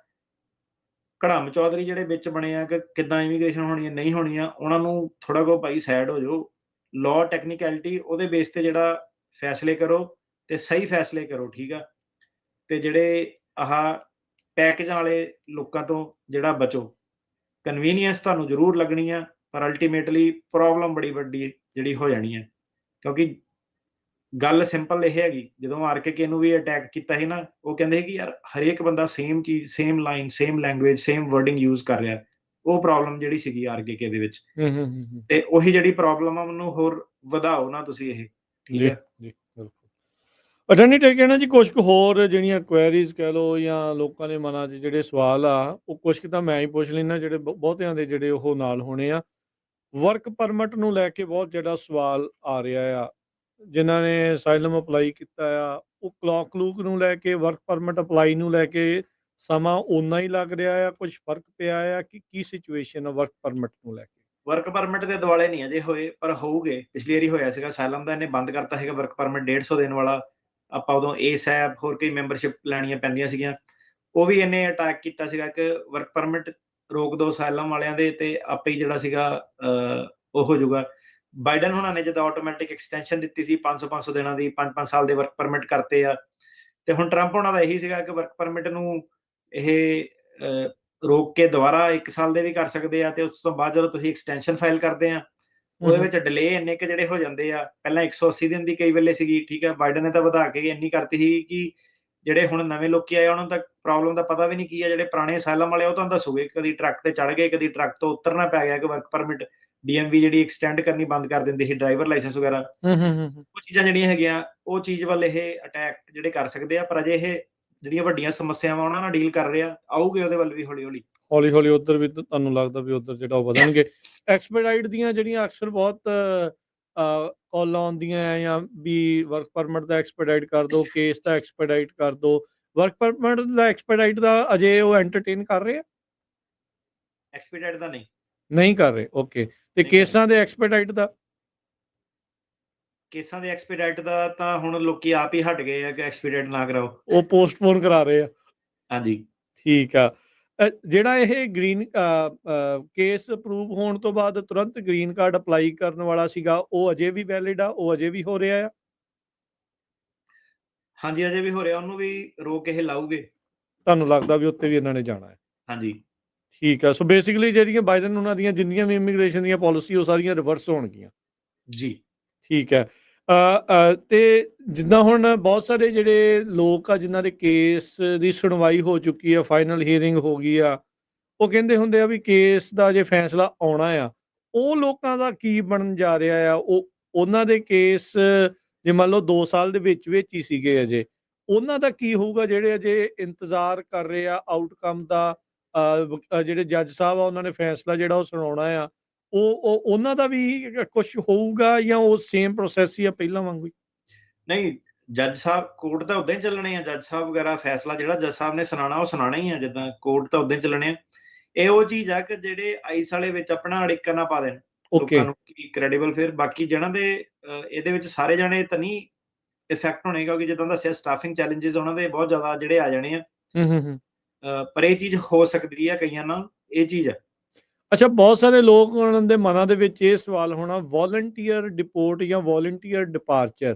ਕੜਮ ਚੌਧਰੀ ਜਿਹੜੇ ਵਿੱਚ ਬਣੇ ਆ ਕਿ ਕਿੱਦਾਂ ਇਮੀਗ੍ਰੇਸ਼ਨ ਹੋਣੀ ਹੈ, ਨਹੀਂ ਹੋਣੀ ਆ, ਉਹਨਾਂ ਨੂੰ ਥੋੜਾ ਕੋ ਭਾਈ ਸਾਈਡ ਹੋ ਜਾਓ। ਲਾਅ ਟੈਕਨੀਕੈਲਿਟੀ ਉਹਦੇ ਬੇਸ ਤੇ ਜਿਹੜਾ ਫੈਸਲੇ ਕਰੋ, ਤੇ ਸਹੀ ਫੈਸਲੇ ਕਰੋ, ਠੀਕ ਆ। ਤੇ ਜਿਹੜੇ ਆਹ ਪੈਕੇਜਾਂ ਵਾਲੇ ਲੋਕਾਂ ਤੋਂ ਜਿਹੜਾ ਬਚੋ। ਕਨਵੀਨੀਅੰਸ ਤੁਹਾਨੂੰ ਜ਼ਰੂਰ ਲੱਗਣੀ ਆ, ਪਰ ਅਲਟੀਮੇਟਲੀ ਪ੍ਰੋਬਲਮ ਬੜੀ ਵੱਡੀ ਜਿਹੜੀ ਹੋ ਜਾਣੀ ਹੈ। ਕਿਉਂਕਿ ਗੱਲ ਸਿੰਪਲ ਇਹ ਹੈਗੀ, ਜਦੋਂ ਆਰਕੇਕੇ ਨੂੰ ਵੀ ਅਟੈਕ ਕੀਤਾ ਸੀ ਨਾ, ਉਹ ਕਹਿੰਦੇ ਕਿ ਯਾਰ ਹਰੇਕ ਬੰਦਾ ਸੇਮ ਚੀਜ਼, same line, same language, same wording use ਕਰ ਰਿਹਾ। ਉਹ ਪ੍ਰੋਬਲਮ ਜਿਹੜੀ ਸੀਗੀ ਆਰਕੇਕੇ ਦੇ ਵਿੱਚ, ਤੇ ਉਹੀ ਜਿਹੜੀ ਪ੍ਰੋਬਲਮ ਆ ਉਹਨੂੰ ਹੋਰ ਵਧਾਓ ਨਾ ਤੁਸੀਂ ਇਹ, ਠੀਕ ਹੈ ਜੀ। ਬਿਲਕੁਲ। ਅਟਾਰਨੀ ਟਰਕਿਆਨਾ ਜੀ, ਕੁਝ ਕੁ ਹੋਰ ਜਿਹੜੀਆਂ ਕੁਐਰੀਜ਼ ਕਹਿ ਲਓ ਜਾਂ ਲੋਕਾਂ ਦੇ ਮਨਾਂ 'ਚ ਜਿਹੜੇ ਸਵਾਲ ਆ, ਉਹ ਕੁਝ ਕੁ ਤਾਂ ਮੈਂ ਹੀ ਪੁੱਛ ਲੈਣਾ, ਜਿਹੜੇ ਬਹੁਤਿਆਂ ਦੇ ਜਿਹੜੇ ਉਹ ਨਾਲ ਹੋਣੇ ਆ। ਵਰਕ ਪਰਮਿਟ ਨੂੰ ਲੈ ਕੇ ਬਹੁਤ ਜਿਹੜਾ ਸਵਾਲ ਆ ਰਿਹਾ ਆ, ਜਿਨ੍ਹਾਂ ਨੇ ਅਸਾਈਲਮ ਅਪਲਾਈ ਕੀਤਾ ਆ, ਉਹ ਕਲੂਕ ਨੂੰ ਲੈ ਕੇ, ਵਰਕ ਪਰਮਿਟ ਅਪਲਾਈ ਨੂੰ ਲੈ ਕੇ ਸਮਾਂ ਓਨਾ ਹੀ ਲੱਗ ਰਿਹਾ ਆ, ਕੁਝ ਫਰਕ ਪਿਆ ਆ ਕਿ ਕੀ ਸਿਚੁਏਸ਼ਨ ਆ ਵਰਕ ਪਰਮਿਟ ਨੂੰ ਲੈ ਕੇ? ਵਰਕ ਪਰਮਿਟ ਦੇ ਦੁਆਲੇ ਨਹੀਂ ਅਜੇ ਹੋਏ, ਪਰ ਹੋਊਗੇ। ਪਿਛਲੀ ਵਾਰੀ ਹੋਇਆ ਸੀਗਾ ਅਸਾਈਲਮ ਦਾ, ਇਹਨੇ ਬੰਦ ਕਰਤਾ ਹੈਗਾ ਵਰਕ ਪਰਮਿਟ 150 ਦਿਨ ਵਾਲਾ। ਆਪਾਂ ਉਦੋਂ ਏਸੈਪ ਹੋਰ ਕਈ ਮੈਂਬਰਸ਼ਿਪ ਲੈਣੀਆਂ ਪੈਂਦੀਆਂ ਸੀਗੀਆਂ, ਉਹ ਵੀ ਇਹਨੇ ਅਟੈਕ ਕੀਤਾ ਸੀਗਾ ਕਿ ਵਰਕ ਪਰਮਿਟ ਰੋਕ ਦੋ ਅਸਾਈਲਮ ਵਾਲਿਆਂ ਦੇ, ਤੇ ਆਪੇ ਹੀ ਜਿਹੜਾ ਸੀਗਾ ਉਹ ਹੋ ਜਾਊਗਾ। ਬਾਈਡਨ ਹੁਣਾਂ ਨੇ ਜਦੋਂ ਆਟੋਮੈਟਿਕ ਐਕਸਟੈਂਸ਼ਨ ਦਿੱਤੀ ਸੀ 500 ਦਿਨਾਂ ਦੀ, 5 ਸਾਲ ਦੇ ਵਰਕ ਪਰਮਿਟ ਕਰਤੇ ਆ। ਤੇ ਹੁਣ ਟਰੰਪ ਹੁਣਾਂ ਦਾ ਇਹੀ ਸੀਗਾ ਕਿ ਵਰਕ ਪਰਮਿਟ ਨੂੰ ਇਹ ਰੋਕ ਕੇ ਦੁਬਾਰਾ 1 ਸਾਲ ਦੇ ਵੀ ਕਰ ਸਕਦੇ ਆ, ਤੇ ਉਸ ਤੋਂ ਬਾਅਦ ਜਦੋਂ ਤੁਸੀਂ ਐਕਸਟੈਂਸ਼ਨ ਫਾਈਲ ਕਰਦੇ ਆ, ਉਹਦੇ ਵਿੱਚ ਡਿਲੇ ਇੰਨੇ ਕਿ ਜਿਹੜੇ ਹੋ ਜਾਂਦੇ ਆ। ਪਹਿਲਾਂ 180 ਦਿਨ ਦੀ ਕਈ ਵੇਲੇ ਸੀਗੀ, ਠੀਕ ਹੈ, ਬਾਈਡਨ ਨੇ ਤਾਂ ਵਧਾ ਕੇ ਇੰਨੀ ਕਰਤੀ ਸੀ ਕਿ ਜਿਹੜੇ ਹੁਣ ਨਵੇਂ ਲੋਕੀ ਆਏ ਉਹਨਾਂ ਨੂੰ ਤਾਂ ਪ੍ਰੋਬਲਮ ਦਾ ਪਤਾ ਵੀ ਨਹੀਂ ਕੀ ਹੈ। ਜਿਹੜੇ ਪੁਰਾਣੇ ਅਸਾਈਲਮ ਵਾਲੇ ਉਹ ਤੁਹਾਨੂੰ ਦੱਸੂਗੇ, ਕਦੀ ਟਰੱਕ ਤੇ ਚੜ ਗਏ, ਕਦੀ ਟਰੱਕ ਤੋਂ ਉਤਰਨਾ ਪੈ ਗਿਆ, ਕਿ ਵਰਕ ਪਰਮਿਟ ਡੀਐਮਵੀ ਜਿਹੜੀ ਐਕਸਟੈਂਡ ਕਰਨੀ ਬੰਦ ਕਰ ਦਿੰਦੀ ਸੀ, ਡਰਾਈਵਰ ਲਾਇਸੈਂਸ ਵਗੈਰਾ। ਉਹ ਚੀਜ਼ਾਂ ਜਿਹੜੀਆਂ ਹੈਗੀਆਂ, ਉਹ ਚੀਜ਼ ਵੱਲ ਇਹ ਅਟੈਕ ਜਿਹੜੇ ਕਰ ਸਕਦੇ ਆ, ਪਰ ਅਜੇ ਇਹ ਜਿਹੜੀਆਂ ਵੱਡੀਆਂ ਸਮੱਸਿਆਵਾਂ ਉਹਨਾਂ ਨਾਲ ਡੀਲ ਕਰ ਰਹੇ ਆ, ਆਊਗੇ ਉਹਦੇ ਵੱਲ ਵੀ ਹੌਲੀ ਹੌਲੀ। ਹੌਲੀ ਹੌਲੀ ਉੱਧਰ ਵੀ ਤੁਹਾਨੂੰ ਲੱਗਦਾ ਵੀ ਉੱਧਰ ਜਿਹੜਾ ਉਹ ਵਧਣਗੇ। ਐਕਸਪੈਡਾਈਟ ਦੀਆਂ ਜਿਹੜੀਆਂ ਅਕਸਰ ਬਹੁਤ ਕਾਲਾਂ ਆਉਂਦੀਆਂ ਹੈ, ਜਾਂ ਵੀ ਵਰਕ ਪਰਮਿਟ ਦਾ ਐਕਸਪੈਡਾਈਟ ਕਰ ਦਿਓ, ਕੇਸ ਦਾ ਐਕਸਪੈਡਾਈਟ ਕਰ ਦਿਓ। ਵਰਕ ਪਰਮਿਟ ਦਾ ਐਕਸਪੈਡਾਈਟ ਦਾ ਅਜੇ ਉਹ ਐਂਟਰਟੇਨ ਕਰ ਰਹੇ ਆ? ਐਕਸਪੀਡਾਈਟ ਦਾ ਨਹੀਂ, ਨਹੀਂ ਕਰ ਰਹੇ, ਓਕੇ। ਤੇ ਨਹੀਂ ਕਰ ਰਹੇ। ਕੇਸਾਂ ਦੇ ਐਕਸਪੈਡਾਈਟ ਦਾ? ਕੇਸਾਂ ਦੇ ਐਕਸਪੀਡਾਈਟ ਦਾ ਤਾਂ ਹੁਣ ਲੋਕੀ ਆਪ ਹੀ ਹਟ ਗਏ ਆ ਕਿ ਐਕਸਪੀਡਾਈਟ ਨਾ ਕਰਾਓ। ਉਹ ਪੋਸਟਪੋਨ ਕਰਾ ਰਹੇ ਆ। ਹਾਂਜੀ। ਠੀਕ ਆ। ਜਿਹੜਾ ਇਹ ਗ੍ਰੀਨ ਕੇਸ ਅਪਰੂਵ ਹੋਣ ਤੋਂ ਬਾਅਦ ਤੁਰੰਤ ਗ੍ਰੀਨ ਕਾਰਡ ਅਪਲਾਈ ਕਰਨ ਵਾਲਾ ਸੀਗਾ, ਉਹ ਅਜੇ ਵੀ ਵੈਲਿਡ ਆ? ਉਹ ਅਜੇ ਵੀ ਹੋ ਰਿਹਾ ਆ? ਹਾਂਜੀ, ਅਜੇ ਵੀ ਹੋ ਰਿਹਾ। ਉਹਨੂੰ ਵੀ ਰੋਕ ਇਹ ਲਾਊਗੇ। ਤੁਹਾਨੂੰ ਲੱਗਦਾ ਵੀ ਉੱਤੇ ਵੀ ਇਹਨਾਂ ਨੇ ਜਾਣਾ ਹੈ? ਹਾਂਜੀ। ਠੀਕ ਆ। ਸੋ ਬੇਸਿਕਲੀ ਜਿਹੜੀਆਂ ਬਾਈਡਨ ਉਹਨਾਂ ਦੀਆਂ ਜਿੰਨੀਆਂ ਵੀ ਇਮੀਗ੍ਰੇਸ਼ਨ ਦੀਆਂ ਪਾਲਿਸੀ, ਉਹ ਸਾਰੀਆਂ ਰਿਵਰਸ ਹੋਣਗੀਆਂ। ਜੀ। ਠੀਕ ਹੈ। ਤੇ ਜਿੱਦਾਂ ਹੁਣ ਬਹੁਤ ਸਾਰੇ ਜਿਹੜੇ ਲੋਕ ਆ ਜਿਨ੍ਹਾਂ ਦੇ ਕੇਸ ਦੀ ਸੁਣਵਾਈ ਹੋ ਚੁੱਕੀ ਆ, ਫਾਈਨਲ ਹੀਅਰਿੰਗ ਹੋ ਗਈ ਆ, ਉਹ ਕਹਿੰਦੇ ਹੁੰਦੇ ਆ ਵੀ ਕੇਸ ਦਾ ਜੇ ਫੈਸਲਾ ਆਉਣਾ ਆ, ਉਹ ਲੋਕਾਂ ਦਾ ਕੀ ਬਣਨ ਜਾ ਰਿਹਾ ਆ? ਉਹਨਾਂ ਦੇ ਕੇਸ ਜੇ ਮੰਨ ਲਓ 2 ਸਾਲ ਦੇ ਵਿੱਚ ਹੀ ਸੀਗੇ ਅਜੇ, ਉਹਨਾਂ ਦਾ ਕੀ ਹੋਊਗਾ ਜਿਹੜੇ ਅਜੇ ਇੰਤਜ਼ਾਰ ਕਰ ਰਹੇ ਆ ਆਊਟਕਮ ਦਾ? ਜਿਹੜੇ ਜੱਜ ਸਾਹਿਬ ਆ ਉਹਨਾਂ ਨੇ ਫੈਸਲਾ ਜਿਹੜਾ ਉਹ ਸੁਣਾਉਣਾ ਆ, ਉਹ ਉਹਨਾਂ ਦਾ ਵੀ ਕੁਛ ਹੋਊਗਾ, ਜਾਂ ਉਹ ਸੇਮ ਪ੍ਰੋਸੈਸ ਹੀ ਆ ਪਹਿਲਾਂ ਵਾਂਗੂ ਹੀ? ਨਹੀਂ, ਜੱਜ ਸਾਹਿਬ ਕੋਰਟ ਤਾਂ ਉਦਾਂ ਹੀ ਚੱਲਣੇ ਆ। ਜੱਜ ਸਾਹਿਬ ਵਗੈਰਾ ਫੈਸਲਾ ਜਿਹੜਾ ਜੱਜ ਸਾਹਿਬ ਨੇ ਸੁਣਾਉਣਾ, ਉਹ ਸੁਣਾਉਣਾ ਹੀ ਆ। ਜਿੱਦਾਂ ਕੋਰਟ ਤਾਂ ਉਦਾਂ ਹੀ ਚੱਲਣੇ ਆ। ਇਹ ਉਹ ਚੀਜ਼ ਆ ਕਿ ਜਿਹੜੇ ਆਈਸ ਵਾਲੇ ਵਿੱਚ ਆਪਣਾ ਅੜਿੱਕਾ ਨਾ ਪਾ ਦੇਣ ਓਕੇ। ਲੋਕਾਂ ਨੂੰ ਕਿ ਕ੍ਰੈਡੀਬਲ। ਫਿਰ ਬਾਕੀ ਜਿਹਨਾਂ ਦੇ ਇਹਦੇ ਵਿੱਚ ਸਾਰੇ ਜਾਣੇ ਤਾਂ ਨਹੀਂ ਇਫੈਕਟ ਹੋਣੇ, ਕਿਉਂਕਿ ਜਿੱਦਾਂ ਦੱਸਿਆ ਸਟਾਫਿੰਗ ਚੈਲੰਜਸ ਉਹਨਾਂ ਦੇ ਬਹੁਤ ਜ਼ਿਆਦਾ ਜਿਹੜੇ ਆ ਜਾਣੇ ਆ। ਪਰ ਇਹ ਚੀਜ਼ ਹੋ ਸਕਦੀ ਆ ਕਈਆਂ ਨਾਲ, ਇਹ ਚੀਜ਼ ਆ। ਅੱਛਾ, ਬਹੁਤ ਸਾਰੇ ਲੋਕ ਉਹਨਾਂ ਦੇ ਮਨਾਂ ਦੇ ਵਿੱਚ ਇਹ ਸਵਾਲ ਹੋਣਾ, ਵੋਲੰਟੀਅਰ ਡਿਪੋਰਟ ਜਾਂ ਵੋਲੰਟੀਅਰ ਡਿਪਾਰਚਰ,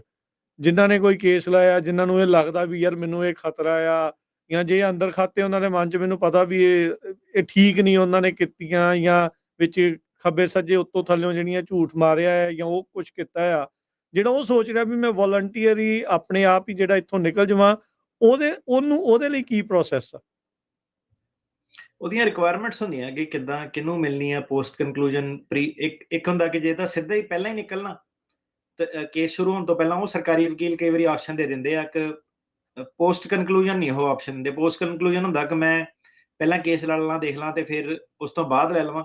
ਜਿਨ੍ਹਾਂ ਨੇ ਕੋਈ ਕੇਸ ਲਾਇਆ, ਜਿਨ੍ਹਾਂ ਨੂੰ ਇਹ ਲੱਗਦਾ ਵੀ ਯਾਰ ਮੈਨੂੰ ਇਹ ਖਤਰਾ ਆ, ਜਾਂ ਜੇ ਅੰਦਰ ਖਾਤੇ ਉਹਨਾਂ ਦੇ ਮਨ 'ਚ ਮੈਨੂੰ ਪਤਾ ਵੀ ਇਹ ਠੀਕ ਨਹੀਂ ਉਹਨਾਂ ਨੇ ਕੀਤੀਆਂ, ਜਾਂ ਵਿੱਚ ਖੱਬੇ ਸੱਜੇ ਉੱਤੋਂ ਥੱਲਿਓਂ ਜਿਹੜੀਆਂ ਝੂਠ ਮਾਰਿਆ ਹੈ ਜਾਂ ਉਹ ਕੁਛ ਕੀਤਾ ਆ, ਜਿਹੜਾ ਉਹ ਸੋਚ ਰਿਹਾ ਵੀ ਮੈਂ ਵੋਲੰਟੀਅਰ ਹੀ ਆਪਣੇ ਆਪ ਹੀ ਜਿਹੜਾ ਇੱਥੋਂ ਨਿਕਲ ਜਾਵਾਂ, ਉਹਦੇ ਲਈ ਕੀ ਪ੍ਰੋਸੈਸ ਆ? ਉਹਦੀਆਂ ਰਿਕੁਆਇਰਮੈਂਟਸ ਹੁੰਦੀਆਂ ਕਿ ਕਿੱਦਾਂ ਕਿਹਨੂੰ ਮਿਲਣੀ ਆ ਪੋਸਟ ਕਨਕਲੂਜਨ ਪ੍ਰੀ। ਇੱਕ ਹੁੰਦਾ ਕਿ ਜੇ ਤਾਂ ਸਿੱਧਾ ਹੀ ਪਹਿਲਾਂ ਹੀ ਨਿਕਲਣਾ, ਤੇ ਕੇਸ ਸ਼ੁਰੂ ਹੋਣ ਤੋਂ ਪਹਿਲਾਂ ਉਹ ਸਰਕਾਰੀ ਵਕੀਲ ਕਈ ਵਾਰੀ ਆਪਸ਼ਨ ਦੇ ਦਿੰਦੇ ਆ ਕਿ ਪੋਸਟ ਕਨਕਲੂਜਨ ਨਹੀਂ ਉਹ ਆਪਸ਼ਨ ਦਿੰਦੇ। ਪੋਸਟ ਕਨਕਲੂਜਨ ਹੁੰਦਾ ਕਿ ਮੈਂ ਪਹਿਲਾਂ ਕੇਸ ਲੜ ਲਾਂ, ਦੇਖ ਲਾਂ, ਤੇ ਫਿਰ ਉਸ ਤੋਂ ਬਾਅਦ ਲੈ ਲਵਾਂ।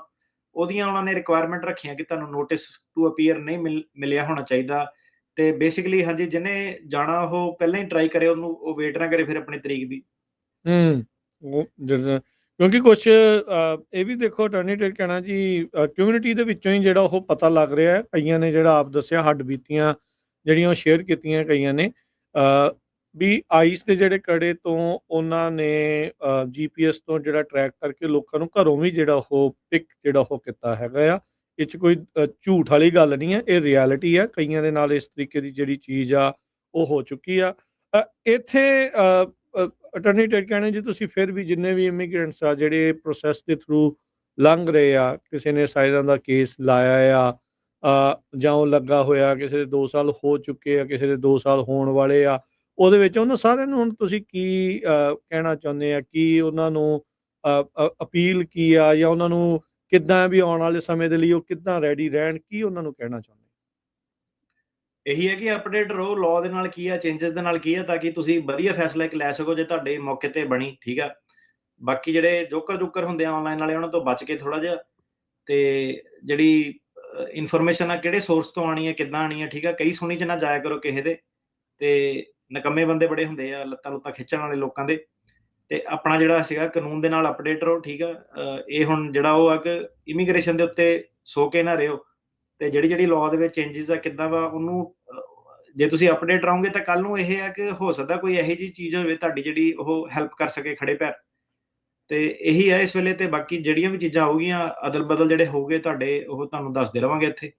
ਉਹਦੀਆਂ ਉਹਨਾਂ ਨੇ ਰਿਕੁਆਇਰਮੈਂਟ ਰੱਖੀਆਂ ਕਿ ਤੁਹਾਨੂੰ ਨੋਟਿਸ ਟੂ ਅਪੀਅਰ ਨਹੀਂ ਮਿਲਿਆ ਹੋਣਾ ਚਾਹੀਦਾ। ਤੇ ਬੇਸਿਕਲੀ ਹਾਂਜੀ, ਜਿਹਨੇ ਜਾਣਾ ਉਹ ਪਹਿਲਾਂ ਹੀ ਟਰਾਈ ਕਰੇ, ਉਹਨੂੰ ਉਹ ਵੇਟ ਨਾ ਕਰੇ ਫਿਰ ਆਪਣੀ ਤਰੀਕ ਦੀ। ਉਹ ਜਿਹੜਾ ਕਿਉਂਕਿ ਕੁਛ ਇਹ ਵੀ ਦੇਖੋ ਅਟਾਰਨੀ ਟਰਕਿਆਨਾ ਜੀ, ਕਮਿਊਨਿਟੀ ਦੇ ਵਿੱਚੋਂ ਹੀ ਜਿਹੜਾ ਉਹ ਪਤਾ ਲੱਗ ਰਿਹਾ ਹੈ, ਕਈਆਂ ਨੇ ਜਿਹੜਾ ਆਪ ਦੱਸਿਆ ਹੱਡ ਬੀਤੀਆਂ ਜਿਹੜੀਆਂ ਉਹ ਸ਼ੇਅਰ ਕੀਤੀਆਂ ਕਈਆਂ ਨੇ, ਵੀ ਆਈਸ ਦੇ ਜਿਹੜੇ ਕੜੇ ਤੋਂ ਉਹਨਾਂ ਨੇ GPS ਤੋਂ ਜਿਹੜਾ ਟਰੈਕ ਕਰਕੇ ਲੋਕਾਂ ਨੂੰ ਘਰੋਂ ਵੀ ਜਿਹੜਾ ਉਹ ਪਿਕ ਜਿਹੜਾ ਉਹ ਕੀਤਾ ਹੈਗਾ ਆ। ਇਹ 'ਚ ਕੋਈ ਝੂਠ ਵਾਲੀ ਗੱਲ ਨਹੀਂ ਹੈ, ਇਹ ਰਿਐਲਿਟੀ ਆ। ਕਈਆਂ ਦੇ ਨਾਲ ਇਸ ਤਰੀਕੇ ਦੀ ਜਿਹੜੀ ਚੀਜ਼ ਆ ਉਹ ਹੋ ਚੁੱਕੀ ਆ। ਇੱਥੇ ਅਟਾਰਨੀ ਟਰਕਿਆਨਾ ਜੀ, ਤੁਸੀਂ ਫਿਰ ਵੀ ਜਿੰਨੇ ਵੀ ਇਮੀਗ੍ਰੈਂਟਸ ਆ ਜਿਹੜੇ ਪ੍ਰੋਸੈਸ ਦੇ ਥਰੂ ਲੰਘ ਰਹੇ ਆ, ਕਿਸੇ ਨੇ ਅਸਾਈਲਮ ਦਾ ਕੇਸ ਲਾਇਆ ਆ, ਜਾਂ ਉਹ ਲੱਗਾ ਹੋਇਆ, ਕਿਸੇ ਦੇ 2 ਸਾਲ ਹੋ ਚੁੱਕੇ ਆ, ਕਿਸੇ ਦੇ 2 ਸਾਲ ਹੋਣ ਵਾਲੇ ਆ, ਉਹਦੇ ਵਿੱਚ ਉਹਨਾਂ ਸਾਰਿਆਂ ਨੂੰ ਹੁਣ ਤੁਸੀਂ ਕੀ ਕਹਿਣਾ ਚਾਹੁੰਦੇ ਆ? ਕੀ ਉਹਨਾਂ ਨੂੰ ਅਪੀਲ ਕੀ ਆ, ਜਾਂ ਉਹਨਾਂ ਨੂੰ ਕਿੱਦਾਂ ਵੀ ਆਉਣ ਵਾਲੇ ਸਮੇਂ ਦੇ ਲਈ ਉਹ ਕਿੱਦਾਂ ਰੈਡੀ ਰਹਿਣ? ਕੀ ਉਹਨਾਂ ਨੂੰ ਕਹਿਣਾ ਚਾਹੁੰਦੇ? ਇਹੀ ਹੈ ਕਿ ਅਪਡੇਟ ਰਹੋ ਲਾਅ ਦੇ ਨਾਲ, ਕੀ ਆ ਚੇਂਜਸ ਦੇ ਨਾਲ ਕੀ ਆ, ਤਾਂ ਕਿ ਤੁਸੀਂ ਵਧੀਆ ਫੈਸਲਾ ਇੱਕ ਲੈ ਸਕੋ ਜੇ ਤੁਹਾਡੇ ਮੌਕੇ ਤੇ ਬਣੀ। ਠੀਕ ਆ। ਬਾਕੀ ਜਿਹੜੇ ਜੋਕਰ ਹੁੰਦੇ ਆ ਆਨਲਾਈਨ ਵਾਲੇ, ਉਹਨਾਂ ਤੋਂ ਬਚ ਕੇ ਥੋੜਾ ਜਿਹਾ, ਤੇ ਜਿਹੜੀ ਇਨਫੋਰਮੇਸ਼ਨ ਆ ਕਿਹੜੇ ਸੋਰਸ ਤੋਂ ਆਣੀ ਹੈ, ਕਿੱਦਾਂ ਆਣੀ ਹੈ, ਠੀਕ ਆ, ਕਈ ਸੁਣੀ ਚ ਨਾ ਜਾਇਆ ਕਰੋ ਕਿਸੇ ਦੇ। ਤੇ ਨਕੰਮੇ ਬੰਦੇ ਬੜੇ ਹੁੰਦੇ ਆ ਲੱਤਾਂ ਲੁੱਤਾਂ ਖਿੱਚਣ ਵਾਲੇ ਲੋਕਾਂ ਦੇ। ਤੇ ਆਪਣਾ ਜਿਹੜਾ ਸੀਗਾ ਕਾਨੂੰਨ ਦੇ ਨਾਲ ਅਪਡੇਟ ਰਹੋ। ਠੀਕ ਆ। ਇਹ ਹੁਣ ਜਿਹੜਾ ਉਹ ਆ ਕਿ ਇਮੀਗ੍ਰੇਸ਼ਨ ਦੇ ਉੱਤੇ ਸੋ ਕੇ ਨਾ ਰਹੋ, ਤੇ ਜਿਹੜੀ ਲਾਅ ਦੇ ਵਿੱਚ ਚੇਂਜਸ ਆ ਕਿੱਦਾਂ ਵਾ ਉਹਨੂੰ ਜੇ ਤੁਸੀਂ ਅਪਡੇਟ ਰਹੋਗੇ ਤਾਂ ਕੱਲ ਨੂੰ ਇਹ ਆ ਕਿ ਹੋ ਸਕਦਾ ਕੋਈ ਇਹੋ ਜਿਹੀ ਚੀਜ਼ ਹੋਵੇ ਤੁਹਾਡੀ ਜਿਹੜੀ ਉਹ ਹੈਲਪ ਕਰ ਸਕੇ ਖੜੇ ਪੈਰ। ਤੇ ਇਹੀ ਹੈ ਇਸ ਵੇਲੇ, ਤੇ ਬਾਕੀ ਜਿਹੜੀਆਂ ਵੀ ਚੀਜ਼ਾਂ ਆਉਗੀਆਂ ਅਦਲ-ਬਦਲ ਜਿਹੜੇ ਹੋਊਗੇ ਤੁਹਾਡੇ, ਉਹ ਤੁਹਾਨੂੰ ਦੱਸਦੇ ਰਵਾਂਗੇ ਇੱਥੇ।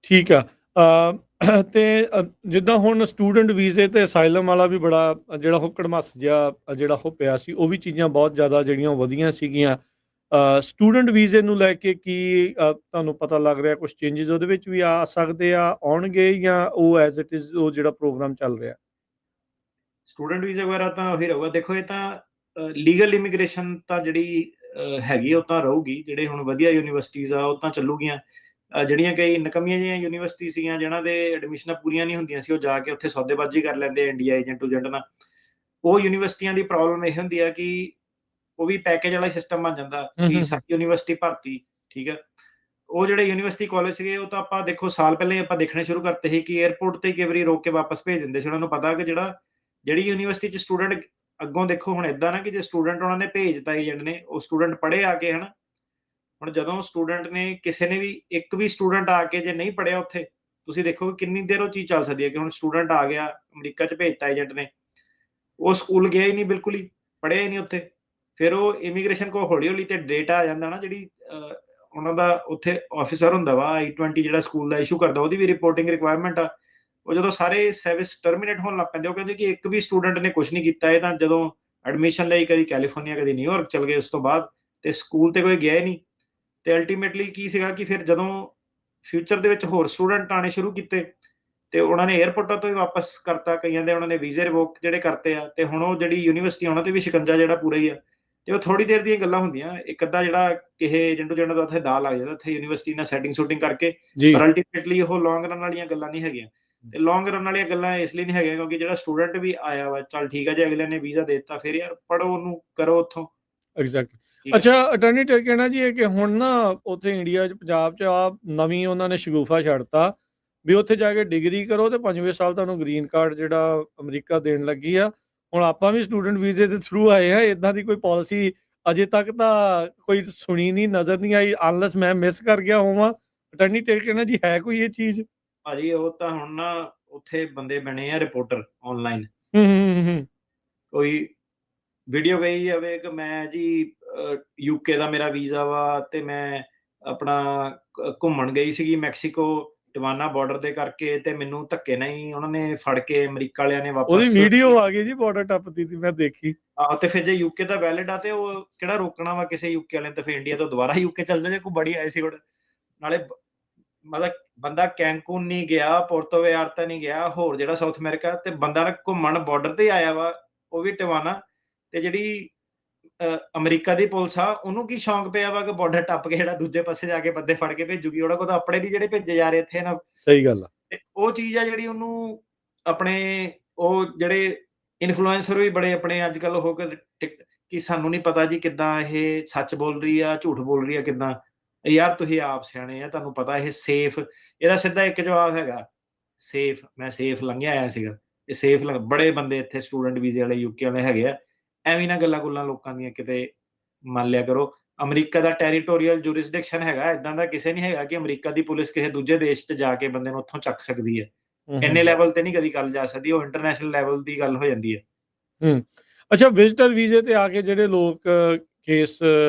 ਠੀਕ ਆ। ਤੇ ਜਿੱਦਾਂ ਹੁਣ ਸਟੂਡੈਂਟ ਵੀਜ਼ੇ ਤੇ ਅਸਾਈਲਮ ਵਾਲਾ ਵੀ ਬੜਾ ਜਿਹੜਾ ਉਹ ਕੜਮੱਸ ਜਿਹਾ ਜਿਹੜਾ ਉਹ ਪਿਆ ਸੀ, ਉਹ ਵੀ ਚੀਜ਼ਾਂ ਬਹੁਤ ਜ਼ਿਆਦਾ ਜਿਹੜੀਆਂ ਵਧੀਆਂ ਸੀਗੀਆਂ। ਸਟੂਡੈਂਟ ਵੀਜ਼ੇ ਨੂੰ ਲੈ ਕੇ ਕੀ ਤੁਹਾਨੂੰ ਪਤਾ ਲੱਗ ਰਿਹਾ ਕੁਛ ਚੇਂਜਿਸ ਉਹਦੇ ਵਿੱਚ ਵੀ ਆ ਸਕਦੇ ਆ, ਆਉਣਗੇ, ਜਾਂ ਉਹ ਐਜ਼ ਇਟ ਇਜ਼ ਉਹ ਜਿਹੜਾ ਪ੍ਰੋਗਰਾਮ ਚੱਲ ਰਿਹਾ? ਸਟੂਡੈਂਟ ਵੀਜ਼ਾ ਵਗੈਰਾ ਤਾਂ ਉਹੀ ਰਹੂਗਾ। ਦੇਖੋ, ਇਹ ਤਾਂ ਲੀਗਲ ਇਮੀਗ੍ਰੇਸ਼ਨ ਤਾਂ ਜਿਹੜੀ ਹੈਗੀ ਉਹ ਤਾਂ ਰਹੂਗੀ। ਜਿਹੜੇ ਹੁਣ ਵਧੀਆ ਯੂਨੀਵਰਸਿਟੀਜ਼ ਆ ਉਹ ਤਾਂ ਚੱਲੂਗੀਆਂ। ਜਿਹੜੀਆਂ ਕਈ ਨਕਮੀਆਂ ਜਿਹੀਆਂ ਯੂਨੀਵਰਸਿਟੀ ਸੀਗੀਆਂ ਜਿਨ੍ਹਾਂ ਦੇ ਐਡਮਿਸ਼ਨਾਂ ਪੂਰੀਆਂ ਨਹੀਂ ਹੁੰਦੀਆਂ ਸੀ, ਉਹ ਜਾ ਕੇ ਉੱਥੇ ਸੌਦੇਬਾਜ਼ੀ ਕਰ ਲੈਂਦੇ ਇੰਡੀਆ ਏਜੰਟ ਊਜੰਟ ਨਾਲ। ਉਹ ਯੂਨੀਵਰਸਿਟੀਆਂ ਦੀ ਪ੍ਰੋਬਲਮ ਇਹ ਹੁੰਦੀ ਆ ਕਿ ਉਹ ਵੀ ਪੈਕੇਜ ਵਾਲਾ ਸਿਸਟਮ ਬਣ ਜਾਂਦਾ ਕਿ ਸਾਰੀ ਯੂਨੀਵਰਸਿਟੀ ਭਰਤੀ, ਠੀਕ ਹੈ। ਉਹ ਜਿਹੜੇ ਯੂਨੀਵਰਸਿਟੀ ਕਾਲਜ ਸੀਗੇ ਉਹ ਤਾਂ ਆਪਾਂ ਦੇਖੋ ਸਾਲ ਪਹਿਲਾਂ ਹੀ ਆਪਾਂ ਦੇਖਣੇ ਸ਼ੁਰੂ ਕਰਤੇ ਸੀ ਕਿ 에ਅਰਪੋਰਟ ਤੇ ਕਈ ਵਾਰੀ ਰੋਕ ਕੇ ਵਾਪਸ ਭੇਜ ਦਿੰਦੇ ਸੀ। ਉਹਨਾਂ ਨੂੰ ਪਤਾ ਕਿ ਜਿਹੜੀ ਯੂਨੀਵਰਸਿਟੀ 'ਚ ਸਟੂਡੈਂਟ ਅੱਗੋਂ ਦੇਖੋ ਹੁਣ ਏਦਾਂ ਨਾ ਕਿ ਜੇ ਸਟੂਡੈਂਟ ਉਹਨਾਂ ਨੇ ਭੇਜਤਾ ਏਜੰਟ ਨੇ, ਉਹ ਸਟੂਡੈਂਟ ਪੜ੍ਹੇ ਆ ਕੇ ਹਨਾ। ਹੁਣ ਜਦੋਂ ਸਟੂਡੈਂਟ ਨੇ ਕਿਸੇ ਨੇ ਵੀ ਇੱਕ ਵੀ ਸਟੂਡੈਂਟ ਆ ਕੇ ਜੇ ਨਹੀਂ ਪੜ੍ਹਿਆ ਉੱਥੇ, ਤੁਸੀਂ ਦੇਖੋ ਕਿ ਕਿੰਨੀ ਦੇਰ ਉਹ ਚੀਜ਼ ਚੱਲ ਸਕਦੀ ਹੈ ਕਿ ਹੁਣ ਸਟੂਡੈਂਟ ਆ ਗਿਆ ਅਮਰੀਕਾ 'ਚ ਭੇਜਤਾ ਏਜੰਟ ਨੇ, ਉਹ ਸਕੂਲ ਗਿਆ ਹੀ ਨਹੀਂ, ਬਿਲਕੁਲ ਹੀ ਪੜ੍ਹਿਆ ਹੀ ਨਹੀਂ ਉੱਥੇ। ਫਿਰ ਉਹ ਇਮੀਗ੍ਰੇਸ਼ਨ ਕੋਲ ਹੌਲੀ-ਹੌਲੀ ਤੇ ਡੇਟਾ ਆ ਜਾਂਦਾ ਨਾ, ਜਿਹੜੀ ਉਹਨਾਂ ਦਾ ਉੱਥੇ ਆਫਿਸਰ ਹੁੰਦਾ ਵਾ I-20 ਜਿਹੜਾ ਸਕੂਲ ਦਾ ਇਸ਼ੂ ਕਰਦਾ, ਉਹਦੀ ਵੀ ਰਿਪੋਰਟਿੰਗ ਰਿਕੁਆਇਰਮੈਂਟ ਆ। ਉਹ ਜਦੋਂ ਸਾਰੇ ਸਰਵਿਸ ਟਰਮੀਨੇਟ ਹੋਣ ਲੱਗ ਪੈਂਦੇ, ਉਹ ਕਹਿੰਦੇ ਕਿ ਇੱਕ ਵੀ ਸਟੂਡੈਂਟ ਨੇ ਕੁਛ ਨਹੀਂ ਕੀਤਾ। ਇਹ ਤਾਂ ਜਦੋਂ ਐਡਮਿਸ਼ਨ ਲਈ ਕਦੀ ਕੈਲੀਫੋਰਨੀਆ ਕਦੀ ਨਿਊਯਾਰਕ ਚਲ ਗਏ, ਉਸ ਤੋਂ ਬਾਅਦ ਤੇ ਸਕੂਲ ਤੇ ਕੋਈ ਗਿਆ ਹੀ ਨਹੀਂ। ਤੇ ਅਲਟੀਮੇਟਲੀ ਕੀ ਸੀਗਾ ਕਿ ਫਿਰ ਜਦੋਂ ਫਿਊਚਰ ਦੇ ਵਿੱਚ ਹੋਰ ਸਟੂਡੈਂਟ ਆਣੇ ਸ਼ੁਰੂ ਕੀਤੇ ਤੇ ਉਹਨਾਂ ਨੇ 에ਅਰਪੋਰਟਾਂ ਤੋਂ ਹੀ ਵਾਪਸ ਕਰਤਾ, ਕਈਆਂ ਦੇ ਉਹਨਾਂ ਨੇ ਵੀਜ਼ੇ ਰਿਵੋਕ ਜਿਹੜੇ ਕਰਤੇ ਆ। ਤੇ ਹੁਣ ਉਹ ਜਿਹੜੀ ਯੂਨੀਵਰਸਿਟੀ ਉਹਨਾਂ ਤੇ ਵੀ ਸ਼ਿਕੰਜਾ ਜਿਹੜਾ ਪੂਰਾ ਹੀ ਆ। ਤੇ ਉਹ ਥੋੜੀ ਦੇਰ ਦੀਆਂ ਗੱਲਾਂ ਹੁੰਦੀਆਂ, ਇੱਕ ਅੱਧਾ ਜਿਹੜਾ ਕਿਸੇ ਏਜੰਟ ਊਜੰਟ ਦਾ ਉੱਥੇ ਦਾਅ ਲੱਗ ਜਾਂਦਾ ਉੱਥੇ ਯੂਨੀਵਰਸਿਟੀ ਨਾਲ ਸੈਟਿੰਗ ਸ਼ੂਟਿੰਗ ਕਰਕੇ। ਜੀ। ਪਰ ਅਲਟੀਮੇਟਲੀ ਉਹ ਲੌਂਗ ਰਨ ਵਾਲੀਆਂ ਗੱਲਾਂ ਨਹੀਂ ਹੈਗੀਆਂ। ਤੇ ਲੌਂਗ ਰਨ ਵਾਲੀਆਂ ਗੱਲਾਂ ਇਸ ਲਈ ਨਹੀਂ ਹੈਗੀਆਂ ਕਿਉਂਕਿ ਜਿਹੜਾ ਸਟੂਡੈਂਟ ਵੀ ਆਇਆ ਵਾ, ਚੱਲ ਠੀਕ ਹੈ ਜੇ ਅਗਲੇ ਨੇ ਵੀਜ਼ਾ ਦੇ ਦਿੱਤਾ, ਫਿਰ ਯਾਰ ਪੜ੍ਹੋ, ਉਹਨੂੰ ਕਰੋ ਉੱਥੋਂ, ਐਗਜ਼ੈਕਟਲੀ। ਠੀਕ ਹੈ। ਅੱਛਾ, ਅਟਾਰਨੀ ਟਰਕੀਆਨਾ ਜੀ, ਇਹ ਕਿ ਹੁਣ ਨਾ ਉੱਥੇ ਇੰਡੀਆ 'ਚ ਪੰਜਾਬ 'ਚ ਨਵੀਂ ਉਹਨਾਂ ਨੇ ਸ਼ਗੂਫਾ ਛੱਡਤਾ ਵੀ ਉੱਥੇ ਜਾ ਕੇ ਡਿਗਰੀ ਕਰੋ ਤੇ 5ਵੇਂ ਸਾਲ ਤੁਹਾਨੂੰ ਗ੍ਰੀਨ ਕਾਰਡ ਜਿਹੜਾ ਅਮਰੀਕਾ ਦੇਣ ਲੱਗੀ ਆ। ਹੁਣ ਆਪਾਂ ਵੀ ਸਟੂਡੈਂਟ ਵੀਜ਼ੇ ਦੇ ਥਰੂ ਆਏ ਆ, ਇਦਾਂ ਦੀ ਕੋਈ ਪਾਲਿਸੀ ਅਜੇ ਤੱਕ ਤਾਂ ਕੋਈ ਸੁਣੀ ਨਹੀਂ, ਨਜ਼ਰ ਨਹੀਂ ਆਈ, ਅਨਲੈਸ ਮੈਂ ਮਿਸ ਕਰ ਗਿਆ ਹੋਵਾਂ। ਅਟਾਰਨੀ ਟਰਕੀਆਨਾ ਜੀ, ਹੈ ਕੋਈ ਇਹ ਚੀਜ਼? ਭਾਜੀ ਉਹ ਤਾਂ ਹੁਣ ਨਾ ਉੱਥੇ ਬੰਦੇ ਬਣੇ ਆ ਰਿਪੋਰਟਰ ਆਨਲਾਈਨ। ਹੂੰ। ਕੋਈ ਵੀਡੀਓ ਗਈ ਜਾਵੇ ਕਿ ਮੈਂ ਜੀ ਯੂਕੇ ਦਾ ਮੇਰਾ ਵੀਜ਼ਾ ਵਾ ਤੇ ਮੈਂ ਆਪਣਾ ਘੁੰਮਣ ਗਈ ਸੀਗੀ ਮੈਕਸੀਕੋ ਟਿਵਾਨਾ ਬਾਰਡਰ ਦੇ ਕਰਕੇ, ਤੇ ਮੈਨੂੰ ਧੱਕੇ ਨਾਲ ਹੀ ਉਹਨਾਂ ਨੇ ਫੜ ਕੇ ਅਮਰੀਕਾ ਵਾਲਿਆਂ ਨੇ ਉਹਦੀ ਵਾਪਸ। ਵੀਡੀਓ ਆ ਗਈ ਜੀ ਬਾਰਡਰ ਟੱਪਦੀ ਦੀ, ਮੈਂ ਦੇਖੀ। ਤੇ ਫਿਰ ਜੇ ਯੂਕੇ ਦਾ ਵੈਲਿਡ ਆ ਤੇ ਉਹ ਕਿਹੜਾ ਰੋਕਣਾ ਵਾ ਕਿਸੇ ਯੂਕੇ ਵਾਲੇ ਨੇ, ਤੇ ਫਿਰ ਇੰਡੀਆ ਤੋਂ ਦੁਬਾਰਾ ਯੂਕੇ ਚੱਲ ਜਾ ਜੇ ਕੋਈ ਬੜੀ ਆਈ ਸੀ ਨਾਲੇ ਮਤਲਬ ਬੰਦਾ ਕੈਂਕੂਨ ਨਹੀਂ ਗਿਆ, ਪੁਰਤੋ ਵਿਆਰਤਾ ਨਹੀਂ ਗਿਆ, ਹੋਰ ਜਿਹੜਾ ਸਾਊਥ ਅਮਰੀਕਾ, ਤੇ ਬੰਦਾ ਨਾ ਘੁੰਮਣ ਬਾਰਡਰ ਤੇ ਆਇਆ ਵਾ, ਉਹ ਵੀ ਟਿਵਾਨਾ। ਤੇ ਜਿਹੜੀ ਅਮਰੀਕਾ ਦੀ ਪੁਲਿਸ ਆ, ਉਹਨੂੰ ਕੀ ਸ਼ੌਂਕ ਪਿਆ ਵਾ ਕਿ ਬਾਰਡਰ ਟੱਪ ਕੇ ਜਿਹੜਾ ਦੂਜੇ ਪਾਸੇ ਜਾ ਕੇ ਬੰਦੇ ਫੜ ਕੇ ਭੇਜੂਗੀ। ਉਹਨਾਂ ਕੋਲ ਤਾਂ ਆਪਣੇ ਨਹੀਂ ਜਿਹੜੇ ਭੇਜੇ ਜਾ ਰਹੇ ਇੱਥੇ ਨਾ। ਸਹੀ ਗੱਲ ਆ। ਤੇ ਉਹ ਚੀਜ਼ ਆ ਜਿਹੜੀ ਉਹਨੂੰ ਆਪਣੇ ਉਹ ਜਿਹੜੇ ਇਨਫਲੂਐਂਸਰ ਵੀ ਬੜੇ ਆਪਣੇ ਅੱਜ ਕੱਲ ਹੋ ਕੇ ਕਿ ਸਾਨੂੰ ਨਹੀਂ ਪਤਾ ਜੀ ਕਿੱਦਾਂ ਇਹ ਸੱਚ ਬੋਲ ਰਹੀ ਆ, ਝੂਠ ਬੋਲ ਰਹੀ ਆ ਕਿੱਦਾਂ। ਯਾਰ ਤੁਸੀਂ ਆਪ ਸਿਆਣੇ ਆ, ਤੁਹਾਨੂੰ ਪਤਾ ਇਹ ਸੇਫ। ਇਹਦਾ ਸਿੱਧਾ ਇੱਕ ਜਵਾਬ ਹੈਗਾ, ਸੇਫ। ਮੈਂ ਸੇਫ ਲੰਘਿਆ ਆਇਆ ਸੀਗਾ। ਇਹ ਸੇਫ ਬੜੇ ਬੰਦੇ ਇੱਥੇ ਸਟੂਡੈਂਟ ਵੀਜ਼ੇ ਵਾਲੇ ਯੂਕੇ ਵਾਲੇ ਹੈਗੇ ਆ। ਐਵੇਂ ਨਾ ਗੱਲਾਂ ਗੁੱਲਾਂ ਲੋਕਾਂ ਦੀਆਂ ਕਿਤੇ ਮੰਨ ਲਿਆ ਕਰੋ। ਅਮਰੀਕਾ ਦਾ ਟੈਰੀਟੋਰੀਅਲ ਜੁਰਿਸਡਿਕਸ਼ਨ ਹੈਗਾ, ਏਦਾਂ ਦਾ ਕਿਸੇ ਨਹੀਂ ਹੈਗਾ ਕਿ ਅਮਰੀਕਾ ਦੀ ਪੁਲਿਸ ਕਿਸੇ ਦੂਜੇ ਦੇਸ਼ 'ਚ ਜਾ ਕੇ ਬੰਦੇ ਨੂੰ ਉੱਥੋਂ ਚੱਕ ਸਕਦੀ ਹੈ। ਇੰਨੇ ਲੈਵਲ ਤੇ ਨਹੀਂ ਕਦੀ ਗੱਲ ਜਾ ਸਕਦੀ, ਉਹ ਇੰਟਰਨੈਸ਼ਨਲ ਲੈਵਲ ਦੀ ਗੱਲ ਹੋ ਜਾਂਦੀ ਹੈ। ਅੱਛਾ, ਵਿਜ਼ਟਰ ਵੀਜ਼ੇ ਤੇ ਆ ਕੇ ਜਿਹੜੇ ਲੋਕ ਕੇਸ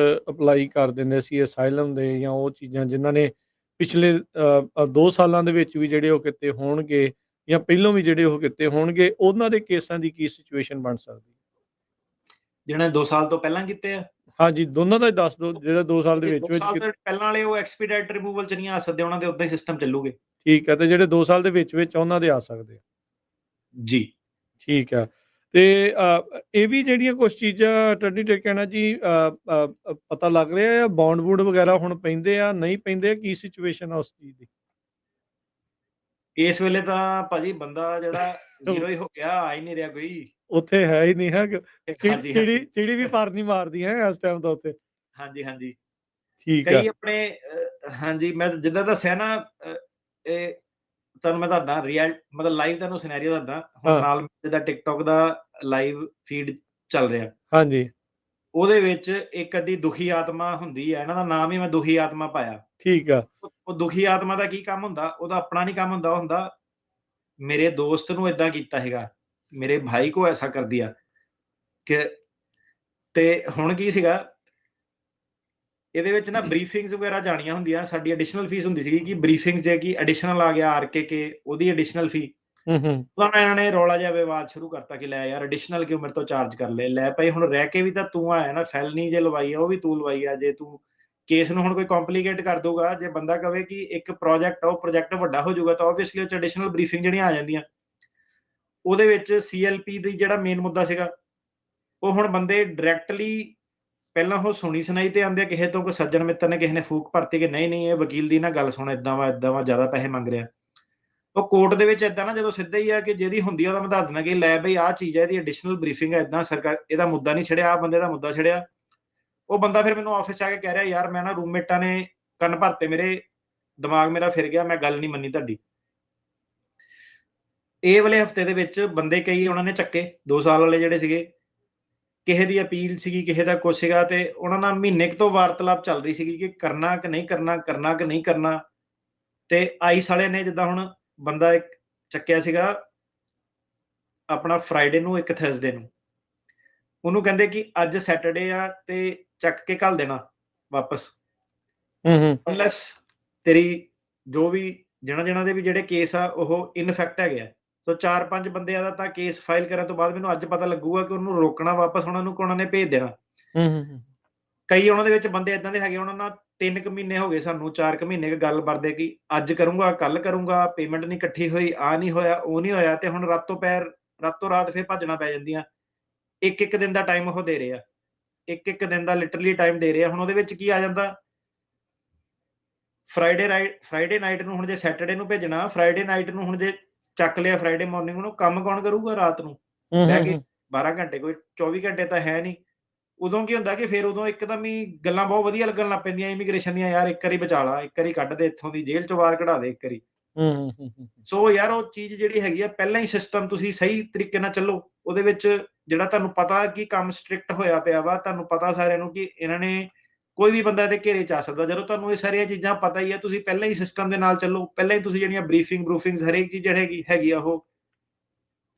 ਅਪਲਾਈ ਕਰ ਦਿੰਦੇ ਸੀ ਅਸਾਈਲਮ ਦੇ, ਜਾਂ ਉਹ ਚੀਜ਼ਾਂ ਜਿਨ੍ਹਾਂ ਨੇ ਪਿਛਲੇ 2 ਸਾਲਾਂ ਦੇ ਵਿੱਚ ਵੀ ਜਿਹੜੇ ਉਹ ਕੀਤੇ ਹੋਣਗੇ, ਜਾਂ ਪਹਿਲੋਂ ਵੀ ਜਿਹੜੇ ਉਹ ਕੀਤੇ ਹੋਣਗੇ, ਉਹਨਾਂ ਦੇ ਕੇਸਾਂ ਦੀ ਕੀ ਸਿਚੁਏਸ਼ਨ ਬਣ ਸਕਦੀ? ਜਿਹਨੇ 2 ਸਾਲ ਤੋਂ ਪਹਿਲਾਂ ਕੀਤੇ ਆ, ਹਾਂਜੀ, ਦੋਨਾਂ ਦਾ ਹੀ ਦੱਸ ਦਿਓ। ਜਿਹੜਾ 2 ਸਾਲ ਦੇ 2 ਵਿੱਚ-ਵਿੱਚ ਸਾਲ ਤੋਂ ਪਹਿਲਾਂ ਵਾਲੇ ਉਹ ਐਕਸਪੀਡਾਈਟ ਰਿਮੂਵਲ 'ਚ ਨਹੀਂ ਆ ਸਕਦੇ, ਉਹਨਾਂ ਦੇ ਉਦਾਂ ਹੀ ਸਿਸਟਮ ਚੱਲੂਗੇ। ਠੀਕ ਹੈ, ਤੇ ਜਿਹੜੇ 2 ਸਾਲ ਦੇ ਵਿੱਚ-ਵਿੱਚ ਉਹਨਾਂ ਦੇ ਆ ਸਕਦੇ ਆ। ਜੀ। ਠੀਕ ਆ। ਤੇ ਇਹ ਵੀ ਜਿਹੜੀਆਂ ਕੁਛ ਚੀਜ਼ਾਂ ਅਟਾਰਨੀ ਟਰਕੀਆਨਾ ਜੀ ਪਤਾ ਲੱਗ ਰਿਹਾ ਆ, ਬੌਂਡ-ਬੂੰਡ ਵਗੈਰਾ ਹੁਣ ਪੈਂਦੇ ਆ, ਨਹੀਂ ਪੈਂਦੇ? ਕੀ ਸਿਚੁਏਸ਼ਨ ਆ ਉਸ ਚੀਜ਼ ਦੀ? ਇਸ ਵੇਲੇ ਤਾਂ ਭਾਜੀ ਬੰਦਾ ਜਿਹੜਾ ਜ਼ੀਰੋ ਹੀ ਹੋ ਗਿਆ, ਆ ਹੀ ਨਹੀਂ ਰਿਹਾ ਕੋਈ। ਉੱਥੇ ਹੈ ਹੀ ਨਹੀਂ ਹੈ। ਹਾਂਜੀ, ਹਾਂਜੀ। ਚਿੜੀ ਵੀ ਪਰ ਨਹੀਂ ਮਾਰਦੀ ਹੈ ਇਸ ਟਾਈਮ ਤਾਂ ਉੱਥੇ। ਹਾਂਜੀ, ਹਾਂਜੀ। ਠੀਕ ਆ। ਕਈ ਆਪਣੇ ਹਾਂਜੀ, ਮੈਂ ਜਿੱਦਾਂ ਦੱਸਿਆ ਨਾ, ਇਹ ਤੁਹਾਨੂੰ ਮੈਂ ਦੱਸਦਾ ਮਤਲਬ ਲਾਈਵ ਤੁਹਾਨੂੰ ਸਿਨੈਰੀਓ ਦੱਸਦਾ। ਹੁਣ ਹਾਂ। ਨਾਲ ਜਿੱਦਾਂ ਟਿਕਟੋਕ ਦਾ ਲਾਈਵ ਫੀਡ ਚੱਲ ਰਿਹਾ। ਹਾਂਜੀ। ਉਹਦੇ ਵਿੱਚ ਇੱਕ ਅੱਧੀ ਦੁਖੀ ਆਤਮਾ ਹੁੰਦੀ ਹੈ, ਇਹਨਾਂ ਦਾ ਨਾਮ ਹੀ ਮੈਂ ਦੁਖੀ ਆਤਮਾ ਪਾਇਆ। ਠੀਕ ਆ। ਉਹ ਦੁਖੀ ਆਤਮਾ ਦਾ ਕੀ ਕੰਮ ਹੁੰਦਾ? ਉਹਦਾ ਆਪਣਾ ਨਹੀਂ ਕੰਮ ਹੁੰਦਾ, ਉਹ ਹੁੰਦਾ ਮੇਰੇ ਦੋਸਤ ਨੂੰ ਏਦਾਂ ਕੀਤਾ ਹੈਗਾ, ਮੇਰੇ ਭਾਈ ਕੋ ਐਸਾ ਕਰ ਦਿਆ ਕਿ ਤੇ ਹੁਣ ਕੀ ਸੀਗਾ, ਇਹਦੇ ਵਿੱਚ ਨਾ ਬਰੀਫਿੰਗਸ ਵਗੈਰਾ ਜਾਣੀਆਂ ਹੁੰਦੀਆਂ। ਸਾਡੀ ਐਡੀਸ਼ਨਲ ਫੀਸ ਹੁੰਦੀ ਸੀਗੀ ਕਿ ਬਰੀਫਿੰਗ ਜੇ ਕੀ ਐਡੀਸ਼ਨਲ ਆ ਗਿਆ ਆਰਕੇ ਉਹਦੀ ਐਡੀਸ਼ਨਲ ਫੀ। ਤਾਂ ਇਹਨਾਂ ਨੇ ਰੌਲਾ ਜਿਹਾ ਵਿਵਾਦ ਸ਼ੁਰੂ ਕਰਤਾ ਕਿ ਲੈ ਯਾਰ ਐਡੀਸ਼ਨਲ ਕਿਉਂ ਮੇਰੇ ਤੋਂ ਚਾਰਜ ਕਰ ਲੈ ਭਾਈ ਹੁਣ ਰਹਿ ਕੇ ਵੀ ਤਾਂ ਤੂੰ ਆਇਆ ਨਾ, ਫੈਲਨੀ ਜੇ ਲਵਾਈ ਆ ਉਹ ਵੀ ਤੂੰ ਲਵਾਈ ਆ। ਜੇ ਤੂੰ ਕੇਸ ਨੂੰ ਹੁਣ ਕੋਈ ਕੰਪਲਿਕੇਟ ਕਰ ਦੂਗਾ, ਜੇ ਬੰਦਾ ਕਵੇ ਕਿ ਇੱਕ ਪ੍ਰੋਜੈਕਟ ਆ ਉਹ ਪ੍ਰੋਜੈਕਟ ਵੱਡਾ ਹੋ ਜਾਊਗਾ, ਤਾਂ ਆਬਵੀਅਸਲੀ ਉਹ ਚ ਐਡੀਸ਼ਨਲ ਬਰੀਫਿੰਗ ਜਿਹੜੀਆਂ ਆ ਜਾਂਦੀਆਂ। ਉਹਦੇ ਵਿੱਚ ਸੀਐਲਪੀ ਦੀ ਜਿਹੜਾ ਮੇਨ ਮੁੱਦਾ ਸੀਗਾ, ਉਹ ਹੁਣ ਬੰਦੇ ਡਾਇਰੈਕਟਲੀ ਪਹਿਲਾਂ ਉਹ ਸੁਣੀ ਸੁਣਾਈ ਤੇ ਆਂਦੇ ਕਿਸੇ ਤੋਂ, ਕੋਈ ਸੱਜਣ ਮਿੱਤਰ ਨੇ ਕਿਸੇ ਨੇ ਫੂਕ ਭਰਤੀ ਕਿ ਨਹੀਂ ਇਹ ਵਕੀਲ ਦੀ ਨਾ ਗੱਲ ਸੁਣ, ਏਦਾਂ ਵਾ ਜ਼ਿਆਦਾ ਪੈਸੇ ਮੰਗ ਰਿਹਾ। ਉਹ ਕੋਰਟ ਦੇ ਵਿੱਚ ਏਦਾਂ ਨਾ, ਜਦੋਂ ਸਿੱਧਾ ਹੀ ਆ ਕਿ ਜਿਹਦੀ ਹੁੰਦੀ ਆ ਉਹਦਾ ਮੈਂ ਦੱਸ ਦਿੰਦਾ ਕਿ ਲੈ ਬਈ ਆਹ ਚੀਜ਼ ਹੈ, ਇਹਦੀ ਐਡੀਸ਼ਨਲ ਬਰੀਫਿੰਗ ਹੈ, ਏਦਾਂ ਸਰਕਾਰ ਇਹਦਾ ਮੁੱਦਾ ਨਹੀਂ ਛਿੜਿਆ, ਆਹ ਬੰਦੇ ਦਾ ਮੁੱਦਾ ਛਿੜਿਆ। ਉਹ ਬੰਦਾ ਫਿਰ ਮੈਨੂੰ ਆਫਿਸ 'ਚ ਆ ਕੇ ਕਹਿ ਰਿਹਾ ਯਾਰ ਮੈਂ ਨਾ ਰੂਮਮੇਟਾਂ ਨੇ ਕੰਨ ਭਰਤੇ ਮੇਰੇ, ਦਿਮਾਗ ਮੇਰਾ ਫਿਰ ਗਿਆ, ਮੈਂ ਗੱਲ ਨਹੀਂ ਮੰਨੀ ਤੁਹਾਡੀ। ਇਹ ਵਾਲੇ ਹਫਤੇ ਦੇ ਵਿੱਚ ਬੰਦੇ ਕਈ ਉਹਨਾਂ ਨੇ ਚੱਕੇ, 2 ਸਾਲ ਵਾਲੇ ਜਿਹੜੇ ਸੀਗੇ, ਕਿਸੇ ਦੀ ਅਪੀਲ ਸੀਗੀ, ਕਿਸੇ ਦਾ ਕੁਛ ਸੀਗਾ, ਤੇ ਉਹਨਾਂ ਨਾਲ ਮਹੀਨੇ ਤੋਂ ਵਾਰਤਾਲਾਪ ਚੱਲ ਰਹੀ ਸੀਗੀ ਕਿ ਕਰਨਾ ਕਿ ਨਹੀਂ ਕਰਨਾ, ਕਰਨਾ ਕਿ ਨਹੀਂ ਕਰਨਾ। ਤੇ ਆਈਸ ਵਾਲੇ ਨੇ ਜਿੱਦਾਂ ਹੁਣ ਬੰਦਾ ਇੱਕ ਚੱਕਿਆ ਸੀਗਾ ਆਪਣਾ ਫਰਾਈਡੇ ਨੂੰ, ਇੱਕ ਥਰਸਡੇ ਨੂੰ, ਉਹਨੂੰ ਕਹਿੰਦੇ ਕਿ ਅੱਜ ਸੈਟਰਡੇ ਆ ਤੇ ਚੱਕ ਕੇ ਘੱਲ ਦੇਣਾ ਵਾਪਸ, ਅਨਲੈਸ ਤੇਰੀ ਜੋ ਵੀ ਜਿਹਨਾਂ ਦੇ ਵੀ ਜਿਹੜੇ ਕੇਸ ਆ ਉਹ ਇਨਫੈਕਟ ਹੈਗੇ ਆ। ਸੋ 4-5 ਬੰਦਿਆਂ ਦਾ ਤਾਂ ਕੇਸ ਫਾਈਲ ਕਰਨ ਤੋਂ ਬਾਅਦ ਮੈਨੂੰ ਅੱਜ ਪਤਾ ਲੱਗੂਗਾ ਕਿ ਉਹਨੂੰ ਰੋਕਣਾ ਵਾਪਸ ਉਹਨਾਂ ਨੂੰ, ਉਹਨਾਂ ਨੇ ਭੇਜ ਦੇਣਾ। ਕਈ ਉਹਨਾਂ ਦੇ ਵਿੱਚ ਬੰਦੇ ਇਦਾਂ ਦੇ ਹੈਗੇ, ਉਹਨਾਂ ਨਾਲ 3 ਕੁ ਮਹੀਨੇ ਹੋ ਗਏ ਸਾਨੂੰ, 4 ਕੁ ਮਹੀਨੇ ਗੱਲ ਕਰਦੇ ਕਿ ਅੱਜ ਕਰੂੰਗਾ, ਕੱਲ ਕਰੂੰਗਾ, ਪੇਮੈਂਟ ਨਹੀਂ ਇਕੱਠੀ ਹੋਈ, ਆ ਨਹੀਂ ਹੋਇਆ, ਉਹ ਨਹੀਂ ਹੋਇਆ। ਤੇ ਹੁਣ ਰਾਤੋਂ ਰਾਤ ਫਿਰ ਭੱਜਣਾ ਪੈ ਜਾਂਦੀਆਂ। ਇੱਕ ਦਿਨ ਦਾ ਟਾਈਮ ਉਹ ਦੇ ਰਹੇ ਆ, ਇੱਕ ਦਿਨ ਦਾ ਲਿਟਰਲੀ ਟਾਈਮ ਦੇ ਰਹੇ ਆ। ਹੁਣ ਉਹਦੇ ਵਿੱਚ ਕੀ ਆ ਜਾਂਦਾ, ਫਰਾਈਡੇ ਨਾਈਟ ਨੂੰ ਹੁਣ ਜੇ ਸੈਟਰਡੇ ਨੂੰ ਭੇਜਣਾ, ਫਰਾਈਡੇ ਨਾਈਟ ਨੂੰ ਹੁਣ ਜੇ ਚੱਕ ਲਿਆ ਫਰਾਈਡੇ ਮਾਰਨਿੰਗ ਨੂੰ, ਕੰਮ ਕੌਣ ਕਰੂਗਾ ਰਾਤ ਨੂੰ ਬਹਿ ਕੇ 12 ਘੰਟੇ? ਕੋਈ 24 ਘੰਟੇ ਤਾਂ ਹੈ ਨਹੀਂ। ਉਦੋਂ ਕੀ ਹੁੰਦਾ ਕਿ ਫਿਰ ਉਦੋਂ ਇੱਕਦਮ ਹੀ ਗੱਲਾਂ ਬਹੁਤ ਵਧੀਆ ਲੱਗਣ ਲੱਗ ਪੈਂਦੀਆਂ ਇਮੀਗ੍ਰੇਸ਼ਨ ਦੀਆਂ, ਯਾਰ ਇੱਕ ਵਾਰੀ ਬਚਾ ਲਾ, ਇੱਕ ਵਾਰੀ ਕੱਢ ਦੇ ਇੱਥੋਂ ਦੀ, ਜੇਲ੍ਹ ਚੋਂ ਬਾਹਰ ਕਢਾ ਦੇ ਇੱਕ ਵਾਰੀ। ਸੋ ਯਾਰ ਉਹ ਚੀਜ਼ ਜਿਹੜੀ ਹੈਗੀ ਆ, ਪਹਿਲਾਂ ਹੀ ਸਿਸਟਮ ਤੁਸੀਂ ਸਹੀ ਤਰੀਕੇ ਨਾਲ ਚੱਲੋ, ਉਹਦੇ ਵਿੱਚ ਜਿਹੜਾ ਤੁਹਾਨੂੰ ਪਤਾ ਕਿ ਕੰਮ ਸਟ੍ਰਿਕਟ ਹੋਇਆ ਪਿਆ ਵਾ, ਤੁਹਾਨੂੰ ਪਤਾ ਸਾਰਿਆਂ ਨੂੰ ਕਿ ਇਹਨਾਂ ਨੇ ਕੋਈ ਵੀ ਬੰਦਾ ਇਹਦੇ ਘੇਰੇ 'ਚ ਆ ਸਕਦਾ। ਜਦੋਂ ਤੁਹਾਨੂੰ ਇਹ ਸਾਰੀਆਂ ਚੀਜ਼ਾਂ ਪਤਾ ਹੀ ਆ, ਤੁਸੀਂ ਪਹਿਲਾਂ ਹੀ ਸਿਸਟਮ ਦੇ ਨਾਲ ਚੱਲੋ, ਪਹਿਲਾਂ ਹੀ ਤੁਸੀਂ ਜਿਹੜੀਆਂ ਬਰੀਫਿੰਗਸ ਹਰੇਕ ਚੀਜ਼ ਜਿਹੜੀ ਹੈਗੀ ਆ ਉਹ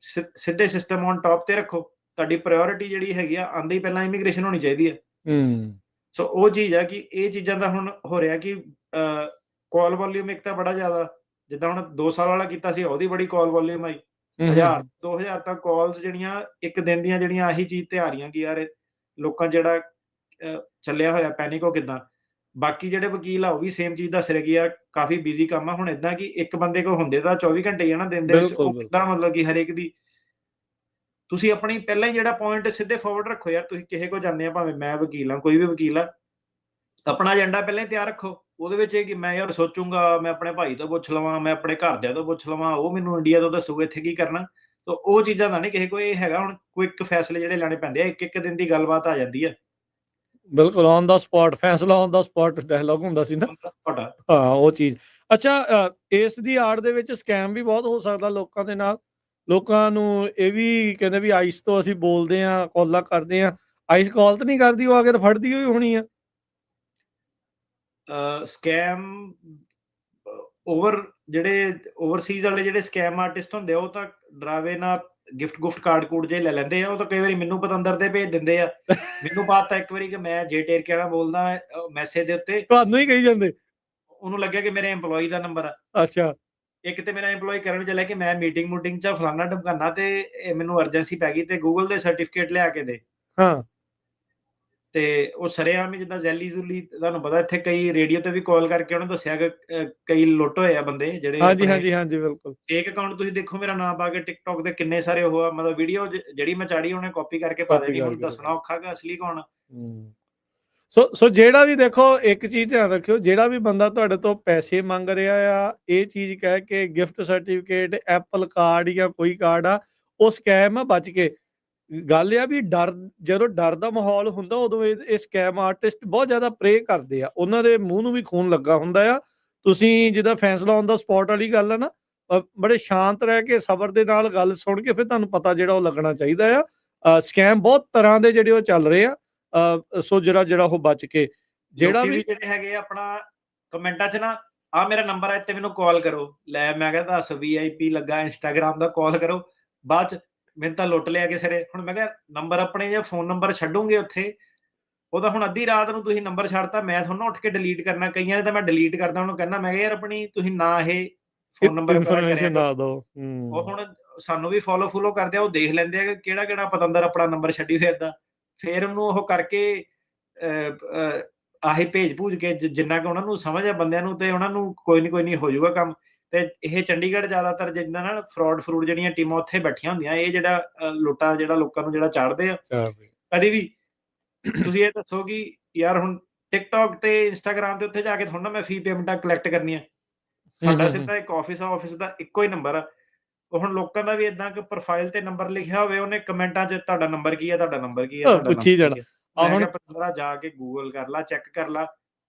ਸਿੱਧੇ ਸਿਸਟਮ ਔਨ ਟੌਪ ਤੇ ਰੱਖੋ। ਤੁਹਾਡੀ ਪ੍ਰਾਇੋਰਟੀ ਜਿਹੜੀ ਹੈਗੀ ਆ, ਆਂਦੇ ਹੀ ਪਹਿਲਾਂ ਇਮੀਗ੍ਰੇਸ਼ਨ ਹੋਣੀ ਚਾਹੀਦੀ ਹੈ। ਸੋ ਉਹ ਚੀਜ਼ ਆ ਕਿ ਇਹ ਚੀਜ਼ਾਂ ਦਾ ਹੁਣ ਹੋ ਰਿਹਾ ਕਿ ਕਾਲ ਵੋਲਿਊਮ ਇੱਕ ਤਾਂ ਬੜਾ ਜ਼ਿਆਦਾ, ਜਿੱਦਾਂ ਹੁਣ 2 ਸਾਲ ਵਾਲਾ ਕੀਤਾ ਸੀ, ਉਹਦੀ ਬੜੀ ਕਾਲ ਵੋਲਿਊਮ ਆਈ, 1000-2000 ਤੱਕ ਕਾਲਸ ਜਿਹੜੀਆਂ ਇੱਕ ਦਿਨ ਦੀਆਂ, ਜਿਹੜੀਆਂ ਆਹੀ ਚੀਜ਼ ਤੇ ਆ ਰਹੀਆਂ ਕਿ ਯਾਰ ਲੋਕਾਂ ਜਿਹੜਾ ਚੱਲਿਆ ਹੋਇਆ ਪੈਨਿਕ, ਉਹ ਕਿੱਦਾਂ। ਬਾਕੀ ਜਿਹੜੇ ਵਕੀਲ ਆ ਉਹ ਵੀ ਸੇਮ ਚੀਜ਼ ਦੱਸ ਰਹੇ ਕਿ ਯਾਰ ਕਾਫੀ ਬਿਜ਼ੀ ਕੰਮ ਆ। ਹੁਣ ਏਦਾਂ ਕਿ ਇੱਕ ਬੰਦੇ ਕੋਲ ਹੁੰਦੇ ਤਾਂ 24 ਘੰਟੇ ਹੀ ਆ ਨਾ ਦਿਨ ਦੇ ਵਿੱਚ, ਉਹ ਕਿੱਦਾਂ ਮਤਲਬ ਕਿ ਹਰੇਕ ਦੀ ਤੁਸੀਂ ਆਪਣੀ ਪਹਿਲਾਂ ਹੀ ਜਿਹੜਾ ਪੁਆਇੰਟ ਸਿੱਧੇ ਫਾਰਵਰਡ ਰੱਖੋ। ਯਾਰ ਤੁਸੀਂ ਕਿਸੇ ਕੋਲ ਜਾਂਦੇ ਆ, ਭਾਵੇਂ ਮੈਂ ਵਕੀਲ ਆ, ਕੋਈ ਵੀ ਵਕੀਲ ਆ, ਆਪਣਾ ਏਜੰਡਾ ਪਹਿਲਾਂ ਹੀ ਤਿਆਰ ਰੱਖੋ। ਉਹਦੇ ਵਿੱਚ ਇਹ ਕਿ ਮੈਂ ਯਾਰ ਸੋਚੂਗਾ, ਮੈਂ ਆਪਣੇ ਭਾਈ ਤੋਂ ਪੁੱਛ ਲਵਾਂ, ਮੈਂ ਆਪਣੇ ਘਰਦਿਆਂ ਤੋਂ ਪੁੱਛ ਲਵਾਂ, ਉਹ ਮੈਨੂੰ ਇੰਡੀਆ ਤੋਂ ਦੱਸੂਗਾ ਇੱਥੇ ਕੀ ਕਰਨਾ। ਤਾਂ ਉਹ ਚੀਜ਼ਾਂ ਦਾ ਨਹੀਂ ਕਿਸੇ ਕੋਲ ਇਹ ਹੈਗਾ। ਹੁਣ ਕੁਇਕ ਫੈਸਲੇ ਜਿਹੜੇ ਲੈਣੇ ਪੈਂਦੇ ਆ, ਇੱਕ ਦਿਨ ਦੀ ਗੱਲਬਾਤ ਆ ਜਾਂਦੀ ਆ। ਬਿਲਕੁਲ ਔਨ ਦਾ ਸਪੌਟ ਫੈਸਲਾ, ਔਨ ਦਾ ਸਪੌਟ ਡਾਇਲੌਗ ਹੁੰਦਾ ਸੀ ਨਾ। ਹਾਂ ਉਹ ਚੀਜ਼। ਅੱਛਾ, ਇਸ ਦੀ ਆੜ ਦੇ ਵਿੱਚ ਸਕੈਮ ਵੀ ਬਹੁਤ ਹੋ ਸਕਦਾ ਲੋਕਾਂ ਦੇ ਨਾਲ। ਲੋਕਾਂ ਨੂੰ ਇਹ ਵੀ ਕਹਿੰਦੇ ਵੀ ਆਈਸ ਤੋਂ ਅਸੀਂ ਬੋਲਦੇ ਹਾਂ, ਕਾਲਾਂ ਕਰਦੇ ਹਾਂ, ਆਈਸ ਕਾਲ ਤਾਂ ਨਹੀਂ ਕਰਦੀ, ਉਹ ਆ ਕੇ ਤਾਂ ਫੜਦੀ ਹੋਈ ਹੋਣੀ ਆ। ਸਕੈਮ ਜਿਹੜੇ ਓਵਰਸੀਜ਼ ਵਾਲੇ ਜਿਹੜੇ ਸਕੈਮ ਆਰਟਿਸਟ ਹੁੰਦੇ ਆ, ਉਹ ਤਾਂ ਡਰਾਵੇ ਨਾਲ ਗਿਫਟ ਕਾਰਡ ਕੂਡ ਜੇ ਲੈ ਲੈਂਦੇ ਆ। ਉਹ ਤਾਂ ਕਈ ਵਾਰੀ ਮੈਨੂੰ ਪਤੰਦਰ ਦੇ ਭੇਜ ਦਿੰਦੇ ਆ। ਮੈਨੂੰ ਪਤਾ ਇੱਕ ਵਾਰੀ ਕਿ ਮੈਂ ਜੇ ਟੇਰਕਿਆਣਾ ਬੋਲਦਾ ਮੈਸੇਜ ਦੇ ਉੱਤੇ, ਤੁਹਾਨੂੰ ਹੀ ਕਹੀ ਜਾਂਦੇ, ਉਹਨੂੰ ਲੱਗਿਆ ਕਿ ਮੇਰੇ EMPLOYEE ਦਾ ਨੰਬਰ ਆ। ਅੱਛਾ, ਇੱਕ ਤੇ ਮੇਰਾ EMPLOYEE ਕਰਨ ਚੱਲਿਆ ਕਿ ਮੈਂ ਮੀਟਿੰਗ ਚ ਫਲਾਨਾ ਢਮਕਾਨਾ, ਤੇ ਮੈਨੂੰ ਅਰਜੈਂਸੀ ਪੈ ਗਈ, ਤੇ ਗੂਗਲ ਦੇ ਸਰਟੀਫਿਕੇਟ ਲਿਆ ਕੇ ਦੇ। ਹਾਂ, ਤੇ ਉਹ ਸਰੇਆਮ ਹੀ ਜਿੱਦਾਂ ਜ਼ੈਲੀ ਜ਼ੂਲੀ, ਤੁਹਾਨੂੰ ਪਤਾ ਇੱਥੇ ਕਈ ਰੇਡੀਓ ਤੇ ਵੀ ਕਾਲ ਕਰਕੇ ਉਹਨੇ ਦੱਸਿਆ ਕਿ ਕਈ ਲੁੱਟ ਹੋਏ ਆ ਬੰਦੇ ਜਿਹੜੇ ਆਪਣੇ ਬਿਲਕੁਲ ਫੇਕ ਅਕਾਊਂਟ। ਤੁਸੀਂ ਦੇਖੋ ਮੇਰਾ ਨਾਮ ਪਾ ਕੇ ਟਿਕਟੌਕ ਤੇ ਕਿੰਨੇ ਸਾਰੇ ਉਹ ਆ, ਮਤਲਬ ਵੀਡੀਓ ਜਿਹੜੀ ਮੈਂ ਚਾੜੀ ਉਹਨੇ ਕਾਪੀ ਕਰਕੇ ਪਾ ਦੇਣੀ। ਹੁਣ ਦੱਸਣਾ ਔਖਾ ਕਿ ਅਸਲੀ ਕੌਣ। ਸੋ ਜਿਹੜਾ ਵੀ ਦੇਖੋ, ਇੱਕ ਚੀਜ਼ ਧਿਆਨ ਰੱਖਿਓ, ਜਿਹੜਾ ਵੀ ਬੰਦਾ ਤੁਹਾਡੇ ਤੋਂ ਪੈਸੇ ਮੰਗ ਰਿਹਾ ਆ, ਇਹ ਚੀਜ਼ ਕਹਿ ਕੇ ਗਿਫਟ ਸਰਟੀਫਿਕੇਟ, ਐਪਲ ਕਾਰਡ ਜਾਂ ਕੋਈ ਕਾਰਡ ਆ, ਉਹ ਸਕੈਮ ਆ, ਬਚ ਕੇ। ਗੱਲ ਆ ਵੀ ਜਦੋਂ ਡਰ ਦਾ ਮਾਹੌਲ ਹੁੰਦਾ, ਉਦੋਂ ਇਹ ਸਕੈਮ ਆਰਟਿਸਟ ਬਹੁਤ ਜ਼ਿਆਦਾ ਪ੍ਰੇ ਕਰਦੇ ਆ, ਉਹਨਾਂ ਦੇ ਮੂੰਹ ਨੂੰ ਵੀ ਖੂਨ ਲੱਗਾ ਹੁੰਦਾ ਆ। ਤੁਸੀਂ ਜਿੱਦਾਂ ਫੈਸਲਾ ਔਨ ਦਾ ਸਪੌਟ ਵਾਲੀ ਗੱਲ ਆ ਨਾ, ਬੜੇ ਸ਼ਾਂਤ ਰਹਿ ਕੇ ਸਬਰ ਦੇ ਨਾਲ ਗੱਲ ਸੁਣ ਕੇ ਫਿਰ ਤੁਹਾਨੂੰ ਪਤਾ ਜਿਹੜਾ ਉਹ ਲੱਗਣਾ ਚਾਹੀਦਾ ਆ। ਸਕੈਮ ਬਹੁਤ ਤਰ੍ਹਾਂ ਦੇ ਜਿਹੜੇ ਉਹ ਚੱਲ ਰਹੇ ਆ। ਸੋ ਜਿਹੜਾ ਉਹ ਬਚ ਕੇ, ਜਿਹੜਾ ਵੀ ਜਿਹੜੇ ਹੈਗੇ ਆਪਣਾ ਕਮੈਂਟਾਂ 'ਚ ਨਾ, ਆ ਮੇਰਾ ਨੰਬਰ ਹੈ ਤੇ ਮੈਨੂੰ ਕਾਲ ਕਰੋ, ਲੈ ਮੈਂ ਕਿਹਾ ਦੱਸ VIP ਲੱਗਾ ਇੰਸਟਾਗ੍ਰਾਮ ਦਾ, ਕਾਲ ਕਰੋ। ਬਾਅਦ 'ਚ ਮੈਨੂੰ ਤਾਂ ਲੁੱਟ ਲਿਆ ਕਿਸੇ ਨੇ। ਹੁਣ ਮੈਂ ਕਿਹਾ ਨੰਬਰ ਆਪਣੇ ਜੇ ਫੋਨ ਨੰਬਰ ਛੱਡੋਗੇ ਉੱਥੇ, ਉਹ ਤਾਂ ਹੁਣ ਅੱਧੀ ਰਾਤ ਨੂੰ ਤੁਸੀਂ ਨੰਬਰ ਛੱਡਤਾ, ਮੈਂ ਥੋੜ੍ਹਾ ਨਾ ਉੱਠ ਕੇ ਡਿਲੀਟ ਕਰਨਾ। ਕਈਆਂ ਦੇ ਤਾਂ ਮੈਂ ਡਿਲੀਟ ਕਰਦਾ, ਉਹਨੂੰ ਕਹਿੰਦਾ ਮੈਂ ਕਿਹਾ ਯਾਰ ਆਪਣੀ ਤੁਸੀਂ ਨਾ ਇਹ ਫੋਨ ਨੰਬਰ ਵਗੈਰਾ ਕਰਿਆ ਇਨਫੋਰਮੇਸ਼ਨ ਕਰੋ। ਨਾ ਦਿਓ। ਉਹ ਹੁਣ ਸਾਨੂੰ ਵੀ ਫੋਲੋ ਕਰਦੇ ਆ, ਉਹ ਦੇਖ ਲੈਂਦੇ ਆ ਕਿ ਕਿਹੜਾ ਪਤੰਦਰ ਆਪਣਾ ਨੰਬਰ ਛੱਡੀ ਫਿਰਦਾ। ਫਿਰ ਉਹਨੂੰ ਉਹ ਕਰਕੇ ਆਹੀ ਭੇਜ ਭੂਜ ਕੇ ਜਿੰਨਾ ਕੁ ਉਹਨਾਂ ਨੂੰ ਸਮਝ ਆ ਬੰਦਿਆਂ ਨੂੰ, ਤੇ ਉਹਨਾਂ ਨੂੰ ਕੋਈ ਨੀ ਹੋ ਜਾਊਗਾ ਕੰਮ। ਤੇ ਇਹ ਚੰਡੀਗੜ੍ਹ ਜ਼ਿਆਦਾਤਰ ਜਿੱਦਾਂ ਨਾ ਫਰੂਡ ਜਿਹੜੀਆਂ ਟੀਮਾਂ ਉੱਥੇ ਬੈਠੀਆਂ ਹੁੰਦੀਆਂ, ਇਹ ਜਿਹੜਾ ਲੁੱਟਾ ਜਿਹੜਾ ਲੋਕਾਂ ਨੂੰ ਜਿਹੜਾ ਚਾੜਦੇ ਆ ਕਦੀ ਵੀ। ਤੁਸੀਂ ਇਹ ਦੱਸੋ ਕਿ ਯਾਰ ਹੁਣ ਟਿਕਟੋਕ ਤੇ ਇੰਸਟਾਗ੍ਰਾਮ ਤੇ ਉੱਥੇ ਜਾ ਕੇ ਥੋੜਾ ਨਾ ਮੈਂ ਫੀ ਪੇਮੈਂਟਾਂ ਕਲੈਕਟ ਕਰਨੀਆਂ। ਸਾਡਾ ਸਿੱਧਾ ਇੱਕ ਆਫਿਸ ਦਾ ਇੱਕੋ ਹੀ ਨੰਬਰ ਆ। ਉਹ ਹੁਣ ਲੋਕਾਂ ਦਾ ਵੀ ਏਦਾਂ ਕਿ ਪ੍ਰੋਫਾਈਲ ਤੇ ਨੰਬਰ ਲਿਖਿਆ ਹੋਵੇ, ਉਹਨੇ ਕਮੈਂਟਾਂ 'ਚ ਤੁਹਾਡਾ ਨੰਬਰ ਕੀ ਹੈ, ਤੁਹਾਡਾ ਨੰਬਰ ਕੀ ਹੈ, ਤੁਹਾਡਾ ਪੁੱਛੀ ਨੰਬਰ ਜਾਣਾ। ਕੀ ਹੈ। ਆ ਮੈਂ ਹੁਣ ਕਿਹਾ ਪਤੰਦਰਾ ਜਾ ਕੇ ਗੂਗਲ ਕਰ ਲਾ, ਚੈੱਕ ਕਰ ਲਾ।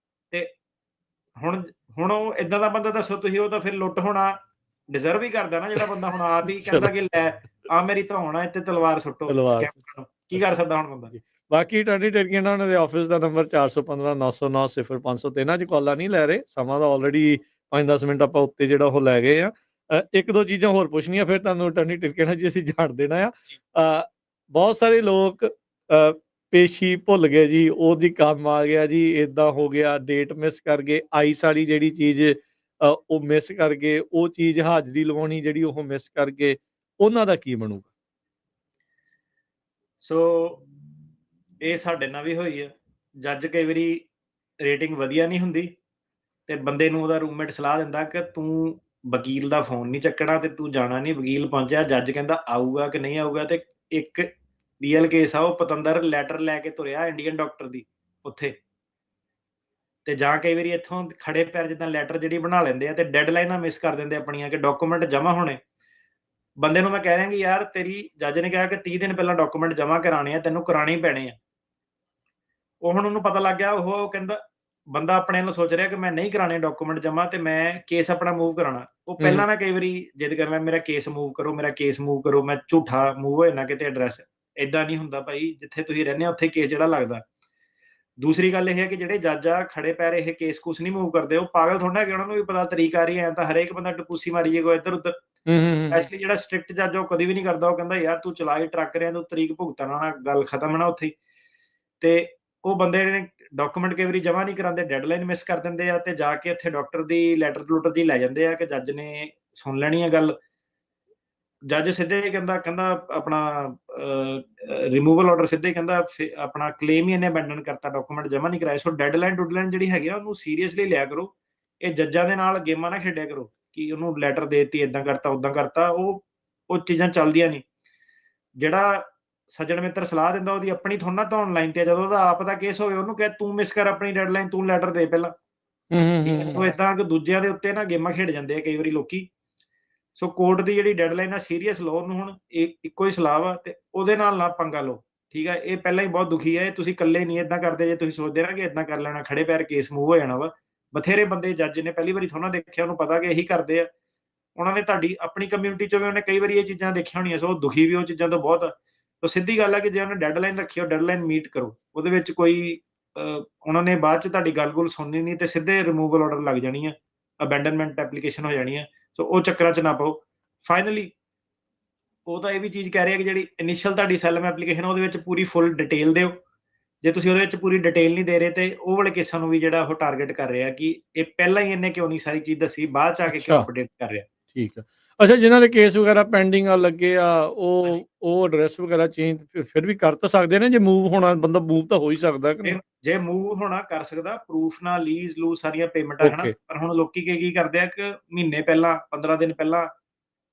ਤੇ ਹੁਣ ਉਹ ਏਦਾਂ ਦਾ ਬੰਦਾ ਦੱਸੋ ਤੁਸੀਂ, ਉਹ ਤਾਂ ਫਿਰ ਲੁੱਟ ਹੋਣਾ ਡਿਜ਼ਰਵ ਹੀ ਕਰਦਾ ਨਾ, ਜਿਹੜਾ ਬੰਦਾ ਹੁਣ ਆਪ ਹੀ ਕਹਿੰਦਾ ਕਿ ਲੈ ਆ ਮੇਰੀ ਧੌਣ ਆ, ਇੱਥੇ ਤਲਵਾਰ ਸੁੱਟੋ ਤਲਵਾਰ ਸਕੈਮਰ। ਕੀ ਕਰ ਸਕਦਾ ਹੁਣ ਬੰਦਾ। ਬਾਕੀ ਟਰਕੀਆਨਾ ਉਹਨਾਂ ਦੇ ਆਫਿਸ ਦਾ ਨੰਬਰ 415-909-0503 'ਚ ਕਾਲਾਂ ਨਹੀਂ ਲੈ ਰਹੇ। ਸਮਾਂ ਦਾ ਆਲਰੇਡੀ 5-10 ਮਿੰਟ ਆਪਾਂ ਉੱਤੇ ਜਿਹੜਾ ਉਹ ਲੈ ਗਏ ਆ। ਇੱਕ ਦੋ ਚੀਜ਼ਾਂ ਹੋਰ ਪੁੱਛਣੀਆਂ, ਫਿਰ ਤੁਹਾਨੂੰ ਟਰਕੀਆਨਾ ਜੀ ਅਸੀਂ ਜਾਣ ਦੇਣਾ ਆ। ਬਹੁਤ ਸਾਰੇ ਲੋਕ ਪੇਸ਼ੀ ਭੁੱਲ ਗਏ ਜੀ, ਉਹਦੀ ਕੰਮ ਆ ਗਿਆ ਜੀ, ਏਦਾਂ ਹੋ ਗਿਆ, ਡੇਟ ਮਿਸ ਕਰ ਗਏ, ਆਈਸ ਵਾਲੀ ਜਿਹੜੀ ਚੀਜ਼ ਉਹ ਮਿਸ ਕਰ ਗਏ, ਉਹ ਚੀਜ਼ ਹਾਜ਼ਰੀ ਲਵਾਉਣੀ ਜਿਹੜੀ ਉਹ ਮਿਸ ਕਰ ਗਏ, ਉਹਨਾਂ ਦਾ ਕੀ ਬਣੂਗਾ? ਸੋ ਇਹ ਸਾਡੇ ਨਾਲ ਵੀ ਹੋਈ ਆ। ਜੱਜ ਕਈ ਵਾਰੀ ਰੇਟਿੰਗ ਵਧੀਆ ਨਹੀਂ ਹੁੰਦੀ, ਤੇ ਬੰਦੇ ਨੂੰ ਉਹਦਾ ਰੂਮਮੇਟ ਸਲਾਹ ਦਿੰਦਾ ਕਿ ਤੂੰ ਵਕੀਲ ਦਾ ਫੋਨ ਨਹੀਂ ਚੱਕਣਾ, ਤੇ ਤੂੰ ਜਾਣਾ ਨਹੀਂ। ਵਕੀਲ ਪਹੁੰਚਿਆ, ਜੱਜ ਕਹਿੰਦਾ ਆਊਗਾ ਕਿ ਨਹੀਂ ਆਊਗਾ। ਤੇ ਇੱਕ ਰੀਅਲ ਕੇਸ ਆ, ਉਹ ਪਤੰਦਰ ਲੈਟਰ ਲੈ ਕੇ ਤੁਰਿਆ ਇੰਡੀਅਨ ਡਾਕਟਰ ਦੀ ਉੱਥੇ। ਤੇ ਜਾਂ ਕਈ ਵਾਰੀ ਇੱਥੋਂ ਖੜੇ ਪੈਰ ਜਿੱਦਾਂ ਲੈਟਰ ਜਿਹੜੀ ਬਣਾ ਲੈਂਦੇ ਆ, ਤੇ ਡੈਡਲਾਈਨਾਂ ਮਿਸ ਕਰ ਦਿੰਦੇ ਆਪਣੀਆਂ ਕਿ ਡਾਕੂਮੈਂਟ ਜਮ੍ਹਾਂ ਹੋਣੇ। ਬੰਦੇ ਨੂੰ ਮੈਂ ਕਹਿ ਰਿਹਾ ਕਿ ਯਾਰ ਤੇਰੀ ਜੱਜ ਨੇ ਕਿਹਾ ਕਿ 30 ਦਿਨ ਪਹਿਲਾਂ ਡਾਕੂਮੈਂਟ ਜਮ੍ਹਾਂ ਕਰਾਣੇ ਆ, ਤੈਨੂੰ ਕਰਾਣੇ ਹੀ ਪੈਣੇ ਆ। ਉਹ ਹੁਣ ਉਹਨੂੰ ਪਤਾ ਲੱਗ ਗਿਆ, ਉਹ ਕਹਿੰਦਾ ਬੰਦਾ ਆਪਣੇ ਵੱਲੋਂ ਸੋਚ ਰਿਹਾ ਕਿ ਮੈਂ ਨਹੀਂ ਕਰਾਣੇ ਡਾਕੂਮੈਂਟ ਜਮ੍ਹਾਂ, ਤੇ ਮੈਂ ਕੇਸ ਆਪਣਾ ਮੂਵ ਕਰਾਉਣਾ। ਉਹ ਪਹਿਲਾਂ ਨਾ ਕਈ ਵਾਰੀ ਜਿੱਦ ਕਰਨਾ, ਮੇਰਾ ਕੇਸ ਮੂਵ ਕਰੋ, ਮੇਰਾ ਕੇਸ ਮੂਵ ਕਰੋ, ਮੈਂ ਝੂਠਾ ਮੂਵ ਹੋ ਜਾਣਾ ਕਿਤੇ ਐਡਰੈਸ। ਏਦਾਂ ਨਹੀਂ ਹੁੰਦਾ ਭਾਈ, ਜਿੱਥੇ ਤੁਸੀਂ ਰਹਿੰਦੇ ਹੋ ਉੱਥੇ ਕੇਸ ਜਿਹੜਾ ਲੱਗਦਾ। ਦੂਸਰੀ ਗੱਲ ਇਹ ਹੈ ਕਿ ਜਿਹੜੇ ਜੱਜ ਆ ਖੜੇ ਪੈਰ ਇਹ ਕੇਸ ਕੂਸ ਨਹੀਂ ਮੂਵ ਕਰਦੇ। ਉਹ ਪਾਗਲ ਥੋੜਾ ਨਾ, ਕਿ ਉਹਨਾਂ ਨੂੰ ਵੀ ਪਤਾ ਤਰੀਕਾ ਆ ਰਹੀ ਹੈ, ਤਾਂ ਹਰੇਕ ਬੰਦਾ ਟਪੂਸੀ ਮਾਰੀ ਜਾਏਗਾ ਇੱਧਰ ਉੱਧਰ। ਸਪੈਸ਼ਲੀ ਜਿਹੜਾ ਸਟ੍ਰਿਕਟ ਜੱਜ ਉਹ ਕਦੀ ਵੀ ਨਹੀਂ ਕਰਦਾ। ਉਹ ਕਹਿੰਦਾ ਯਾਰ ਤੂੰ ਚਲਾ ਹੀ ਟਰੱਕ ਰਿਹਾ, ਤੂੰ ਤਰੀਕ ਭੁਗਤਣਾ ਨਾ, ਗੱਲ ਖਤਮ ਨਾ ਉੱਥੇ। ਤੇ ਉਹ ਬੰਦੇ ਨੇ ਡਾਕੂਮੈਂਟ ਕਈ ਵਾਰੀ ਜਮ੍ਹਾਂ ਨਹੀਂ ਕਰਾਉਂਦੇ, ਡੈਡਲਾਈਨ ਮਿਸ ਕਰ ਦਿੰਦੇ ਆ, ਤੇ ਜਾ ਕੇ ਉੱਥੇ ਡਾਕਟਰ ਦੀ ਲੈਟਰ ਲੂਟਰ ਦੀ ਲੈ ਜਾਂਦੇ ਆ ਕਿ ਜੱਜ ਨੇ ਸੁਣ ਲੈਣੀ ਆ ਗੱਲ। ਜੱਜ ਸਿੱਧੇ ਹੀ ਕਹਿੰਦਾ ਆਪਣਾ ਰਿਮੂਵਲ ਆਰਡਰ ਸਿੱਧੇ ਹੀ ਕਹਿੰਦਾ ਆਪਣਾ ਕਲੇਮ ਹੀ ਇਹਨੇ ਅਬੈਂਡਨ ਕਰਤਾ, ਡਾਕੂਮੈਂਟ ਜਮ੍ਹਾਂ ਨਹੀਂ ਕਰਾਏ। ਸੋ ਡੈਡਲਾਈਨ ਜਿਹੜੀ ਹੈਗੀ ਨਾ, ਉਹਨੂੰ ਸੀਰੀਅਸਲੀ ਲਿਆ ਕਰੋ। ਇਹ ਜੱਜਾਂ ਦੇ ਨਾਲ ਗੇਮਾਂ ਨਾ ਖੇਡਿਆ ਕਰੋ ਕਿ ਉਹਨੂੰ ਲੈਟਰ ਦੇਤੀ, ਏਦਾਂ ਕਰਤਾ ਉਦਾਂ ਕਰਤਾ। ਉਹ ਚੀਜ਼ਾਂ ਚੱਲਦੀਆਂ ਨਹੀਂ। ਜਿਹੜਾ ਸੱਜਣ ਮਿੱਤਰ ਸਲਾਹ ਦਿੰਦਾ, ਉਹਦੀ ਆਪਣੀ ਥੋੜਾ ਨਾ ਧੌਣ ਲਾਈਨ ਤੇ। ਜਦੋਂ ਉਹਦਾ ਆਪ ਦਾ ਕੇਸ ਹੋਵੇ, ਉਹਨੂੰ ਕਹੇ ਤੂੰ ਮਿਸ ਕਰ ਆਪਣੀ ਡੈਡਲਾਈਨ, ਤੂੰ ਲੈਟਰ ਦੇ ਪਹਿਲਾਂ। ਠੀਕ ਹੈ। ਸੋ ਏਦਾਂ ਕਿ ਦੂਜਿਆਂ ਦੇ ਉੱਤੇ ਨਾ ਗੇਮਾਂ ਖੇਡ ਜਾਂਦੇ ਆ ਕਈ ਵਾਰੀ ਲੋਕੀ। ਸੋ ਕੋਰਟ ਦੀ ਜਿਹੜੀ ਡੈਡਲਾਈਨ ਆ ਸੀਰੀਅਸ ਲਓ ਉਹਨੂੰ। ਹੁਣ ਇੱਕੋ ਹੀ ਸਲਾਹ ਵਾ, ਤੇ ਉਹਦੇ ਨਾਲ ਨਾ ਪੰਗਾ ਲਓ। ਠੀਕ ਹੈ। ਇਹ ਪਹਿਲਾਂ ਹੀ ਬਹੁਤ ਦੁਖੀ ਹੈ, ਤੁਸੀਂ ਇਕੱਲੇ ਨਹੀਂ ਏਦਾਂ ਕਰਦੇ। ਜੇ ਤੁਸੀਂ ਸੋਚਦੇ ਨਾ ਕਿ ਏਦਾਂ ਕਰ ਲੈਣਾ, ਖੜੇ ਪੈਰ ਕੇਸ ਮੂਵ ਹੋ ਜਾਣਾ ਵਾ। ਬਥੇਰੇ ਬੰਦੇ ਜੱਜ ਨੇ ਪਹਿਲੀ ਵਾਰੀ ਥੋੜਾ ਦੇਖਿਆ, ਉਹਨੂੰ ਪਤਾ ਕਿ ਇਹੀ ਕਰਦੇ ਆ। ਉਹਨਾਂ ਨੇ ਤੁਹਾਡੀ ਆਪਣੀ ਕਮਿਊਨਿਟੀ ਚੋਂ ਵੀ ਉਹਨੇ ਕਈ ਵਾਰੀ ਇਹ ਚੀਜ਼ਾਂ ਦੇਖੀਆਂ ਹੋਣੀਆਂ। ਸੋ ਦੁਖੀ ਵੀ ਉਹ ਚੀਜ਼ਾਂ ਤੋਂ ਬਹੁਤ ਆ। ਸੋ ਸਿੱਧੀ ਗੱਲ ਹੈ ਕਿ ਜੇ ਉਹਨੇ ਡੈਡਲਾਈਨ ਰੱਖੀ, ਉਹ ਡੈਡਲਾਈਨ ਮੀਟ ਕਰੋ। ਉਹਦੇ ਵਿੱਚ ਕੋਈ ਉਹਨਾਂ ਨੇ ਬਾਅਦ ਚ ਤੁਹਾਡੀ ਗੱਲ-ਗੁਲ ਸੁਣਨੀ ਨਹੀਂ, ਤੇ ਸਿੱਧੇ ਰਿਮੂਵਲ ਆਰਡਰ ਲੱਗ ਜਾਣੀ ਆ, ਅਬੈਂਡਨਮੈਂਟ ਐਪਲੀਕੇਸ਼ਨ ਹੋ ਜਾਣੀ ਆ। ਸੋ ਉਹ ਚੱਕਰਾਂ ਚ ਨਾ ਪਾਓ। ਫਾਈਨਲੀ ਉਹ ਤਾਂ ਇਹ ਵੀ ਚੀਜ਼ ਕਹਿ ਰਿਹਾ ਕਿ ਜਿਹੜੀ ਇਨੀਸ਼ੀਅਲ ਤੁਹਾਡੀ ਸੈਲਮ ਐਪਲੀਕੇਸ਼ਨ, ਉਹਦੇ ਵਿੱਚ ਪੂਰੀ ਫੁੱਲ ਡਿਟੇਲ ਦਿਓ। ਜੇ ਤੁਸੀਂ ਉਹਦੇ ਵਿੱਚ ਪੂਰੀ ਡਿਟੇਲ ਨਹੀਂ ਦੇ ਰਹੇ, ਤੇ ਉਹ ਵਾਲੇ ਕੇਸਾਂ ਨੂੰ ਵੀ ਜਿਹੜਾ ਉਹ ਟਾਰਗੇਟ ਕਰ ਰਿਹਾ ਕਿ ਇਹ ਪਹਿਲਾਂ ਹੀ ਇਹਨੇ ਕਿਉਂ ਨਹੀਂ ਸਾਰੀ ਚੀਜ਼ ਦੱਸੀ, ਬਾਅਦ ਚ ਆ ਕੇ ਕਿਉਂ ਅਪਡੇਟ ਕਰ ਰਿਹਾ। ਠੀਕ ਆ। ਅੱਛਾ, ਜਿਨ੍ਹਾਂ ਦੇ ਕੇਸ ਵਗੈਰਾ ਪੈਂਡਿੰਗ ਆ ਲੱਗੇ ਆ, ਹਾਂਜੀ। ਉਹ ਐਡਰੈਸ ਵਗੈਰਾ ਚੇਂਜ ਫਿਰ ਵੀ ਕਰ ਤਾਂ ਸਕਦੇ ਨੇ? ਜੇ ਮੂਵ ਹੋਣਾ, ਬੰਦਾ ਮੂਵ ਤਾਂ ਹੋ ਹੀ ਸਕਦਾ ਕਿ ਨਹੀਂ? ਜੇ ਮੂਵ ਹੋਣਾ ਕਰ ਸਕਦਾ, ਪ੍ਰੂਫ ਨਾਲ ਲੀਜ਼ ਲੂਜ਼ ਸਾਰੀਆਂ ਪੇਮੈਂਟਾਂ ਹਨਾ। ਪਰ ਹੁਣ ਲੋਕੀ ਕੀ ਕਰਦੇ ਆ ਕਿ ਮਹੀਨੇ ਪਹਿਲਾਂ, 15 ਦਿਨ ਪਹਿਲਾਂ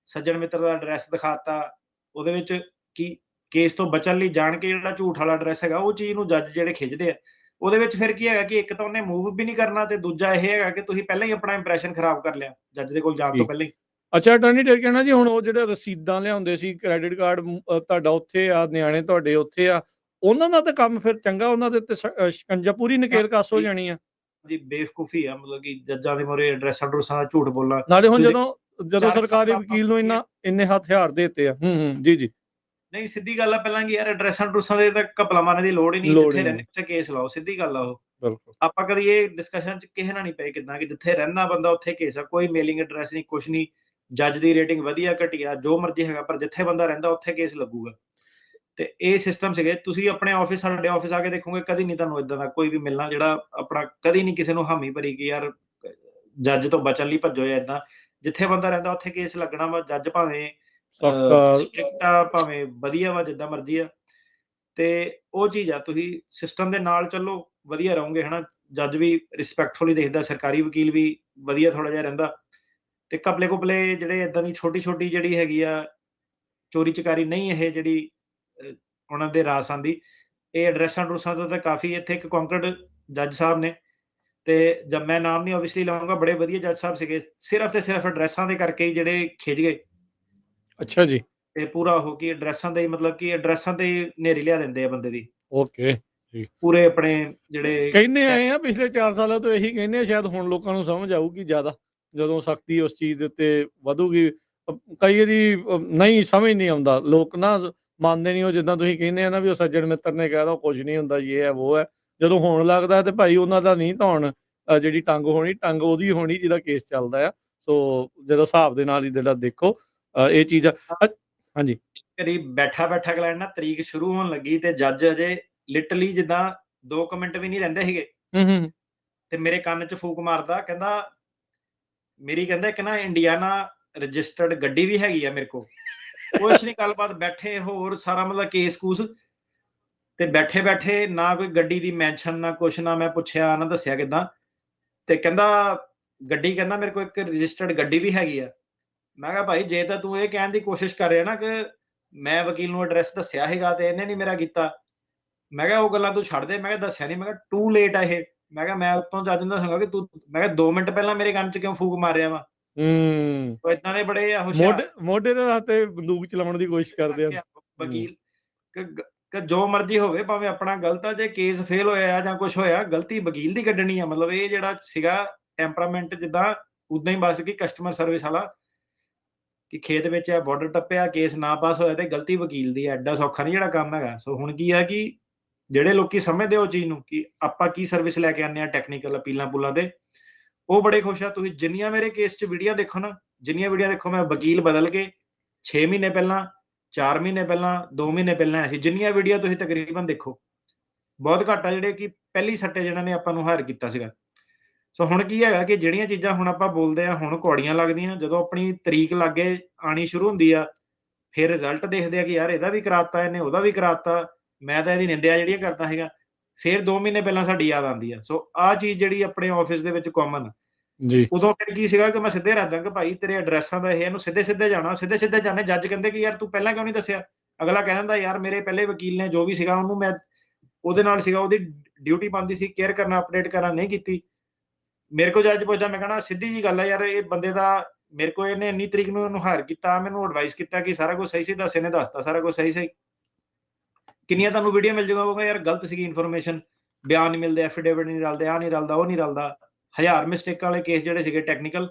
ਸੱਜਣ ਮਿੱਤਰ ਦਾ ਐਡਰੈਸ ਦਿਖਾਤਾ। ਉਹਦੇ ਵਿੱਚ ਕੀ ਕੇਸ ਤੋਂ ਬਚਣ ਲਈ ਜਾਣ ਕੇ ਜਿਹੜਾ ਝੂਠ ਵਾਲਾ ਐਡਰੈਸ ਹੈਗਾ, ਉਹ ਚੀਜ਼ ਨੂੰ ਜੱਜ ਜਿਹੜੇ ਖਿੱਚਦੇ ਆ। ਉਹਦੇ ਵਿੱਚ ਫਿਰ ਕੀ ਹੈਗਾ ਕਿ ਇੱਕ ਤਾਂ ਉਹਨੇ ਮੂਵ ਵੀ ਨਹੀਂ ਕਰਨਾ, ਤੇ ਦੂਜਾ ਇਹ ਹੈਗਾ ਕਿ ਤੁਸੀਂ ਪਹਿਲਾਂ ਹੀ ਆਪਣਾ ਇੰਪ੍ਰੈਸ਼ਨ ਖਰਾਬ ਕਰ ਲਿਆ ਜੱਜ ਦੇ ਕੋਲ ਜਾਣ ਤੋਂ ਪਹਿਲਾਂ ਹੀ। ਅੱਛਾ, ਅਟਾਰਨੀ ਟਰਕਿਆਨਾ ਜੀ, ਹੁਣ ਉਹ ਜਿਹੜੇ ਰਸੀਦਾਂ ਲਿਆਉਂਦੇ ਸੀ, ਕ੍ਰੈਡਿਟ ਕਾਰਡ ਤੁਹਾਡਾ ਉੱਥੇ ਆ, ਨਿਆਣੇ ਤੁਹਾਡੇ ਉੱਥੇ ਆ, ਉਹਨਾਂ ਦਾ ਤਾਂ ਕੰਮ ਫਿਰ ਚੰਗਾ, ਉਹਨਾਂ ਦੇ ਉੱਤੇ ਸ਼ਿਕੰਜਾ ਪੂਰੀ ਨਕੇਲ ਕੱਸ ਹੋ ਜਾਣੀ ਆ। ਜੀ ਬੇਵਕੂਫੀ ਆ, ਮਤਲਬ ਕਿ ਜੱਜਾਂ ਦੇ ਮੂਹਰੇ ਐਡਰੈਸਾਂ ਅਡਰੈਸਾਂ ਦਾ ਝੂਠ ਬੋਲਣਾ। ਨਾਲੇ ਹੁਣ ਤੁਸੀਂ ਜਦੋਂ ਸਰਕਾਰੀ ਵਕੀਲ ਨੂੰ ਇੰਨੇ ਹਥਿਆਰ ਦੇਤੇ ਆ। ਜੀ ਜੀ। ਨਹੀਂ, ਸਿੱਧੀ ਗੱਲ ਆ ਪਹਿਲਾਂ ਕਿ ਯਾਰ ਐਡਰੈਸਾਂ ਅਡਰੈਸਾਂ ਦੇ ਤਾਂ ਘਪਲਾ ਮਾਰਨ ਦੀ ਲੋੜ ਹੀ ਨਹੀਂ। ਜਿੱਥੇ ਰਹਿੰਦੇ ਉੱਥੇ ਕੇਸ ਲਾਓ, ਸਿੱਧੀ ਗੱਲ ਆ ਉਹ। ਬਿਲਕੁਲ। ਆਪਾਂ ਕਦੀ ਇਹ ਡਿਸਕਸ਼ਨ ਚ ਕਿਸੇ ਨਾਲ ਨਹੀਂ ਪਏ ਕਿੱਦਾਂ ਕਿ ਜਿੱਥੇ ਰਹਿੰਦਾ ਬੰਦਾ ਉੱਥੇ ਕੇਸ ਆ। ਕੋਈ ਮੇਲਿੰਗ ਐਡਰੈਸ ਨਹੀਂ, ਕੁਛ ਨਹੀਂ। ਜੱਜ ਦੀ ਰੇਟਿੰਗ ਵਧੀਆ ਘਟੀਆ ਜੋ ਮਰਜ਼ੀ ਹੈਗਾ, ਪਰ ਜਿੱਥੇ ਬੰਦਾ ਰਹਿੰਦਾ ਉੱਥੇ ਕੇਸ ਲੱਗੂਗਾ। ਤੇ ਇਹ ਸਿਸਟਮ ਸੀਗੇ। ਤੁਸੀਂ ਆਪਣੇ ਆਫਿਸ, ਸਾਡੇ ਆਫਿਸ ਆ ਕੇ ਦੇਖੋਗੇ, ਕਦੀ ਨਹੀਂ ਤੁਹਾਨੂੰ ਇਦਾਂ ਦਾ ਕੋਈ ਵੀ ਮਿਲਣਾ ਜਿਹੜਾ ਆਪਣਾ, ਕਦੀ ਨਹੀਂ ਕਿਸੇ ਨੂੰ ਹਾਮੀ ਭਰੀ ਕਿ ਯਾਰ ਜੱਜ ਤੋਂ ਬਚਣ ਲਈ ਭੱਜੋ ਜਾਂ ਇਦਾਂ। ਜਿੱਥੇ ਬੰਦਾ ਰਹਿੰਦਾ ਉੱਥੇ ਕੇਸ ਲੱਗਣਾ ਵਾ। ਜੱਜ ਭਾਵੇਂ ਸਟ੍ਰਿਕਟ ਆ, ਭਾਵੇਂ ਵਧੀਆ ਵਾ, ਜਿੱਦਾਂ ਮਰਜ਼ੀ ਆ। ਤੇ ਉਹ ਚੀਜ਼ ਆ, ਤੁਸੀਂ ਸਿਸਟਮ ਦੇ ਨਾਲ ਚੱਲੋ, ਵਧੀਆ ਰਹੋਗੇ ਹਨਾ। ਜੱਜ ਵੀ ਰਿਸਪੈਕਟਫੁਲੀ ਦੇਖਦਾ, ਸਰਕਾਰੀ ਵਕੀਲ ਵੀ ਵਧੀਆ ਥੋੜਾ ਜਿਹਾ ਰਹਿੰਦਾ। ਤੇ ਕਪਲੇ ਕੁਪਲੇ ਜਿਹੜੇ ਇਦਾਂ ਦੀ ਛੋਟੀ ਛੋਟੀ ਜਿਹੜੀ ਹੈਗੀ ਆ ਚੋਰੀ ਚਕਾਰੀ ਨਹੀਂ, ਇਹ ਜਿਹੜੀ ਉਹਨਾਂ ਦੇ ਰਾਸ ਆਂਦੀ। ਇਹ ਐਡਰੈਸਾਂ ਅਡਰੂਸਾਂ ਤੋਂ ਤਾਂ ਕਾਫੀ। ਇੱਥੇ ਇੱਕ ਕੌਂਕੜ ਜੱਜ ਸਾਹਿਬ ਨੇ, ਤੇ ਜਦ ਮੈਂ ਨਾਮ ਨਹੀਂ ਓਬਵੀਅਸਲੀ ਲਵਾਂਗਾ, ਬੜੇ ਵਧੀਆ ਜੱਜ ਸਾਹਿਬ ਸੀਗੇ। ਸਿਰਫ ਤੇ ਸਿਰਫ ਐਡਰੈਸਾਂ ਦੇ ਕਰਕੇ ਹੀ ਜਿਹੜੇ ਖਿੱਚ ਗਏ। ਅੱਛਾ ਜੀ। ਤੇ ਪੂਰਾ ਹੋ ਕਿ ਐਡਰੈਸਾਂ ਦੇ, ਮਤਲਬ ਕਿ ਐਡਰੈਸਾਂ ਤੇ ਨੇਰੀ ਲਿਆ ਦਿੰਦੇ ਆ ਬੰਦੇ ਦੀ। ਓਕੇ ਜੀ। ਪੂਰੇ ਆਪਣੇ ਜਿਹੜੇ ਕਹਿੰਦੇ ਆਏ ਆ ਪਿਛਲੇ 4 ਸਾਲਾਂ ਤੋਂ, ਇਹੀ ਕਹਿੰਦੇ ਆ। ਸ਼ਾਇਦ ਹੁਣ ਲੋਕਾਂ ਨੂੰ ਸਮਝ ਆਊਗੀ ਜ਼ਿਆਦਾ, ਜਦੋਂ ਸਖਤੀ ਉਸ ਚੀਜ਼ ਦੇ ਉੱਤੇ ਵਧੂਗੀ। ਕਈ ਵਾਰੀ ਨਹੀਂ ਸਮਝ ਨਹੀਂ ਆਉਂਦਾ, ਲੋਕ ਨਾ ਮੰਨਦੇ ਨਹੀਂ। ਉਹ ਜਿੱਦਾਂ ਤੁਸੀਂ ਕਹਿੰਦੇ ਆ ਨਾ ਵੀ ਉਹ ਸੱਜਣ ਮਿੱਤਰ ਨੇ ਕਹਿ ਦੋ ਕੁਝ ਨਹੀਂ ਹੁੰਦਾ, ਇਹ ਹੈ ਉਹ ਹੈ। ਜਦੋਂ ਹੋਣ ਲੱਗਦਾ ਤੇ ਭਾਈ ਉਹਨਾਂ ਦਾ ਨਹੀਂ ਧੌਣ ਜਿਹੜੀ ਟੰਗ ਹੋਣੀ, ਟੰਗ ਉਹਦੀ ਹੋਣੀ ਜਿਹਦਾ ਕੇਸ ਚੱਲਦਾ ਆ। ਸੋ ਜਦੋਂ ਹਿਸਾਬ ਦੇ ਨਾਲ ਹੀ ਜਿਹੜਾ ਦੇਖੋ ਇਹ ਚੀਜ਼ ਹਾਂਜੀ। ਕਰੀਬ ਬੈਠਾ ਬੈਠਾ ਕਲੈਂਡ ਨਾ, ਤਰੀਕ ਸ਼ੁਰੂ ਹੋਣ ਲੱਗੀ ਤੇ ਜੱਜ ਅਜੇ ਲਿਟਰਲੀ ਜਿੱਦਾਂ 2 ਮਿੰਟ ਵੀ ਨਹੀਂ ਰਹਿੰਦੇ ਸੀਗੇ। ਤੇ ਮੇਰੇ ਕੰਨ 'ਚ ਫੂਕ ਮਾਰਦਾ, ਕਹਿੰਦਾ ਮੇਰੀ, ਕਹਿੰਦਾ ਇੱਕ ਨਾ ਇੰਡੀਆਨਾ ਰਜਿਸਟਰਡ ਗੱਡੀ ਵੀ ਹੈਗੀ ਆ ਮੇਰੇ ਕੋਲ। ਕੁਛ ਨਹੀਂ, ਗੱਲਬਾਤ ਬੈਠੇ ਹੋਰ ਸਾਰਾ ਮਤਲਬ ਕੇਸ ਕੂਸ। ਤੇ ਬੈਠੇ ਬੈਠੇ ਨਾ ਕੋਈ ਗੱਡੀ ਦੀ ਮੈਂਸ਼ਨ, ਨਾ ਕੁਛ, ਨਾ ਮੈਂ ਪੁੱਛਿਆ ਨਾ ਦੱਸਿਆ ਕਿੱਦਾਂ। ਤੇ ਕਹਿੰਦਾ ਗੱਡੀ, ਕਹਿੰਦਾ ਮੇਰੇ ਕੋਲ ਇੱਕ ਰਜਿਸਟਰਡ ਗੱਡੀ ਵੀ ਹੈਗੀ ਆ। ਮੈਂ ਕਿਹਾ ਭਾਈ, ਜੇ ਤਾਂ ਤੂੰ ਇਹ ਕਹਿਣ ਦੀ ਕੋਸ਼ਿਸ਼ ਕਰ ਰਿਹਾ ਨਾ ਕਿ ਮੈਂ ਵਕੀਲ ਨੂੰ ਐਡਰੈਸ ਦੱਸਿਆ ਹੈਗਾ ਤੇ ਇਹਨੇ ਨਹੀਂ ਮੇਰਾ ਕੀਤਾ, ਮੈਂ ਕਿਹਾ ਉਹ ਗੱਲਾਂ ਤੂੰ ਛੱਡ ਦੇ। ਮੈਂ ਕਿਹਾ ਦੱਸਿਆ ਨਹੀਂ, ਮੈਂ ਕਿਹਾ ਟੂ ਲੇਟ ਆ ਇਹ। ਮੈਂ ਕਿਹਾ ਮੈਂ ਉੱਤੋਂ ਜੱਜ ਨੂੰ ਦੱਸਾਂਗਾ ਕਿ ਤੂੰ, ਮੈਂ ਕਿਹਾ 2 ਮਿੰਟ ਪਹਿਲਾਂ ਮੇਰੇ ਕੰਨ 'ਚ ਕਿਉਂ ਫੂਕ ਮਾਰ ਰਿਹਾ ਵਾ। ਉਹ ਇਦਾਂ ਦੇ ਬੜੇ ਹੁਸ਼ਿਆਰ, ਮੋਢੇ ਦੇ ਹੱਥੇ ਬੰਦੂਕ ਚਲਾਉਣ ਦੀ ਕੋਸ਼ਿਸ਼ ਕਰਦੇ ਆ ਵਕੀਲ। ਕਿ ਜੋ ਮਰਜ਼ੀ ਹੋਵੇ, ਭਾਵੇਂ ਆਪਣਾ ਗਲਤ ਆ, ਜੇ ਕੇਸ ਫੇਲ ਹੋਇਆ ਜਾਂ ਕੁਝ ਹੋਇਆ, ਗਲਤੀ ਵਕੀਲ ਦੀ ਕੱਢਣੀ ਆ। ਮਤਲਬ ਇਹ ਜਿਹੜਾ ਸੀਗਾ ਟੈਂਪਰਾਮੈਂਟ, ਜਿੱਦਾਂ ਉਦਾਂ ਹੀ ਬਸ ਕਿ ਕਸਟਮਰ ਸਰਵਿਸ ਵਾਲਾ, ਕਿ ਖੇਤ ਵਿੱਚ ਆ, ਬਾਰਡਰ ਟੱਪਿਆ, ਕੇਸ ਨਾ ਪਾਸ ਹੋਇਆ ਤੇ ਗਲਤੀ ਵਕੀਲ ਦੀ। ਐਡਾ ਸੌਖਾ ਨਹੀਂ ਜਿਹੜਾ ਕੰਮ ਹੈਗਾ। ਸੋ ਹੁਣ ਕੀ ਆ ਕਿ ਜਿਹੜੇ ਲੋਕੀ ਸਮਝਦੇ ਉਹ ਚੀਜ਼ ਨੂੰ ਕਿ ਆਪਾਂ ਕੀ ਸਰਵਿਸ ਲੈ ਕੇ ਆਉਂਦੇ ਆ ਟੈਕਨੀਕਲ ਅਪੀਲਾਂ ਪੁਲਾਂ ਤੇ, ਉਹ ਬੜੇ ਖੁਸ਼ ਆ। ਤੁਸੀਂ ਜਿੰਨੀਆਂ ਮੇਰੇ ਕੇਸ 'ਚ ਵੀਡੀਓ ਦੇਖੋ ਨਾ, ਜਿੰਨੀਆਂ ਵੀਡੀਓ ਦੇਖੋ, ਮੈਂ ਵਕੀਲ ਬਦਲ ਕੇ 6 ਮਹੀਨੇ ਪਹਿਲਾਂ, 4 ਮਹੀਨੇ ਪਹਿਲਾਂ, 2 ਮਹੀਨੇ ਪਹਿਲਾਂ ਆਇਆ ਸੀ। ਜਿੰਨੀਆਂ ਵੀਡੀਓ ਤੁਸੀਂ ਤਕਰੀਬਨ ਦੇਖੋ, ਬਹੁਤ ਘੱਟ ਆ ਜਿਹੜੇ ਕਿ ਪਹਿਲੀ ਸੱਟੇ ਜਿਹਨਾਂ ਨੇ ਆਪਾਂ ਨੂੰ ਹਾਇਰ ਕੀਤਾ ਸੀਗਾ। ਸੋ ਹੁਣ ਕੀ ਹੈਗਾ ਕਿ ਜਿਹੜੀਆਂ ਚੀਜ਼ਾਂ ਹੁਣ ਆਪਾਂ ਬੋਲਦੇ ਆ, ਹੁਣ ਕੌੜੀਆਂ ਲੱਗਦੀਆਂ। ਜਦੋਂ ਆਪਣੀ ਤਰੀਕ ਲਾਗੇ ਆਣੀ ਸ਼ੁਰੂ ਹੁੰਦੀ ਆ, ਫਿਰ ਰਿਜ਼ਲਟ ਦੇਖਦੇ ਆ ਕਿ ਯਾਰ ਇਹਦਾ ਵੀ ਕਰਾਤਾ, ਇਹਨੇ ਉਹਦਾ ਵੀ ਕਰਾਤਾ, ਮੈਂ ਤਾਂ ਇਹਦੀ ਨਿੰਦਿਆ ਜਿਹੜੀਆਂ ਕਰਦਾ ਹੈਗਾ। ਫਿਰ 2 ਮਹੀਨੇ ਪਹਿਲਾਂ ਸਾਡੀ ਯਾਦ ਆਉਂਦੀ ਆ। ਸੋ ਆਹ ਚੀਜ਼ ਜਿਹੜੀ ਆਪਣੇ ਆਫਿਸ ਦੇ ਵਿੱਚ ਕਾਮਨ ਜੀ। ਉਦੋਂ ਫਿਰ ਕੀ ਸੀਗਾ ਕਿ ਮੈਂ ਸਿੱਧੇ ਰੱਖਦਾ ਕਿ ਭਾਈ ਤੇਰੇ ਐਡਰੈਸਾਂ ਦਾ ਇਹ, ਇਹਨੂੰ ਸਿੱਧੇ ਸਿੱਧੇ ਜਾਣਾ, ਸਿੱਧੇ ਸਿੱਧੇ ਜਾਣੇ। ਜੱਜ ਕਹਿੰਦੇ ਕਿ ਯਾਰ ਤੂੰ ਪਹਿਲਾਂ ਕਿਉਂ ਨਹੀਂ ਦੱਸਿਆ। ਅਗਲਾ ਕਹਿ ਦਿੰਦਾ ਯਾਰ ਮੇਰੇ ਪਹਿਲੇ ਵਕੀਲ ਨੇ ਜੋ ਵੀ ਸੀਗਾ ਉਹਨੂੰ ਮੈਂ ਉਹਦੇ ਨਾਲ ਸੀਗਾ, ਉਹਦੀ ਡਿਊਟੀ ਬਣਦੀ ਸੀ ਕੇਅਰ ਕਰਨਾ, ਅਪਡੇਟ ਕਰਨਾ, ਨਹੀਂ ਕੀਤੀ। ਮੇਰੇ ਕੋਲ ਜੱਜ ਪੁੱਛਦਾ, ਮੈਂ ਕਹਣਾ ਸਿੱਧੀ ਜੀ ਗੱਲ ਆ ਯਾਰ, ਇਹ ਬੰਦੇ ਦਾ ਮੇਰੇ ਕੋਲ ਇਹਨੇ ਇੰਨੀ ਤਰੀਕ ਨੂੰ ਇਹਨੂੰ ਹਾਇਰ ਕੀਤਾ, ਮੈਨੂੰ ਐਡਵਾਈਸ ਕੀਤਾ ਕਿ ਸਾਰਾ ਕੁਝ ਸਹੀ ਸੀ, ਦੱਸ, ਇਹਨੇ ਦੱਸਤਾ ਸਾਰਾ ਕੁਝ ਸਹੀ ਸਹੀ। ਕਿੰਨੀਆਂ ਤੁਹਾਨੂੰ ਵੀਡੀਓ ਮਿਲ ਜਾਊਗਾ, ਉਹ ਯਾਰ ਗਲਤ ਸੀਗੀ ਇਨਫੋਰਮੇਸ਼ਨ, ਬਿਆਨ ਨਹੀਂ ਮਿਲਦੇ, ਐਫੀਡੇਵਿਟ ਨਹੀਂ ਰਲਦੇ, ਆ ਨਹੀਂ ਰਲਦਾ, ਉਹ ਨਹੀਂ ਰਲਦਾ। 1000 ਮਿਸਟੇਕਾਂ ਵਾਲੇ ਕੇਸ ਜਿਹੜੇ ਸੀਗੇ ਟੈਕਨੀਕਲ।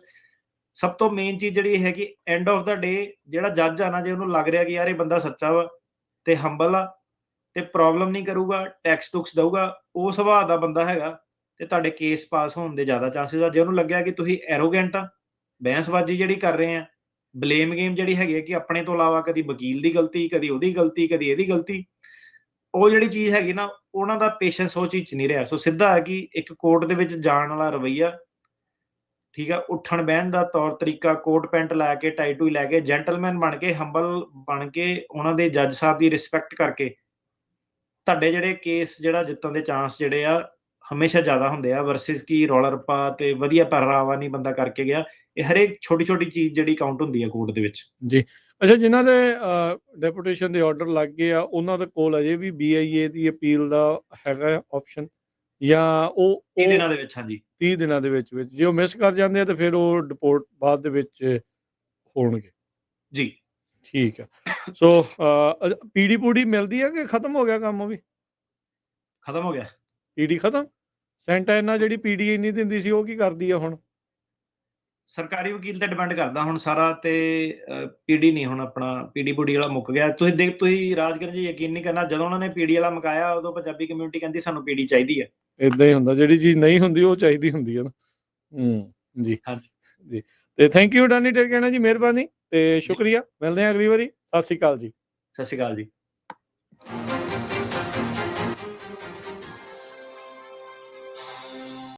ਸਭ ਤੋਂ ਮੇਨ ਚੀਜ਼ ਜਿਹੜੀ ਇਹ ਹੈ ਕਿ ਐਂਡ ਆਫ ਦਾ ਡੇ ਜਿਹੜਾ ਜੱਜ ਆ ਨਾ, ਜੇ ਉਹਨੂੰ ਲੱਗ ਰਿਹਾ ਕਿ ਯਾਰ ਇਹ ਬੰਦਾ ਸੱਚਾ ਵਾ ਤੇ ਹੰਬਲ ਆ ਤੇ ਪ੍ਰੋਬਲਮ ਨਹੀਂ ਕਰੂਗਾ, ਟੈਕਸ ਟੁਕਸ ਦਊਗਾ, ਉਹ ਸੁਭਾਅ ਦਾ ਬੰਦਾ ਹੈਗਾ, ਤੇ ਤੁਹਾਡੇ ਕੇਸ ਪਾਸ ਹੋਣ ਦੇ ਜ਼ਿਆਦਾ ਚਾਂਸਸ ਆ। ਜੇ ਉਹਨੂੰ ਲੱਗਿਆ ਕਿ ਤੁਸੀਂ ਐਰੋਗੈਂਟ ਆ, ਬਹਿਸਬਾਜ਼ੀ ਜਿਹੜੀ ਕਰ ਰਹੇ ਆ, ਬਲੇਮ ਗੇਮ ਜਿਹੜੀ ਹੈਗੀ ਹੈ ਕਿ ਆਪਣੇ ਤੋਂ ਇਲਾਵਾ ਕਦੀ ਵਕੀਲ ਦੀ ਗਲਤੀ, ਕਦੀ ਉਹਦੀ ਗਲਤੀ, ਕਦੀ ਇਹਦੀ ਗਲਤੀ, ਉਹ ਜਿਹੜੀ ਚੀਜ਼ ਹੈਗੀ ਨਾ, ਉਹਨਾਂ ਦਾ ਪੇਸ਼ੈਂਸ ਉਹ ਚੀਜ਼ 'ਚ ਨਹੀਂ ਰਿਹਾ। ਸੋ ਸਿੱਧਾ ਹੈ ਕਿ ਇੱਕ ਕੋਰਟ ਦੇ ਵਿੱਚ ਜਾਣ ਵਾਲਾ ਰਵੱਈਆ, ਠੀਕ ਆ, ਉੱਠਣ ਬਹਿਣ ਦਾ ਤੌਰ ਤਰੀਕਾ, ਕੋਟ ਪੈਂਟ ਲੈ ਕੇ, ਟਾਈ ਟੂਈ ਲੈ ਕੇ, ਜੈਂਟਲਮੈਨ ਬਣ ਕੇ, ਹੰਬਲ ਬਣ ਕੇ, ਉਹਨਾਂ ਦੇ ਜੱਜ ਸਾਹਿਬ ਦੀ ਰਿਸਪੈਕਟ ਕਰਕੇ, ਤੁਹਾਡੇ ਜਿਹੜੇ ਕੇਸ ਜਿਹੜਾ ਜਿੱਤਣ ਦੇ ਚਾਂਸ ਜਿਹੜੇ ਆ ਹਮੇਸ਼ਾ ਜ਼ਿਆਦਾ ਹੁੰਦੇ ਆ, ਵਰਸਿਸ ਕੀ ਰੌਲਾ ਰੱਪਾ ਤੇ ਵਧੀਆ ਪਹਿਰਾਵਾ ਨਹੀਂ ਬੰਦਾ ਕਰਕੇ ਗਿਆ। ਇਹ ਹਰੇਕ ਛੋਟੀ ਛੋਟੀ ਚੀਜ਼ ਜਿਹੜੀ ਕਾਊਂਟ ਹੁੰਦੀ ਹੈ ਕੋਰਟ ਦੇ ਵਿੱਚ। ਜੀ। ਅੱਛਾ, ਜਿਨ੍ਹਾਂ ਦੇ ਡੈਪੂਟੇਸ਼ਨ ਦੇ ਆਰਡਰ ਲੱਗ ਗਏ ਆ, ਉਹਨਾਂ ਦੇ ਕੋਲ ਅਜੇ ਵੀ BIA ਦੀ ਅਪੀਲ ਦਾ ਹੈਗਾ ਆਪਸ਼ਨ, ਜਾਂ ਉਹ 30 ਦਿਨਾਂ ਦੇ ਵਿੱਚ? ਹਾਂਜੀ, 30 ਦਿਨਾਂ ਦੇ ਵਿੱਚ ਜੇ ਉਹ ਮਿਸ ਕਰ ਜਾਂਦੇ ਆ ਤੇ ਫਿਰ ਉਹ ਡਿਪੋਰਟ ਬਾਅਦ ਦੇ ਵਿੱਚ ਹੋਣਗੇ। ਜੀ, ਠੀਕ ਆ। ਸੋ ਪੀਡੀ ਪੂਡੀ ਮਿਲਦੀ ਆ ਕਿ ਖਤਮ ਹੋ ਗਿਆ ਕੰਮ? ਉਹ ਵੀ ਖਤਮ ਹੋ ਗਿਆ। ਪੀਡੀ ਖਤਮ? ਸੈਂਟੈਨਾ ਜਿਹੜੀ ਪੀਡੀ ਇੰਨੀ ਦਿੰਦੀ ਸੀ, ਉਹ ਕੀ ਕਰਦੀ ਆ ਹੁਣ? ਸਰਕਾਰੀ ਵਕੀਲ ਤੇ ਡਿਪੈਂਡ ਕਰਦਾ ਹੁਣ ਸਾਰਾ, ਤੇ ਪੀਡੀ ਨਹੀਂ ਹੁਣ ਆਪਣਾ, ਪੀਡੀ ਪੂਡੀ ਵਾਲਾ ਮੁੱਕ ਗਿਆ। ਤੁਸੀਂ ਰਾਜਗਰ ਜੀ ਯਕੀਨ ਨਹੀਂ ਕਰਨਾ, ਜਦੋਂ ਉਹਨਾਂ ਨੇ ਪੀਡੀ ਵਾਲਾ ਮੁਕਾਇਆ, ਉਦੋਂ ਪੰਜਾਬੀ ਕਮਿਊਨਿਟੀ ਕਹਿੰਦੀ ਸਾਨੂੰ ਪੀਡੀ ਚਾਹੀਦੀ ਹੈ। ਇਦਾਂ ਹੀ ਹੁੰਦਾ, ਜਿਹੜੀ ਚੀਜ਼ ਨਹੀਂ ਹੁੰਦੀ ਉਹ ਚਾਹੀਦੀ ਹੁੰਦੀ ਹੈ ਨਾ। ਜੀ ਹਾਂਜੀ ਜੀ। ਤੇ ਥੈਂਕ ਯੂ ਡਾਨੀ ਟਰਕਿਆਨਾ ਜੀ, ਮਿਹਰਬਾਨੀ ਤੇ ਸ਼ੁਕਰੀਆ। ਮਿਲਦੇ ਹਾਂ ਅਗਲੀ ਵਾਰੀ। ਸਤਿ ਸ਼੍ਰੀ ਅਕਾਲ ਜੀ। ਸਤਿ ਸ਼੍ਰੀ ਅਕਾਲ ਜੀ।